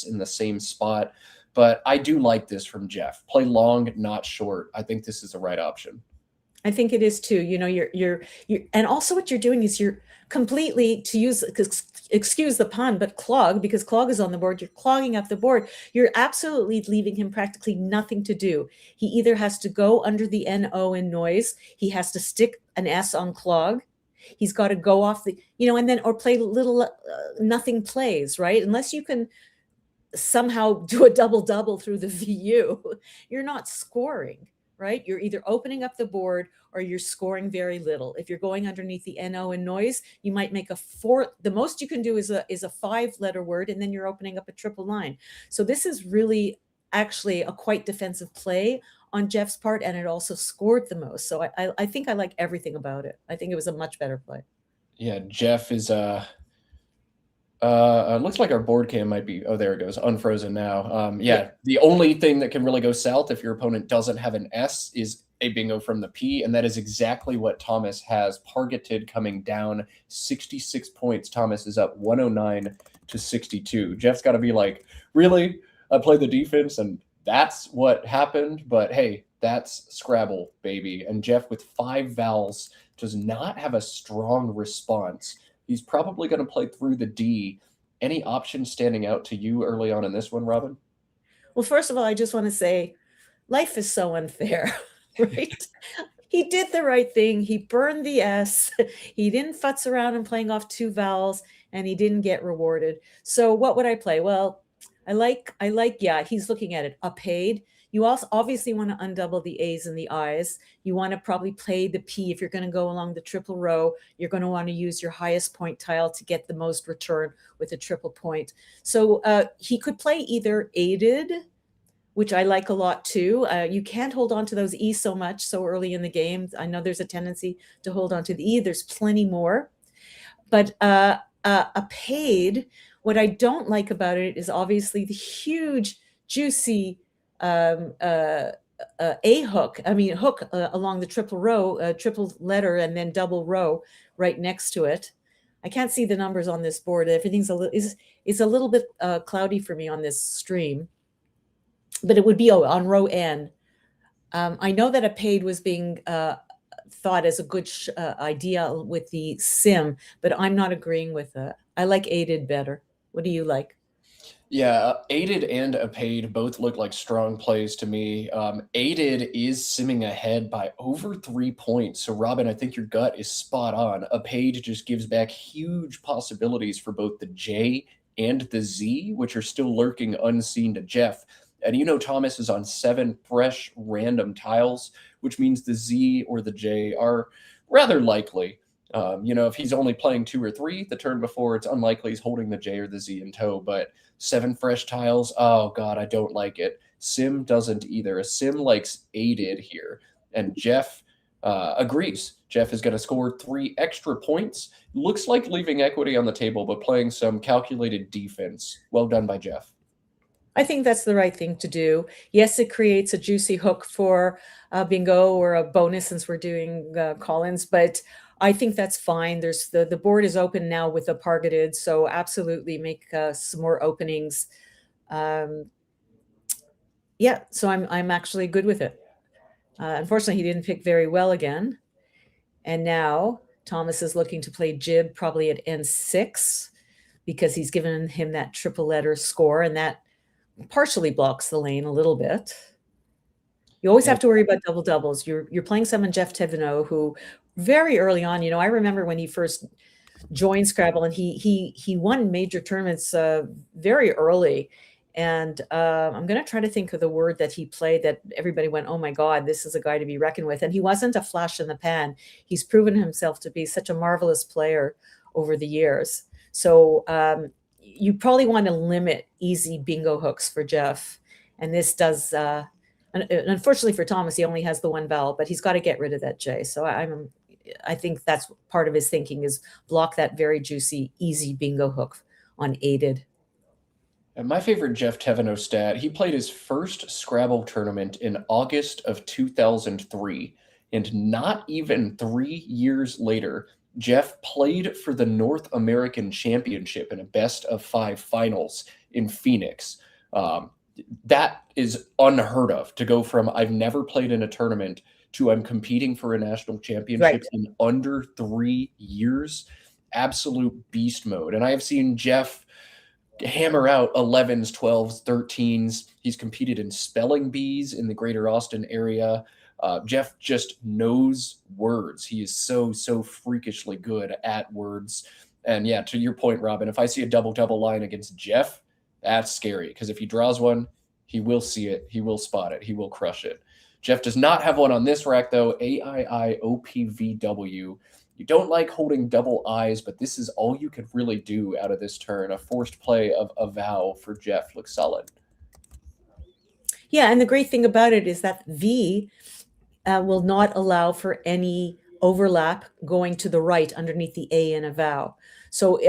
in the same spot. But I do like this from Jeff. Play long, not short. I think this is the right option. I think it is too. You're and also what you're doing is you're completely, to use, excuse the pun, but clog, because clog is on the board, you're clogging up the board. You're absolutely leaving him practically nothing to do. He either has to go under the NO in Noise, he has to stick an S on clog, he's got to go off the, and then, or play little nothing plays, right? Unless you can somehow do a double through the VU, you're not scoring. Right? You're either opening up the board or you're scoring very little. If you're going underneath the NO in Noise, you might make a 4. The most you can do is a 5-letter word, and then you're opening up a triple line. So this is really actually a quite defensive play on Jeff's part, and it also scored the most. So I think I like everything about it. I think it was a much better play. Yeah, Jeff is looks like our board cam might be, oh, there it goes, unfrozen now. Yeah, the only thing that can really go south if your opponent doesn't have an S is a bingo from the P, and that is exactly what Thomas has targeted coming down 66 points. Thomas is up 109-62. Jeff's got to be like, really? I played the defense, and that's what happened? But hey, that's Scrabble, baby. And Jeff with 5 vowels does not have a strong response. He's probably going to play through the D. Any options standing out to you early on in this one, Robin? Well, first of all, I just want to say life is so unfair, right? He did the right thing. He burned the S. He didn't futz around and playing off 2 vowels, and he didn't get rewarded. So what would I play? Well, I like, yeah, he's looking at it. A paid. You also obviously want to undouble the A's and the I's. You want to probably play the P. If you're going to go along the triple row, you're going to want to use your highest point tile to get the most return with a triple point. So he could play either aided, which I like a lot too. You can't hold on to those E so much so early in the game. I know there's a tendency to hold on to the E. There's plenty more. But a paid, what I don't like about it is obviously the huge, juicy a hook, hook along the triple row, triple letter, and then double row right next to it. I can't see the numbers on this board. Everything's a little bit cloudy for me on this stream, but it would be on row N. I know that a paid was being thought as a good idea with the sim, but I'm not agreeing with that. I like aided better. What do you like? Yeah, aided and apaid both look like strong plays to me. Aided is simming ahead by over 3 points. So, Robin, I think your gut is spot on. Apaid just gives back huge possibilities for both the J and the Z, which are still lurking unseen to Jeff. And Thomas is on 7 fresh random tiles, which means the Z or the J are rather likely. If he's only playing 2 or 3 the turn before, it's unlikely he's holding the J or the Z in tow. But 7 fresh tiles, oh god, I don't like it. Sim doesn't either. A sim likes aided here, and Jeff agrees. Jeff is going to score 3 extra points. Looks like leaving equity on the table, but playing some calculated defense. Well done by Jeff. I think that's the right thing to do. Yes, it creates a juicy hook for bingo or a bonus since we're doing call-ins, but I think that's fine. There's the board is open now with the targeted, so absolutely make some more openings. Yeah, so I'm actually good with it. Unfortunately, he didn't pick very well again, and now Thomas is looking to play jib probably at N6 because he's given him that triple letter score, and that partially blocks the lane a little bit. You always have to worry about double doubles. You're playing someone, Jeff Tevenot, who very early on, I remember when he first joined Scrabble, and he won major tournaments very early. And I'm going to try to think of the word that he played that everybody went, oh my God, this is a guy to be reckoned with. And he wasn't a flash in the pan. He's proven himself to be such a marvelous player over the years. So you probably want to limit easy bingo hooks for Jeff. And this does, unfortunately for Thomas, he only has the 1 vowel, but he's got to get rid of that J. So I think that's part of his thinking is block that very juicy, easy bingo hook on aided. And my favorite Jeff Tevenot stat, he played his first Scrabble tournament in August of 2003. And not even 3 years later, Jeff played for the North American Championship in a best-of-5 finals in Phoenix. That is unheard of, to go from I've never played in a tournament to I'm competing for a national championship in under 3 years. Absolute beast mode. And I have seen Jeff hammer out 11s, 12s, 13s. He's competed in spelling bees in the greater Austin area. Jeff just knows words. He is so freakishly good at words. And yeah, to your point, Robin, if I see a double line against Jeff, that's scary, because if he draws one, he will see it, he will spot it, he will crush it. Jeff does not have one on this rack, though. AIIOPVW. You don't like holding double I's, but this is all you could really do out of this turn. A forced play of a vow for Jeff looks solid. Yeah, and the great thing about it is that V will not allow for any overlap going to the right underneath the A in a vow. So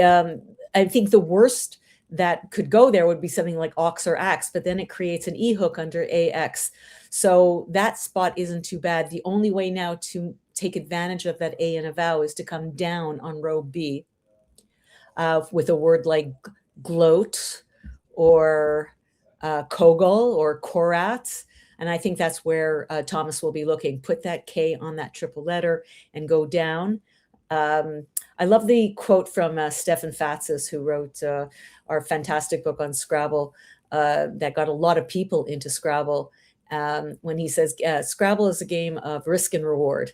I think the worst that could go there would be something like Ox or Axe, but then it creates an E hook under AX. So that spot isn't too bad. The only way now to take advantage of that A in a vow is to come down on row B with a word like gloat or kogel or korat. And I think that's where Thomas will be looking. Put that K on that triple letter and go down. I love the quote from Stefan Fatsis, who wrote our fantastic book on Scrabble that got a lot of people into Scrabble, when he says, Scrabble is a game of risk and reward.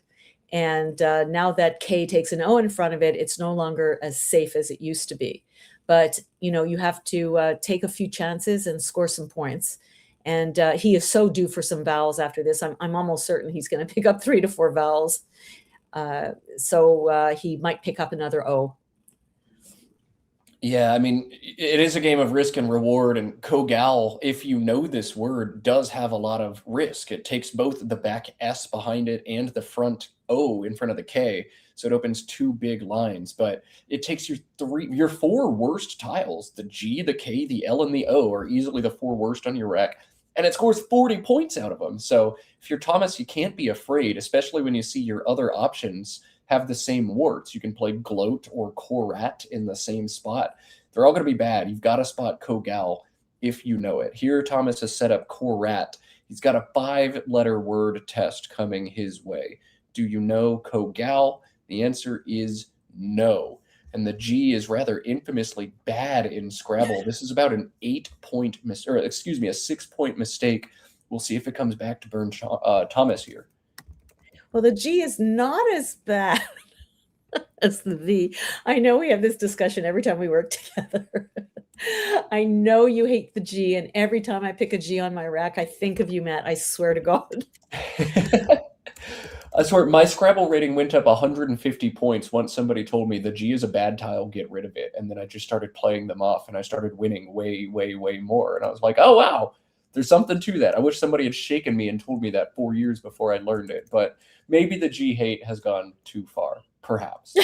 And now that K takes an O in front of it, it's no longer as safe as it used to be. But, you have to take a few chances and score some points. And he is so due for some vowels after this. I'm almost certain he's going to pick up 3 to 4 vowels. So he might pick up another O. Yeah, I mean, it is a game of risk and reward, and Kogal, if you know this word, does have a lot of risk. It takes both the back S behind it and the front O in front of the K, so it opens 2 big lines, but it takes your 4 worst tiles. The G, the K, the L, and the O are easily the 4 worst on your rack, and it scores 40 points out of them. So if you're Thomas, you can't be afraid, especially when you see your other options have the same warts. You can play gloat or korat in the same spot. They're all going to be bad. You've got to spot kogal if you know it. Here, Thomas has set up korat. He's got a 5-letter word test coming his way. Do you know Kogal? The answer is no. And the G is rather infamously bad in Scrabble. This is about an 8-point or excuse me, a 6-point mistake. We'll see if it comes back to burn Thomas here. Well, the G is not as bad as the V. I know we have this discussion every time we work together. I know you hate the G, and every time I pick a G on my rack, I think of you, Matt. I swear to God. I swear, my Scrabble rating went up 150 points once somebody told me the G is a bad tile, get rid of it. And then I just started playing them off, and I started winning way, way, way more. And I was like, oh, wow, there's something to that. I wish somebody had shaken me and told me that 4 years before I learned it. But maybe the G hate has gone too far, perhaps.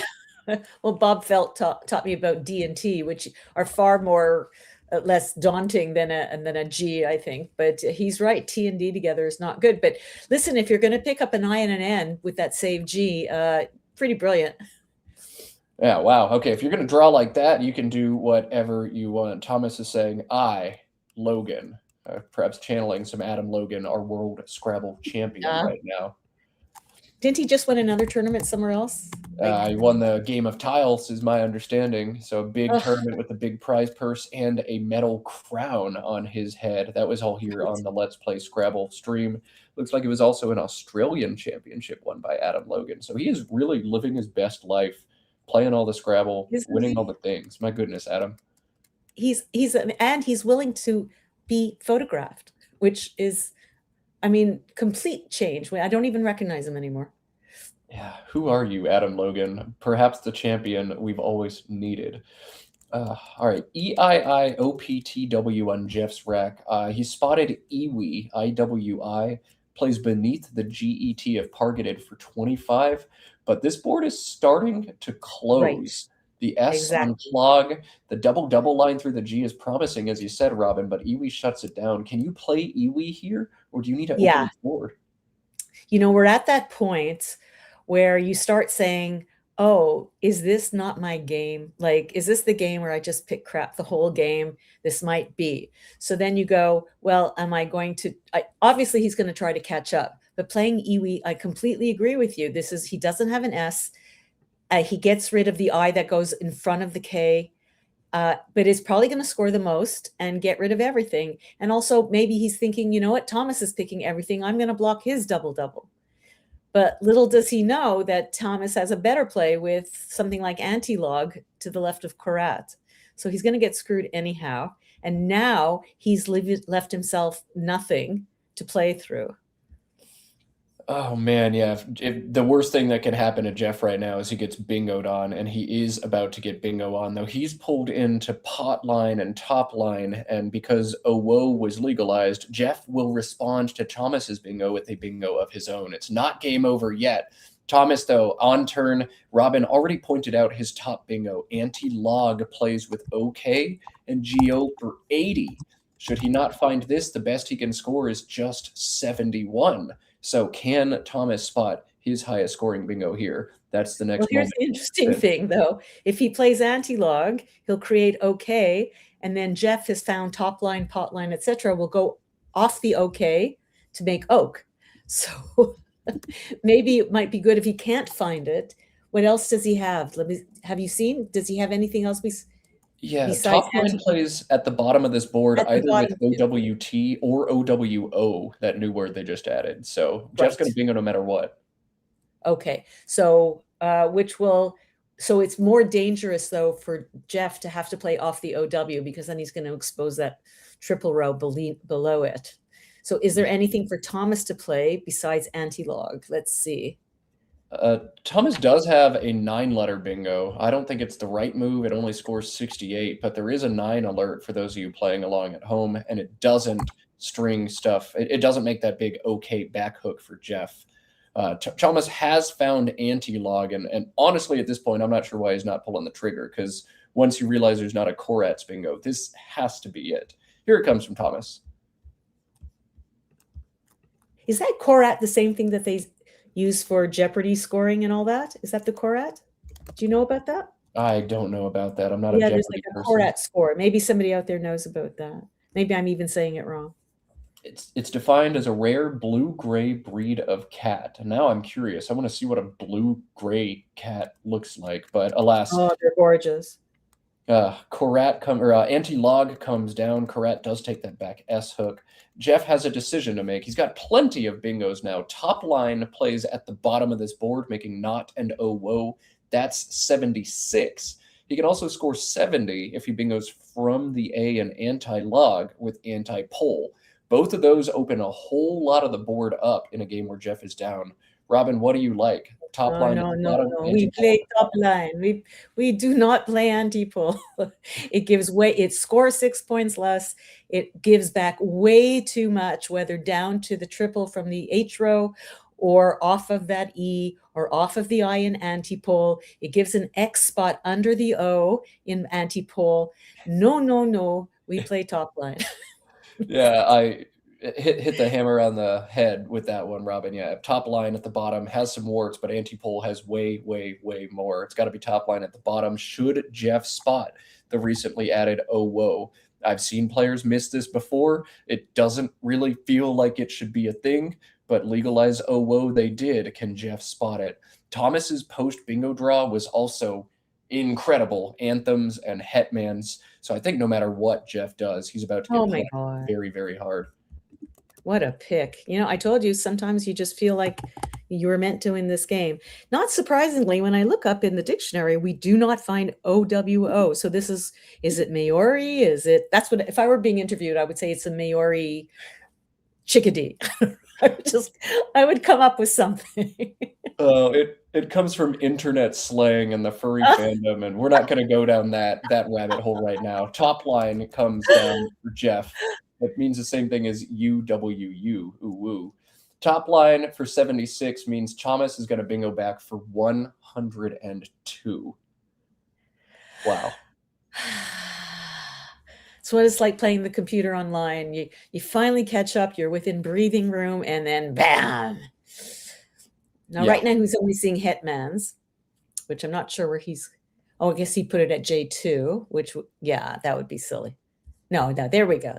Well, Bob Felt taught me about D and T, which are far more less daunting than a G, I think. But he's right. T and D together is not good. But listen, if you're going to pick up an I and an N with that save G, pretty brilliant. Yeah, wow. Okay, if you're going to draw like that, you can do whatever you want. Thomas is saying, I, Logan, perhaps channeling some Adam Logan, our world Scrabble champion right now. Didn't he just win another tournament somewhere else? He won the Game of Tiles, is my understanding. So a big tournament with a big prize purse and a metal crown on his head. That was all here on the Let's Play Scrabble stream. Looks like it was also an Australian championship won by Adam Logan. So he is really living his best life, playing all the Scrabble, winning all the things. My goodness, Adam. He's willing to be photographed, which is, I mean, complete change. I don't even recognize him anymore. Yeah, who are you, Adam Logan? Perhaps the champion we've always needed. All right, EIIOPTW on Jeff's rack. He spotted Iwi, IWI, plays beneath the GET of Pargeted for 25, but this board is starting to close. Right. The S on clog, the double line through the G is promising, as you said, Robin, but Iwi shuts it down. Can you play Iwi here, or do you need to open the board? You know, we're at that point where you start saying, oh, is this not my game? Like, is this the game where I just pick crap the whole game? This might be. So then you go, well, am I going to, obviously he's going to try to catch up, but playing Iwi, I completely agree with you. He doesn't have an S. He gets rid of the I that goes in front of the K, but is probably going to score the most and get rid of everything. And also maybe he's thinking, you know what, Thomas is picking everything. I'm going to block his double. But little does he know that Thomas has a better play with something like anti-log to the left of Korat. So he's going to get screwed anyhow. And now he's left himself nothing to play through. Oh, man, yeah. The worst thing that can happen to Jeff right now is he gets bingoed on, and he is about to get bingo on, though he's pulled into pot line and top line, and because OWO was legalized, Jeff will respond to Thomas's bingo with a bingo of his own. It's not game over yet. Thomas, though, on turn, Robin already pointed out his top bingo. Anti-log plays with OK and GO for 80. Should he not find this, the best he can score is just 71. So can Thomas spot his highest scoring bingo here? That's the next. Well, here's the interesting thing, though. If he plays anti-log, he'll create OK, and then Jeff has found top line, pot line, etc. will go off the OK to make oak. So maybe it might be good if he can't find it. What else does he have? Have you seen? Does he have anything else Yeah, top line plays at the bottom of this board, either with OWT or OWO, that new word they just added. So Jeff's going to bingo no matter what. Okay, so so it's more dangerous though for Jeff to have to play off the OW, because then he's going to expose that triple row below it. So is there anything for Thomas to play besides anti-log? Let's see. Thomas does have a 9-letter bingo. I don't think it's the right move. It only scores 68, but there is a 9 alert for those of you playing along at home, and it doesn't string stuff. It doesn't make that big OK back hook for Jeff. Thomas has found anti-log, and honestly, at this point, I'm not sure why he's not pulling the trigger, because once you realize there's not a Korat's bingo, this has to be it. Here it comes from Thomas. Is that Korat the same thing that they use for Jeopardy scoring and all that? Is that the Korat? Do you know about that? I don't know about that. I'm not a Jeopardy there's like a Korat score. Maybe somebody out there knows about that. Maybe I'm even saying it wrong. It's defined as a rare blue-gray breed of cat. And now I'm curious. I want to see what a blue-gray cat looks like. But alas, Oh, they're gorgeous. Anti-Log comes down. Korat does take that back. S-hook. Jeff has a decision to make. He's got plenty of bingos now. Top line plays at the bottom of this board, making not and oh whoa. That's 76. He can also score 70 if he bingos from the A and anti-log with anti-pole. Both of those open a whole lot of the board up in a game where Jeff is down. Robin, what do you like? Top line, No. bottom, We anti-pole? play top line. We do not play anti-pole. It gives way. It scores 6 points less. It gives back way too much, whether down to the triple from the H row, or off of that E, or off of the I in anti-pole. It gives an X spot under the O in anti-pole. No. We play top line. Yeah, I hit the hammer on the head with that one, Robin. Yeah, top line at the bottom has some warts, but anti-pole has way more. It's got to be top line at the bottom. Should Jeff spot the recently added oh whoa? I've seen players miss this before. It doesn't really feel like it should be a thing, but legalize oh whoa they did. Can Jeff spot it? Thomas's post bingo draw was also incredible. Anthems and Hetmans. So I think no matter what Jeff does, he's about to get Oh my played God. very hard. What a pick. I told you sometimes you just feel like you were meant to win this game. Not surprisingly, when I look up in the dictionary, we do not find OWO. So is it Maori? That's what, if I were being interviewed, I would say it's a Maori chickadee. I would come up with something. It comes from internet slang and the furry fandom, and we're not going to go down that rabbit hole right now. Top line comes down for Jeff. It means the same thing as UWU, ooh. Top line for 76 means Thomas is going to bingo back for 102. Wow. It's what it's like playing the computer online. You finally catch up, you're within breathing room, and then bam. Now, Yeah. Right now he's only seeing Hetmans, which I'm not sure where he's. Oh, I guess he put it at J2, which, that would be silly. No, there we go.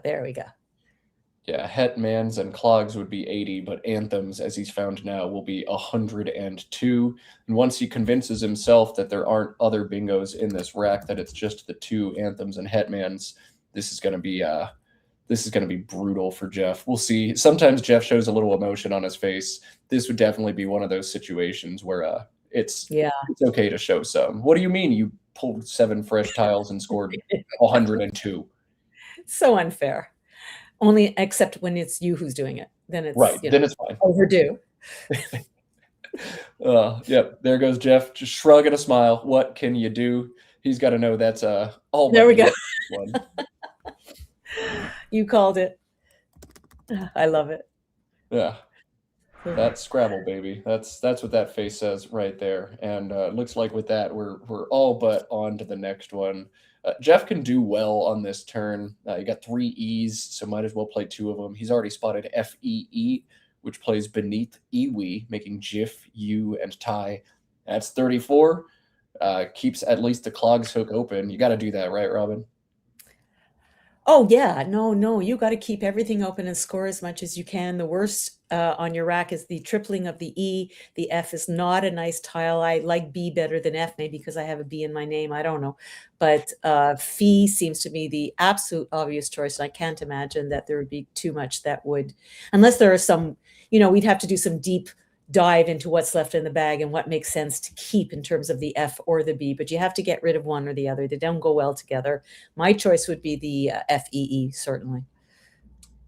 Yeah, Hetmans and clogs would be 80, but anthems, as he's found now, will be 102. And once he convinces himself that there aren't other bingos in this rack, that it's just the two anthems and Hetmans, this is going to be brutal for Jeff. We'll see. Sometimes Jeff shows a little emotion on his face. This would definitely be one of those situations where it's okay to show some. What do you mean you pulled 7 fresh tiles and scored 102? So unfair. Only except when it's you who's doing it. Then it's right. Then it's fine. Overdue. Yep. There goes Jeff, just shrug and a smile. What can you do? He's got to know that's all. There we go. One. You called it. I love it. Yeah. That's Scrabble, baby. That's what that face says right there. And looks like with that, we're all but on to the next one. Jeff can do well on this turn. You got 3 E's, so might as well play 2 of them. He's already spotted FEE, which plays beneath Iwi, making Jif, U, and tie. That's 34. Keeps at least the clogs hook open. You got to do that, right, Robin? Oh, yeah. No. You got to keep everything open and score as much as you can. The worst on your rack is the tripling of the E. The F is not a nice tile. I like B better than F, maybe because I have a B in my name. I don't know. But Phi seems to be the absolute obvious choice. And I can't imagine that there would be too much that would, unless there are some, we'd have to do some deep dive into what's left in the bag and what makes sense to keep in terms of the F or the B, but you have to get rid of one or the other. They don't go well together. My choice would be the FEE, certainly.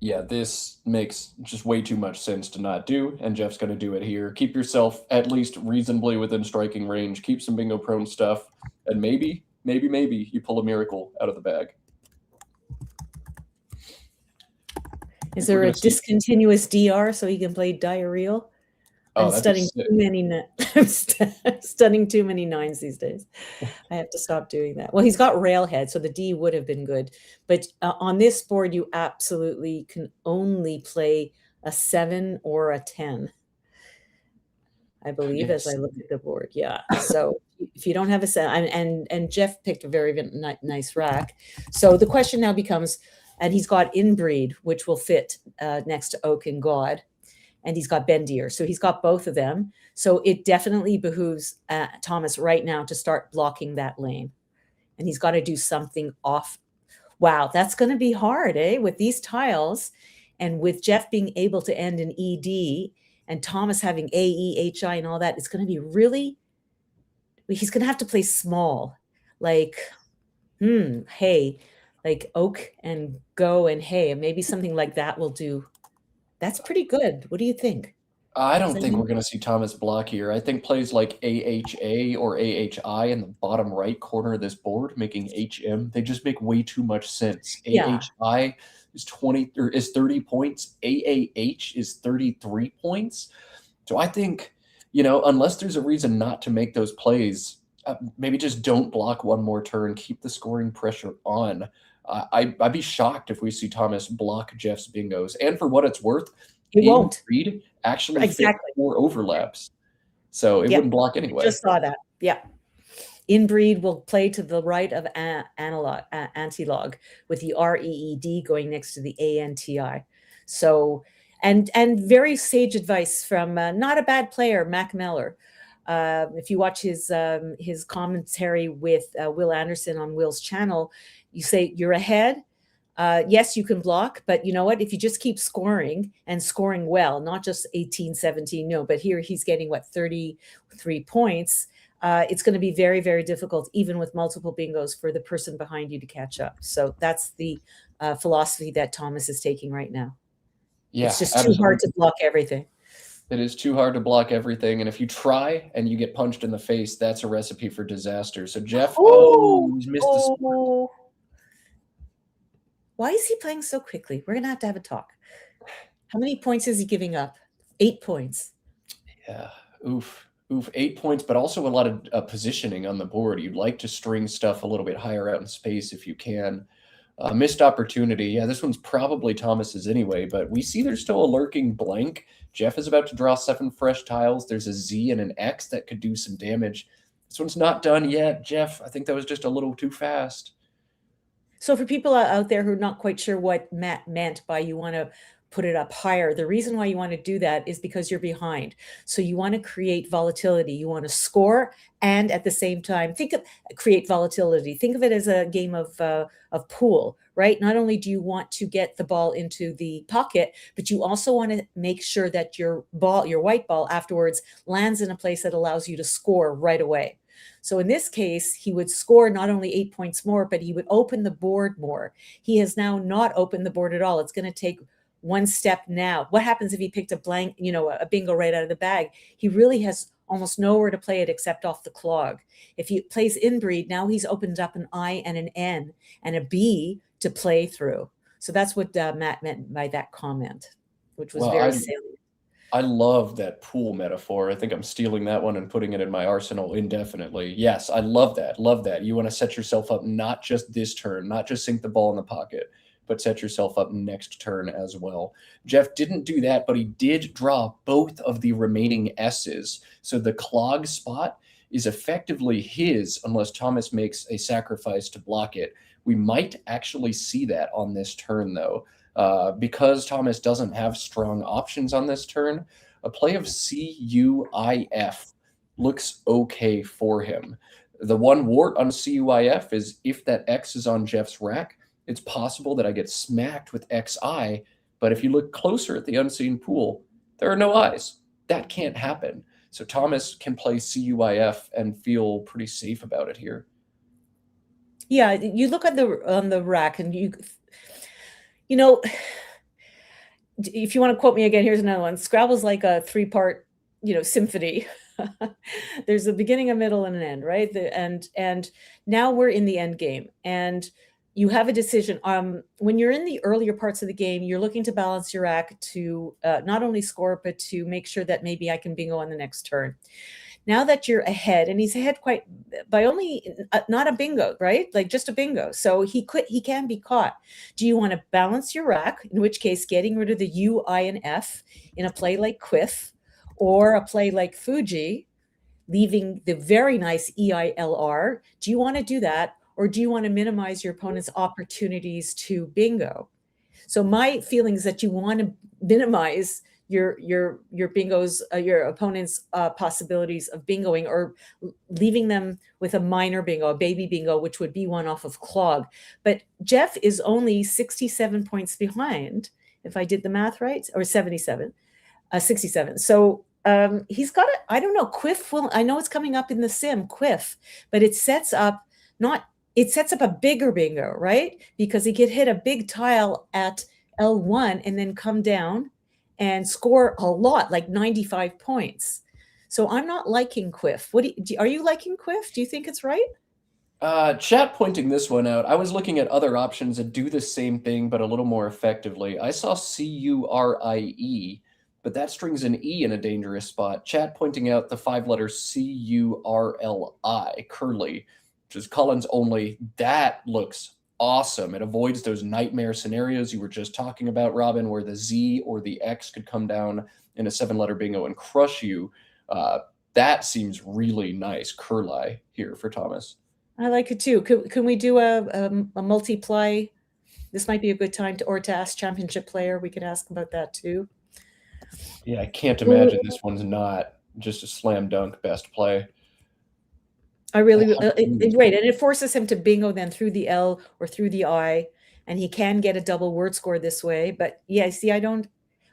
Yeah, this makes just way too much sense to not do, and Jeff's going to do it here. Keep yourself at least reasonably within striking range. Keep some bingo prone stuff, and maybe you pull a miracle out of the bag. Is there a discontinuous DR so he can play diarrheal? I'm studying too many 9s these days. I have to stop doing that. Well, he's got railhead, so the D would have been good. But on this board, you absolutely can only play a 7 or a 10, I believe, as I look at the board. Yeah. So if you don't have a 7, and Jeff picked a very nice rack. So the question now becomes, And he's got Inbreed, which will fit next to Oak and God. And he's got Bendir. So he's got both of them. So it definitely behooves Thomas right now to start blocking that lane. And he's got to do something off. Wow, that's going to be hard, eh? With these tiles and with Jeff being able to end in ED and Thomas having AE, HI and all that, it's going to be really, he's going to have to play small. Like, hey, like Oak and Go and hey, maybe something like that will do. That's pretty good. What do you think? I don't think we're going to see Thomas block here. I think plays like AHA or AHI in the bottom right corner of this board, making HM, they just make way too much sense. Yeah. AHI is 20 or is 30 points. AAH is 33 points. So I think, you know, unless there's a reason not to make those plays, maybe just don't block one more turn. Keep the scoring pressure on. I'd be shocked if we see Thomas block Jeff's bingos. And for what it's worth, he won't. Read actually Exactly. fit 4 overlaps. So it wouldn't block anyway. Just saw that. Yeah. Inbreed will play to the right of Antilog with the REED going next to the ANTI. So, and very sage advice from not a bad player, Mac Meller. If you watch his commentary with Will Anderson on Will's channel, you say you're ahead. Yes, you can block, but you know what? If you just keep scoring and scoring well, not just 18, 17, no, but here he's getting 33 points. It's going to be very, very difficult, even with multiple bingos, for the person behind you to catch up. So that's the philosophy that Thomas is taking right now. Yeah, it's just too hard to block everything. It is too hard to block everything. And if you try and you get punched in the face, that's a recipe for disaster. So Jeff, he's missed the start. Why is he playing so quickly? We're going to have a talk. How many points is he giving up? 8 points. Yeah. Oof. 8 points, but also a lot of positioning on the board. You'd like to string stuff a little bit higher out in space if you can. Missed opportunity. Yeah, this one's probably Thomas's anyway, but we see there's still a lurking blank. Jeff is about to draw 7 fresh tiles. There's a Z and an X that could do some damage. This one's not done yet. Jeff, I think that was just a little too fast. So for people out there who are not quite sure what Matt meant by you want to put it up higher, the reason why you want to do that is because you're behind. So you want to create volatility. You want to score and at the same time create volatility. Think of it as a game of pool, right? Not only do you want to get the ball into the pocket, but you also want to make sure that your white ball afterwards lands in a place that allows you to score right away. So in this case, he would score not only 8 points more, but he would open the board more. He has now not opened the board at all. It's going to take one step now. What happens if he picked a blank, a bingo right out of the bag? He really has almost nowhere to play it except off the clog. If he plays Inbreed, now he's opened up an I and an N and a B to play through. So that's what Matt meant by that comment, which was very salient. I love that pool metaphor. I think I'm stealing that one and putting it in my arsenal indefinitely. Yes, I love that. Love that. You want to set yourself up not just this turn, not just sink the ball in the pocket, but set yourself up next turn as well. Jeff didn't do that, but he did draw both of the remaining S's. So the clog spot is effectively his unless Thomas makes a sacrifice to block it. We might actually see that on this turn, though. Because Thomas doesn't have strong options on this turn, a play of CUIF looks okay for him. The one wart on CUIF is if that X is on Jeff's rack, it's possible that I get smacked with XI, but if you look closer at the unseen pool, there are no eyes. That can't happen. So Thomas can play CUIF and feel pretty safe about it here. Yeah, you look at on the rack and if you want to quote me again, here's another one. Scrabble's like a 3-part, symphony. There's a beginning, a middle, and an end, right? And now we're in the end game, and you have a decision. When you're in the earlier parts of the game, you're looking to balance your rack to not only score, but to make sure that maybe I can bingo on the next turn. Now that you're ahead, and he's ahead quite by only not a bingo, right? Like just a bingo. So he can be caught. Do you want to balance your rack, in which case getting rid of the U, I, and F in a play like Quiff or a play like Fuji, leaving the very nice EILR? Do you want to do that? or do you want to minimize your opponent's opportunities to bingo? So my feeling is that you want to minimize your bingo's your opponent's possibilities of bingoing, or leaving them with a minor bingo, a baby bingo, which would be one off of clog. But Jeff is only 67 points behind, if I did the math right, or 67, 67. So he's got it. I don't know. Quiff will. I know it's coming up in the sim, Quiff, but it sets up a bigger bingo, right? Because he could hit a big tile at L1 and then come down and score a lot, like 95 points. So I'm not liking Quiff. Are you liking Quiff? Do you think it's right? Chat pointing this one out. I was looking at other options that do the same thing, but a little more effectively. I saw Curie, but that strings an E in a dangerous spot. Chat pointing out the 5-letter Curli, curly, which is Collins only. That looks awesome. It avoids those nightmare scenarios you were just talking about, Robin, where the Z or the X could come down in a 7-letter bingo and crush you. That seems really nice. Curli here for Thomas. I like it too. Can we do a multiply? This might be a good time to ask championship player. We could ask about that too. Yeah, I can't imagine this one's not just a slam dunk best play. I really great, and it forces him to bingo then through the L or through the I, and he can get a double word score this way. But yeah, see, I don't.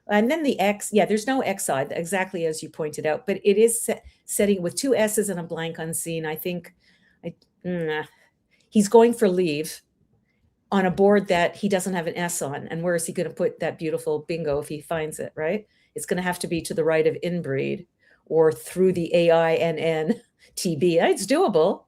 And then the X, yeah, there's no X side, exactly as you pointed out, but it is setting with 2 S's and a blank unseen. I think he's going for leave on a board that he doesn't have an S on. And where is he going to put that beautiful bingo if he finds it, right? It's going to have to be to the right of inbreed or through the AINN TB. It's doable.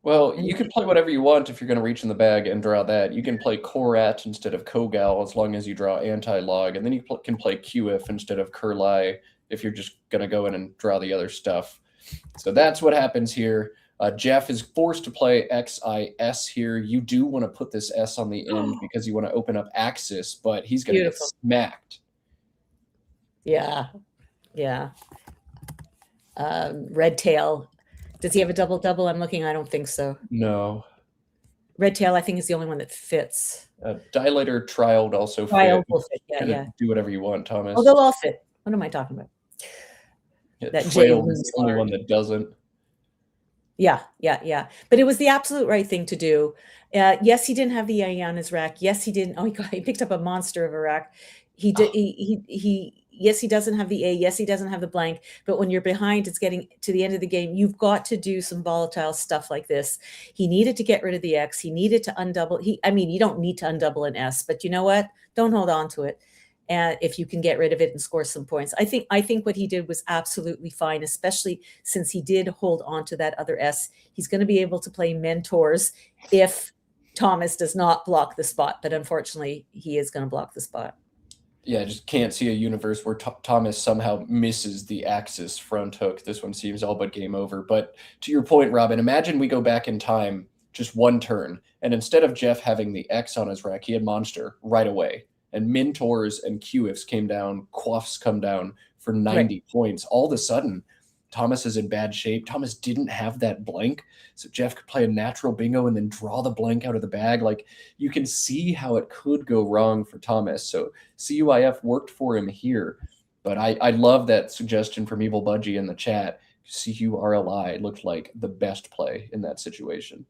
Well, you can play whatever you want if you're going to reach in the bag and draw that. You can play Korat instead of Kogal as long as you draw anti-log, and then you can play QF instead of Curli if you're just going to go in and draw the other stuff. So that's what happens here. Jeff is forced to play XIS here. You do want to put this S on the end because you want to open up Axis, but he's going to get smacked. Yeah. Yeah. Red Tail. Does he have a double-double? I'm looking. I don't think so. No. Red Tail, I think, is the only one that fits. Dilator Trial would also Trial fit. will fit. Yeah, yeah. Do whatever you want, Thomas. Oh, they'll all fit. What am I talking about? Yeah, that Trail is the only one that doesn't. Yeah, yeah, yeah. But it was the absolute right thing to do. Yes, he didn't have the A on his rack. Yes, he didn't. Oh, he picked up a monster of a rack. He did. Yes, he doesn't have the A. Yes, he doesn't have the blank. But when you're behind, it's getting to the end of the game. You've got to do some volatile stuff like this. He needed to get rid of the X. He needed to undouble. I mean, you don't need to undouble an S, but you know what? Don't hold on to it. And if you can get rid of it and score some points, I think what he did was absolutely fine, especially since he did hold on to that other S. He's going to be able to play mentors if Thomas does not block the spot. But unfortunately, he is going to block the spot. Yeah, I just can't see a universe where Thomas somehow misses the Axis front hook. This one seems all but game over. But to your point, Robin, imagine we go back in time just one turn, and instead of Jeff having the X on his rack, he had Monster right away. And Mentors and QFs came down, Quaffs come down for 90 points. All of a sudden, Thomas is in bad shape. Thomas didn't have that blank, so Jeff could play a natural bingo and then draw the blank out of the bag. Like, you can see how it could go wrong for Thomas. So CUIF worked for him here, but I love that suggestion from Evil Budgie in the chat. CURLI looked like the best play in that situation.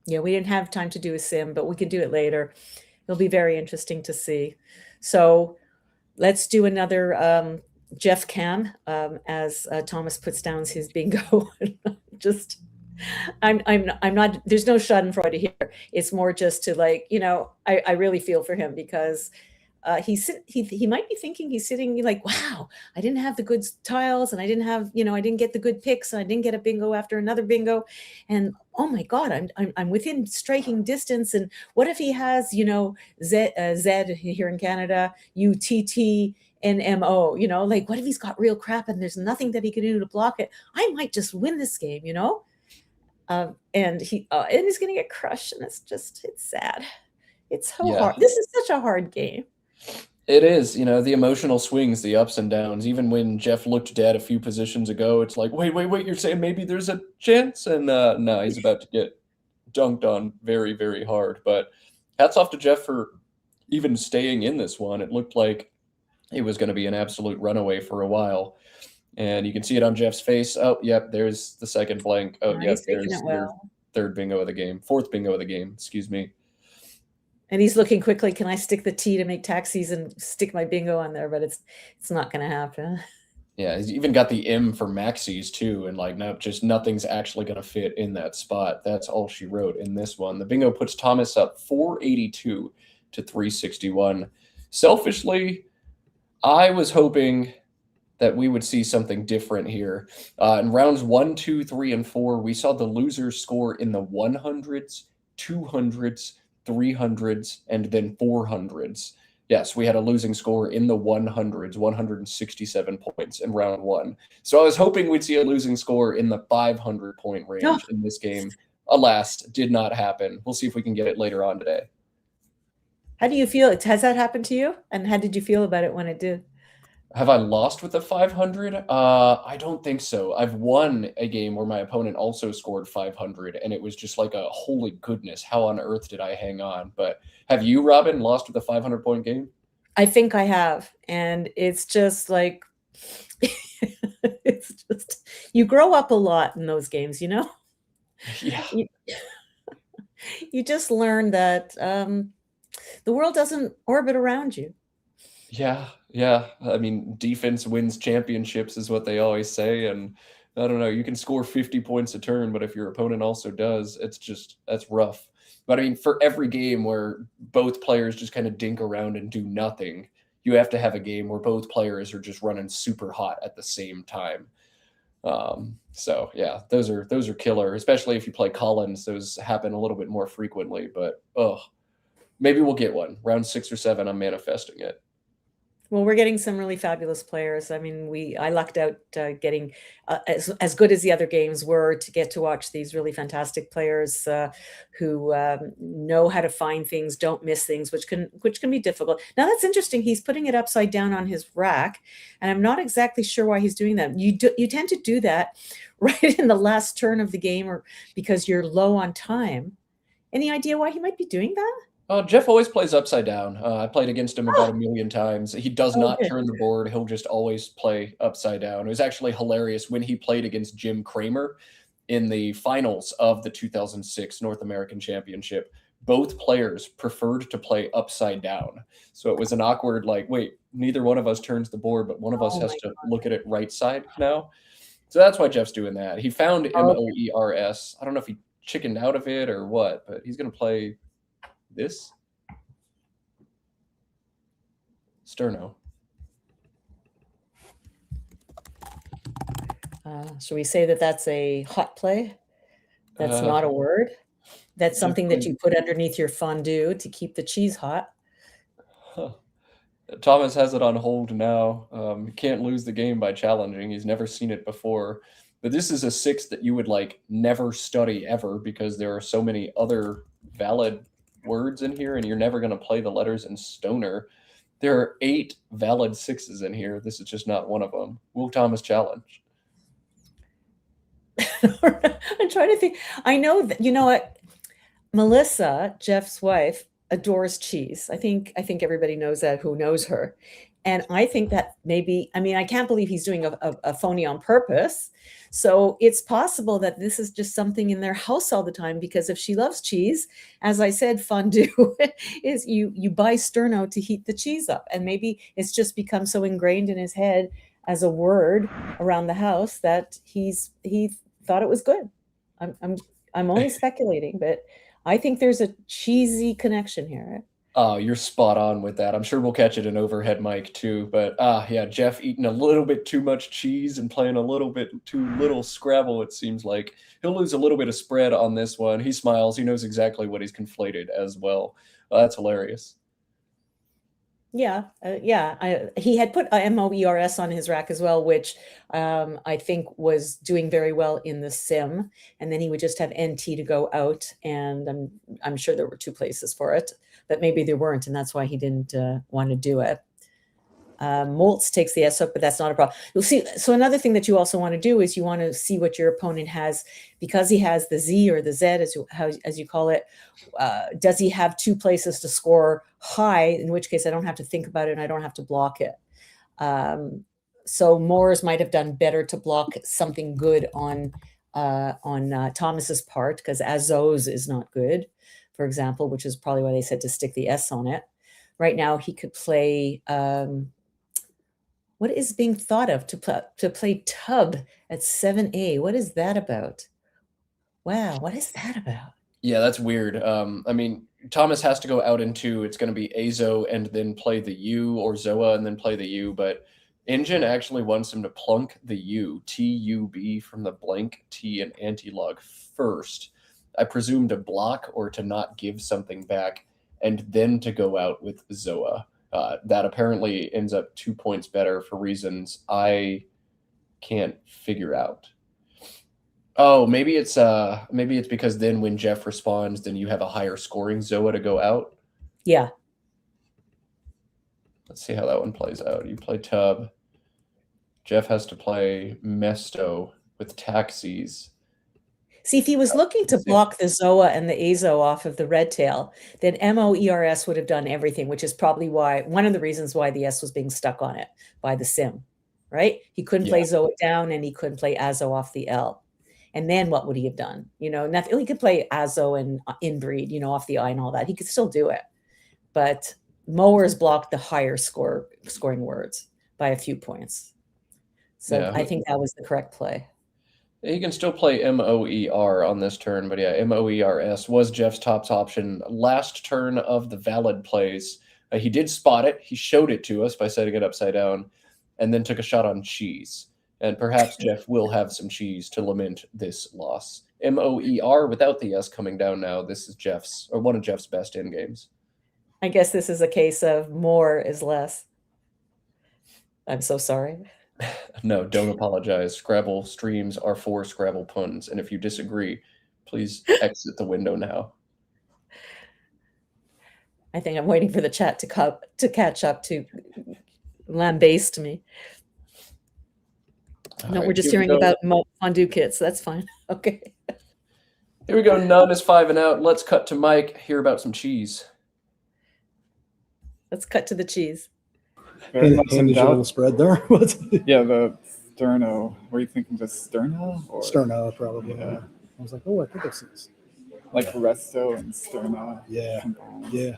Yeah, we didn't have time to do a sim, but we can do it later. It'll be very interesting to see. So let's do another Jeff Cam as Thomas puts down his bingo. Just, I'm not. There's no Schadenfreude here. It's more just to, like, you know, I really feel for him because he might be thinking he's sitting like, wow, I didn't have the good tiles and I didn't have, you know, I didn't get the good picks and I didn't get a bingo after another bingo, and oh my God, I'm within striking distance. And what if he has, you know, Z here in Canada, UTTNMO, you know, like, what if he's got real crap and there's nothing that he can do to block it? I might just win this game, you know? And he's going to get crushed, and it's sad. It's so hard. This is such a hard game. It is, you know, the emotional swings, the ups and downs. Even when Jeff looked dead a few positions ago, it's like, wait, you're saying maybe there's a chance? And no, he's about to get dunked on very, very hard. But hats off to Jeff for even staying in this one. It looked like it was going to be an absolute runaway for a while. And you can see it on Jeff's face. Oh, yep, there's the second blank. Oh, yep, He's taking there's it your well. fourth bingo of the game, excuse me. And he's looking quickly. Can I stick the T to make taxis and stick my bingo on there? But it's not going to happen. Yeah, he's even got the M for Maxis too, and like, no, just nothing's actually going to fit in that spot. That's all she wrote in this one. The bingo puts Thomas up 482 to 361. Selfishly, I was hoping that we would see something different here. In rounds 1, 2, 3, and 4, we saw the losers score in the 100s, 200s, 300s, and then 400s. Yes, we had a losing score in the 100s, 167 points in round 1. So I was hoping we'd see a losing score in the 500-point range in this game. Alas, did not happen. We'll see if we can get it later on today. How do you feel? Has that happened to you? And how did you feel about it when it did? Have I lost with the 500? I don't think so. I've won a game where my opponent also scored 500, and it was just like a holy goodness, how on earth did I hang on? But have you, Robin, lost with a 500-point game? I think I have, and it's just like it's just you grow up a lot in those games, you know. Yeah. You just learn that the world doesn't orbit around you. Yeah, yeah. I mean, defense wins championships is what they always say. And I don't know, you can score 50 points a turn, but if your opponent also does, that's rough. But I mean, for every game where both players just kind of dink around and do nothing, you have to have a game where both players are just running super hot at the same time. So yeah, those are killer, especially if you play Collins. Those happen a little bit more frequently, but maybe we'll get one. Round 6 or 7, I'm manifesting it. Well, we're getting some really fabulous players. I mean, I lucked out getting as good as the other games were to get to watch these really fantastic players who know how to find things, don't miss things, which can be difficult. Now that's interesting. He's putting it upside down on his rack, and I'm not exactly sure why he's doing that. You tend to do that right in the last turn of the game, or because you're low on time. Any idea why he might be doing that? Jeff always plays upside down. I played against him about 1 million times. He does not turn the board. He'll just always play upside down. It was actually hilarious when he played against Jim Kramer in the finals of the 2006 North American Championship. Both players preferred to play upside down. So it was an awkward, like, wait, neither one of us turns the board, but one of us has to look at it right side now. So that's why Jeff's doing that. He found MOERS. I don't know if he chickened out of it or what, but he's going to play this sterno. Should we say that that's a hot play? That's not a word. That's something that you put underneath your fondue to keep the cheese hot. Huh. Thomas has it on hold now. He can't lose the game by challenging. He's never seen it before. But this is a 6 that you would like never study ever because there are so many other valid words in here, and you're never going to play the letters in stoner. There are 8 valid 6s in here. This is just not one of them. Will Thomas challenge? I'm trying to think. I know that, you know what, Melissa, Jeff's wife, adores cheese. I think everybody knows that who knows her. And I think that maybe, I mean, I can't believe he's doing a phony on purpose. So it's possible that this is just something in their house all the time, because if she loves cheese, as I said, fondue is you buy sterno to heat the cheese up. And maybe it's just become so ingrained in his head as a word around the house that he thought it was good. I'm only speculating, but I think there's a cheesy connection here. Oh, you're spot on with that. I'm sure we'll catch it in overhead mic too. But yeah, Jeff eating a little bit too much cheese and playing a little bit too little Scrabble, it seems like. He'll lose a little bit of spread on this one. He smiles. He knows exactly what he's conflated as well. That's hilarious. Yeah, he had put MOERS on his rack as well, which I think was doing very well in the sim. And then he would just have NT to go out, and I'm sure there were 2 places for it, but maybe there weren't, and that's why he didn't want to do it. Moltz takes the S hook, but that's not a problem. You'll see. So another thing that you also want to do is you want to see what your opponent has, because he has the Z or the Z, as you call it. Does he have two places to score high? In which case, I don't have to think about it and I don't have to block it. So Moores might have done better to block something good on Thomas's part, because Azos is not good, for example, which is probably why they said to stick the S on it. Right now, he could play. What is being thought of to play Tub at 7A? What is that about? Wow, what is that about? Yeah, that's weird. I mean, Thomas has to go out into, it's going to be Azo and then play the U, or Zoa and then play the U, but Engine actually wants him to plunk the U, T-U-B, from the blank T and anti-log first. I presume to block or to not give something back, and then to go out with Zoa. That apparently ends up 2 points better for reasons I can't figure out. Oh, maybe it's because then when Jeff responds, then you have a higher scoring Zoa to go out. Yeah. Let's see how that one plays out. You play Tub. Jeff has to play Mesto with Taxis. See, if he was looking to block the Zoa and the Azo off of the red tail, then MOERS would have done everything, which is probably why one of the reasons why the S was being stuck on it by the sim, right? He couldn't play Zoa down and he couldn't play Azo off the L. And then what would he have done? You know, nothing. He could play Azo and Inbreed, you know, off the I and all that. He could still do it. But Mowers blocked the higher scoring words by a few points. So I think that was the correct play. He can still play MOER on this turn, but yeah, MOERS was Jeff's top option last turn of the valid plays. He did spot it. He showed it to us by setting it upside down, and then took a shot on cheese. And perhaps Jeff will have some cheese to lament this loss. MOER without the S coming down now. This is Jeff's, or one of Jeff's best in games. I guess this is a case of more is less. I'm so sorry. No, don't apologize. Scrabble streams are for Scrabble puns, and if you disagree, please exit the window now. I think I'm waiting for the chat to catch up to lambaste me. No, we're just hearing about fondue kits. That's fine. Okay. Here we go. None is 5 and out. Let's cut to Mike. Hear about some cheese. Let's cut to the cheese. Any little spread there? Yeah, the sterno. Were you thinking just sterno? Or? Sterno, probably. Yeah. I was like, oh, I think I've seen this. Like resto and sterno. Yeah. Yeah.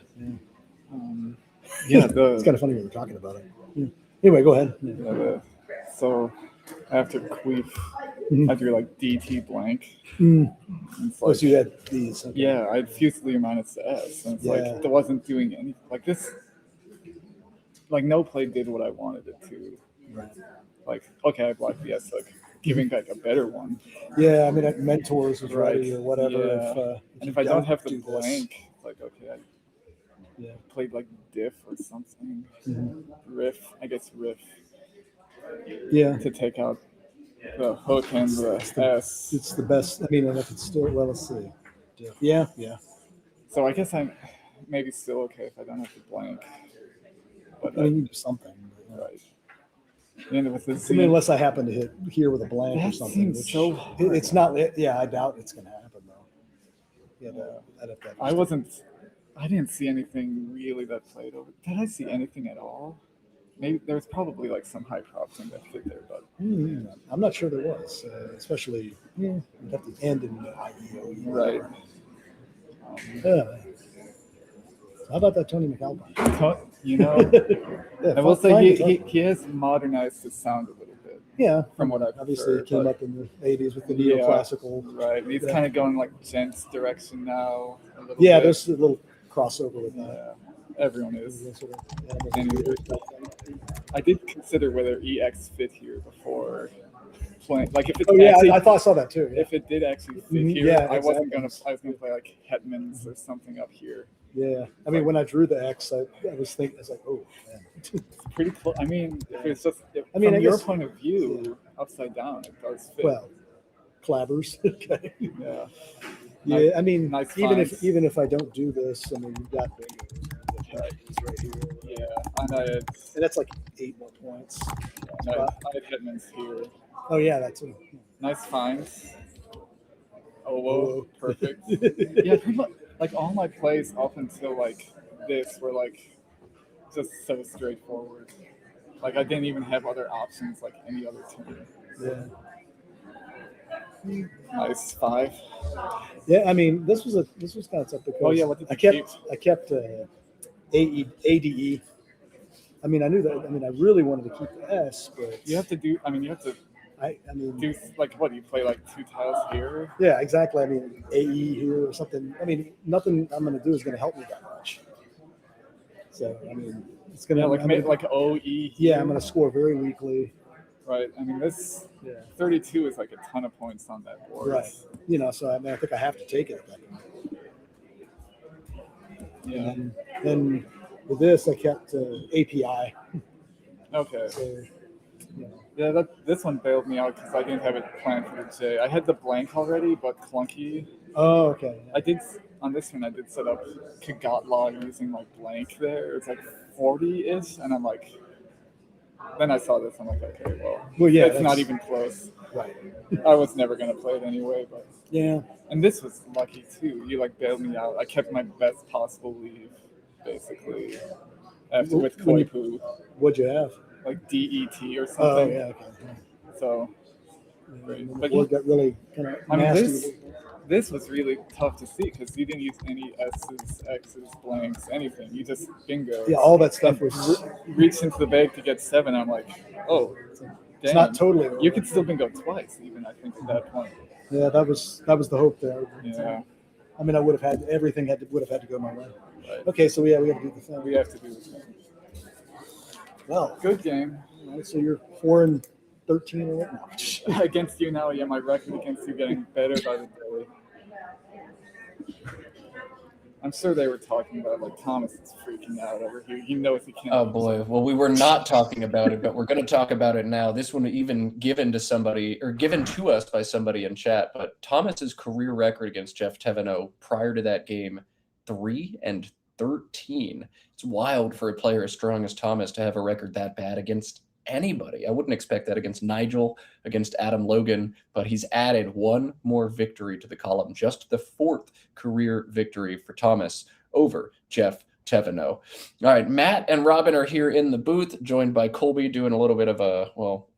It's kind of funny when we're talking about it. Yeah. Anyway, go ahead. Yeah, so after queef, I do like DT blank. Like, so you had these. Okay. Yeah, I fused the minus the S. And it's like, it wasn't doing anything. Like this. Like no play did what I wanted it to. Right. Like, okay, I blocked the S hook, giving like a better one. Yeah, I mean, like mentors was ready or whatever. Yeah. If I don't have the blank, like okay, I played like diff or something. Riff, I guess riff. Yeah. To take out the hook and the S. It's the best. I mean, and if it's still let's see. Yeah. So I guess I'm maybe still okay if I don't have the blank. But I mean, something. Right. And with the unless I happen to hit here with a blank or something. Which it's not. Yeah, I doubt it's going to happen though. I didn't see anything really that played over. Did I see anything at all? Maybe there was probably like some high prop thing that fit there, but I'm not sure there was. Especially at the end in the IEO. Right. How about that Tony McAlpine? You know, I will say he has modernized his sound a little bit. Yeah, from what I've obviously heard, came up in the '80s with the neoclassical. Right, he's kind of going like Gent's direction now. A little bit. There's a little crossover with that. Yeah, everyone is. I did consider whether EX fit here before playing. Like if it I saw that too. Yeah. If it did actually fit here, I was gonna play like Hetman's or something up here. Yeah, I mean, when I drew the X, I was thinking, I was like, oh, man. It's pretty close. I mean, if it's just, from your point of view, upside down, it does fit. Well, clabbers. Okay. Yeah. Yeah, I mean, nice even if I don't do this, I mean, you've got bingos. Okay. Is right here. Yeah, and I had, And that's like 8 more points. and I had Hitmans here. Oh yeah, that's Nice finds. Oh, whoa, whoa. perfect. Yeah, pretty much, like all my plays up until like this were like just so straightforward. Like I didn't even have other options like any other turn. Yeah. Nice 5. Yeah, I mean, this was kind of tough because Oh yeah, what did you I kept ADE. I mean, I knew that. I mean, I really wanted to keep the S, but You have to do. I mean, you have to I mean, do like what? You play like 2 tiles here. yeah, exactly. I mean, AE here or something. I mean, nothing I'm going to do is going to help me that much. So I mean, it's going to like OE. Here. Yeah, I'm going to score very weakly. Right. I mean, this 32 is like a ton of points on that board. Right. You know, so I mean, I think I have to take it at that point. Yeah. And then with this, I kept API. Okay. So, you know. Yeah, this one bailed me out because I didn't have it planned for the J. I had the blank already, but clunky. Oh, okay. I did on this one. I did set up Kagatla using my blank there. It's like 40-ish, and I'm like. Then I saw this. I'm like, okay, well yeah, it's not even close. Right. I was never gonna play it anyway, but yeah. And this was lucky too. You like bailed me out. I kept my best possible leave, basically. After with Koipu. What'd you have? Like DET or something. Oh yeah. Okay. So. Great. But the board got really kind of nasty. This was really tough to see because you didn't use any S's, X's, blanks, anything. You just bingo. Yeah, all that stuff was reached into the bag to get 7. I'm like, oh, it's not totally. You could still bingo twice, even I think at that point. Yeah, that was the hope there. Yeah. I mean, I would have had everything would have had to go my way. Right. Okay, so we have to do the thing. We have to do the thing. Well, good game. All right, so you're 4-13 or what? Against you now, yeah. My record against you getting better by the day. I'm sure they were talking about like Thomas is freaking out over here. He knows he can't. Oh boy. Well, we were not talking about it, but we're going to talk about it now. This one even given to somebody or given to us by somebody in chat. But Thomas's career record against Jeff Teveno prior to that game, 3-13. It's wild for a player as strong as Thomas to have a record that bad against anybody. I wouldn't expect that against Nigel, against Adam Logan, but he's added one more victory to the column, just the 4th career victory for Thomas over Jeff Teveno. All right, Matt and Robin are here in the booth, joined by Colby doing a little bit of a,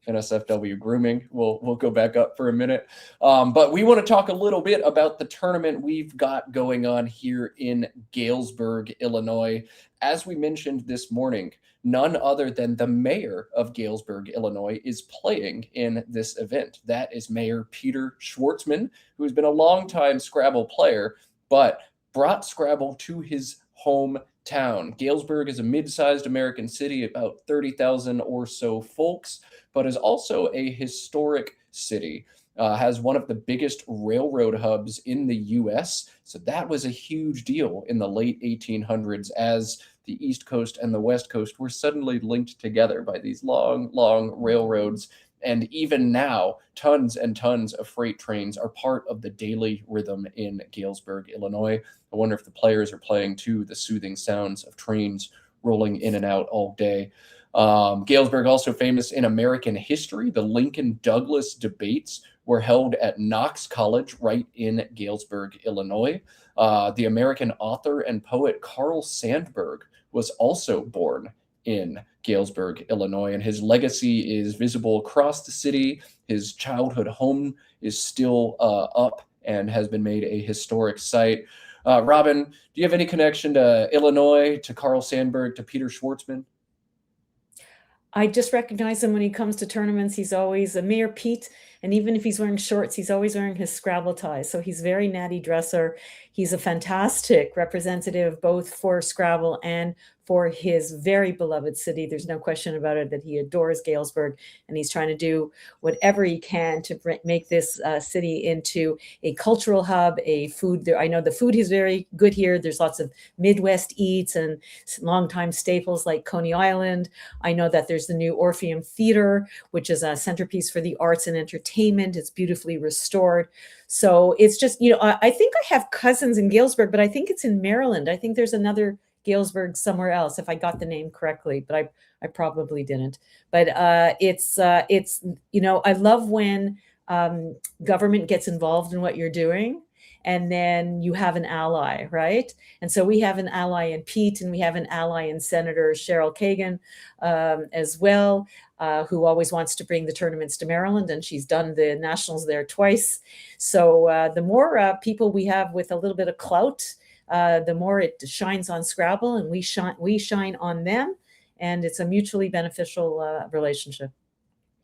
NSFW grooming. We'll go back up for a minute. But we want to talk a little bit about the tournament we've got going on here in Galesburg, Illinois. As we mentioned this morning, none other than the mayor of Galesburg, Illinois, is playing in this event. That is Mayor Peter Schwartzman, who's been a longtime Scrabble player, but brought Scrabble to his hometown. Galesburg is a mid-sized American city, about 30,000 or so folks, but is also a historic city. Has one of the biggest railroad hubs in the U.S., so that was a huge deal in the late 1800s as the East Coast and the West Coast were suddenly linked together by these long, long railroads. And even now, tons and tons of freight trains are part of the daily rhythm in Galesburg, Illinois. I wonder if the players are playing to the soothing sounds of trains rolling in and out all day. Galesburg also famous in American history. The Lincoln-Douglas debates were held at Knox College right in Galesburg, Illinois. The American author and poet Carl Sandburg was also born in Galesburg, Illinois, and his legacy is visible across the city. His childhood home is still up and has been made a historic site. Robin, do you have any connection to Illinois, to Carl Sandburg, to Peter Schwartzman? I just recognize him when he comes to tournaments. He's always a Mayor Pete, and even if he's wearing shorts, he's always wearing his Scrabble tie. So he's a very natty dresser. He's a fantastic representative both for Scrabble and for his very beloved city. There's no question about it that he adores Galesburg, and he's trying to do whatever he can to make this city into a cultural hub, a food. I know the food is very good here. There's lots of Midwest eats and longtime staples like Coney Island. I know that there's the new Orpheum Theater, which is a centerpiece for the arts and entertainment. It's beautifully restored. So it's just, I think I have cousins in Galesburg, but I think it's in Maryland. I think there's another Galesburg somewhere else, if I got the name correctly, but I probably didn't. But it's I love when government gets involved in what you're doing, and then you have an ally, right? And so we have an ally in Pete, and we have an ally in Senator Cheryl Kagan as well, who always wants to bring the tournaments to Maryland, and she's done the nationals there twice. So the more people we have with a little bit of clout, the more it shines on Scrabble, and we shine on them, and it's a mutually beneficial relationship.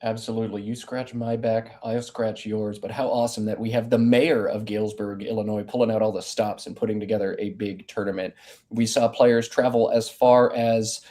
Absolutely. You scratch my back, I'll scratch yours. But how awesome that we have the mayor of Galesburg, Illinois, pulling out all the stops and putting together a big tournament. We saw players travel as far as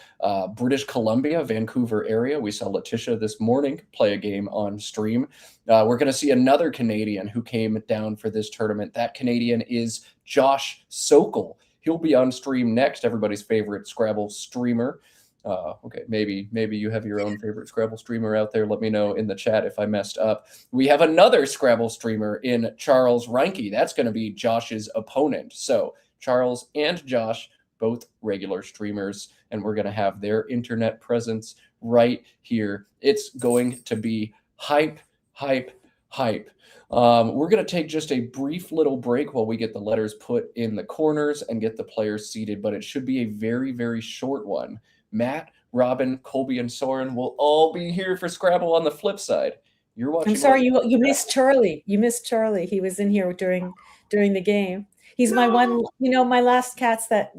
British Columbia, Vancouver area. We saw Letitia this morning play a game on stream. We're going to see another Canadian who came down for this tournament. That Canadian is Josh Sokol. He'll be on stream next, everybody's favorite Scrabble streamer. Okay, maybe you have your own favorite Scrabble streamer out there. Let me know in the chat if I messed up. We have another Scrabble streamer in Charles Reinke. That's going to be Josh's opponent. So Charles and Josh, both regular streamers, and we're going to have their internet presence right here. It's going to be hype, hype, hype. We're going to take just a brief little break while we get the letters put in the corners and get the players seated, but it should be a very, very short one. Matt, Robin, Colby, and Soren will all be here for Scrabble on the flip side. You're watching. I'm sorry, you missed Charlie. You missed Charlie. He was in here during the game. He's my one, my last cats that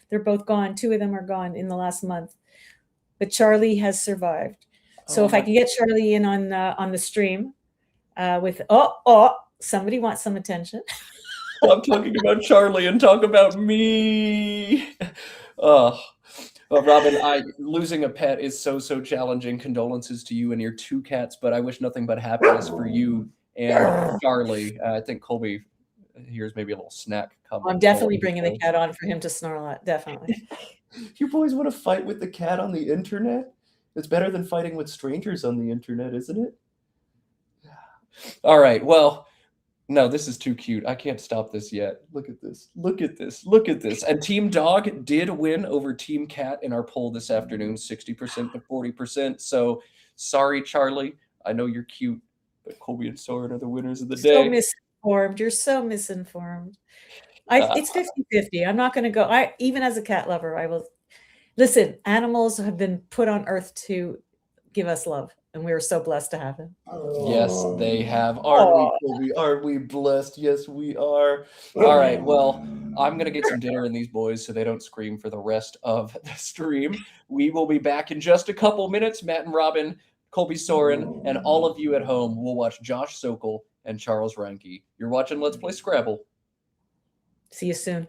they're both gone. 2 of them are gone in the last month. But Charlie has survived. So if I can get Charlie in on the stream with somebody wants some attention. I'm talking about Charlie and talk about me. Robin, losing a pet is so challenging. Condolences to you and your 2 cats, but I wish nothing but happiness for you and Charlie. I think Colby, here's maybe a little snack. I'm definitely bringing the cat on for him to snarl at, definitely. You boys want to fight with the cat on the internet? It's better than fighting with strangers on the internet, isn't it? All right, well, no, this is too cute. I can't stop this yet. Look at this. Look at this. Look at this. And Team Dog did win over Team Cat in our poll this afternoon, 60% to 40%. So sorry, Charlie. I know you're cute, but Colby and Soren are the winners of the day. So misinformed. You're so misinformed. It's 50-50. I'm not going to go. Even as a cat lover, I will. Listen, animals have been put on earth to give us love, and we are so blessed to have them. Yes, they have. Aren't we blessed? Yes, we are. All right, well, I'm going to get some dinner in these boys so they don't scream for the rest of the stream. We will be back in just a couple minutes. Matt and Robin, Colby Soren, and all of you at home will watch Josh Sokol and Charles Reinke. You're watching Let's Play Scrabble. See you soon.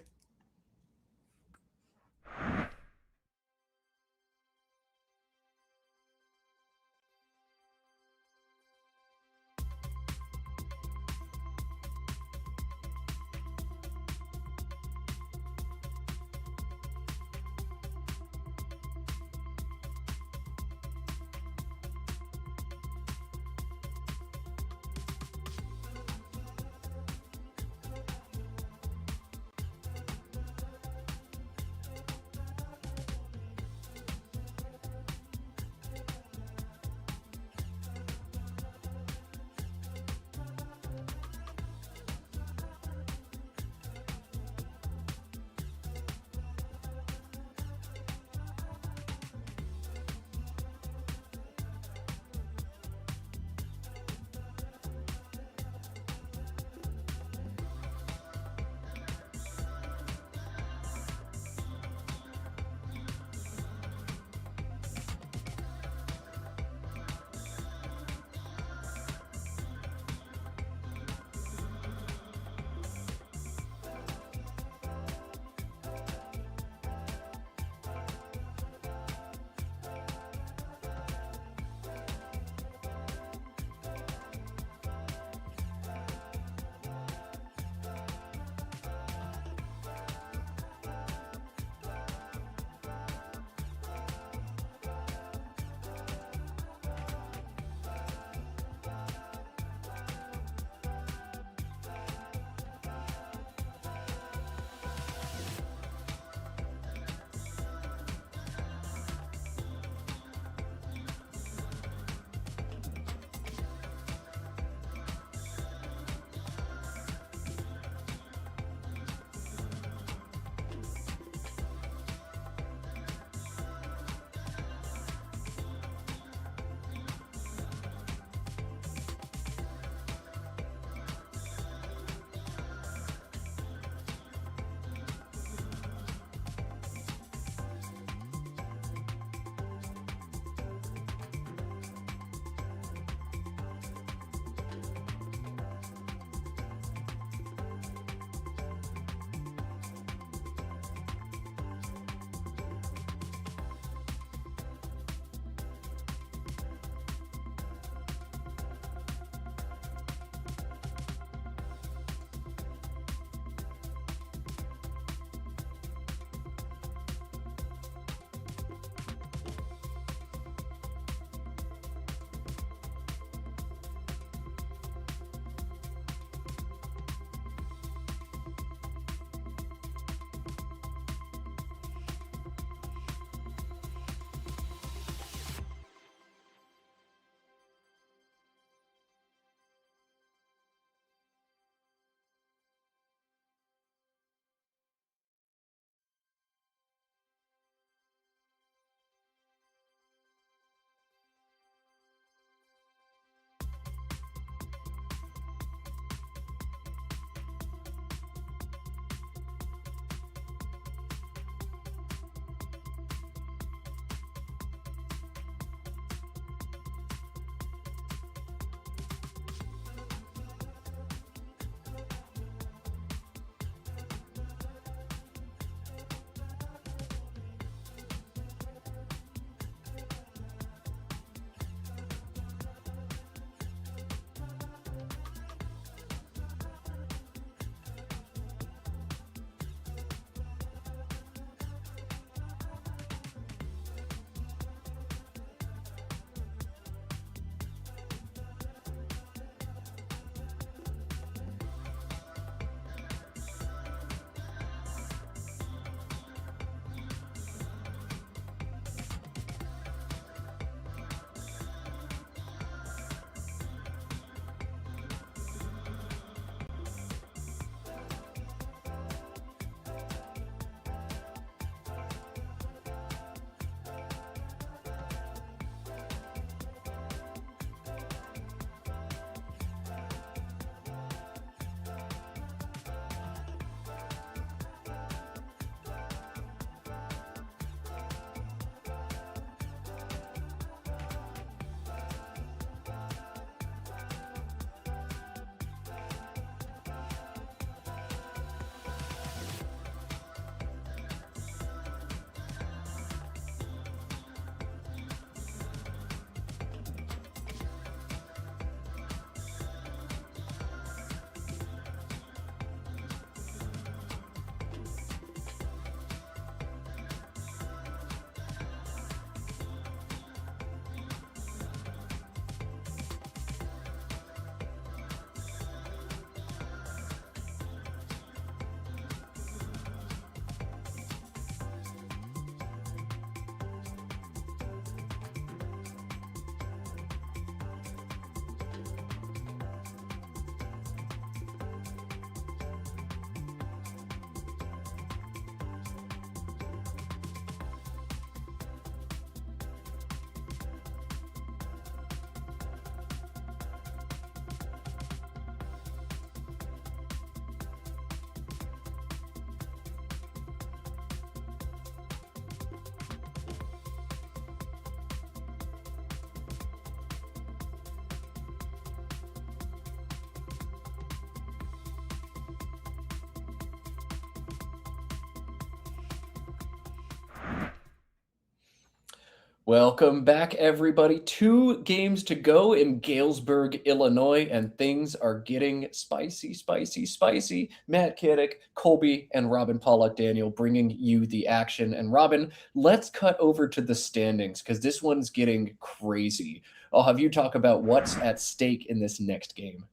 Welcome back, everybody. 2 games to go in Galesburg, Illinois, and things are getting spicy, spicy, spicy. Matt Kiddick, Colby, and Robin Pollock Daniel bringing you the action. And Robin, let's cut over to the standings because this one's getting crazy. I'll have you talk about what's at stake in this next game.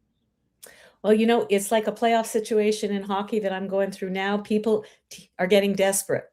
Well, you know, it's like a playoff situation in hockey that I'm going through now. People are getting desperate.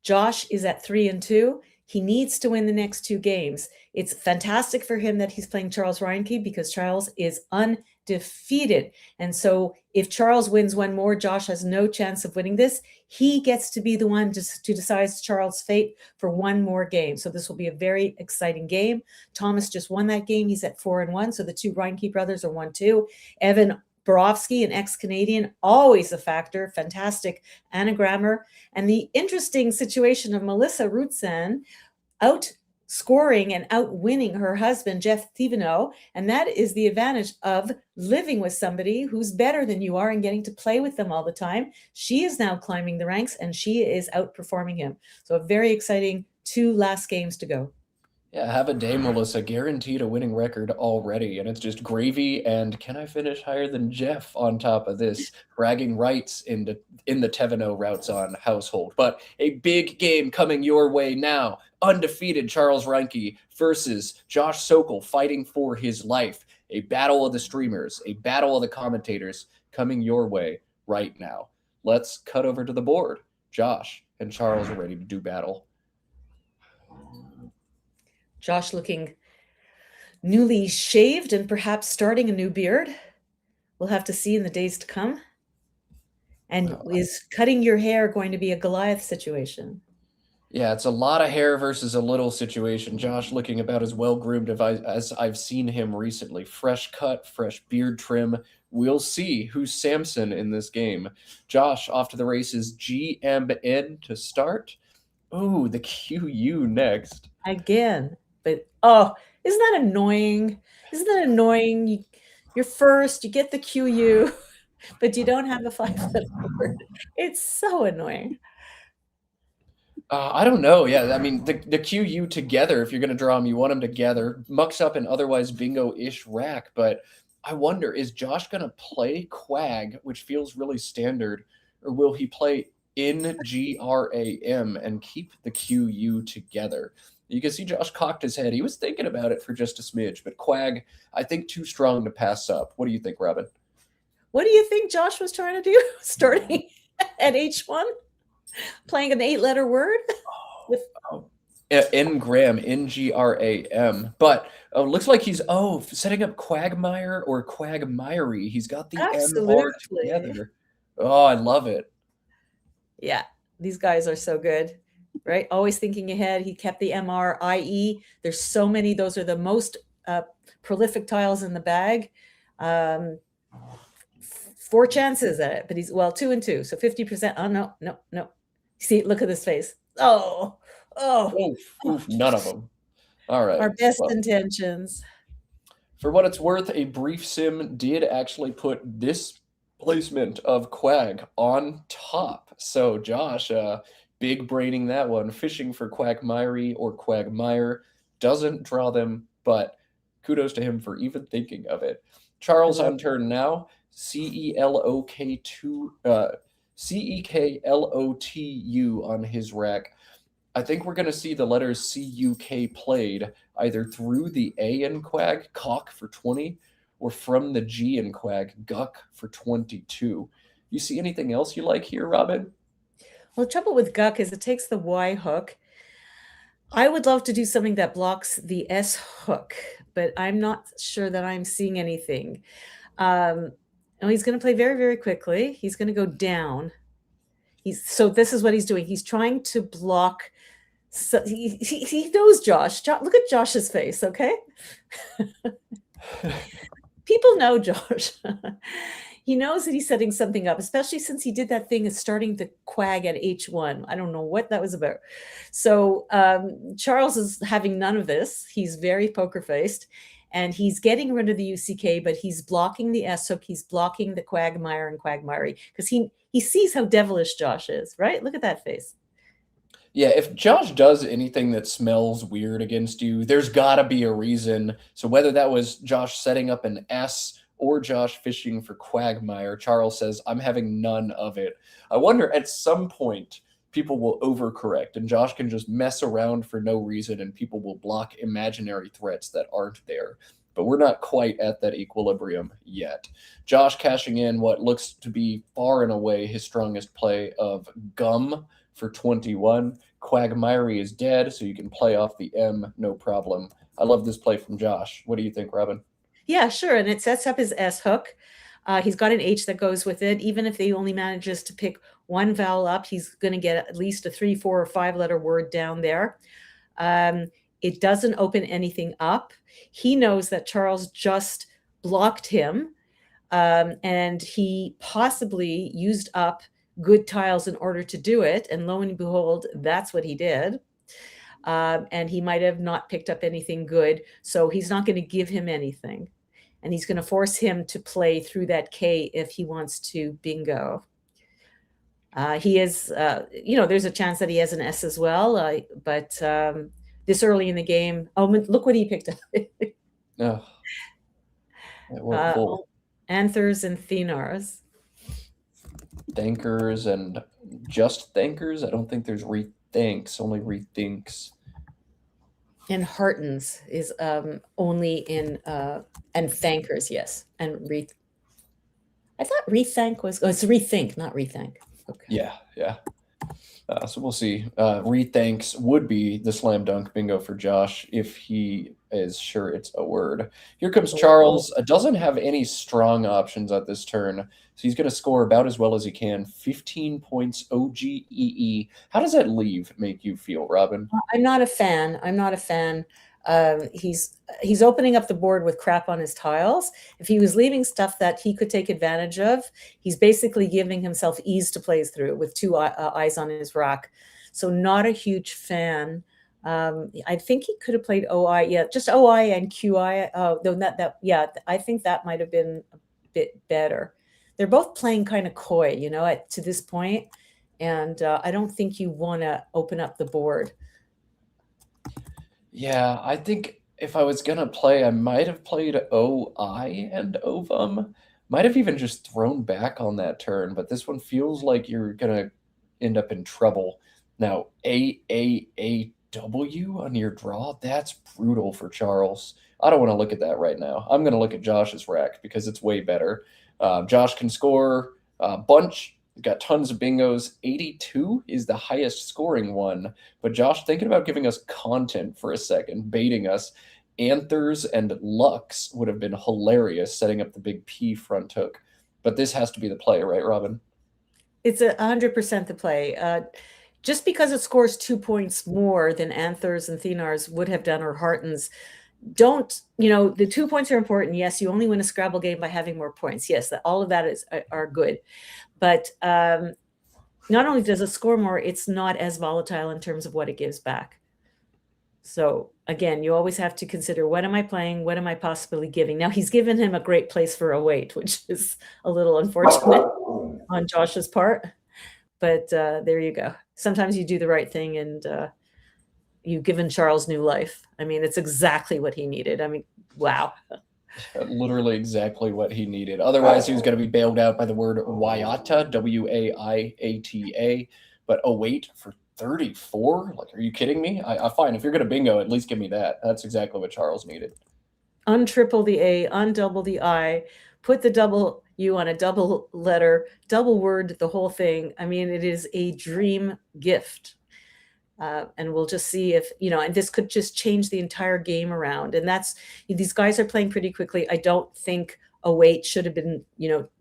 Josh is at 3-2. He needs to win the next 2 games. It's fantastic for him that he's playing Charles Reinke because Charles is undefeated. And so if Charles wins one more, Josh has no chance of winning this. He gets to be the one to decide Charles' fate for one more game. So this will be a very exciting game. Thomas just won that game. He's at 4-1. So the 2 Reinke brothers are 1-2. Evan Borowski, an ex-Canadian, always a factor, fantastic anagrammer. And the interesting situation of Melissa Rutsan outscoring and outwinning her husband, Jeff Thibodeau. And that is the advantage of living with somebody who's better than you are and getting to play with them all the time. She is now climbing the ranks and she is outperforming him. So a very exciting 2 last games to go. Yeah, have a day, Melissa. Guaranteed a winning record already, and it's just gravy. And can I finish higher than Jeff on top of this? Bragging rights in the Tevenot routes on household. But a big game coming your way now. Undefeated Charles Reinke versus Josh Sokol fighting for his life. A battle of the streamers, a battle of the commentators coming your way right now. Let's cut over to the board. Josh and Charles are ready to do battle. Josh looking newly shaved and perhaps starting a new beard. We'll have to see in the days to come. And is cutting your hair going to be a Goliath situation? Yeah, it's a lot of hair versus a little situation. Josh looking about as well-groomed as I've seen him recently. Fresh cut, fresh beard trim. We'll see who's Samson in this game. Josh, off to the races. GMN to start. Oh, the QU next. Again. But, oh, isn't that annoying? Isn't that annoying? You're first, you get the QU, but you don't have a 5-letter word. It's so annoying. I don't know. Yeah, I mean, the QU together, if you're going to draw them, you want them together. Mucks up an otherwise bingo-ish rack, but I wonder, is Josh going to play Quag, which feels really standard, or will he play NGRAM and keep the QU together? You can see Josh cocked his head. He was thinking about it for just a smidge, but Quag, I think too strong to pass up. What do you think, Robin? What do you think Josh was trying to do starting at H1? Playing an 8-letter word? Ngram, NGRAM. But looks like he's, setting up Quagmire or Quagmiry. He's got the MR together. Oh, I love it. Yeah, these guys are so good. Right? Always thinking ahead. He kept the MR, IE. There's so many. Those are the most prolific tiles in the bag. 4 chances at it, but he's, 2-2. So 50%. Oh, no. See, look at this face. Oh. Oof, none of them. All right. Our best intentions. For what it's worth, a brief sim did actually put this placement of Quag on top. So Josh, big braining that one, fishing for Quagmiry or Quagmire, doesn't draw them, but kudos to him for even thinking of it. Charles on turn now, CEKLOTU on his rack. I think we're going to see the letters CUK played either through the A in Quag, cock for 20, or from the G in Quag, guck for 22. You see anything else you like here, Robin? Well, the trouble with guck is it takes the Y hook. I would love to do something that blocks the S hook, but I'm not sure that I'm seeing anything. He's going to play very, very quickly. He's going to go down. So this is what he's doing. He's trying to block. So he knows Josh. Look at Josh's face, okay? People know Josh. He knows that he's setting something up, especially since he did that thing of starting the Quag at H1. I don't know what that was about. So Charles is having none of this. He's very poker-faced, and he's getting rid of the UCK, but he's blocking the S hook. He's blocking the Quagmire and Quagmiry because he sees how devilish Josh is, right? Look at that face. Yeah, if Josh does anything that smells weird against you, there's gotta be a reason. So whether that was Josh setting up an S or Josh fishing for Quagmire, Charles says, I'm having none of it. I wonder at some point people will overcorrect and Josh can just mess around for no reason and people will block imaginary threats that aren't there. But we're not quite at that equilibrium yet. Josh cashing in what looks to be far and away his strongest play of Gum for 21. Quagmire is dead, so you can play off the M, no problem. I love this play from Josh. What do you think, Robin? Yeah, sure. And it sets up his S hook. He's got an H that goes with it. Even if he only manages to pick one vowel up, he's going to get at least a 3, 4, or 5-letter word down there. It doesn't open anything up. He knows that Charles just blocked him, and he possibly used up good tiles in order to do it. And lo and behold, that's what he did. And he might have not picked up anything good. So he's not going to give him anything. And he's going to force him to play through that K if he wants to bingo. He is, there's a chance that he has an S as well. But this early in the game, look what he picked up. Anthers and Thenars. Thankers and just thankers. I don't think there's rethinks, only rethinks. And heartens is only in and thankers, yes. And I thought rethank was it's rethink, not rethink. Okay. Yeah. So we'll see. Rethanks would be the slam dunk bingo for Josh if he is sure it's a word. Here comes Charles. Doesn't have any strong options at this turn, so he's going to score about as well as he can. 15 points OGEE. How does that leave make you feel, Robin? I'm not a fan. He's opening up the board with crap on his tiles. If he was leaving stuff that he could take advantage of, he's basically giving himself ease to play through with 2 eyes on his rack. So not a huge fan. I think he could have played OI. Yeah, just OI and QI. I think that might have been a bit better. They're both playing kind of coy, to this point. And I don't think you want to open up the board. Yeah, I think if I was going to play, I might have played OI and Ovum. Might have even just thrown back on that turn, but this one feels like you're going to end up in trouble. Now, AAAW on your draw, that's brutal for Charles. I don't want to look at that right now. I'm going to look at Josh's rack because it's way better. Josh can score a bunch. He's got tons of bingos. 82 is the highest scoring one. But Josh, thinking about giving us content for a second, baiting us, Anthers and Lux would have been hilarious, setting up the big P front hook. But this has to be the play, right, Robin? It's 100% the play. Just because it scores 2 points more than Anthers and Thenars would have done, or Heartens, the 2 points are important. Yes, you only win a Scrabble game by having more points. Yes, all of that are good. But not only does it score more, it's not as volatile in terms of what it gives back. So again, you always have to consider, what am I playing? What am I possibly giving? Now, he's given him a great place for a wait, which is a little unfortunate on Josh's part. But there you go. Sometimes you do the right thing and you've given Charles new life. I mean, it's exactly what he needed. I mean, wow. Literally exactly what he needed. Otherwise, he was going to be bailed out by the word Waiata, W-A-I-A-T-A. But wait, for 34? Like, are you kidding me? I fine. If you're going to bingo, at least give me that. That's exactly what Charles needed. Untriple the A, undouble the I, put the double U on a double letter, double word, the whole thing. I mean, it is a dream gift. And we'll just see if, and this could just change the entire game around. And these guys are playing pretty quickly. I don't think a wait should have been,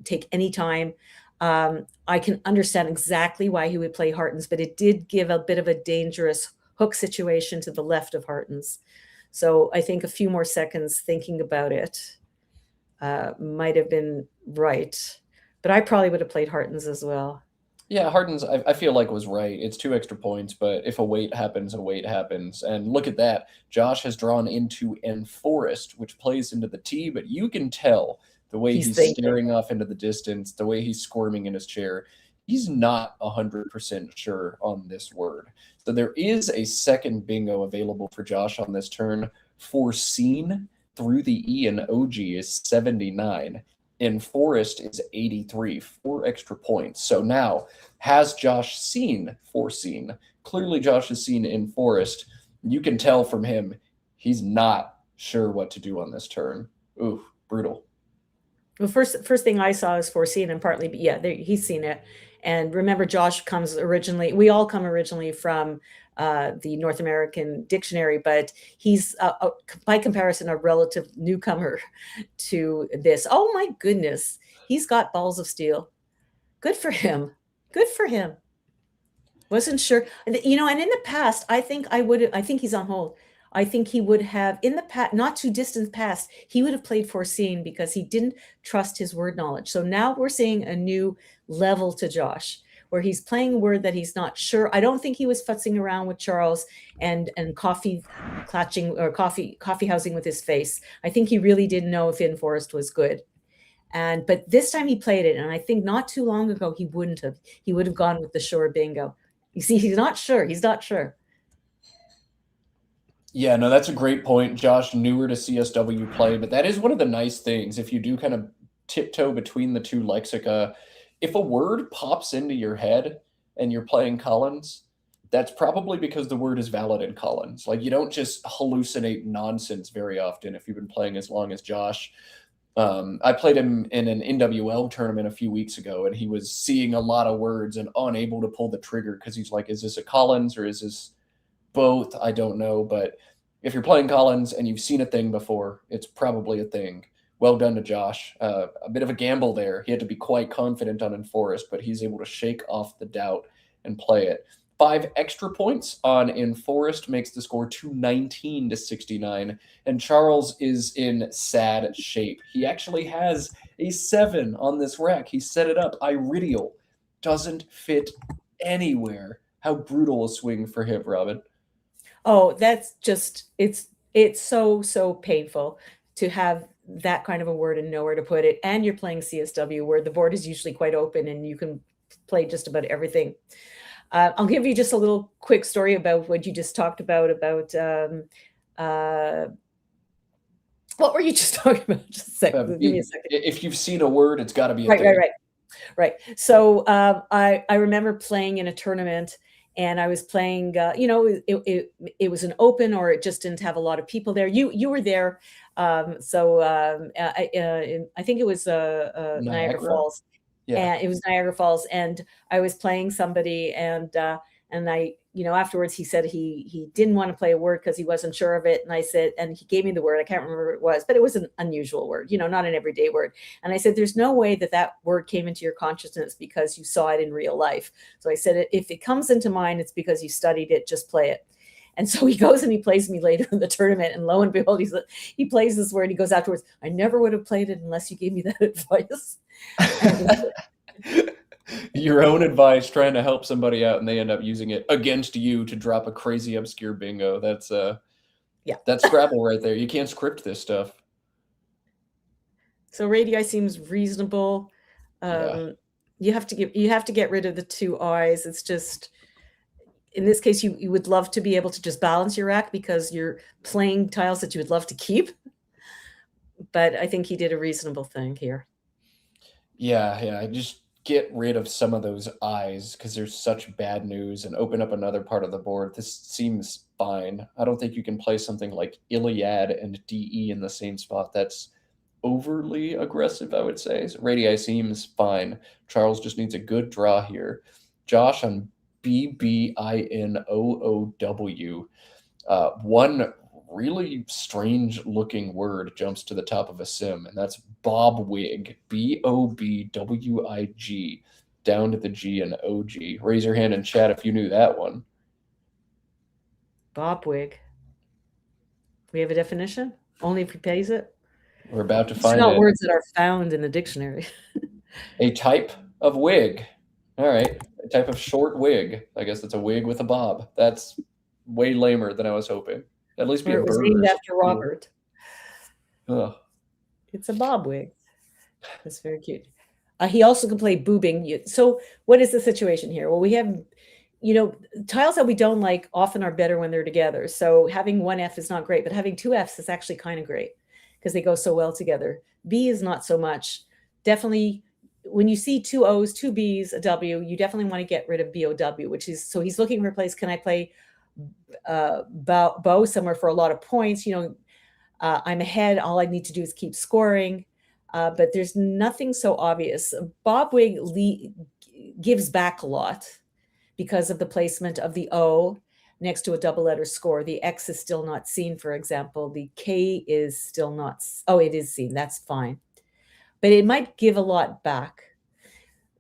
take any time. I can understand exactly why he would play Heartens, but it did give a bit of a dangerous hook situation to the left of Heartens. So I think a few more seconds thinking about it might have been right. But I probably would have played Heartens as well. Yeah, Harden's, I feel like, was right. It's 2 extra points, but if a wait happens, a wait happens. And look at that. Josh has drawn into Enforest, which plays into the T, but you can tell the way he's staring off into the distance, the way he's squirming in his chair. he's not 100% sure on this word. So there is a second bingo available for Josh on this turn. Foreseen through the E and OG is 79. In Forest is 83, 4 extra points. So now, has Josh seen Foreseen? Clearly, Josh has seen In Forest. You can tell from him he's not sure what to do on this turn. Ooh, brutal. Well, first thing I saw is Foreseen, and partly, but yeah, he's seen it. And remember, Josh comes originally. We all come originally from the North American Dictionary, but he's, by comparison, a relative newcomer to this. Oh my goodness, he's got balls of steel. Good for him. Good for him. Wasn't sure, you know. And in the past, I think he's on hold. I think he would have, in the past, not too distant past, he would have played Foreseen because he didn't trust his word knowledge. So now we're seeing a new level to Josh, where he's playing a word that he's not sure. I don't think he was futzing around with Charles and coffee clutching or coffee housing with his face. I think he really didn't know if In Forest was good. But this time he played it, and I think not too long ago he wouldn't have. He would have gone with the sure bingo. You see, he's not sure. He's not sure. Yeah, no, that's a great point. Josh, newer to CSW play, but that is one of the nice things. If you do kind of tiptoe between the two lexica, if a word pops into your head and you're playing Collins, that's probably because the word is valid in Collins. Like, you don't just hallucinate nonsense very often if you've been playing as long as Josh. I played him in an NWL tournament a few weeks ago, and he was seeing a lot of words and unable to pull the trigger because he's like, is this a Collins or is this both? I don't know. But if you're playing Collins and you've seen a thing before, it's probably a thing. Well done to Josh. A bit of a gamble there. He had to be quite confident on In Forest, but he's able to shake off the doubt and play it. 5 extra points on In Forest makes the score 219 to 69. And Charles is in sad shape. He actually has a 7 on this rack. He set it up. Iridial doesn't fit anywhere. How brutal a swing for him, Robin. Oh, that's just, it's so painful to have that kind of a word and nowhere to put it. And you're playing CSW where the board is usually quite open and you can play just about everything. I'll give you just a little quick story about what you just talked about what were you just talking about? Just a second. Give me a second. If you've seen a word, it's got to be a thing. Right. So I remember playing in a tournament, and I was playing. It was an open, or it just didn't have a lot of people there. You were there, I think it was Niagara Falls. Yeah. And it was Niagara Falls, and I was playing somebody, and I, afterwards he said he didn't want to play a word because he wasn't sure of it. And I said, and he gave me the word. I can't remember what it was, but it was an unusual word, not an everyday word. And I said, there's no way that word came into your consciousness because you saw it in real life. So I said, if it comes into mind, it's because you studied it, just play it. And so he goes and he plays me later in the tournament, and lo and behold, he plays this word. He goes afterwards, I never would have played it unless you gave me that advice. Your own advice, trying to help somebody out, and they end up using it against you to drop a crazy obscure bingo. That's that's Scrabble right there. You can't script this stuff. So radii seems reasonable. You have to get rid of the 2 eyes. It's just, in this case, you would love to be able to just balance your rack because you're playing tiles that you would love to keep. But I think he did a reasonable thing here. Yeah. Just get rid of some of those eyes because there's such bad news and open up another part of the board. This seems fine. I don't think you can play something like Iliad and DE in the same spot. That's overly aggressive, I would say. So radii seems fine. Charles just needs a good draw here. Josh on BBINOOW. One really strange looking word jumps to the top of a sim, and that's Bobwig. BOBWIG, down to the G and OG. Raise your hand in chat if you knew that one. Bobwig. We have a definition? Only if he pays it? We're about to find It's not it. words that are found in the dictionary. A type of wig. All right. A type of short wig. I guess that's a wig with a bob. That's way lamer than I was hoping. At least be a bird. It was named after Robert. Ugh. It's a bob wig. That's very cute. He also can play boobing. So what is the situation here? Well, we have, tiles that we don't like often are better when they're together. So having one F is not great, but having two Fs is actually kind of great because they go so well together. B is not so much. Definitely, when you see two O's, two B's, a W, you definitely want to get rid of BOW, which is, so he's looking for a place. Can I play bow somewhere for a lot of points? I'm ahead. All I need to do is keep scoring. But there's nothing so obvious. Bobwig gives back a lot because of the placement of the O next to a double letter score. The X is still not seen, for example. The K is still not, it is seen. That's fine. But it might give a lot back.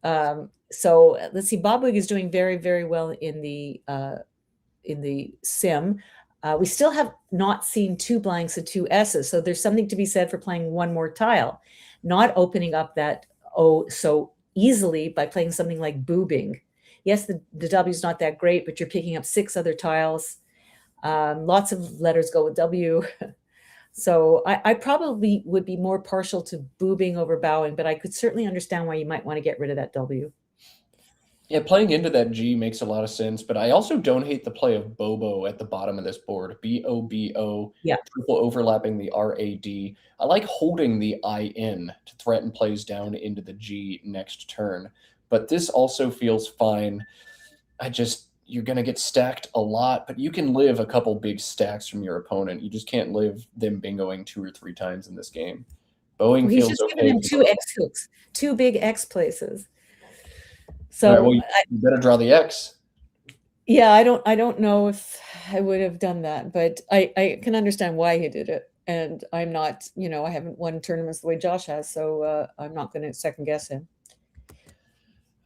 So let's see. Bobwig is doing very, very well in the sim. We still have not seen two blanks and two S's. So there's something to be said for playing one more tile, not opening up that O so easily by playing something like boobing. Yes, the W is not that great, but you're picking up 6 other tiles. Lots of letters go with W. So I probably would be more partial to boobing over bowing, but I could certainly understand why you might want to get rid of that W. Yeah, playing into that G makes a lot of sense, but I also don't hate the play of Bobo at the bottom of this board. B-O-B-O, Yeah. triple overlapping the R-A-D. I like holding the I-N to threaten plays down into the G next turn, but this also feels fine. You're going to get stacked a lot, but you can live a couple big stacks from your opponent. You just can't live them bingoing 2 or 3 times in this game. Bowing He's feels just okay. given him 2 X hooks, 2 big X places. So All right, well, you better draw the X. Yeah, I don't know if I would have done that, but I can understand why he did it. And I'm not, I haven't won tournaments the way Josh has, so I'm not going to second guess him.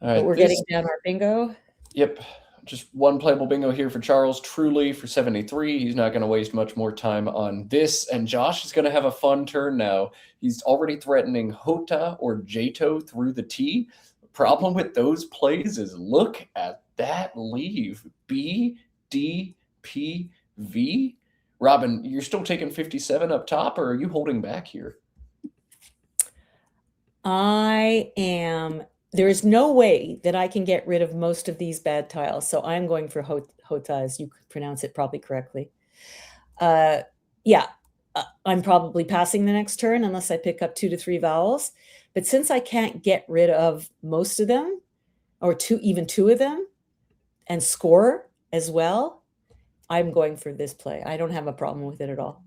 All right, but we're getting down our bingo. Yep. Just one playable bingo here for Charles. Truly for 73. He's not going to waste much more time on this. And Josh is going to have a fun turn now. He's already threatening Hota or Jato through the T. The problem with those plays is look at that leave. B, D, P, V. Robin, you're still taking 57 up top, or are you holding back here? I am. There is no way that I can get rid of most of these bad tiles. So I'm going for Hota, as you pronounce it probably correctly. I'm probably passing the next turn unless I pick up 2 to 3 vowels. But since I can't get rid of most of them, or even 2 of them, and score as well, I'm going for this play. I don't have a problem with it at all.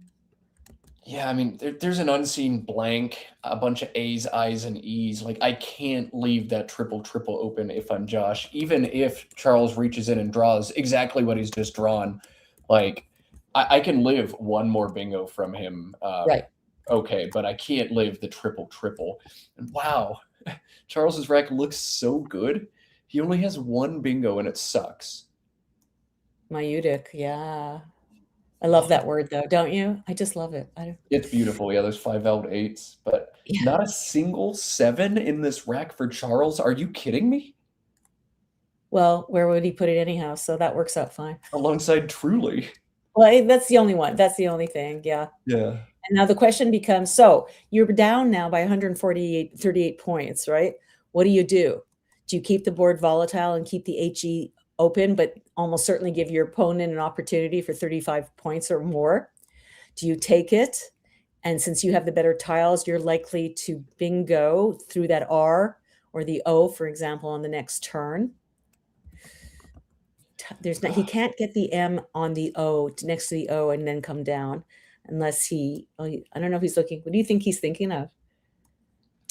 Yeah, I mean, there's an unseen blank, a bunch of A's, I's, and E's. Like, I can't leave that triple open if I'm Josh, even if Charles reaches in and draws exactly what he's just drawn. Like, I can live one more bingo from him. Right. Okay, but I can't live the triple. And wow, Charles's rack looks so good. He only has 1 bingo, and it sucks. Mayutic, yeah. I love that word, though, don't you? I just love it. It's beautiful. Yeah, there's 5 voweled 8s, but not a single 7 in this rack for Charles. Are you kidding me? Well, where would he put it anyhow? So that works out fine. Alongside Truly. Well, that's the only one. That's the only thing. Yeah. Yeah. And now the question becomes, so you're down now by 38 points, right? What do? Do you keep the board volatile and keep the HE open, but almost certainly give your opponent an opportunity for 35 points or more? Do you take it? And since you have the better tiles, you're likely to bingo through that R or the O, for example, on the next turn. He can't get the M on the O next to the O and then come down unless I don't know if he's looking. What do you think he's thinking of?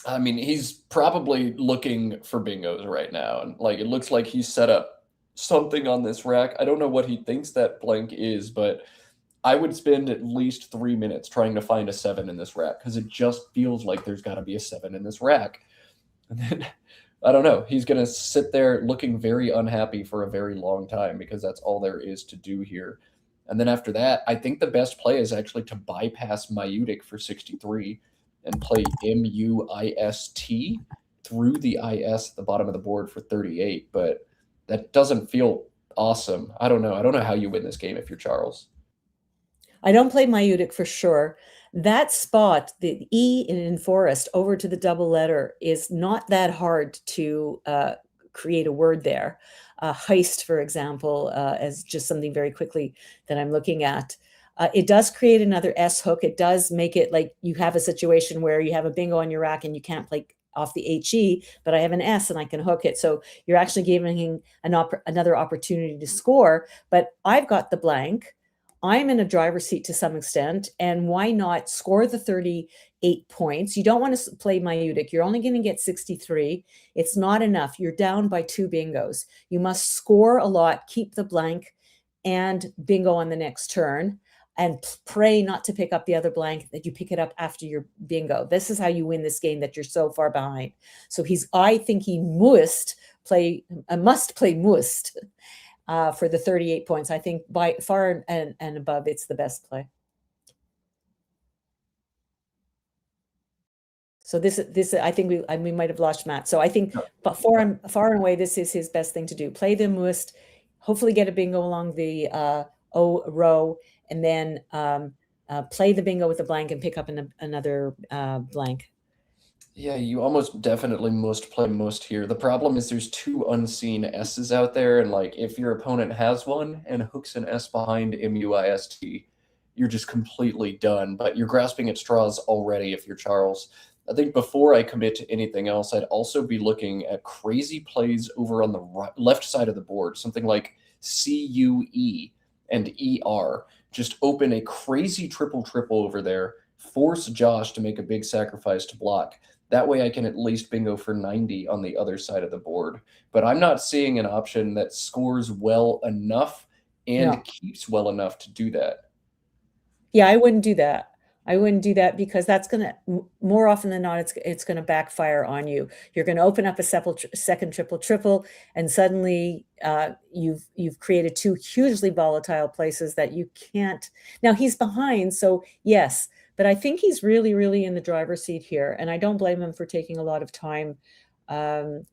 I mean, he's probably looking for bingos right now. And like, it looks like he's set up something on this rack. I don't know what he thinks that blank is, but I would spend at least 3 minutes trying to find a 7 in this rack because it just feels like there's got to be a 7 in this rack. And then, I don't know, he's going to sit there looking very unhappy for a very long time because that's all there is to do here. And then after that, I think the best play is actually to bypass Mayutic for 63 and play M-U-I-S-T through the I-S at the bottom of the board for 38. But that doesn't feel awesome. I don't know. I don't know how you win this game if you're Charles. I don't play Mayutic for sure. That spot, the E in forest over to the double letter, is not that hard to create a word there. Heist, for example, as just something very quickly that I'm looking at. It does create another S hook. It does make it like you have a situation where you have a bingo on your rack and you can't play off the HE, but I have an S and I can hook it. So you're actually giving him another opportunity to score. But I've got the blank. I'm in a driver's seat to some extent, and why not score the 38 points? You don't want to play Maiutic. You're only going to get 63. It's not enough. You're down by 2 bingos. You must score a lot, keep the blank, and bingo on the next turn, and pray not to pick up the other blank, that you pick it up after your bingo. This is how you win this game, that you're so far behind. So I think he must play must. For the 38 points. I think by far and above, it's the best play. So this I think we might have lost Matt. So I think far and away, this is his best thing to do. Play the must, hopefully get a bingo along the O row, and then play the bingo with a blank and pick up another blank. Yeah, you almost definitely must play must here. The problem is there's 2 unseen S's out there, and like if your opponent has one and hooks an S behind MUIST, you're just completely done. But you're grasping at straws already if you're Charles. I think before I commit to anything else, I'd also be looking at crazy plays over on the left side of the board, something like CUE and ER. Just open a crazy triple over there, force Josh to make a big sacrifice to block. That way I can at least bingo for 90 on the other side of the board. But I'm not seeing an option that scores well enough and keeps well enough to do that. Yeah, I wouldn't do that. I wouldn't do that because that's going to, more often than not, it's going to backfire on you. You're going to open up a second triple, and suddenly you've created 2 hugely volatile places that you can't. Now he's behind, so yes. But I think he's really, really in the driver's seat here. And I don't blame him for taking a lot of time to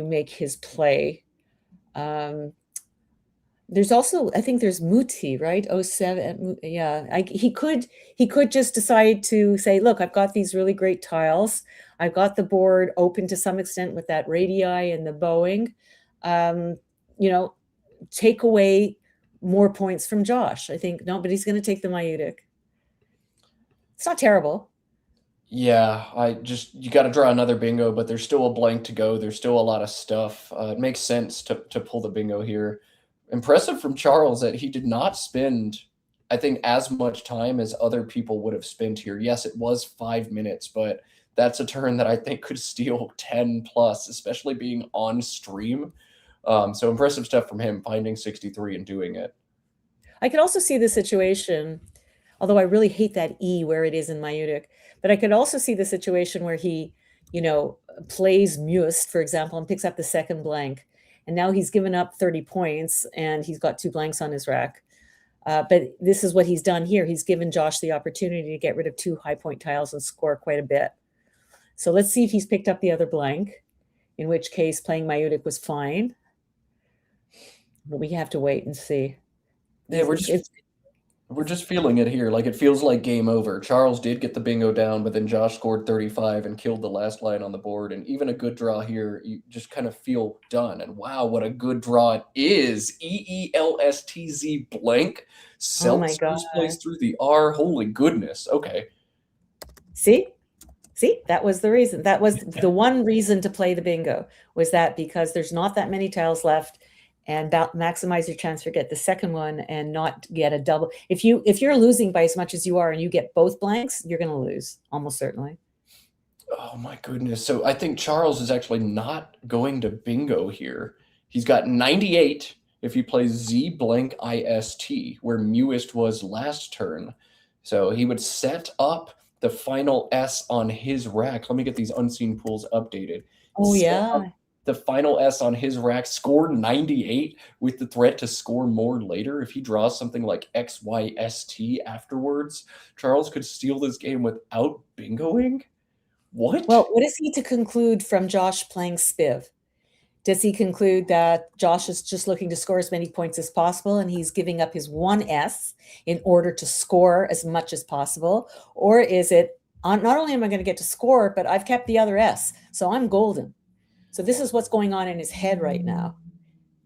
make his play. There's also, I think there's Muti, right? 07. Yeah, he could just decide to say, look, I've got these really great tiles. I've got the board open to some extent with that radii and the bowing. Take away more points from Josh. I think nobody's going to take the Maiutic. It's not terrible. Yeah, you got to draw another bingo, but there's still a blank to go. There's still a lot of stuff. It makes sense to pull the bingo here. Impressive from Charles that he did not spend, I think, as much time as other people would have spent here. Yes, it was 5 minutes, but that's a turn that I think could steal 10 plus, especially being on stream. So impressive stuff from him, finding 63 and doing it. I could also see the situation, although I really hate that E where it is in Maiutic, but I could also see the situation where he, plays Must, for example, and picks up the second blank. And now he's given up 30 points and he's got 2 blanks on his rack. But this is what he's done here. He's given Josh the opportunity to get rid of 2 high point tiles and score quite a bit. So let's see if he's picked up the other blank, in which case playing Maiutic was fine. But we have to wait and see. Yeah, we're just feeling it here. Like it feels like game over. Charles did get the bingo down, but then Josh scored 35 and killed the last line on the board. And even a good draw here, you just kind of feel done. And wow, what a good draw it is. EELSTZ blank. Seltzer's plays through the R. Holy goodness. Okay. See, that was the reason. That was the one reason to play the bingo, was that because there's not that many tiles left. And maximize your chance to get the second one and not get a double. If you're losing by as much as you are and you get both blanks, you're going to lose almost certainly. Oh my goodness. So I think Charles is actually not going to bingo here. He's got 98 if he plays Z blank IST, where Must was last turn. So he would set up the final S on his rack. Let me get these unseen pools updated. Oh, yeah. The final S on his rack, scored 98 with the threat to score more later. If he draws something like XYST afterwards, Charles could steal this game without bingoing? What? Well, what is he to conclude from Josh playing Spiv? Does he conclude that Josh is just looking to score as many points as possible and he's giving up his one S in order to score as much as possible? Or is it, not only am I going to get to score, but I've kept the other S, so I'm golden. So this is what's going on in his head right now.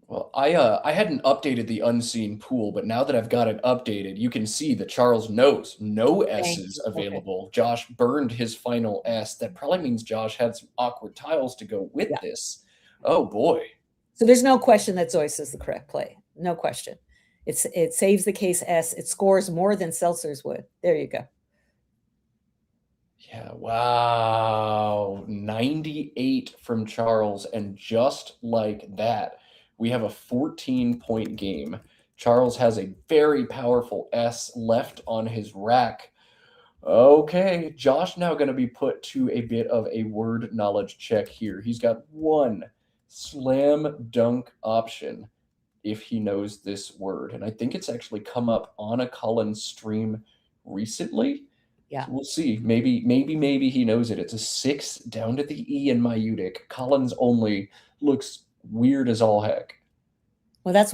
Well, I hadn't updated the unseen pool, but now that I've got it updated, you can see that Charles knows no S's available. Okay. Josh burned his final S. That probably means Josh had some awkward tiles to go with this. Oh boy. So there's no question that Zeus is the correct play. No question. It saves the case S. It scores more than Seltzer's would. There you go. Yeah, wow. 98 from Charles, and just like that, we have a 14-point game. Charles has a very powerful S left on his rack. Okay, Josh now going to be put to a bit of a word knowledge check here. He's got one slam dunk option if he knows this word. And I think it's actually come up on a Collins stream recently. Yeah. So we'll see. Maybe he knows it. It's a 6 down to the E in Maiutic. Collins only looks weird as all heck. Well,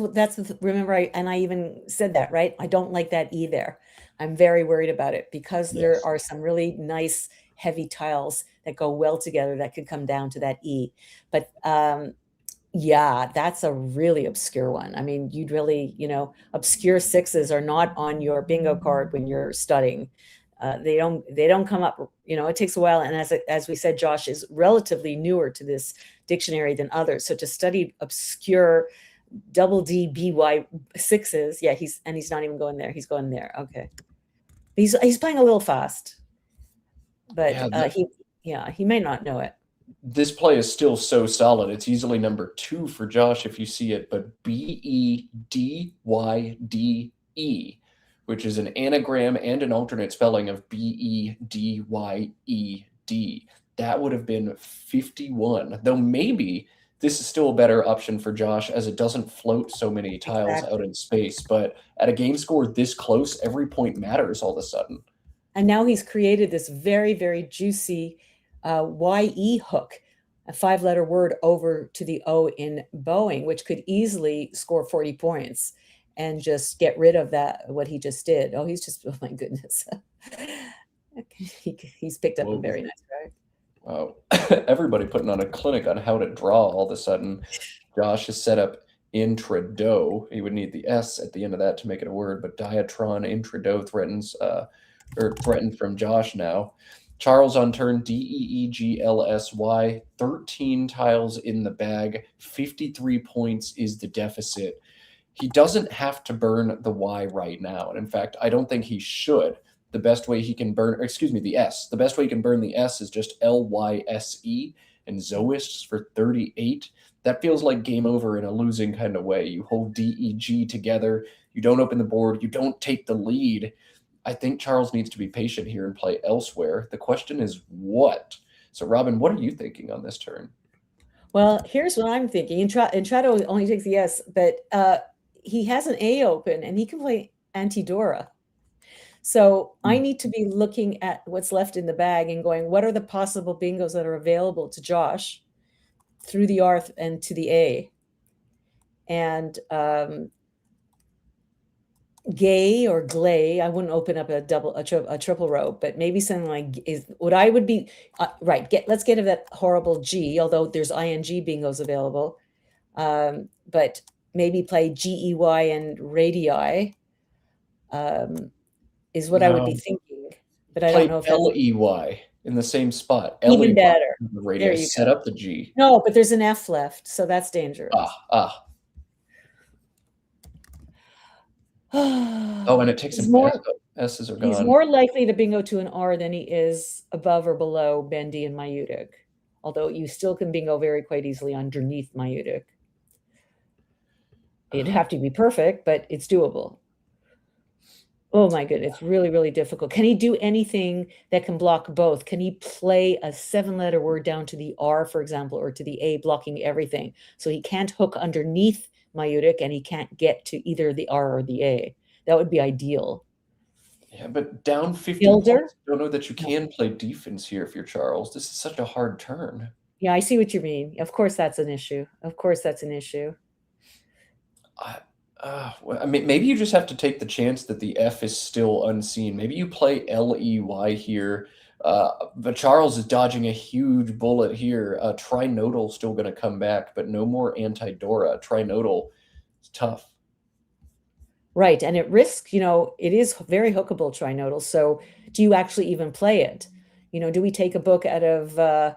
remember, I even said that, right? I don't like that E there. I'm very worried about it because there are some really nice heavy tiles that go well together that could come down to that E. But yeah, that's a really obscure one. I mean, you'd really, obscure 6s are not on your bingo card when you're studying. They don't come up, it takes a while. And as we said, Josh is relatively newer to this dictionary than others. So to study obscure double D BY 6s, yeah, he's not even going there. He's going there. Okay. He's playing a little fast, but he may not know it. This play is still so solid. It's easily number 2 for Josh if you see it, but BEDYDE, which is an anagram and an alternate spelling of BEDYED. That would have been 51, though maybe this is still a better option for Josh as it doesn't float so many tiles out in space. But at a game score this close, every point matters all of a sudden. And now he's created this very, very juicy YE hook, a 5-letter word over to the O in Boeing, which could easily score 40 points and just get rid of what he just did. Oh my goodness. He's picked up a very nice guy. Wow. Everybody putting on a clinic on how to draw all of a sudden. Josh is set up intrado. He would need the S at the end of that to make it a word, but diatron intrado threatened from Josh now. Charles on turn, DEEGLSY, 13 tiles in the bag, 53 points is the deficit. He doesn't have to burn the Y right now. And in fact, I don't think he should. The best way he can burn, the S. The best way he can burn the S is just LYSE and Zoist for 38. That feels like game over in a losing kind of way. You hold DEG together. You don't open the board. You don't take the lead. I think Charles needs to be patient here and play elsewhere. The question is what? So, Robin, what are you thinking on this turn? Well, here's what I'm thinking. Intrado only takes the S, but he has an A open, and he can play Antidora. So I need to be looking at what's left in the bag and going, what are the possible bingos that are available to Josh through the R and to the A? And gay or glay, I wouldn't open up a triple row, but maybe something like is what I would be right. Let's get to that horrible G, although there's ING bingos available. But maybe play GEY and radii is what I would be thinking. But I don't know if LEY in the same spot. Even better. There you set up the G. No, but there's an F left, so that's dangerous. Oh, and it takes him more. S's are gone. He's more likely to bingo to an R than he is above or below Bendy and Maiutic. Although you still can bingo quite easily underneath Maiutic. It'd have to be perfect, but it's doable. Oh my goodness, it's really, really difficult. Can he do anything that can block both? Can he play a 7-letter word down to the R, for example, or to the A, blocking everything? So he can't hook underneath Maiutic and he can't get to either the R or the A. That would be ideal. Yeah, but down 50 points, I don't know that you can play defense here if you're Charles. This is such a hard turn. Yeah, I see what you mean. Of course, that's an issue. Of course, that's an issue. Well, I mean, maybe you just have to take the chance that the F is still unseen. Maybe you play Ley here. But Charles is dodging a huge bullet here. Trinodal still going to come back, but no more Antidora. Trinodal is tough. Right. And it risks, it is very hookable, Trinodal. So do you actually even play it? Do we take a book out of,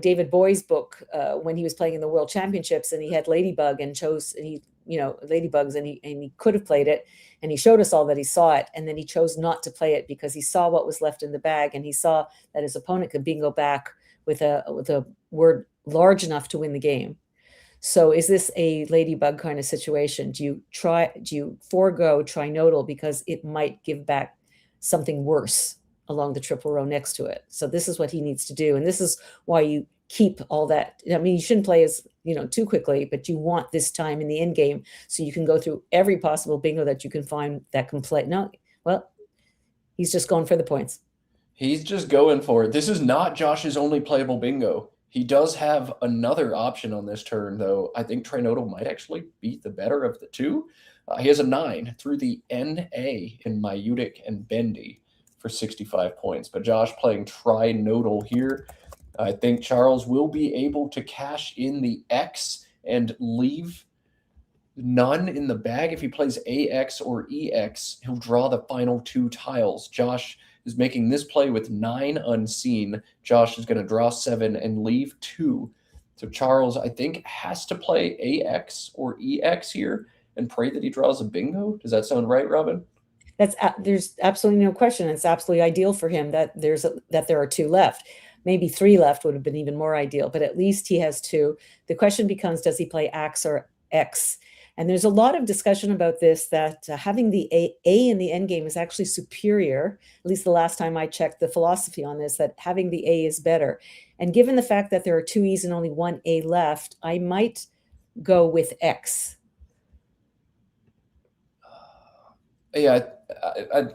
David Boy's book when he was playing in the World Championships and he had Ladybug and chose, and he, Ladybugs, and he could have played it. And he showed us all that he saw it. And then he chose not to play it because he saw what was left in the bag. And he saw that his opponent could bingo back with a word large enough to win the game. So is this a Ladybug kind of situation? Do you forego Trinodal because it might give back something worse along the triple row next to it? So this is what he needs to do. And this is why you keep all that. I mean, you shouldn't play as, too quickly, but you want this time in the end game so you can go through every possible bingo that you can find that can play. No, well, he's just going for the points. He's just going for it. This is not Josh's only playable bingo. He does have another option on this turn, though. I think Trinodal might actually beat the better of the two. He has a 9 through the NA in Mayutic and Bendy for 65 points. But Josh playing Trinodal here. I think Charles will be able to cash in the X and leave none in the bag. If he plays AX or EX, he'll draw the final 2 tiles. Josh is making this play with 9 unseen. Josh is going to draw 7 and leave 2. So Charles, I think, has to play AX or EX here and pray that he draws a bingo. Does that sound right, Robin? There's absolutely no question. It's absolutely ideal for him that there are 2 left. Maybe 3 left would have been even more ideal, but at least he has 2. The question becomes, does he play AX or X? And there's a lot of discussion about this, that having the A in the end game is actually superior. At least the last time I checked the philosophy on this, that having the A is better. And given the fact that there are 2 E's and only 1 A left, I might go with X. Yeah,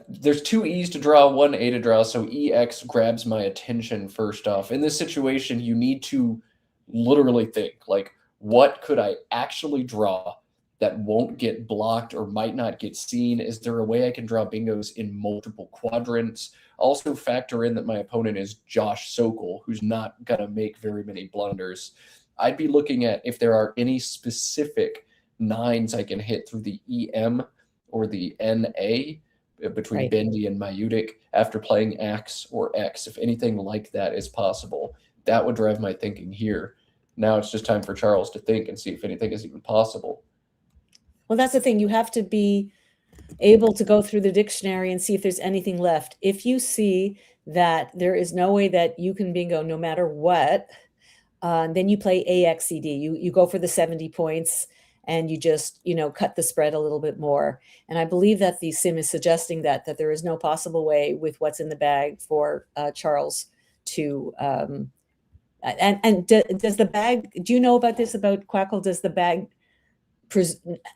there's 2 E's to draw, 1 A to draw, so EX grabs my attention first off. In this situation, you need to literally think, like, what could I actually draw that won't get blocked or might not get seen? Is there a way I can draw bingos in multiple quadrants? Also factor in that my opponent is Josh Sokol, who's not going to make very many blunders. I'd be looking at if there are any specific 9s I can hit through the EM or the NA between Bendy and Mayutic after playing X or X. If anything like that is possible, that would drive my thinking here. Now it's just time for Charles to think and see if anything is even possible. Well, that's the thing. You have to be able to go through the dictionary and see if there's anything left. If you see that there is no way that you can bingo no matter what, then you play AXCD. You go for the 70 points and you just, cut the spread a little bit more. And I believe that the sim is suggesting that there is no possible way with what's in the bag for Charles to, does the bag, do you know about this, about Quackle? Does the bag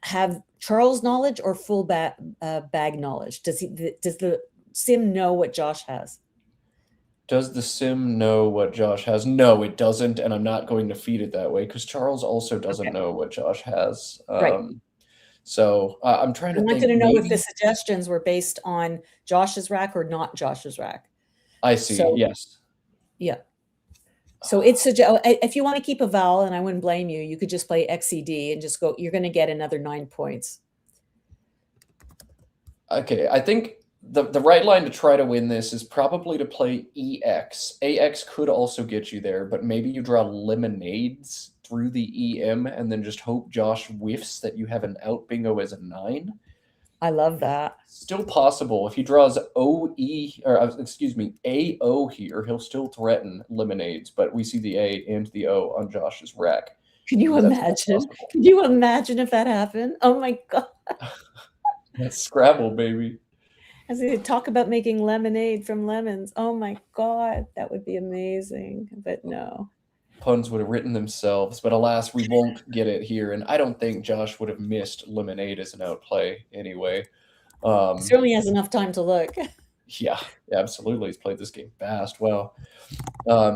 have Charles knowledge or full bag knowledge? Does the sim know what Josh has? Does the sim know what Josh has? No, it doesn't, and I'm not going to feed it that way because Charles also doesn't know what Josh has. Right. So I'm trying to think. I wanted to know if the suggestions were based on Josh's rack or not Josh's rack. I see. So, yes. Yeah. So it's if you want to keep a vowel, and I wouldn't blame you, you could just play XCD and just go. You're going to get another 9 points. Okay, I think the right line to try to win this is probably to play EX. AX could also get you there, but maybe you draw lemonades through the EM and then just hope Josh whiffs that you have an out bingo as a 9. I love that. Still possible. If he draws AO here, he'll still threaten lemonades, but we see the A and the O on Josh's rack. Can you imagine? Can you imagine if that happened? Oh my God. That's Scrabble, baby. As they talk about making lemonade from lemons. Oh my God, that would be amazing. But no. Puns would have written themselves, but alas, we won't get it here. And I don't think Josh would have missed lemonade as an outplay anyway. Certainly has enough time to look. Yeah, absolutely. He's played this game fast. Well,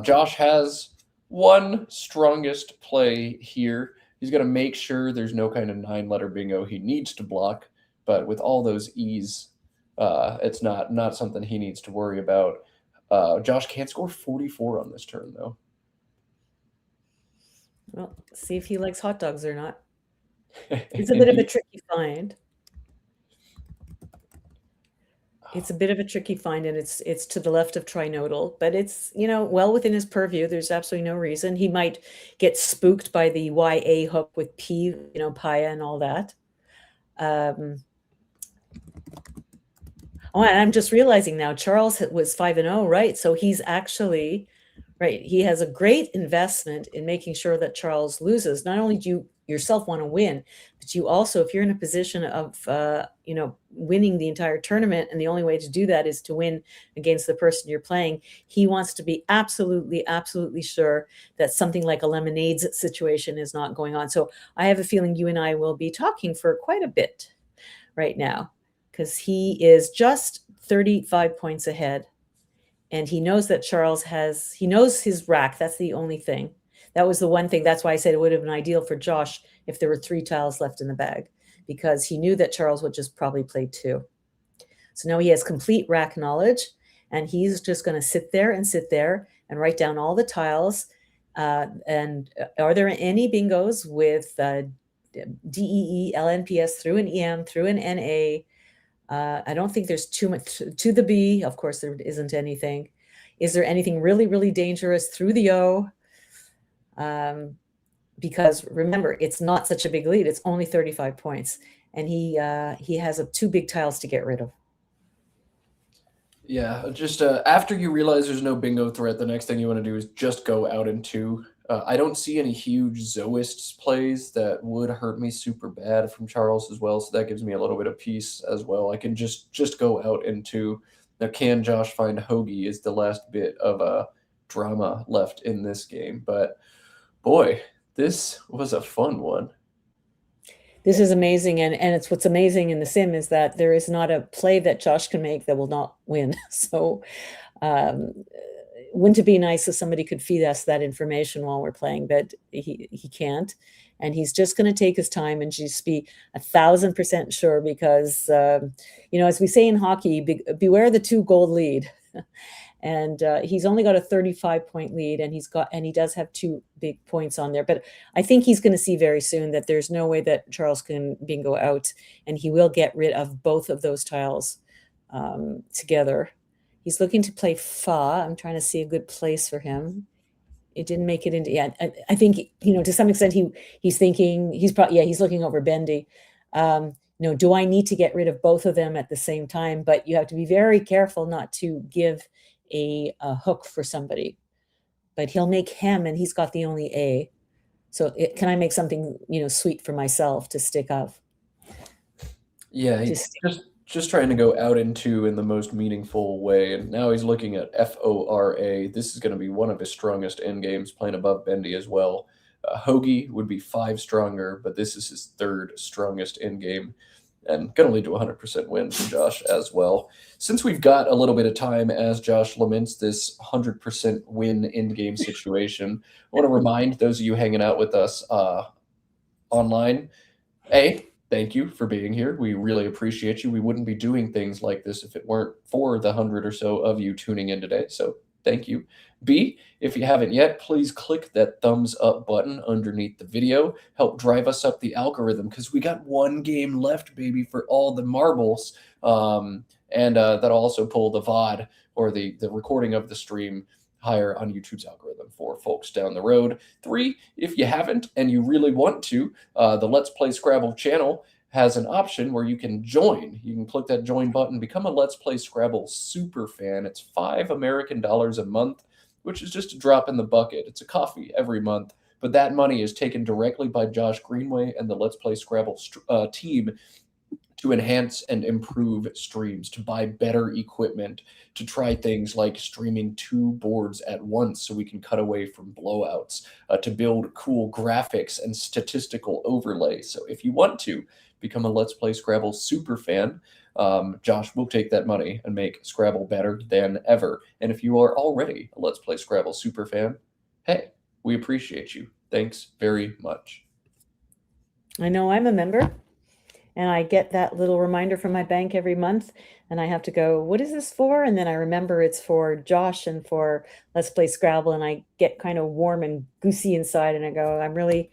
Josh has one strongest play here. He's going to make sure there's no kind of 9-letter bingo he needs to block, but with all those E's, it's not something he needs to worry about. Josh can't score 44 on this turn, though. Well, see if he likes hot dogs or not. It's a bit of a tricky find. It's a bit of a tricky find, and it's to the left of trinodal, but it's, well within his purview. There's absolutely no reason. He might get spooked by the YA hook with P, Paya and all that. Oh, and I'm just realizing now, Charles was 5-0, right? So he's actually, right, he has a great investment in making sure that Charles loses. Not only do you yourself want to win, but you also, if you're in a position of, winning the entire tournament, and the only way to do that is to win against the person you're playing, he wants to be absolutely, absolutely sure that something like a lemonades situation is not going on. So I have a feeling you and I will be talking for quite a bit right now, because he is just 35 points ahead. And he knows that Charles he knows his rack. That's the only thing. That was the one thing. That's why I said it would have been ideal for Josh if there were 3 tiles left in the bag, because he knew that Charles would just probably play 2. So now he has complete rack knowledge, and he's just going to sit there and write down all the tiles. And are there any bingos with DEE, LNPS through an EM, through an NA? I don't think there's too much to the B. Of course, there isn't anything. Is there anything really, really dangerous through the O? Because remember, it's not such a big lead. It's only 35 points. And he has 2 big tiles to get rid of. Yeah, just after you realize there's no bingo threat, the next thing you want to do is just go out in 2. I don't see any huge Zoists plays that would hurt me super bad from Charles as well, so that gives me a little bit of peace as well. I can just go out in 2. Now, can Josh find Hoagie is the last bit of drama left in this game. But boy, this was a fun one. This is amazing, and it's what's amazing in the sim is that there is not a play that Josh can make that will not win. So wouldn't it be nice if somebody could feed us that information while we're playing, but he can't. And he's just going to take his time and just be 1,000% sure, because, as we say in hockey, beware the 2 goal lead. And he's only got a 35-point lead, and he does have 2 big points on there. But I think he's going to see very soon that there's no way that Charles can bingo out, and he will get rid of both of those tiles together. He's looking to play Fa. I'm trying to see a good place for him. It didn't make it into. Yeah, I think to some extent he's thinking he's looking over Bendy. Do I need to get rid of both of them at the same time? But you have to be very careful not to give a hook for somebody. But he'll make him, and he's got the only A. So can I make something sweet for myself to stick up? Yeah, he's just trying to go out in 2 in the most meaningful way. And now he's looking at FORA. This is going to be one of his strongest endgames, playing above Bendy as well. Hoagie would be 5 stronger, but this is his 3rd strongest endgame, and going to lead to 100% win for Josh as well. Since we've got a little bit of time as Josh laments this 100% win endgame situation, I want to remind those of you hanging out with us online, thank you for being here. We really appreciate you. We wouldn't be doing things like this if it weren't for the 100 or so of you tuning in today. So thank you. B, if you haven't yet, please click that thumbs up button underneath the video. Help drive us up the algorithm, because we got 1 game left, baby, for all the marbles. And that'll also pull the VOD, or the recording of the stream, higher on YouTube's algorithm for folks down the road. 3, if you haven't and you really want to, the Let's Play Scrabble channel has an option where you can join. You can click that join button, become a Let's Play Scrabble super fan. It's $5 American a month, which is just a drop in the bucket. It's a coffee every month, but that money is taken directly by Josh Greenway and the Let's Play Scrabble team to enhance and improve streams, to buy better equipment, to try things like streaming 2 boards at once so we can cut away from blowouts, to build cool graphics and statistical overlays. So if you want to become a Let's Play Scrabble super fan, Josh will take that money and make Scrabble better than ever. And if you are already a Let's Play Scrabble super fan, hey, We appreciate you. Thanks very much. I know I'm a member, and I get that little reminder from my bank every month, and I have to go, what is this for? And then I remember it's for Josh and for Let's Play Scrabble, and I get kind of warm and goosey inside, and I go, I'm really,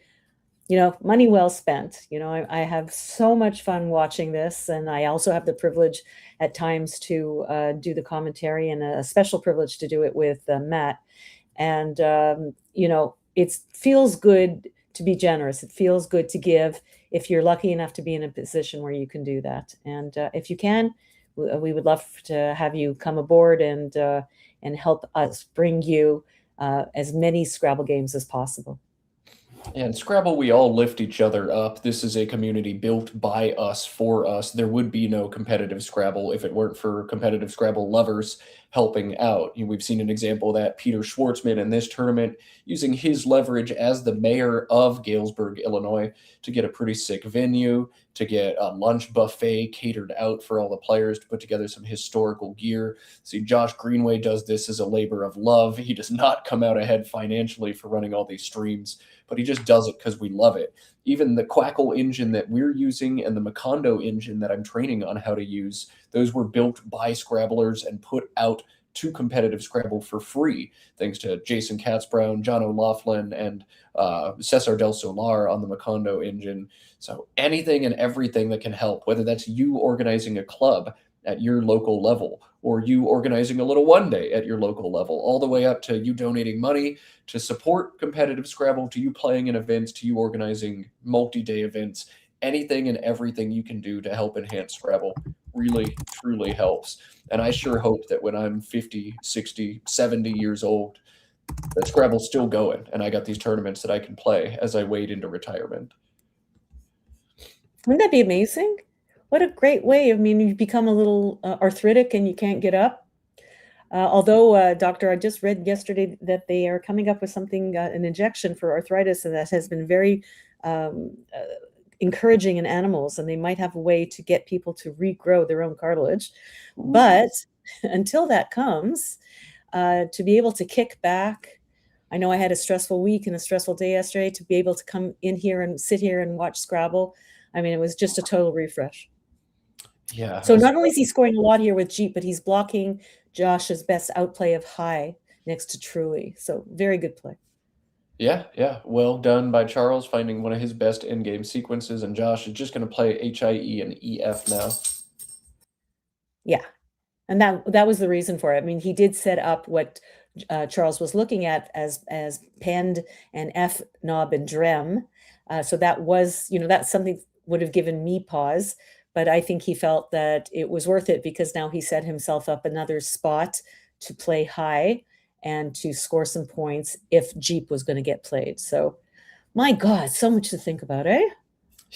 money well spent. I have so much fun watching this, and I also have the privilege at times to do the commentary, and a special privilege to do it with Matt. And, it feels good to be generous. It feels good to give if you're lucky enough to be in a position where you can do that. And if you can, we would love to have you come aboard and help us bring you as many Scrabble games as possible. And Scrabble, we all lift each other up. This is a community built by us, for us. There would be no competitive Scrabble if it weren't for competitive Scrabble lovers helping out. We've seen an example of that, Peter Schwartzman in this tournament, using his leverage as the mayor of Galesburg, Illinois, to get a pretty sick venue, to get a lunch buffet catered out for all the players, to put together some historical gear. See, Josh Greenway does this as a labor of love. He does not come out ahead financially for running all these streams, but he just does it because we love it. Even the Quackle engine that we're using and the Macondo engine that I'm training on how to use, those were built by Scrabblers and put out to competitive Scrabble for free, thanks to Jason Katzbrown, John O'Laughlin, and Cesar del Solar on the Macondo engine. So anything and everything that can help, whether that's you organizing a club at your local level, or you organizing a little one day at your local level, all the way up to you donating money to support competitive Scrabble, to you playing in events, to you organizing multi-day events. Anything and everything you can do to help enhance Scrabble really, truly helps. And I sure hope that when I'm 50, 60, 70 years old, that Scrabble's still going, and I got these tournaments that I can play as I wade into retirement. Wouldn't that be amazing? What a great way. You become a little arthritic and you can't get up. Although, doctor, I just read yesterday that they are coming up with something, an injection for arthritis, and that has been very encouraging in animals, and they might have a way to get people to regrow their own cartilage. Ooh. But until that comes, to be able to kick back, I know I had a stressful week and a stressful day yesterday, to be able to come in here and sit here and watch Scrabble. It was just a total refresh. Yeah. So not only is he scoring a lot here with Jeep, but he's blocking Josh's best outplay of High next to Truly. So very good play. Yeah. Well done by Charles, finding one of his best in-game sequences, and Josh is just going to play HIE and EF now. Yeah, and that was the reason for it. He did set up what Charles was looking at as Pend and F, Knob, and Drem. So that was, that's something would have given me pause. But I think he felt that it was worth it because now he set himself up another spot to play High and to score some points if Jeep was going to get played. So, my God, so much to think about, eh?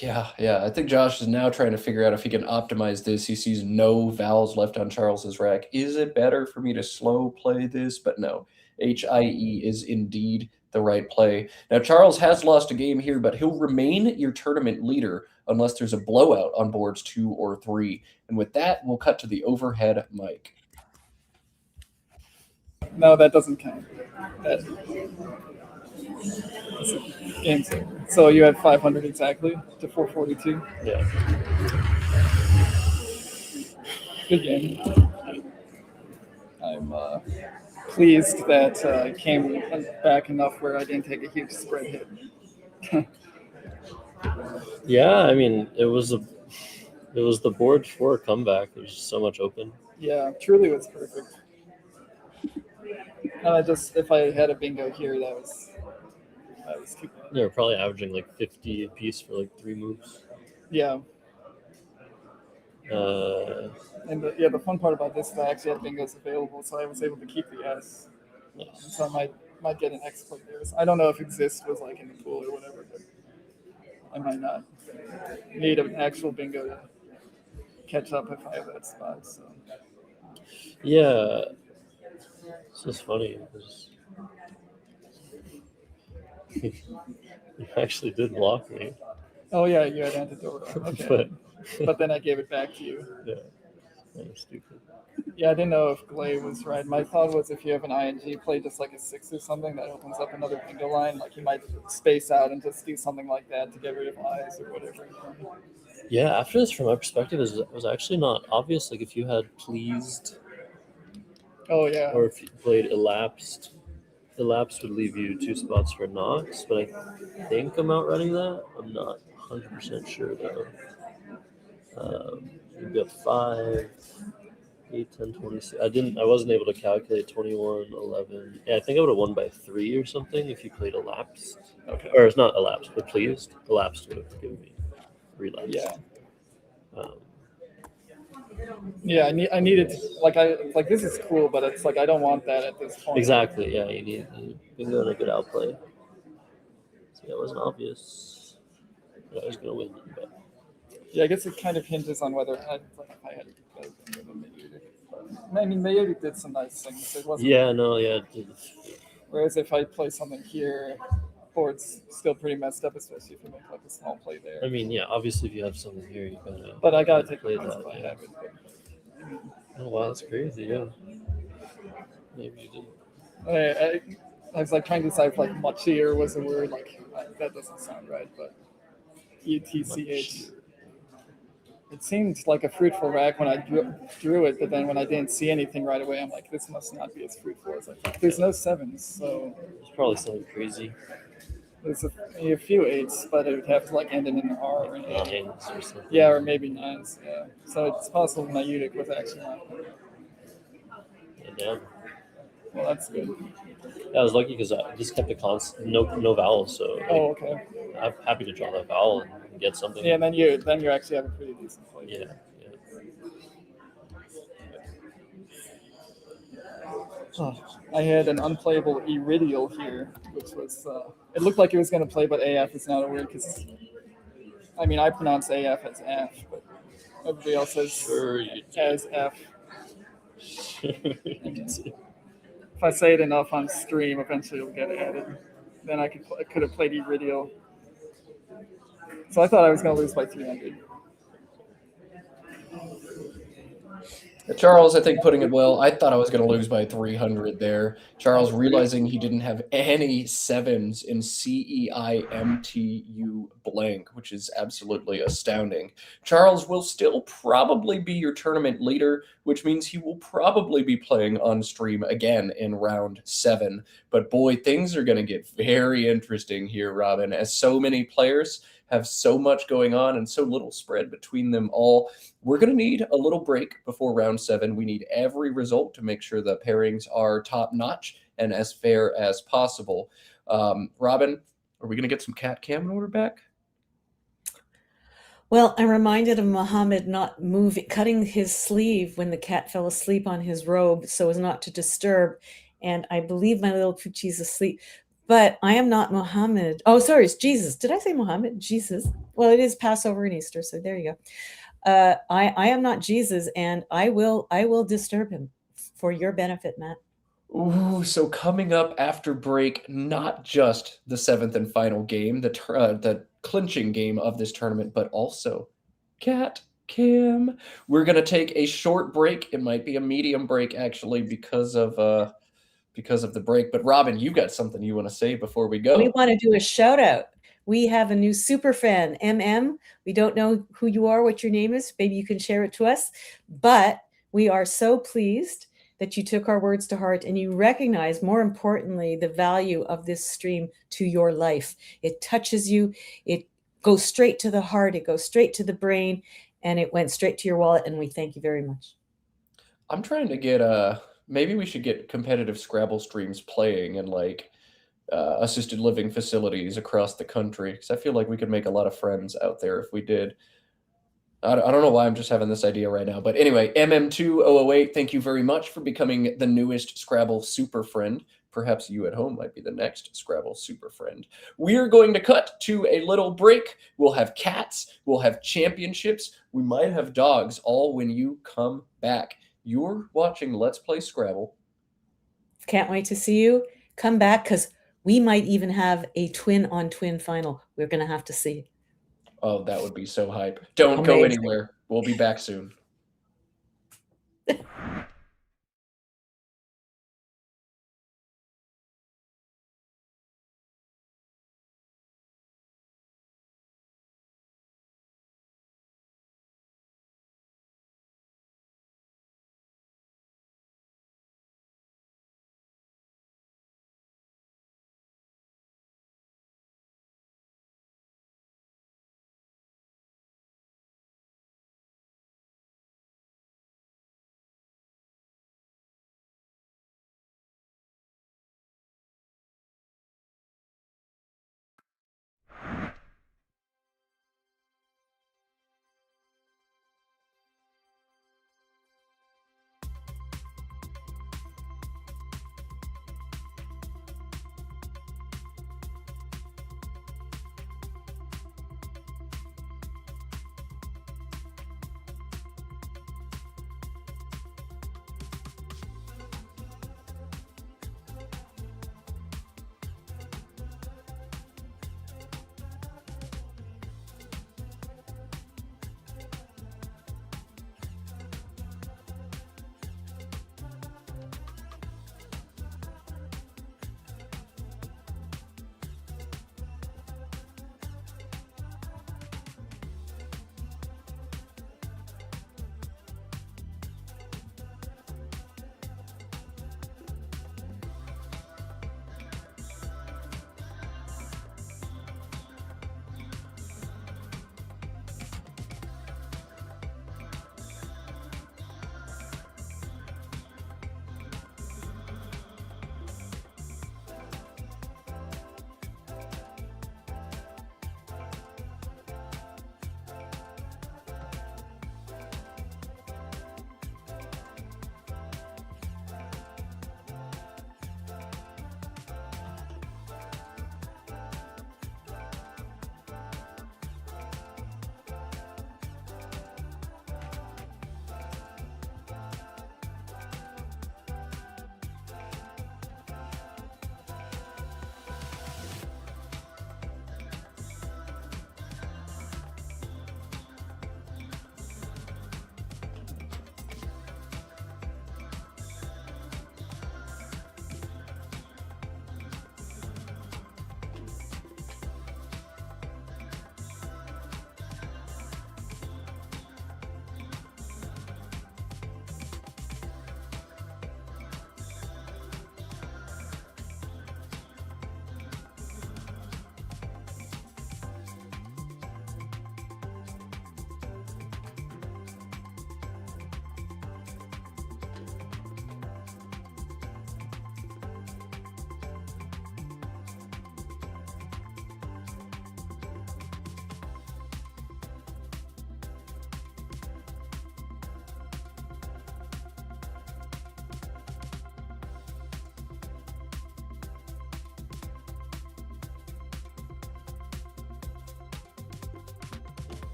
Yeah. I think Josh is now trying to figure out if he can optimize this. He sees no vowels left on Charles's rack. Is it better for me to slow play this? But no, HIE is indeed the right play. Now, Charles has lost a game here, but he'll remain your tournament leader unless there's a blowout on boards 2 or 3. And with that, we'll cut to the overhead mic. No, that doesn't count. Games. So you had 500 exactly to 442. Yeah. Good game. I'm pleased that I came back enough where I didn't take a huge spread hit. Yeah, it was the board 4 comeback. There's just so much open. Yeah, truly was perfect. If I had a bingo here, that was too bad. They were probably averaging like 50 a piece for like 3 moves. Yeah. And the fun part about this is I actually had bingos available, so I was able to keep the S. Nice. So I might get an X play there. I don't know if Exist was like in the pool or whatever, but I might not need an actual bingo to catch up if I have that spot. So. Yeah. It's just funny because you actually did block me. Oh yeah, you had Antidora. Okay. But then I gave it back to you. Yeah. Kind of stupid. Yeah, I didn't know if Glay was right. My thought was if you have an ing, play just like a 6 or something that opens up another bingo line. Like you might space out and just do something like that to get rid of eyes or whatever. Yeah, after this, from my perspective, it was actually not obvious. Like if you had pleased, Oh yeah. or if you played elapsed, elapsed would leave you 2 spots for knocks. But I think I'm outrunning that. I'm not 100% sure though. You'd be up 5, 8, 10, 26. I wasn't able to calculate 21, 11. Yeah, I think I would have won by 3 or something if you played elapsed. Okay. Or it's not elapsed, but pleased. Elapsed would have given me relapse. Yeah. Um, Yeah, I needed like this is cool, but it's like I don't want that at this point. exactly. Yeah, you need bingo and a good outplay. So yeah, it wasn't obvious that I was going to win. But yeah, I guess it kind of hinges on whether if I had I mean, maybe it did some nice things. It wasn't. Yeah, no, yeah. Whereas if I play something here, board's still pretty messed up, especially if you make like a small play there. I mean, yeah. Obviously, if you have something here, you gotta. But I gotta take play the that. if I Yeah. have it. Oh wow, that's crazy. Yeah. Maybe you didn't. I was like trying to decide if like muchier was a word. Like that doesn't sound right, but ETCH. It seemed like a fruitful rack when I drew it, but then when I didn't see anything right away, I'm like, this must not be as fruitful as I thought. There's no 7s, so It's probably something crazy. there's a few 8s, but it would have to like end in an R or an A. 9s or something. Yeah, or maybe 9s. Yeah, so it's possible my Utic was actually not. Yeah, damn. Well, that's good. Yeah, I was lucky because I just kept a constant, no vowels. So like, Oh, okay. I'm happy to draw that vowel and get something. Yeah, then you actually have a pretty decent play. Yeah. Oh, I had an unplayable iridial here, which was it looked like it was going to play, but AF is not a word because I mean I pronounce AF as F, but everybody else says Sure you do. as F. If I say it enough on stream, eventually it'll get added. Then I could have played iridial. So I thought I was going to lose by 300. Charles, I think, putting it well. I thought I was going to lose by 300 there. Charles realizing he didn't have any 7s in CEIMTU blank, which is absolutely astounding. Charles will still probably be your tournament leader, which means he will probably be playing on stream again in round 7. But boy, things are going to get very interesting here, Robin, as so many players have so much going on and so little spread between them all. We're going to need a little break before round 7. We need every result to make sure the pairings are top notch and as fair as possible. Robin, are we going to get some cat cam when we're back? Well, I'm reminded of Muhammad not cutting his sleeve when the cat fell asleep on his robe so as not to disturb. And I believe my little Poochie's asleep. But I am not Muhammad. Oh, sorry, it's Jesus. Did I say Muhammad? Jesus. Well, it is Passover and Easter, so there you go. I am not Jesus, and I will disturb him for your benefit, Matt. Ooh, so coming up after break, not just the 7th and final game, the clinching game of this tournament, but also cat cam. We're going to take a short break. It might be a medium break, actually, because of the break. But Robin, you got something you want to say before we go. We want to do a shout out. We have a new super fan, MM. We don't know who you are, what your name is. Maybe you can share it to us. But we are so pleased that you took our words to heart and you recognize, more importantly, the value of this stream to your life. It touches you. It goes straight to the heart. It goes straight to the brain, and it went straight to your wallet. And we thank you very much. I'm trying to get maybe we should get competitive Scrabble streams playing in like assisted living facilities across the country, because I feel like we could make a lot of friends out there if we did. I don't know why I'm just having this idea right now. But anyway, MM2008, thank you very much for becoming the newest Scrabble super friend. Perhaps you at home might be the next Scrabble super friend. We're going to cut to a little break. We'll have cats. We'll have championships. We might have dogs, all when you come back. You're watching Let's Play Scrabble. Can't wait to see you. Come back, because we might even have a twin-on-twin final. We're going to have to see. Oh, that would be so hype. Don't go anywhere. We'll be back soon.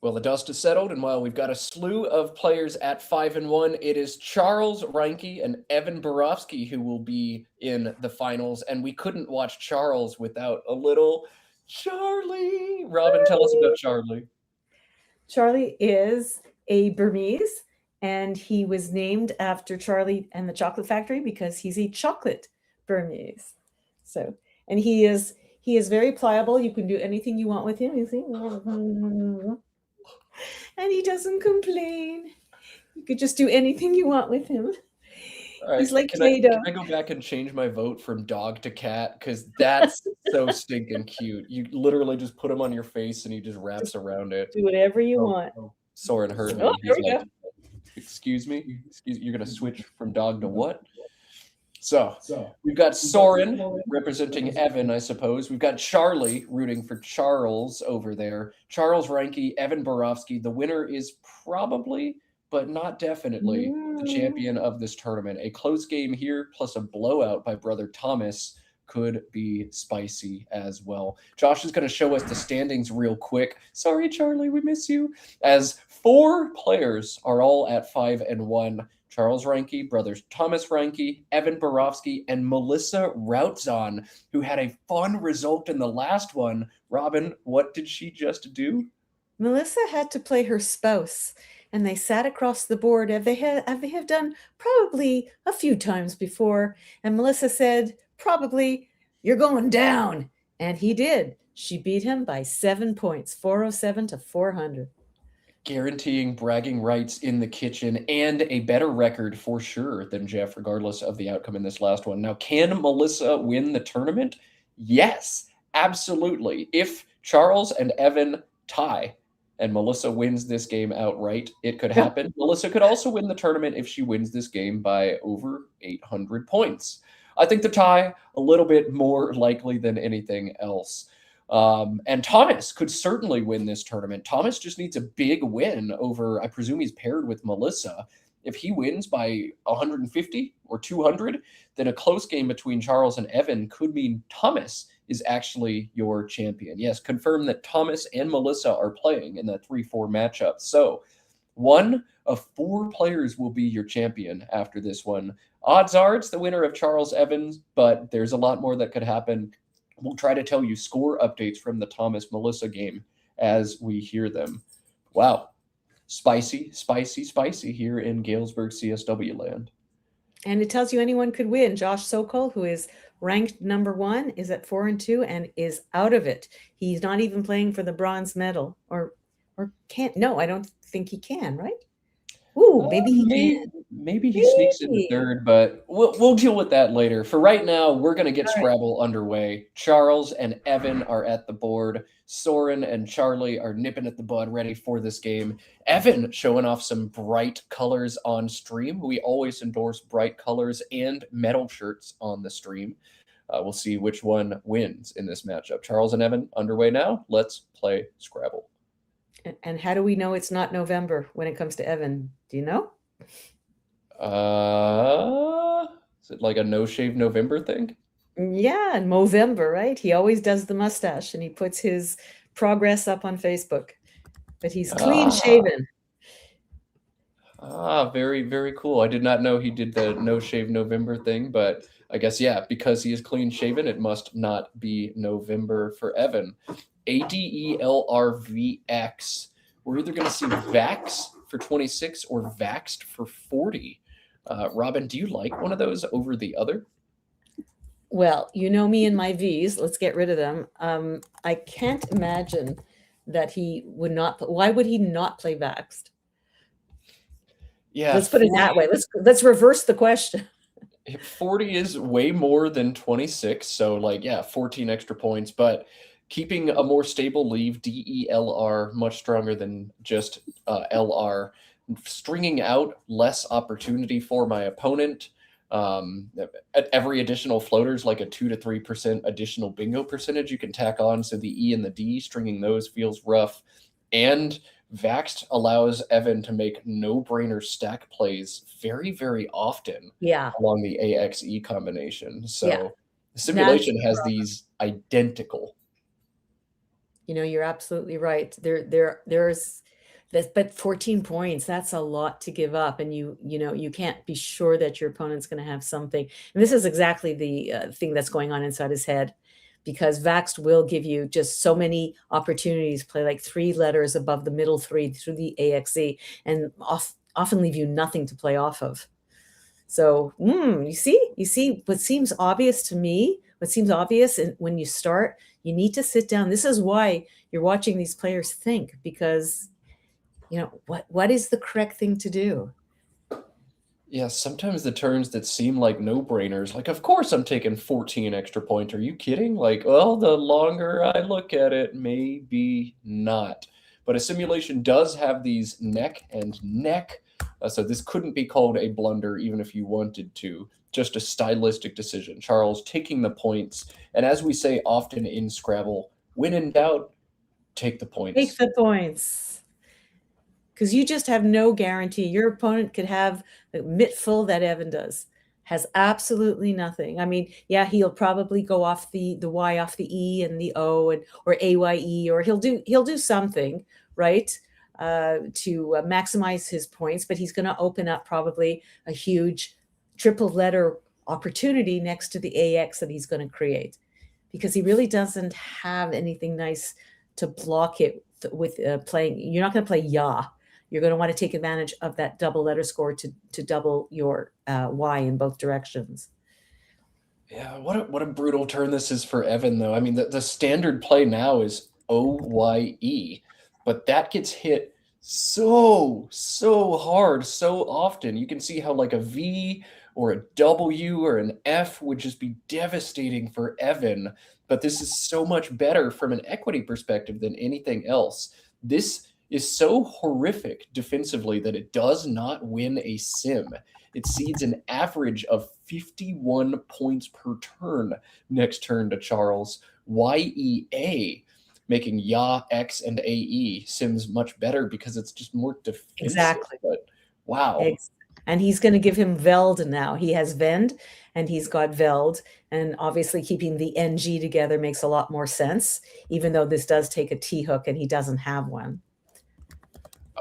Well, the dust is settled, and while we've got a slew of players at 5-1, it is Charles Reinke and Evan Borofsky who will be in the finals, and we couldn't watch Charles without a little Charlie. Robin, tell us about Charlie. Charlie is a Burmese, and he was named after Charlie and the Chocolate Factory because he's a chocolate Burmese. So, and he is very pliable. You can do anything you want with him. You see, and he doesn't complain. You could just do anything you want with him. All right. He's like can Play-Doh. I go back and change my vote from dog to cat? Because that's so stinking cute. You literally just put him on your face and he just wraps around it. Do whatever you want. Soren heard me. Oh, there we He's like, go. excuse me? You're going to switch from dog to what? So we've got Soren representing Evan, I suppose. We've got Charlie rooting for Charles over there. Charles Reinke, Evan Borofsky. The winner is probably, but not definitely, the champion of this tournament. A close game here, plus a blowout by brother Thomas, could be spicy as well. Josh is going to show us the standings real quick. Sorry, Charlie, we miss you. As 4 players are all at 5-1. Charles Reinke, brothers Thomas Reinke, Evan Borofsky, and Melissa Rautzon, who had a fun result in the last one. Robin, what did she just do? Melissa had to play her spouse, and they sat across the board as they have done probably a few times before. And Melissa said, probably, "You're going down." And he did. She beat him by 7 points, 407 to 400. Guaranteeing bragging rights in the kitchen and a better record for sure than Jeff, regardless of the outcome in this last one. Now, can Melissa win the tournament? Yes, absolutely. If Charles and Evan tie and Melissa wins this game outright, it could happen. Melissa could also win the tournament if she wins this game by over 800 points. I think the tie a little bit more likely than anything else. And Thomas could certainly win this tournament. Thomas just needs a big win over, I presume he's paired with Melissa. If he wins by 150 or 200, then a close game between Charles and Evan could mean Thomas is actually your champion. Yes, confirm that Thomas and Melissa are playing in that 3-4 matchup. So 1 of 4 players will be your champion after this one. Odds are it's the winner of Charles Evans, but there's a lot more that could happen. We'll try to tell you score updates from the Thomas-Melissa game as we hear them. Wow. Spicy, spicy, spicy here in Galesburg, CSW land. And it tells you anyone could win. Josh Sokol, who is ranked number 1, is at 4-2 and is out of it. He's not even playing for the bronze medal or can't. No, I don't think he can, right? Ooh, maybe he can. Maybe he sneaks in the third, but we'll deal with that later. For right now, we're going to get Scrabble underway. Charles and Evan are at the board. Soren and Charlie are nipping at the bud, ready for this game. Evan showing off some bright colors on stream. We always endorse bright colors and metal shirts on the stream. We'll see which one wins in this matchup. Charles and Evan underway now. Let's play Scrabble. And how do we know it's not November when it comes to Evan? Do you know? Is it like a no shave November thing? Yeah, in Movember, right? He always does the mustache and he puts his progress up on Facebook. But he's clean shaven. Very, very cool. I did not know he did the no shave November thing, but I guess, yeah, because he is clean shaven, it must not be November for Evan. ADELRVX. We're either going to see Vax for 26 or Vaxed for 40. Robin, do you like one of those over the other? Well, you know me and my V's. Let's get rid of them. I can't imagine that he would not. Why would he not play Vaxed? Yeah, let's put it that way. Let's reverse the question. 40 is way more than 26, so 14 extra points, but keeping a more stable leave, DELR, much stronger than just LR. Stringing out less opportunity for my opponent. At every additional floater is like a 2 to 3% additional bingo percentage you can tack on, so the E and the D, stringing those feels rough. And Vaxed allows Evan to make no-brainer stack plays very, very often along the AXE combination. So the simulation has these identical. You know, you're absolutely right. There's but 14 points, that's a lot to give up. And you can't be sure that your opponent's going to have something. And this is exactly the thing that's going on inside his head, because Vaxxed will give you just so many opportunities to play like 3 letters above the middle 3 through the AXE, and often leave you nothing to play off of. So you see what seems obvious to me, what seems obvious, and when you start, you need to sit down. This is why you're watching these players think, because what is the correct thing to do? Yeah, sometimes the turns that seem like no-brainers, like, of course I'm taking 14 extra points. Are you kidding? Like, well, the longer I look at it, maybe not. But a simulation does have these neck and neck, so this couldn't be called a blunder even if you wanted to. Just a stylistic decision. Charles taking the points, and as we say often in Scrabble, when in doubt, take the points. Take the points. Because you just have no guarantee. Your opponent could have the mitt full that Evan does. Has absolutely nothing. I mean, yeah, he'll probably go off the Y off the E and the O, or AYE, or he'll do something, right, to maximize his points. But he's going to open up probably a huge triple letter opportunity next to the AX that he's going to create, because he really doesn't have anything nice to block it with playing. You're not going to play Ya. You're going to want to take advantage of that double letter score to double your Y in both directions. Yeah, what a brutal turn this is for Evan, though. I mean, the standard play now is OYE, but that gets hit so hard so often. You can see how like a V or a W or an F would just be devastating for Evan, but this is so much better from an equity perspective than anything else. This is so horrific defensively that it does not win a sim. It seeds an average of 51 points per turn next turn to Charles. YEA, making Ya, X, and AE sims much better because it's just more defensive. Exactly. But wow. And he's going to give him Veld now. He has Vend and he's got Veld. And obviously keeping the NG together makes a lot more sense, even though this does take a T hook and he doesn't have one.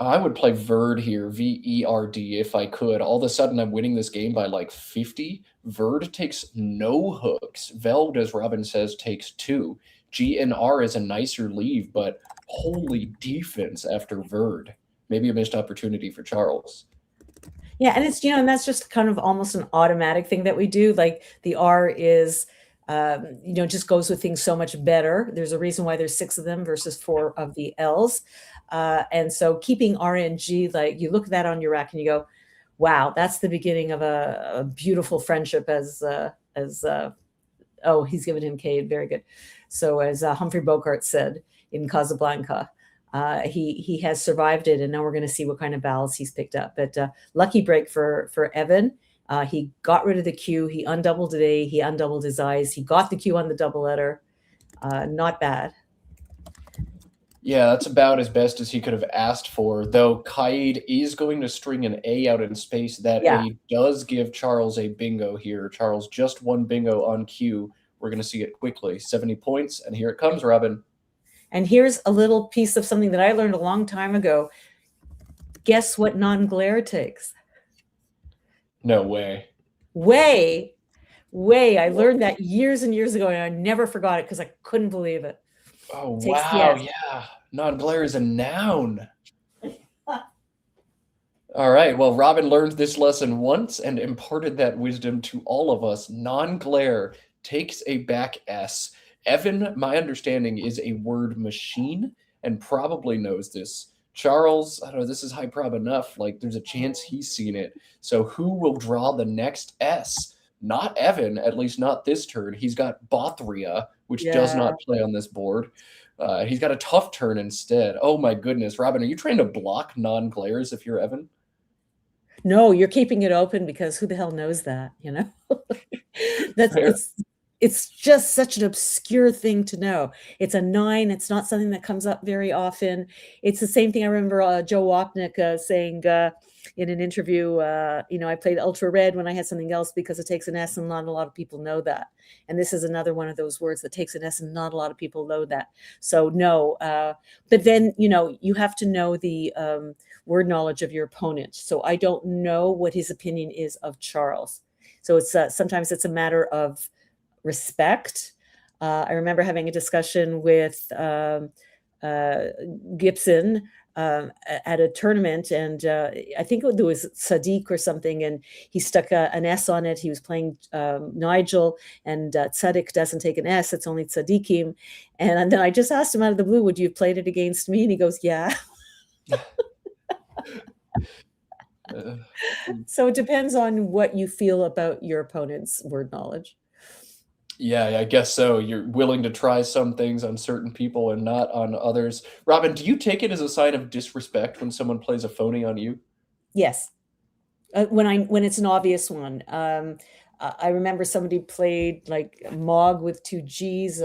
I would play Verd here, VERD, if I could. All of a sudden, I'm winning this game by like 50. Verd takes no hooks. Veld, as Robin says, takes 2. GNR is a nicer leave, but holy defense after Verd. Maybe a missed opportunity for Charles. Yeah, and it's, and that's just kind of almost an automatic thing that we do. Like the R is, just goes with things so much better. There's a reason why there's 6 of them versus 4 of the L's. And so keeping RNG, like you look at that on your rack and you go, wow, that's the beginning of a beautiful friendship as he's given him Cade. Very good. So as Humphrey Bogart said in Casablanca, he has survived it, and now we're going to see what kind of battles he's picked up. But lucky break for Evan. He got rid of the Q. He undoubled it A. He undoubled his eyes. He got the Q on the double letter. Not bad. Yeah, that's about as best as he could have asked for, though Kaid is going to string an A out in space. That A does give Charles a bingo here. Charles just won bingo on Q. We're going to see it quickly. 70 points, and here it comes, Robin. And here's a little piece of something that I learned a long time ago. Guess what non-glare takes? No way. Way. I learned that years and years ago, and I never forgot it because I couldn't believe it. Oh, wow. Yeah. Non-glare is a noun. All right. Well, Robin learned this lesson once and imparted that wisdom to all of us. Non-glare takes a back S. Evan, my understanding, is a word machine and probably knows this. Charles, I don't know, this is high prob enough. Like, there's a chance he's seen it. So who will draw the next S? Not Evan, at least not this turn. He's got Bothria, which does not play on this board. He's got a tough turn instead. Oh, my goodness. Robin, are you trying to block non-glares if you're Evan? No, you're keeping it open because who the hell knows that, It's just such an obscure thing to know. It's a 9. It's not something that comes up very often. It's the same thing I remember Joe Wapnick saying, in an interview, I played ultra red when I had something else because it takes an S and not a lot of people know that. And this is another one of those words that takes an S and not a lot of people know that. So no, but then, you have to know the word knowledge of your opponent. So I don't know what his opinion is of Charles. So it's sometimes it's a matter of respect. I remember having a discussion with Gibson at a tournament, and I think it was Sadiq or something, and he stuck an S on it. He was playing Nigel, and Sadiq doesn't take an S, it's only Sadiqim. And then I just asked him out of the blue, would you have played it against me? And he goes, yeah. So it depends on what you feel about your opponent's word knowledge. Yeah, I guess so. You're willing to try some things on certain people and not on others. Robin, do you take it as a sign of disrespect when someone plays a phony on you? Yes. When it's an obvious one. I remember somebody played like Mog with 2 G's,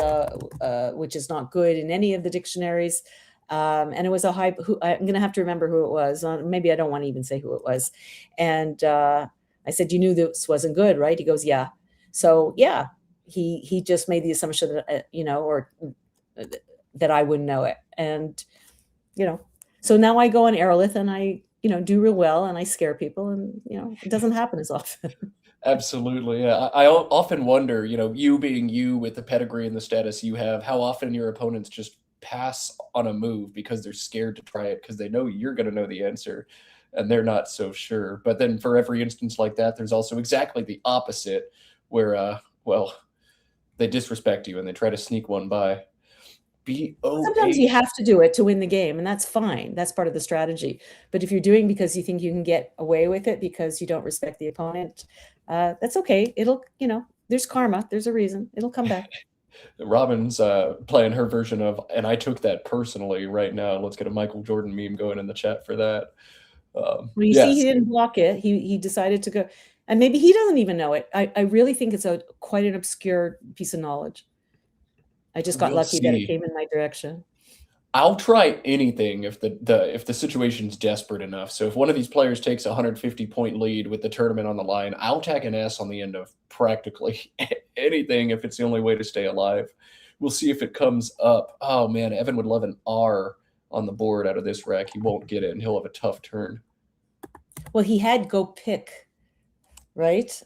which is not good in any of the dictionaries. And it was I'm going to have to remember who it was. Maybe I don't want to even say who it was. And I said, you knew this wasn't good, right? He goes, yeah. So yeah, he just made the assumption that, or that I wouldn't know it. And, so now I go on Aerolith and I, do real well and I scare people, and, it doesn't happen as often. Absolutely. Yeah. I often wonder, you being you with the pedigree and the status you have, how often your opponents just pass on a move because they're scared to try it because they know you're going to know the answer and they're not so sure. But then for every instance like that, there's also exactly the opposite where, they disrespect you and they try to sneak one by. Sometimes you have to do it to win the game, and that's fine. That's part of the strategy. But if you're doing because you think you can get away with it because you don't respect the opponent, that's okay. It'll, there's karma. There's a reason. It'll come back. Robin's playing her version of, and I took that personally right now. Let's get a Michael Jordan meme going in the chat for that. Well, you see, he didn't block it. He decided to go, and maybe he doesn't even know it. I really think it's quite an obscure piece of knowledge. I just got lucky that it came in my direction. I'll try anything if the situation's desperate enough. So if one of these players takes a 150-point lead with the tournament on the line, I'll tack an S on the end of practically anything if it's the only way to stay alive. We'll see if it comes up. Oh man, Evan would love an R on the board out of this rack. He won't get it, and he'll have a tough turn. Well, he had go pick, right?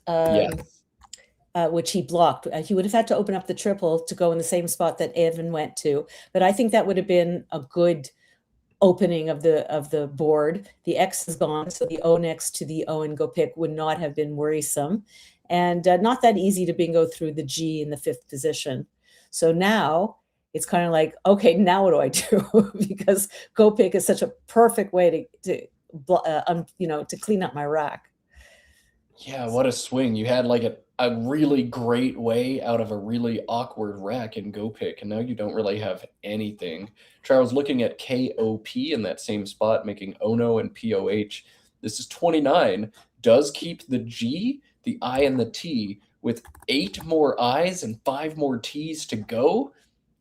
Which he blocked. He would have had to open up the triple to go in the same spot that Evan went to. But I think that would have been a good opening of the board. The X is gone, so the O next to the O and go pick would not have been worrisome. And not that easy to bingo through the G in the 5th position. So now it's kind of like, okay, now what do I do? Because go pick is such a perfect way to clean up my rack. Yeah, what a swing. You had like a really great way out of a really awkward rack in go pick, and now you don't really have anything. Charles looking at KOP in that same spot, making Ono and POH. This is 29. Does keep the G, the I, and the T with 8 more I's and 5 more T's to go.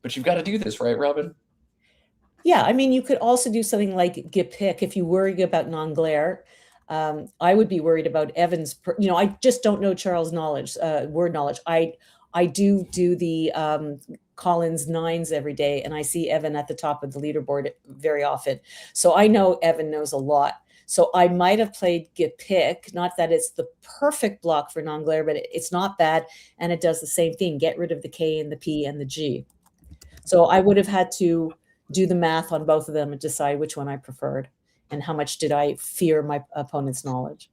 But you've got to do this, right, Robin? Yeah, I mean, you could also do something like get pick if you worry about non-glare. I would be worried about Evan's, I just don't know Charles' knowledge, word knowledge. I do the Collins 9s every day, and I see Evan at the top of the leaderboard very often. So I know Evan knows a lot. So I might have played get pick, not that it's the perfect block for non-glare, but it's not bad. And it does the same thing, get rid of the K and the P and the G. So I would have had to do the math on both of them and decide which one I preferred. And how much did I fear my opponent's knowledge?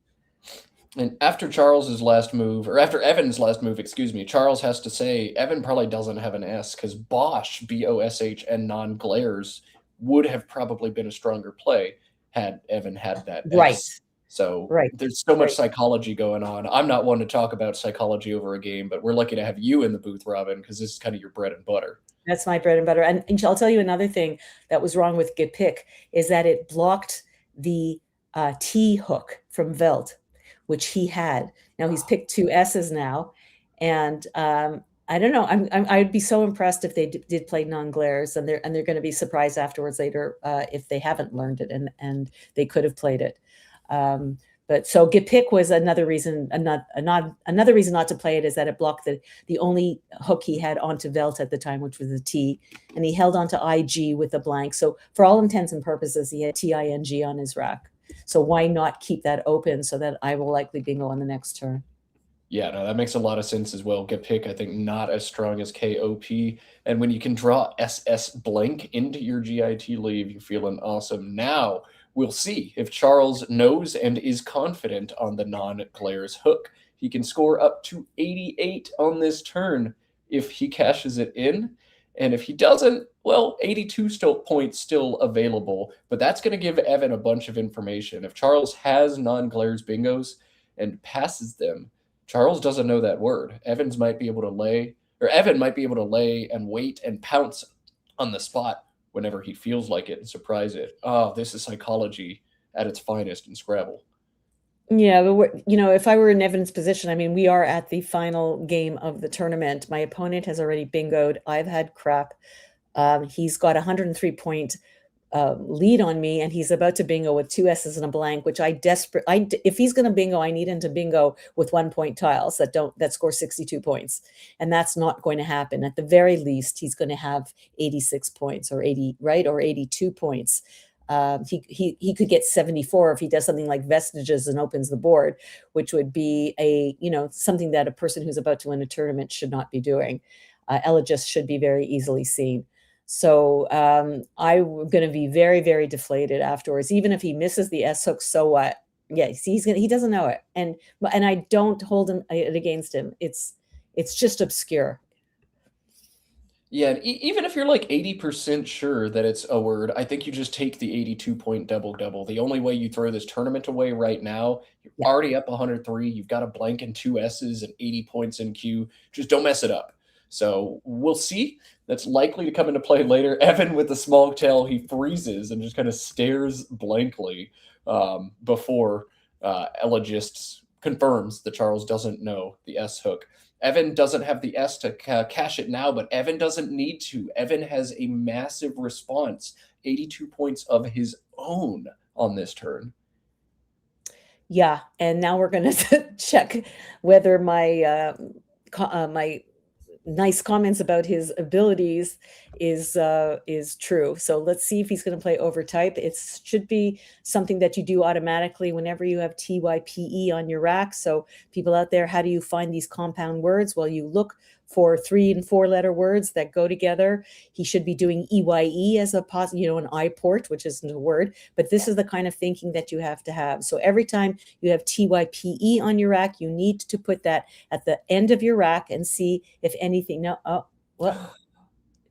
And after Charles's last move, or after Evan's last move, excuse me, Charles has to say Evan probably doesn't have an S because Bosch, BOSH, and non-glares would have probably been a stronger play had Evan had that right. S. So there's so much psychology going on. I'm not one to talk about psychology over a game, but we're lucky to have you in the booth, Robin, because this is kind of your bread and butter. That's my bread and butter. And I'll tell you another thing that was wrong with get pick is that it blocked the T hook from Veld, which he had. Now he's picked 2 S's now, and I don't know. I'd be so impressed if they did play non-glares, and they're going to be surprised afterwards later if they haven't learned it and they could have played it. But so Gipik was another reason, another reason not to play it is that it blocked the only hook he had onto Velt at the time, which was a T, and he held onto IG with a blank. So for all intents and purposes, he had TING on his rack. So why not keep that open so that I will likely bingo on the next turn? Yeah, no, that makes a lot of sense as well. Gipik, I think, not as strong as KOP. And when you can draw SS blank into your GIT leave, you're feeling awesome. Now, we'll see if Charles knows and is confident on the non-Glares hook. He can score up to 88 on this turn if he cashes it in. And if he doesn't, well, 82 points still available. But that's going to give Evan a bunch of information. If Charles has non-Glares bingos and passes them, Charles doesn't know that word. Evan might be able to lay and wait and pounce on the spot whenever he feels like it and surprise it. Oh, this is psychology at its finest in Scrabble. Yeah, but if I were in Evan's position, I mean, we are at the final game of the tournament. My opponent has already bingoed. I've had crap. He's got a 103-point lead on me, and he's about to bingo with 2 S's and a blank, which if he's going to bingo, I need him to bingo with 1-point tiles that score 62 points, and that's not going to happen. At the very least, he's going to have 86 points or 80, right, or 82 points. He could get 74 if he does something like Vestiges and opens the board, which would be something that a person who's about to win a tournament should not be doing. Elegists should be very easily seen. So I'm going to be very, very deflated afterwards. Even if he misses the S hook, so what? Yes, he doesn't know it, and I don't hold it against him. It's just obscure. Yeah, even if you're like 80% sure that it's a word, I think you just take the 82-point double-double. The only way you throw this tournament away right now, you're already up 103. You've got a blank and 2 S's and 80 points in queue. Just don't mess it up. So we'll see. That's likely to come into play later. Evan with the small tail, he freezes and just kind of stares blankly before Elegists confirms that Charles doesn't know the S hook. Evan doesn't have the S to cash it now, but Evan doesn't need to. Evan has a massive response, 82 points of his own on this turn. Yeah, and now we're going to check whether my my nice comments about his abilities is true. So let's see if he's going to play overtype. It should be something that you do automatically whenever you have TYPE on your rack. So people out there, how do you find these compound words? Well, you look for 3 and 4 letter words that go together. He should be doing EYE as a an I port, which isn't a word, but this is the kind of thinking that you have to have. So every time you have TYPE on your rack, you need to put that at the end of your rack and see if anything. No, oh, well,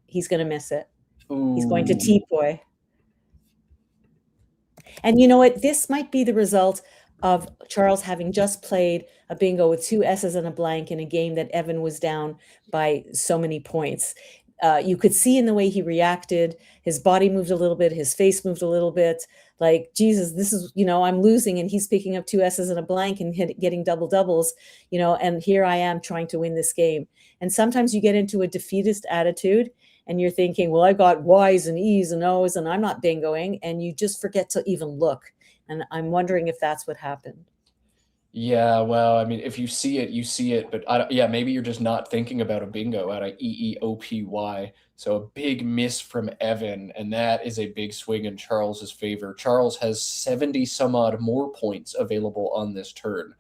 he's going to miss it. Ooh. He's going to T-Boy. And you know what? This might be the result of Charles having just played a bingo with 2 S's and a blank in a game that Evan was down by so many points. You could see in the way he reacted, his body moved a little bit, his face moved a little bit, like, Jesus, this is, I'm losing, and he's picking up 2 S's and a blank and getting double doubles, and here I am trying to win this game. And sometimes you get into a defeatist attitude and you're thinking, well, I got Y's and E's and O's and I'm not bingoing, and you just forget to even look. And I'm wondering if that's what happened. Yeah, well, I mean, if you see it, you see it. But maybe you're just not thinking about a bingo out of EEOPY. So a big miss from Evan, and that is a big swing in Charles's favor. Charles has 70 some odd more points available on this turn.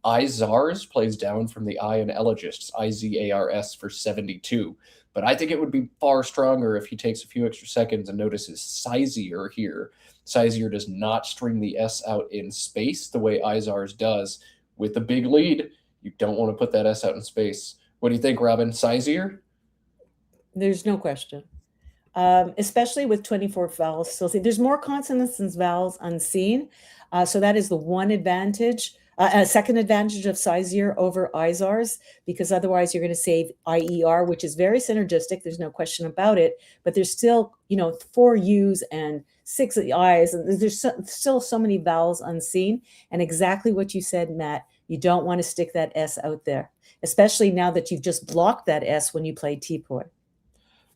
Izars plays down from the I in Elegists, IZARS for 72. But I think it would be far stronger if he takes a few extra seconds and notices Sizier here. Sizier does not string the S out in space the way Izars does. With a big lead, you don't want to put that S out in space. What do you think, Robin? Sizier? There's no question. Especially with 24 vowels still seen. There's more consonants than vowels unseen. So that is the one advantage. A second advantage of Sizier over Izars, because otherwise you're going to save IER, which is very synergistic. There's no question about it. But there's still, 4 U's and 6 I's. And there's still so many vowels unseen. And exactly what you said, Matt, you don't want to stick that S out there, especially now that you've just blocked that S when you play T-Poi.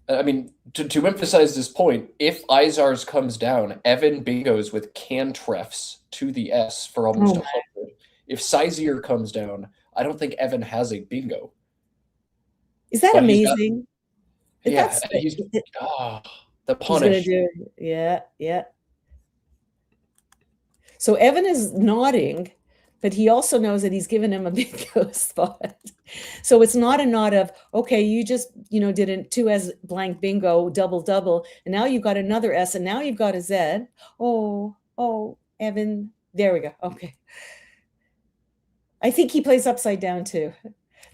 I mean, to emphasize this point, if Izars comes down, Evan bingos with cantrefs to the S for almost Oh, 100. If Sizier comes down, I don't think Evan has a bingo. is that But he's got, amazing? yeah, That's he's the he's gonna punish. do. Yeah, yeah. So Evan is nodding, but he also knows that he's given him a bingo spot. So it's not a nod of, okay, you just, did a 2S blank bingo, double, and now you've got another S, and now you've got a Z. Oh, Evan. There we go. Okay. I think he plays upside down too.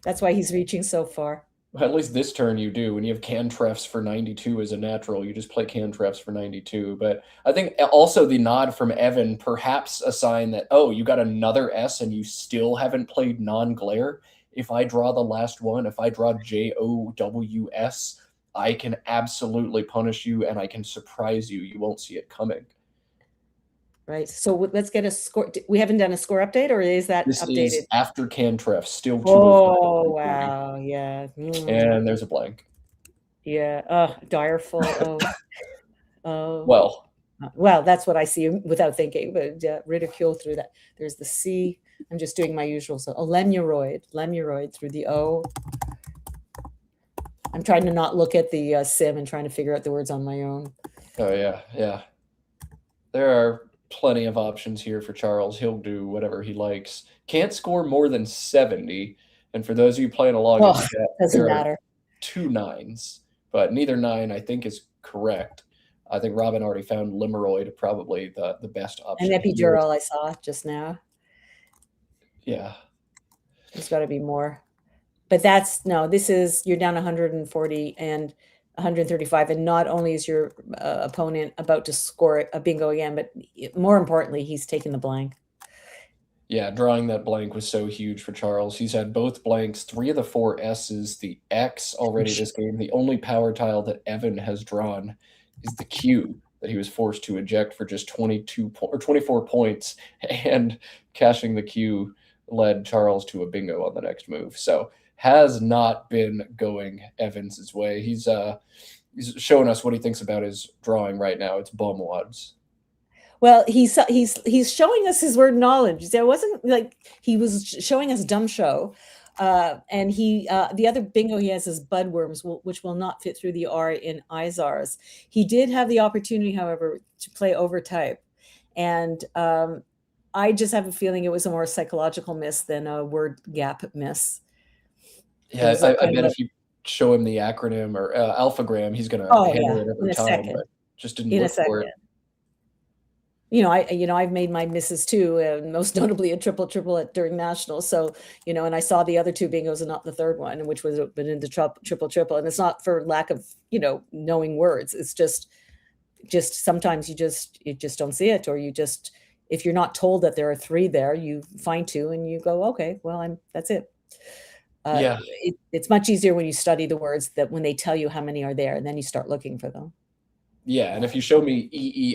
That's why he's reaching so far. At least this turn you do. When you have cantrefs for 92 as a natural, you just play cantrefs for 92. But I think also the nod from Evan, perhaps a sign that, oh, you got another S and you still haven't played non-glare. If I draw the last one, if I draw JOWS, I can absolutely punish you and I can surprise you. You won't see it coming. Right. So let's get a score. We haven't done a score update, or is that This updated? is after cantref, still 2 Oh, wow. Yeah. And there's a blank. Yeah. Oh, direful. Well, that's what I see without thinking, but ridicule through that. There's the C. I'm just doing my usual. So lemuroid through the O. I'm trying to not look at the sim and trying to figure out the words on my own. Oh, yeah. Yeah. There are plenty of options here for Charles. He'll do whatever he likes. Can't score more than 70. And for those of you playing along, doesn't matter. 2 9s, but neither 9 I think is correct. I think Robin already found limeroid, probably the best option. An epidural I saw just now. Yeah. There's got to be more. But you're down 140 and 135, and not only is your opponent about to score a bingo again, but more importantly, he's taken the blank. Yeah, drawing that blank was so huge for Charles. He's had both blanks, 3 of the 4 S's, the X already this game. The only power tile that Evan has drawn is the Q that he was forced to eject for just 24 points, and cashing the Q led Charles to a bingo on the next move. So has not been going Evans's way. He's showing us what he thinks about his drawing right now. It's bum wads. Well, he's showing us his word knowledge. It wasn't like he was showing us dumb show. And the other bingo he has is budworms, which will not fit through the R in Izars. He did have the opportunity, however, to play overtype. And I just have a feeling it was a more psychological miss than a word gap miss. Yeah, I bet if you show him the acronym or alphagram, he's going to handle it every time. But just didn't look for it. I've made my misses too, most notably a triple during nationals. So, and I saw the other 2 bingos and not the third one, which was been into triple. And it's not for lack of, knowing words. It's just sometimes you just don't see it, or if you're not told that there are 3 there, you find 2 and you go, okay, well, that's it. It's much easier when you study the words, that when they tell you how many are there, and then you start looking for them. Yeah, and if you show me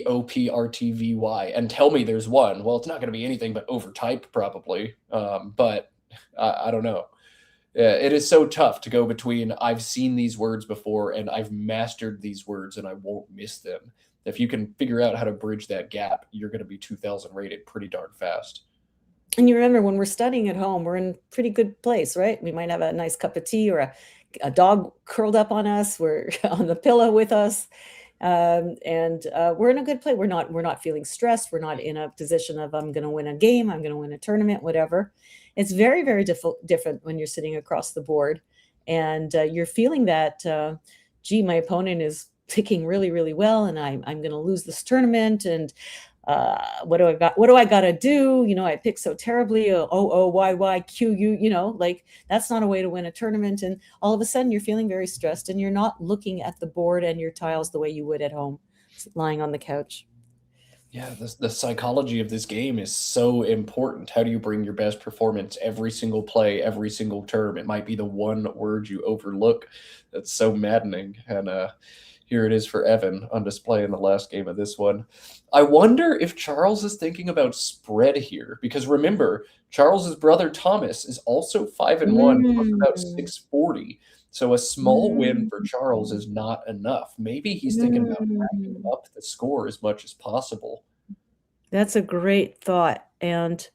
EEOPRTVY and tell me there's 1, well, it's not going to be anything but overtype probably. But I don't know. It is so tough to go between I've seen these words before and I've mastered these words and I won't miss them. If you can figure out how to bridge that gap, you're going to be 2000 rated pretty darn fast. And you remember, when we're studying at home, we're in a pretty good place, right? We might have a nice cup of tea or a dog curled up on us. We're on the pillow with us. And we're in a good place. We're not feeling stressed. We're not in a position of, I'm going to win a game, I'm going to win a tournament, whatever. It's very, very different when you're sitting across the board and you're feeling that, my opponent is picking really, really well, and I'm going to lose this tournament. And what do I got to do? I pick so terribly. Y, Q, like that's not a way to win a tournament. And all of a sudden you're feeling very stressed and you're not looking at the board and your tiles the way you would at home, lying on the couch. Yeah, the psychology of this game is so important. How do you bring your best performance every single play, every single term? It might be the one word you overlook. That's so maddening. And here it is for Evan on display in the last game of this one. I wonder if Charles is thinking about spread here, because remember, Charles's brother Thomas is also 5-1, plus about 640. So a small win for Charles is not enough. Maybe he's thinking about racking up the score as much as possible. That's a great thought. And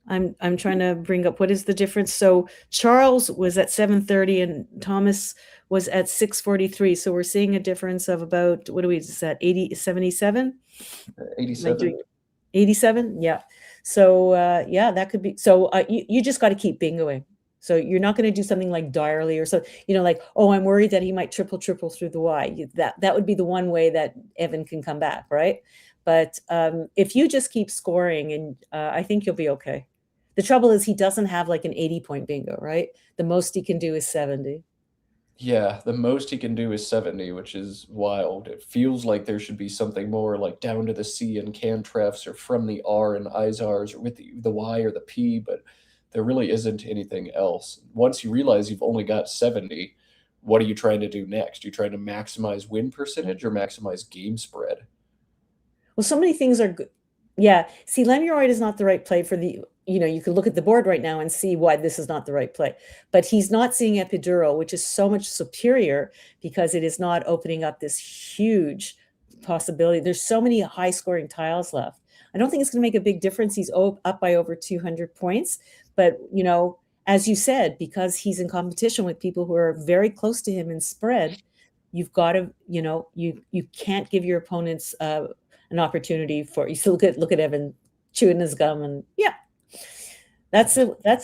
I'm trying to bring up what is the difference. So Charles was at 7:30 and Thomas was at 6:43. So we're seeing a difference of about, what do we, is that 80, 77? 87. 87? Yeah. So yeah, that could be. So you just got to keep bingoing. So you're not going to do something like direly or so, like, oh, I'm worried that he might triple through the Y. That would be the one way that Evan can come back, right? But if you just keep scoring, and I think you'll be okay. The trouble is he doesn't have like an 80-point bingo, right? The most he can do is 70. Yeah, the most he can do is 70, which is wild. It feels like there should be something more like down to the C and cantrefs or from the R and Izars or with the Y or the P, but there really isn't anything else. Once you realize you've only got 70, what are you trying to do next? You're trying to maximize win percentage or maximize game spread? Well, so many things are good. Yeah. See, Lemuroid is not the right play for the, you can look at the board right now and see why this is not the right play. But he's not seeing Epidural, which is so much superior because it is not opening up this huge possibility. There's so many high scoring tiles left. I don't think it's going to make a big difference. He's up by over 200 points. But, as you said, because he's in competition with people who are very close to him in spread, you've got to, you can't give your opponents an opportunity for you. So look at Evan chewing his gum, and yeah, that's it. Just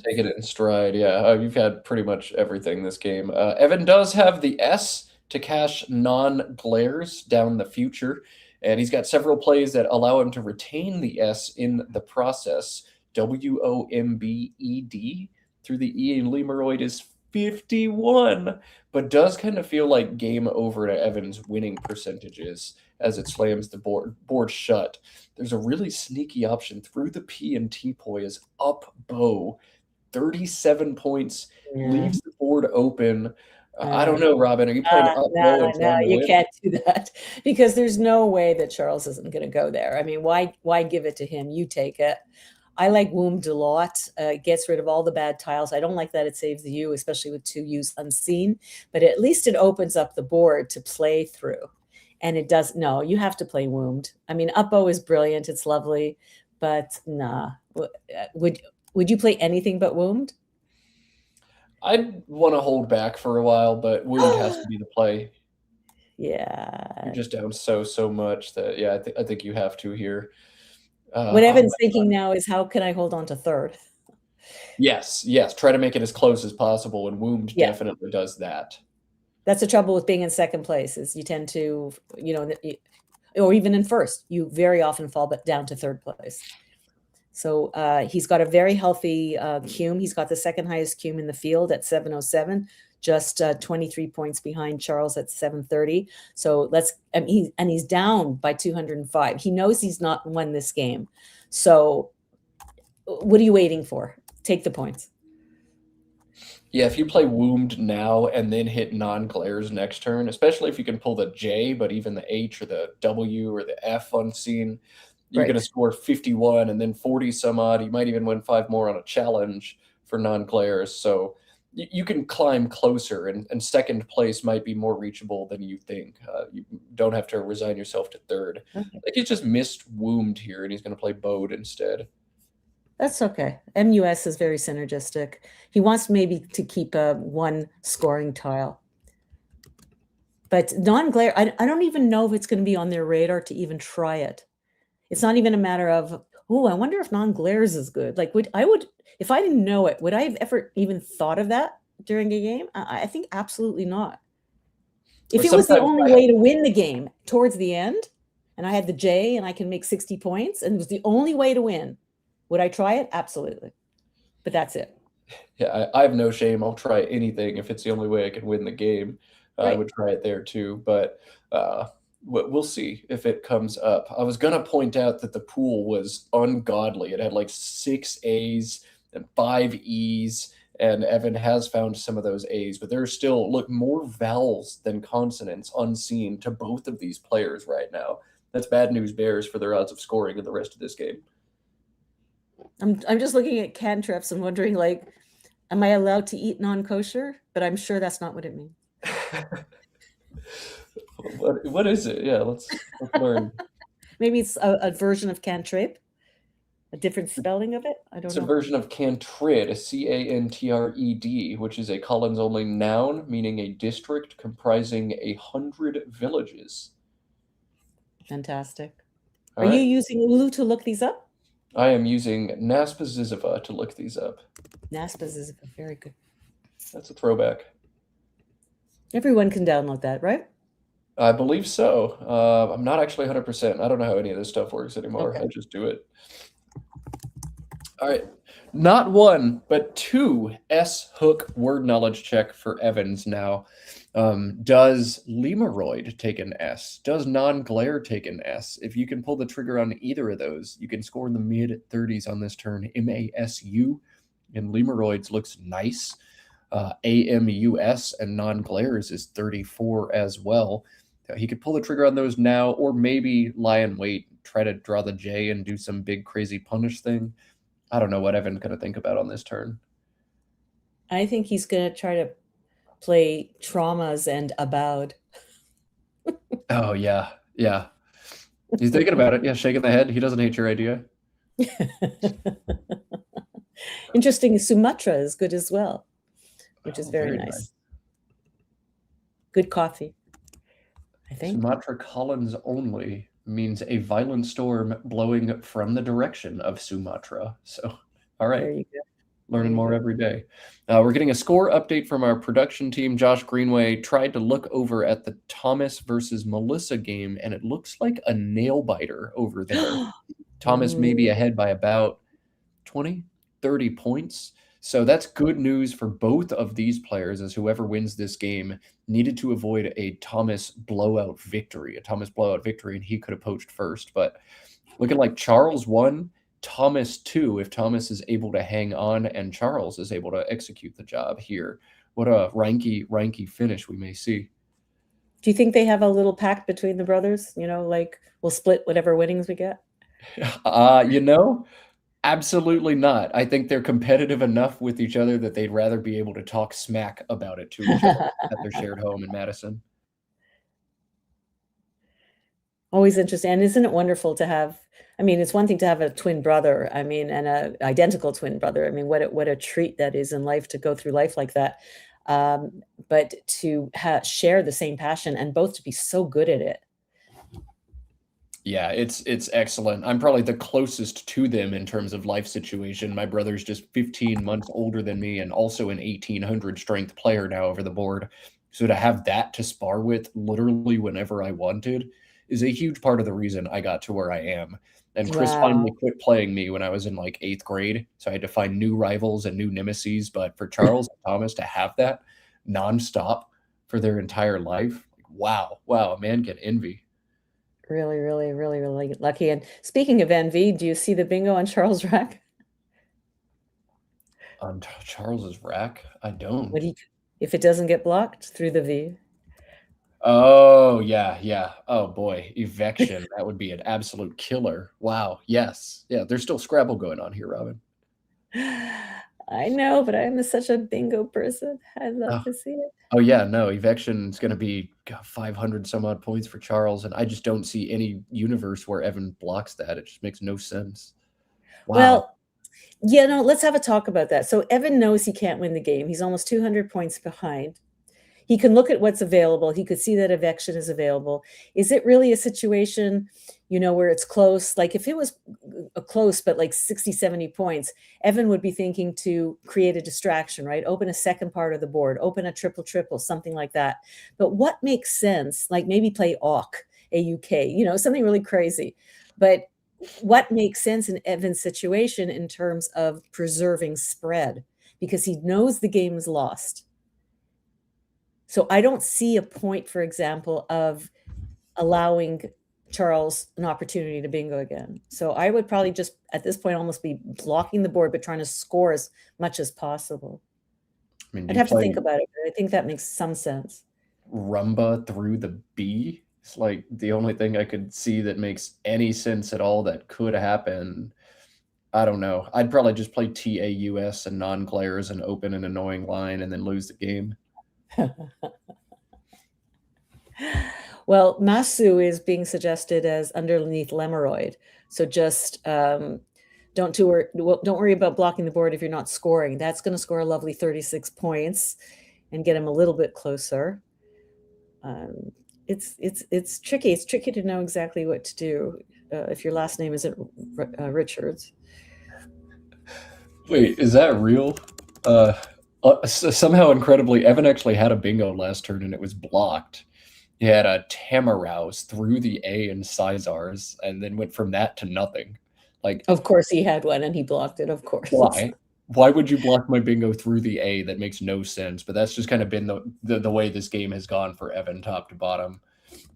taking it in stride. Yeah, you've had pretty much everything this game. Evan does have the S to cash non-glares down the future, and he's got several plays that allow him to retain the S in the process. WOMBED through the E in Lemuroid is 51, but does kind of feel like game over to Evan's winning percentages as it slams the board shut. There's a really sneaky option through the P and T poi is up bow, 37 points, leaves the board open. I don't know, Robin. Are you playing up bow and trying to you win? can't do that because there's no way that Charles isn't going to go there. I mean, why give it to him? You take it. I like Wombed a lot. It gets rid of all the bad tiles. I don't like that it saves the U, especially with 2 U's unseen, but at least it opens up the board to play through. And it does, no, you have to play Wombed. I mean, Upbo is brilliant. It's lovely, but nah. Would you play anything but Wombed? I'd want to hold back for a while, but Wound has to be the play. Yeah. You're just down so much that, yeah, I think you have to here. What Evan's thinking now is, how can I hold on to third? Yes. Try to make it as close as possible, and Wound definitely does that. That's the trouble with being in second place is you tend to, or even in first, you very often fall down to third place. So he's got a very healthy cume. He's got the second highest cume in the field at 707, just 23 points behind Charles at 730. So he's down by 205. He knows he's not won this game. So what are you waiting for? Take the points. Yeah, if you play Wombed now and then hit non-glares next turn, especially if you can pull the J, but even the H or the W or the F unseen, you're going to score 51 and then 40 some odd. You might even win 5 more on a challenge for non-glares. So you can climb closer, and second place might be more reachable than you think. You don't have to resign yourself to third. Okay. Like he's just missed Wombed here, and he's going to play Bode instead. That's okay. MUS is very synergistic. He wants maybe to keep one scoring tile. But non-glare, I don't even know if it's going to be on their radar to even try it. It's not even a matter of, I wonder if non-glares is good. Like, if I didn't know it, would I have ever even thought of that during a game? I think absolutely not. If it was the only way to win the game towards the end, and I had the J and I can make 60 points, and it was the only way to win, would I try it? Absolutely. But that's it. Yeah, I have no shame. I'll try anything if it's the only way I can win the game. I would try it there too, but we'll see if it comes up. I was going to point out that the pool was ungodly. It had like 6 A's and 5 E's, and Evan has found some of those A's, but there are still, more vowels than consonants unseen to both of these players right now. That's bad news bears for their odds of scoring in the rest of this game. I'm just looking at cantrips and wondering, Am I allowed to eat non-kosher? But I'm sure that's not what it means. What is it? Yeah, let's learn. Maybe it's a version of cantrip, a different spelling of it. I don't It's know. a version of cantred, C-A-N-T-R-E-D, which is a Collins-only noun, meaning a district comprising 100 villages. Fantastic. All Are you right. using Ulu to look these up? I am using Naspaziziva to look these up. Naspaziziva, very good. That's a throwback. Everyone can download that, right? I believe so. I'm not actually 100%. I don't know how any of this stuff works anymore. Okay. I just do it. All right. Not one, but two S-hook word knowledge check for Evans now. Does Lemeroid take an S? Does non-glare take an S? If you can pull the trigger on either of those, you can score in the mid-30s on this turn. M-A-S-U, and Lemeroid's looks nice. AMUS and non-glares is 34 as well. He could pull the trigger on those now, or maybe lie in wait, try to draw the J and do some big crazy punish thing. I don't know what Evan's going to think about on this turn. I think he's going to try to play traumas and Abowed. Oh, yeah. Yeah. He's thinking about it. Yeah, shaking the head. He doesn't hate your idea. Interesting. Sumatra is good as well, which is very nice. Good coffee, I think. Sumatra Collins only means a violent storm blowing from the direction of Sumatra. So, all right. There you go. Learning more every day. We're getting a score update from our production team. Josh Greenway tried to look over at the Thomas versus Melissa game, and it looks like a nail biter over there. Thomas may be ahead by about 20, 30 points. So that's good news for both of these players, as whoever wins this game needed to avoid a Thomas blowout victory. And he could have poached first. But looking like Charles won, Thomas 2, if Thomas is able to hang on and Charles is able to execute the job here. What a ranky finish we may see. Do you think they have a little pact between the brothers? You know, like we'll split whatever winnings we get? Absolutely not. I think they're competitive enough with each other that they'd rather be able to talk smack about it to each other at their shared home in Madison. Always interesting. And isn't it wonderful to have, I mean, it's one thing to have a twin brother, I mean, and an identical twin brother. I mean, what a treat that is in life to go through life like that. But to share the same passion and both to be so good at it. Yeah, it's excellent. I'm probably the closest to them in terms of life situation. My brother's just 15 months older than me and also an 1800 strength player now over the board. So to have that to spar with literally whenever I wanted is a huge part of the reason I got to where I am. And Chris finally quit playing me when I was in like 8th grade. So I had to find new rivals and new nemesis. But for Charles and Thomas to have that nonstop for their entire life, wow, a man can envy. Really, really, really, really lucky. And speaking of envy, do you see the bingo on Charles' rack? On Charles's rack? I don't. If it doesn't get blocked through the V. Oh, yeah. Oh, boy. Evection. That would be an absolute killer. Wow. Yes. Yeah, there's still Scrabble going on here, Robin. I know, but I'm such a bingo person. I'd love to see it. Oh, yeah. No, Evection is going to be 500 some odd points for Charles, and I just don't see any universe where Evan blocks that. It just makes no sense. Wow. Well, let's have a talk about that. So Evan knows he can't win the game. He's almost 200 points behind. He can look at what's available. He could see that Evection is available. Is it really a situation, where it's close? Like if it was close, but like 60, 70 points, Evan would be thinking to create a distraction, right? Open a second part of the board, open a triple, something like that. But what makes sense? Like maybe play AUK, something really crazy. But what makes sense in Evan's situation in terms of preserving spread? Because he knows the game is lost. So I don't see a point, for example, of allowing Charles an opportunity to bingo again. So I would probably just, at this point, almost be blocking the board, but trying to score as much as possible. I'd have to think about it, but I think that makes some sense. Rumba through the B? It's like the only thing I could see that makes any sense at all that could happen. I don't know. I'd probably just play TAUS and non-glares and open an annoying line and then lose the game. Well, Masu is being suggested as underneath Lemeroid. So just don't worry about blocking the board if you're not scoring. That's going to score a lovely 36 points and get him a little bit closer. It's tricky. It's tricky to know exactly what to do if your last name isn't Richards. Wait, is that real? Somehow, incredibly, Evan actually had a bingo last turn and it was blocked. He had a Tamaraus through the A and Sizars, and then went from that to nothing. Like, of course he had one and he blocked it. Of course. Why? Why would you block my bingo through the A? That makes no sense. But that's just kind of been the way this game has gone for Evan, top to bottom.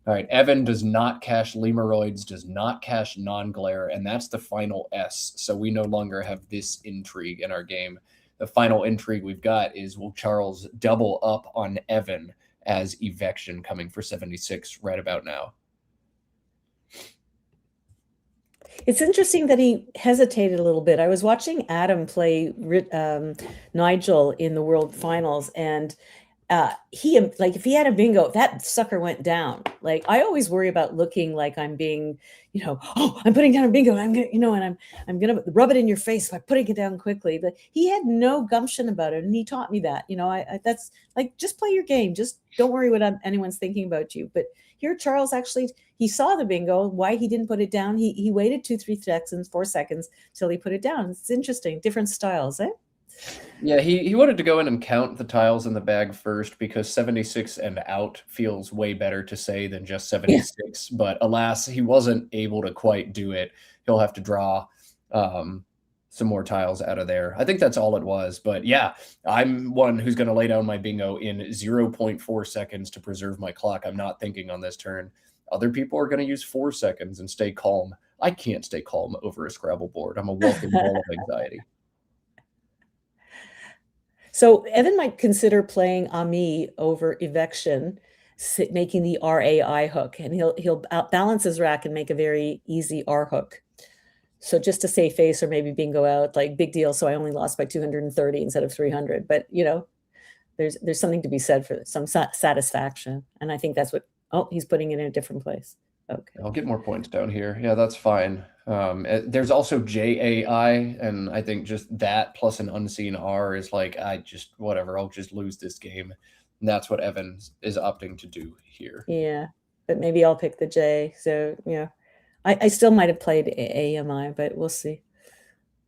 All right, Evan does not cash Lemeroids, does not cash non-glare, and that's the final S. So we no longer have this intrigue in our game. The final intrigue we've got is, will Charles double up on Evan as evection coming for 76 right about now? It's interesting that he hesitated a little bit. I was watching Adam play Nigel in the World Finals, and he, like, if he had a bingo, that sucker went down. Like, I always worry about looking like I'm being, oh, I'm putting down a bingo, I'm gonna, and I'm gonna rub it in your face by putting it down quickly. But he had no gumption about it, and he taught me that. That's like, just play your game, just don't worry what anyone's thinking about you. But here, Charles actually, he saw the bingo. Why he didn't put it down? He waited 4 seconds till he put it down. It's interesting, different styles, eh? Yeah, he wanted to go in and count the tiles in the bag first because 76 and out feels way better to say than just 76. Yeah. But alas, he wasn't able to quite do it. He'll have to draw some more tiles out of there. I think that's all it was. But yeah, I'm one who's going to lay down my bingo in 0.4 seconds to preserve my clock. I'm not thinking on this turn. Other people are going to use 4 seconds and stay calm. I can't stay calm over a Scrabble board. I'm a walking ball of anxiety. So Evan might consider playing Ami over evection, making the RAI hook, and he'll balance his rack and make a very easy R hook. So just to save face, or maybe bingo out, like, big deal. So I only lost by 230 instead of 300. But there's something to be said for some satisfaction, and I think that's what. Oh, he's putting it in a different place. Okay, I'll get more points down here. Yeah, that's fine. There's also JAI, and I think just that plus an unseen R is like, whatever, I'll just lose this game. And that's what Evan is opting to do here. Yeah, but maybe I'll pick the J. So, I still might have played AMI, but we'll see.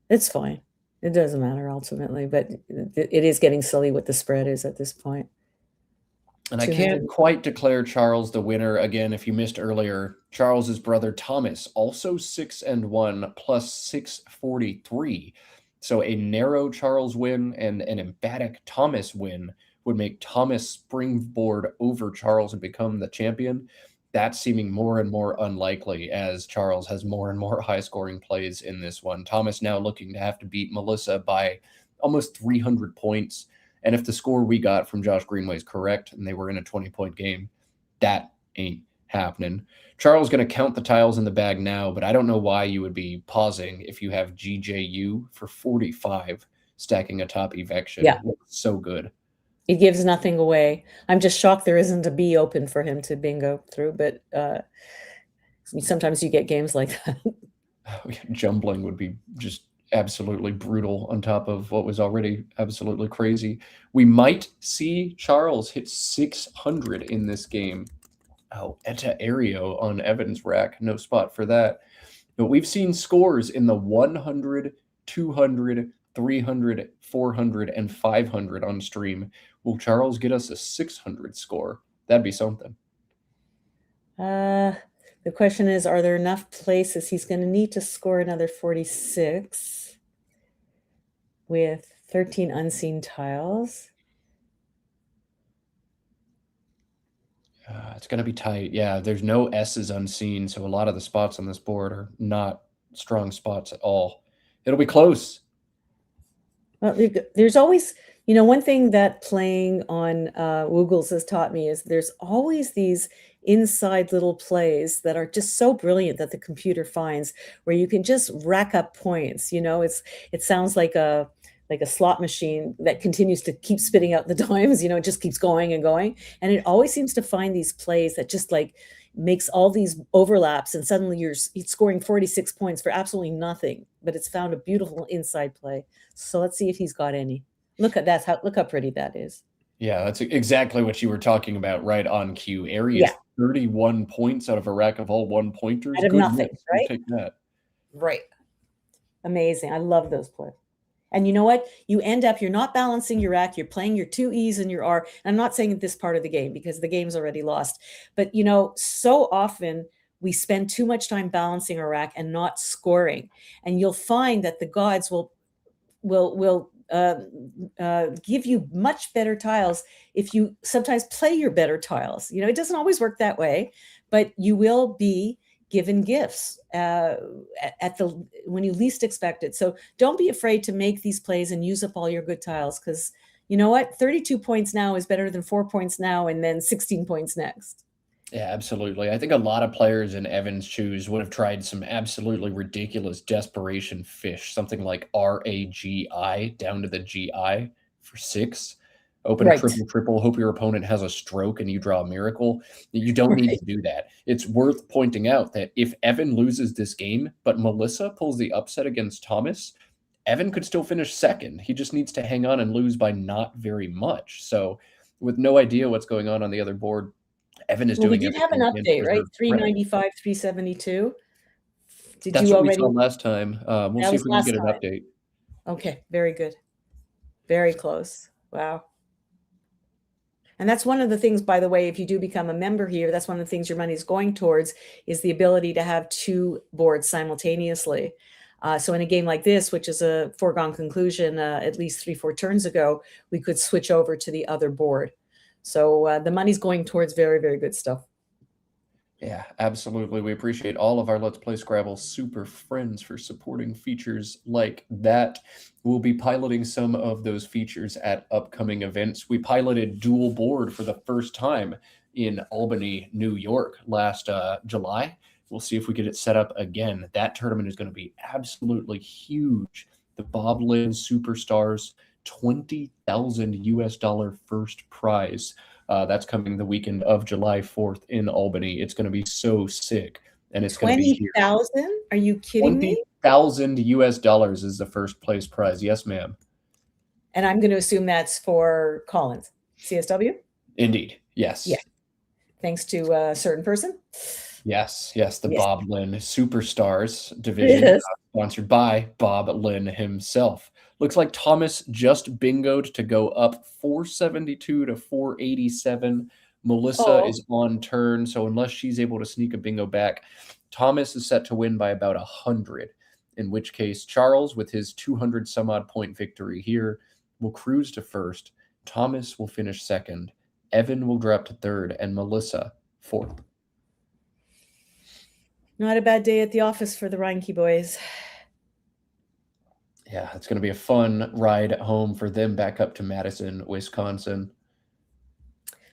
It's fine. It doesn't matter ultimately, but it is getting silly what the spread is at this point. And I can't quite declare Charles the winner. Again, if you missed earlier, Charles's brother Thomas, also 6-1 plus 643. So a narrow Charles win and an emphatic Thomas win would make Thomas springboard over Charles and become the champion. That's seeming more and more unlikely as Charles has more and more high-scoring plays in this one. Thomas now looking to have to beat Melissa by almost 300 points. And if the score we got from Josh Greenway is correct and they were in a 20-point game, that ain't happening. Charles going to count the tiles in the bag now, but I don't know why you would be pausing if you have GJU for 45 stacking atop evection. Yeah. So good. It gives nothing away. I'm just shocked there isn't a B open for him to bingo through, but sometimes you get games like that. Jumbling would be just absolutely brutal on top of what was already absolutely crazy. We might see Charles hit 600 in this game. Oh, Eta Aereo on Evan's rack. No spot for that. But we've seen scores in the 100, 200, 300, 400, and 500 on stream. Will Charles get us a 600 score? That'd be something. The question is, are there enough places? He's going to need to score another 46 with 13 unseen tiles. It's going to be tight. Yeah, there's no S's unseen, so a lot of the spots on this board are not strong spots at all. It'll be close. Well, there's always, one thing that playing on Woogles has taught me is there's always these inside little plays that are just so brilliant that the computer finds, where you can just rack up points. It sounds like a slot machine that continues to keep spitting out the dimes. It just keeps going and going, and it always seems to find these plays that just like makes all these overlaps, and suddenly you're scoring 46 points for absolutely nothing, but it's found a beautiful inside play. So let's see if he's got any. Look how pretty that is. Yeah, that's exactly what you were talking about, right on cue. Ari is 31 points out of a rack of all one-pointers. Out of nothing, right? Take that. Right. Amazing. I love those plays. And you know what? You end up, you're not balancing your rack. You're playing your 2 E's and your R. And I'm not saying this part of the game because the game's already lost. But, so often we spend too much time balancing our rack and not scoring. And you'll find that the gods will give you much better tiles if you sometimes play your better tiles. It doesn't always work that way, but you will be given gifts when you least expect it. So don't be afraid to make these plays and use up all your good tiles, because you know what? 32 points now is better than 4 points now and then 16 points next. Yeah, absolutely. I think a lot of players in Evan's shoes would have tried some absolutely ridiculous desperation fish, something like RAGI down to the GI for 6. Open a triple, hope your opponent has a stroke and you draw a miracle. You don't need to do that. It's worth pointing out that if Evan loses this game, but Melissa pulls the upset against Thomas, Evan could still finish second. He just needs to hang on and lose by not very much. So with no idea what's going on the other board, Evan is doing we did have an update, right? 395, 372. That's what we saw last time. We'll see if we can get an update. Okay, very good. Very close. Wow. And that's one of the things, by the way, if you do become a member here, that's one of the things your money is going towards, is the ability to have 2 boards simultaneously. So in a game like this, which is a foregone conclusion, at least 3-4 turns ago, we could switch over to the other board. So the money's going towards very, very good stuff. Yeah, absolutely. We appreciate all of our Let's Play Scrabble super friends for supporting features like that. We'll be piloting some of those features at upcoming events. We piloted dual board for the first time in Albany, New York last July. We'll see if we get it set up again. That tournament is going to be absolutely huge. The Bob Lynn Superstars, $20,000 first prize. That's coming the weekend of July 4th in Albany. It's going to be so sick, and it's going to be 20,000? Are you kidding me? $20,000 is the first place prize. Yes, ma'am. And I'm going to assume that's for Collins, CSW. Indeed. Yes. Yeah. Thanks to a certain person. Yes. The Bob Lynn Superstars division, sponsored by Bob Lynn himself. Looks like Thomas just bingoed to go up 472 to 487. Melissa is on turn, so unless she's able to sneak a bingo back, Thomas is set to win by about 100, in which case Charles, with his 200 some odd point victory here, will cruise to first. Thomas will finish second. Evan will drop to third, and Melissa fourth. Not a bad day at the office for the Reinke boys. Yeah, it's going to be a fun ride home for them back up to Madison, Wisconsin.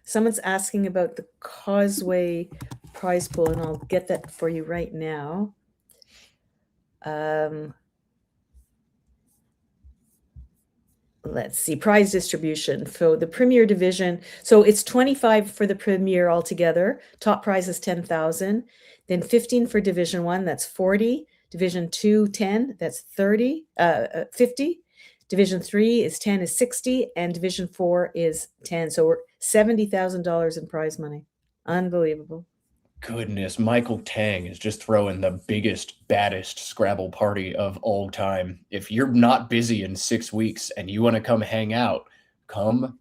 Someone's asking about the Causeway prize pool, and I'll get that for you right now. Let's see, prize distribution. So the Premier Division, so it's 25 for the Premier altogether. Top prize is 10,000. Then 15 for Division 1, that's 40. Division 2, 10, that's 50. Division 3 is 10 is 60, and Division 4 is 10. So we're $70,000 in prize money. Unbelievable. Goodness, Michael Tang is just throwing the biggest, baddest Scrabble party of all time. If you're not busy in 6 weeks and you want to come hang out, come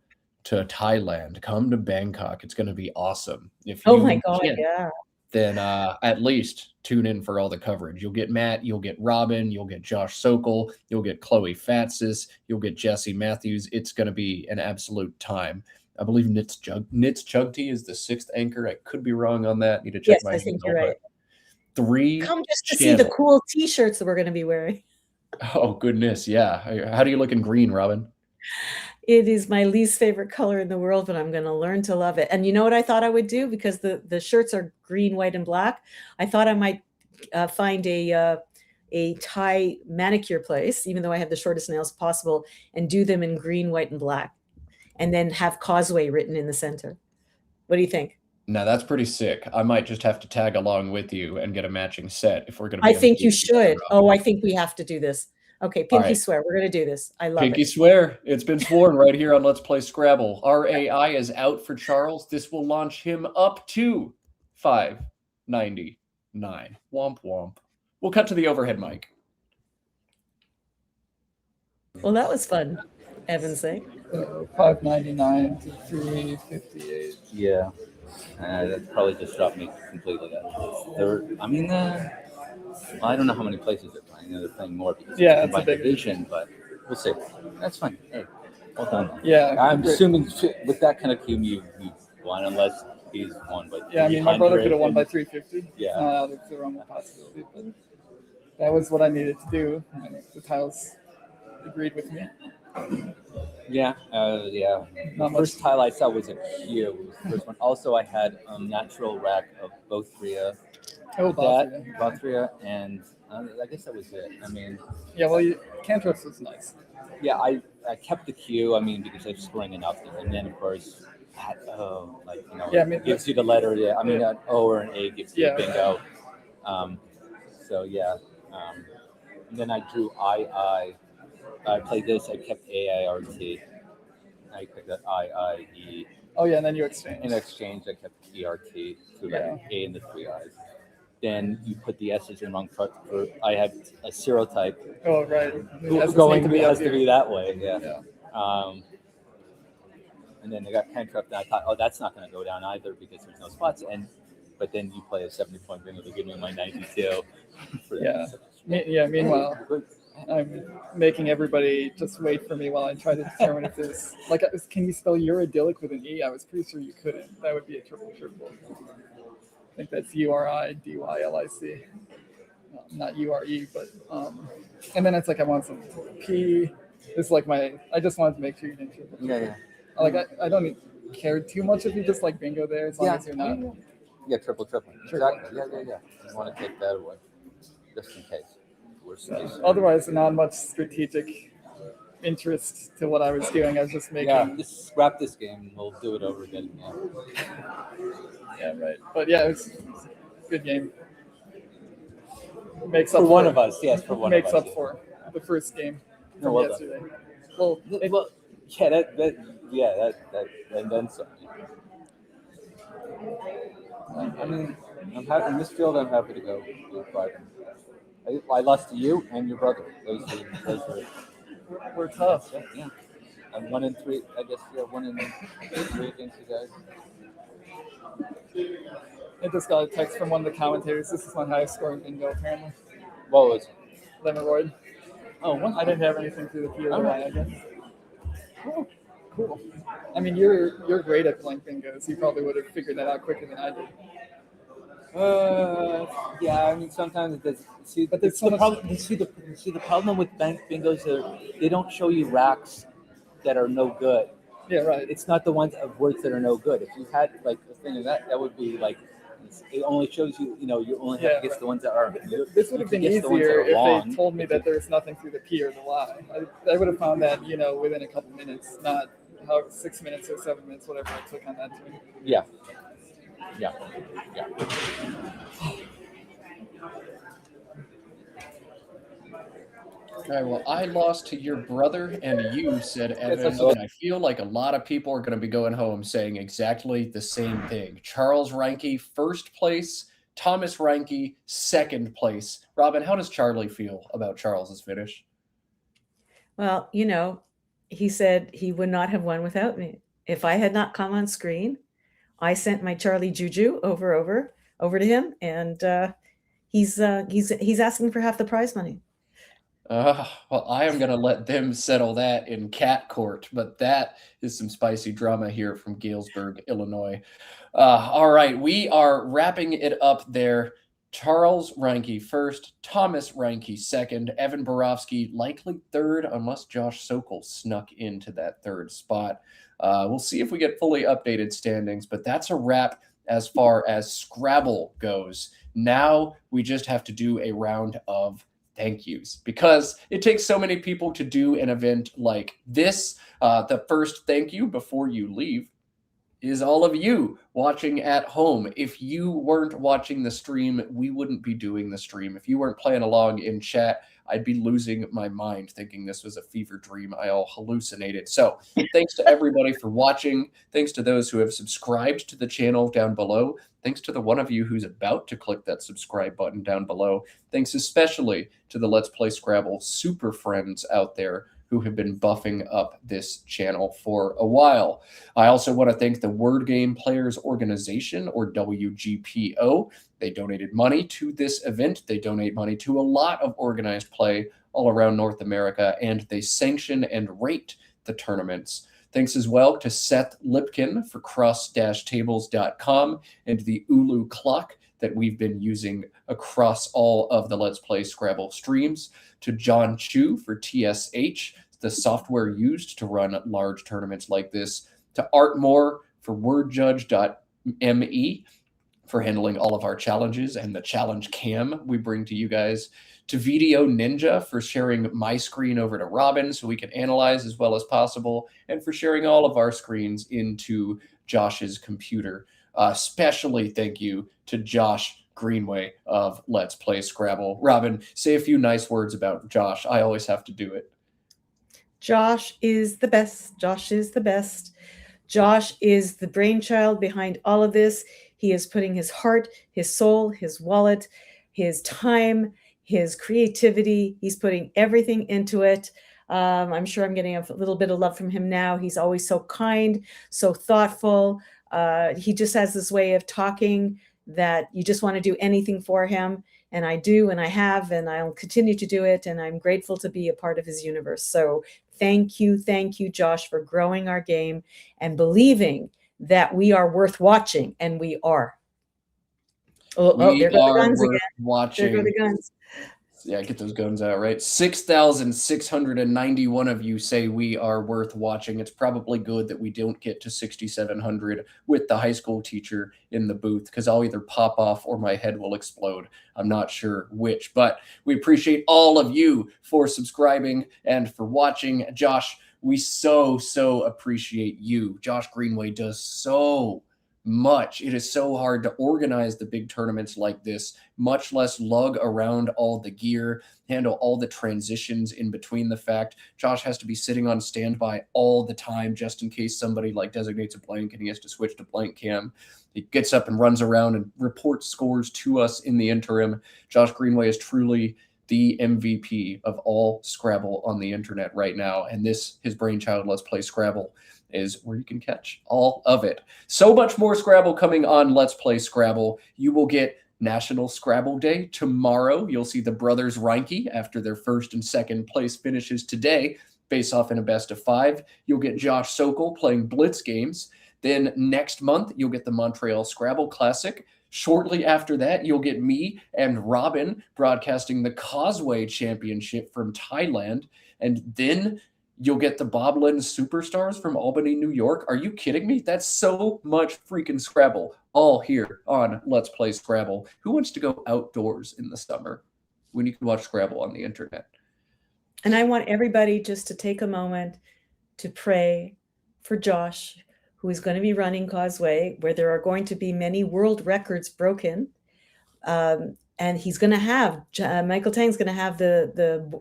to Thailand, come to Bangkok. It's going to be awesome. If you my God, yeah. Then at least tune in for all the coverage. You'll get Matt, you'll get Robin, you'll get Josh Sokol, you'll get Chloe Fatsis, you'll get Jesse Matthews. It's going to be an absolute time. I believe Nitz Chugty is the 6th anchor. I could be wrong on that. Need to check my email. I think you're right. 3 Come just to see the cool T-shirts that we're going to be wearing. Oh, goodness. Yeah. How do you look in green, Robin? It is my least favorite color in the world, but I'm going to learn to love it. And you know what I thought I would do? Because the shirts are green, white, and black. I thought I might find a Thai manicure place, even though I have the shortest nails possible, and do them in green, white, and black, and then have Causeway written in the center. What do you think? Now that's pretty sick. I might just have to tag along with you and get a matching set if we're going to be. I think you should. Oh, I think we have to do this. Okay, pinky swear. We're going to do this. I love pinky it. Swear. It's been sworn right here on Let's Play Scrabble. Our AI is out for Charles. This will launch him up to 599. Womp womp. We'll cut to the overhead mic. Well, that was fun. Evan's saying. 599 to 358. Yeah. That probably just dropped me completely. I mean, I don't know how many places they're playing. They're playing more because it's by a big division, but we'll see. That's fine. Hey, well done. Yeah, I'm assuming with that kind of cube, you won unless he's won by. Yeah, I mean, my brother could have won by 350. Yeah, that's the wrong possibility, but that was what I needed to do. And the tiles agreed with me. Yeah. The first tile I saw was a Q. It was the first one. Also, I had natural rack of Bothria. Bothria, and I guess that was it. I mean. Yeah, well, Cantrips was nice. Yeah, I kept the Q. I mean, because I was scoring enough, and then of course, gives you the letter. Yeah, I mean, an O or an A gives you a bingo. So yeah, and then I drew II. I played this. I kept AIRT. I picked that IIE. Oh yeah, and then you exchange. In exchange, I kept ERT to like A and the 3 I's. Then you put the S's in wrong front. I had a serotype. Oh right. Going to be that way. Yeah. And then they got Cantrip, and I thought, oh, that's not going to go down either because there's no spots. But then you play a 70-point bingo to give me my 92. Meanwhile, I'm making everybody just wait for me while I try to determine if there's can you spell Uridyllic with an E? I was pretty sure you couldn't. That would be a triple. I think that's URIDYLIC. Not URE, but and then it's like I want some P. This is like I just wanted to make sure you didn't triple. Yeah. I don't care too much if you just like bingo there as long as you're not. Yeah, triple. Exactly. Yeah. I want to take that away just in case. Otherwise, not much strategic interest to what I was doing. I was just making. Yeah, just scrap this game. We'll do it over again. Yeah, right. But yeah, it was a good game. Makes up for one of us. Yes, for one of us. Makes up for the first game from yesterday. Well, yeah, that and then some. I mean, I'm happy in this field. I'm happy to go 5. I lost to you and your brother. Those were tough. Yeah. I'm 1 in 3. I guess 1 in 3 against you guys. I just got a text from one of the commentators. This is my highest scoring bingo, apparently. What was it? Lemeroid. Oh, what? I didn't have anything through the P or the Y, I guess. Oh, cool. I mean, you're great at blank bingos. You probably would have figured that out quicker than I did. Yeah, I mean sometimes it does. See, but there's the problem. See the problem with bank bingos they don't show you racks that are no good. Yeah, right. It's not the ones of words that are no good. If you had like a thing of that would be like it only shows you. You only have to guess the ones that are. This would have been easier if they told me that there's nothing through the P or the Y. I would have found that within a couple minutes, not 6 minutes or 7 minutes, whatever I took on that turn. Yeah. All right, well, I lost to your brother and you, said Evan, and I feel like a lot of people are going to be going home saying exactly the same thing. Charles Reinke, first place. Thomas Reinke, second place. Robin, how does Charlie feel about Charles's finish? Well, he said he would not have won without me. If I had not come on screen, I sent my Charlie Juju over to him, and he's asking for half the prize money. Well, I am going to let them settle that in cat court, but that is some spicy drama here from Galesburg, Illinois. All right, we are wrapping it up there. Charles Reinke first, Thomas Reinke second, Evan Borofsky likely third, unless Josh Sokol snuck into that third spot. We'll see if we get fully updated standings, but that's a wrap as far as Scrabble goes. Now we just have to do a round of thank yous because it takes so many people to do an event like this. The first thank you before you leave is all of you watching at home. If you weren't watching the stream, we wouldn't be doing the stream. If you weren't playing along in chat, I'd be losing my mind thinking this was a fever dream I all hallucinated. So thanks to everybody for watching. Thanks to those who have subscribed to the channel down below. Thanks to the one of you who's about to click that subscribe button down below. Thanks especially to the Let's Play Scrabble super friends out there who have been buffing up this channel for a while. I also want to thank the Word Game Players Organization, or WGPO. They donated money to this event. They donate money to a lot of organized play all around North America, and they sanction and rate the tournaments. Thanks as well to Seth Lipkin for cross-tables.com and the Ulu clock that we've been using across all of the Let's Play Scrabble streams, to John Chu for TSH, the software used to run large tournaments like this, to Art Moore for wordjudge.me for handling all of our challenges and the challenge cam we bring to you guys, to Video Ninja for sharing my screen over to Robin so we can analyze as well as possible, and for sharing all of our screens into Josh's computer. Especially thank you to Josh Greenway of Let's Play Scrabble. Robin, say a few nice words about Josh. I always have to do it. Josh is the best. Josh is the best. Josh is the brainchild behind all of this. He is putting his heart, his soul, his wallet, his time, his creativity. He's putting everything into it. I'm sure I'm getting a little bit of love from him now. He's always so kind, so thoughtful. He just has this way of talking that you just want to do anything for him. And I do, and I have, and I'll continue to do it. And I'm grateful to be a part of his universe. So thank you, Josh, for growing our game and believing that we are worth watching, and we are. There go the guns again. Watching. There go the guns. Yeah, get those guns out, right? 6,691 of you say we are worth watching. It's probably good that we don't get to 6,700 with the high school teacher in the booth, because I'll either pop off or my head will explode. I'm not sure which, but we appreciate all of you for subscribing and for watching. Josh, we so appreciate you. Josh Greenway does so much. It is so hard to organize the big tournaments like this, much less lug around all the gear, handle all the transitions in between. The fact Josh has to be sitting on standby all the time just in case somebody like designates a blank and he has to switch to blank cam. He gets up and runs around and reports scores to us in the interim. Josh Greenway is truly the MVP of all Scrabble on the internet right now. And this, his brainchild, Let's Play Scrabble, is where you can catch all of it. So much more Scrabble coming on Let's Play Scrabble. You will get National Scrabble Day tomorrow. You'll see the brothers Reinke after their first and second place finishes today, face off in a best of 5. You'll get Josh Sokol playing Blitz games. Then next month, you'll get the Montreal Scrabble Classic. Shortly after that, you'll get me and Robin broadcasting the Causeway Championship from Thailand. And then you'll get the Boblin Superstars from Albany, New York. Are you kidding me? That's so much freaking Scrabble, all here on Let's Play Scrabble. Who wants to go outdoors in the summer when you can watch Scrabble on the internet? And I want everybody just to take a moment to pray for Josh, who is going to be running Causeway, where there are going to be many world records broken. And he's going to have, Michael Tang's going to have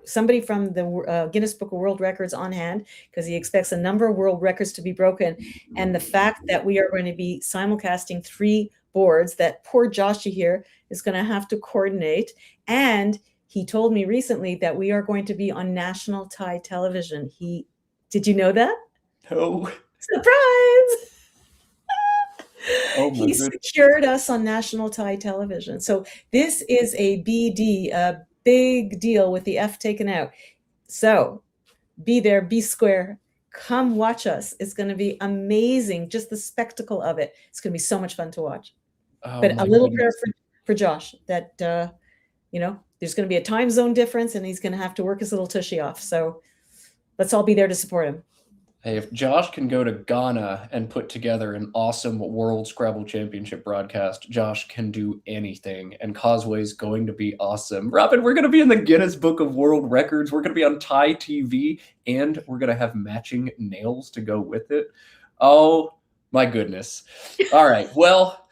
somebody from the Guinness Book of World Records on hand, because he expects a number of world records to be broken. And the fact that we are going to be simulcasting 3 boards that poor Joshy here is going to have to coordinate. And he told me recently that we are going to be on national Thai television. Did you know that? No. Surprise! Oh he secured us on national Thai television. So this is a BD, a big deal with the F taken out. So be there, be square, come watch us. It's going to be amazing. Just the spectacle of it. It's going to be so much fun to watch. Oh, but a little prayer for Josh that, you know, there's going to be a time zone difference and he's going to have to work his little tushy off. So let's all be there to support him. Hey, if Josh can go to Ghana and put together an awesome World Scrabble Championship broadcast, Josh can do anything, and Causeway's going to be awesome. Robin, we're going to be in the Guinness Book of World Records. We're going to be on Thai TV, and we're going to have matching nails to go with it. Oh, my goodness. All right. Well,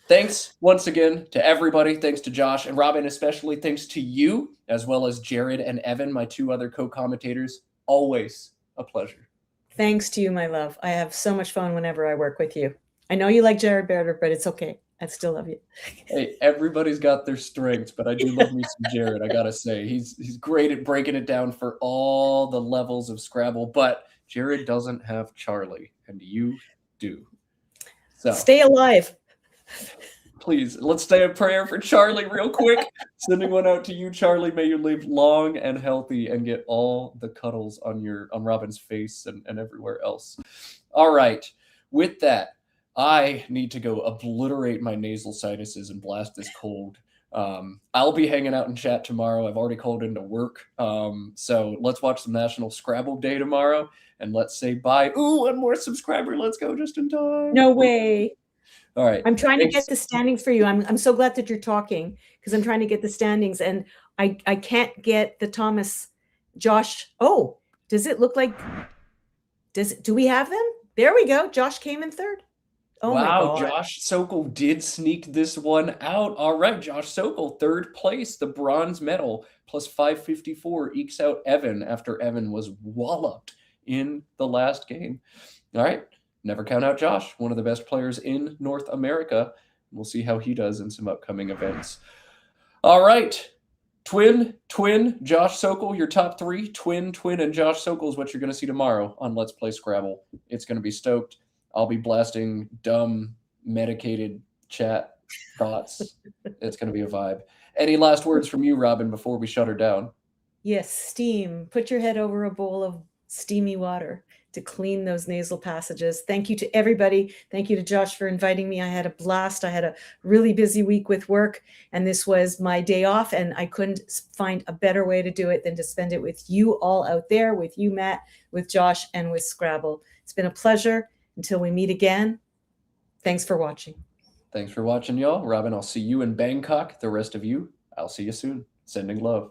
thanks once again to everybody. Thanks to Josh and Robin, especially thanks to you, as well as Jared and Evan, my two other co-commentators. Always a pleasure. Thanks to you, my love. I have so much fun whenever I work with you. I know you like Jared better, but it's okay. I still love you. Hey, everybody's got their strengths, but I do love me some Jared. I gotta say, he's great at breaking it down for all the levels of Scrabble. But Jared doesn't have Charlie, and you do. So stay alive. Please, let's say a prayer for Charlie real quick. Sending one out to you, Charlie. May you live long and healthy and get all the cuddles on Robin's face and everywhere else. All right. With that, I need to go obliterate my nasal sinuses and blast this cold. I'll be hanging out in chat tomorrow. I've already called into work. So let's watch some National Scrabble Day tomorrow, and let's say bye. Ooh, one more subscriber. Let's go just in time. No way. All right. I'm trying to get the standings for you. I'm so glad that you're talking because I'm trying to get the standings, and I can't get the Thomas Josh. Oh, does it look like do we have them? There we go. Josh came in third. Oh wow, my God. Josh Sokol did sneak this one out. All right, Josh Sokol, third place, the bronze medal, plus 554 ekes out Evan after Evan was walloped in the last game. All right. Never count out Josh, one of the best players in North America. We'll see how he does in some upcoming events. All right. Twin, Josh Sokol, your top three. Twin, and Josh Sokol is what you're going to see tomorrow on Let's Play Scrabble. It's going to be stoked. I'll be blasting dumb, medicated chat thoughts. It's going to be a vibe. Any last words from you, Robin, before we shut her down? Yes, steam. Put your head over a bowl of steamy water to clean those nasal passages. Thank you to everybody. Thank you to Josh for inviting me. I had a blast. I had a really busy week with work, and this was my day off, and I couldn't find a better way to do it than to spend it with you all out there, with you, Matt, with Josh, and with Scrabble. It's been a pleasure. Until we meet again, thanks for watching. Thanks for watching, y'all. Robin, I'll see you in Bangkok. The rest of you, I'll see you soon. Sending love.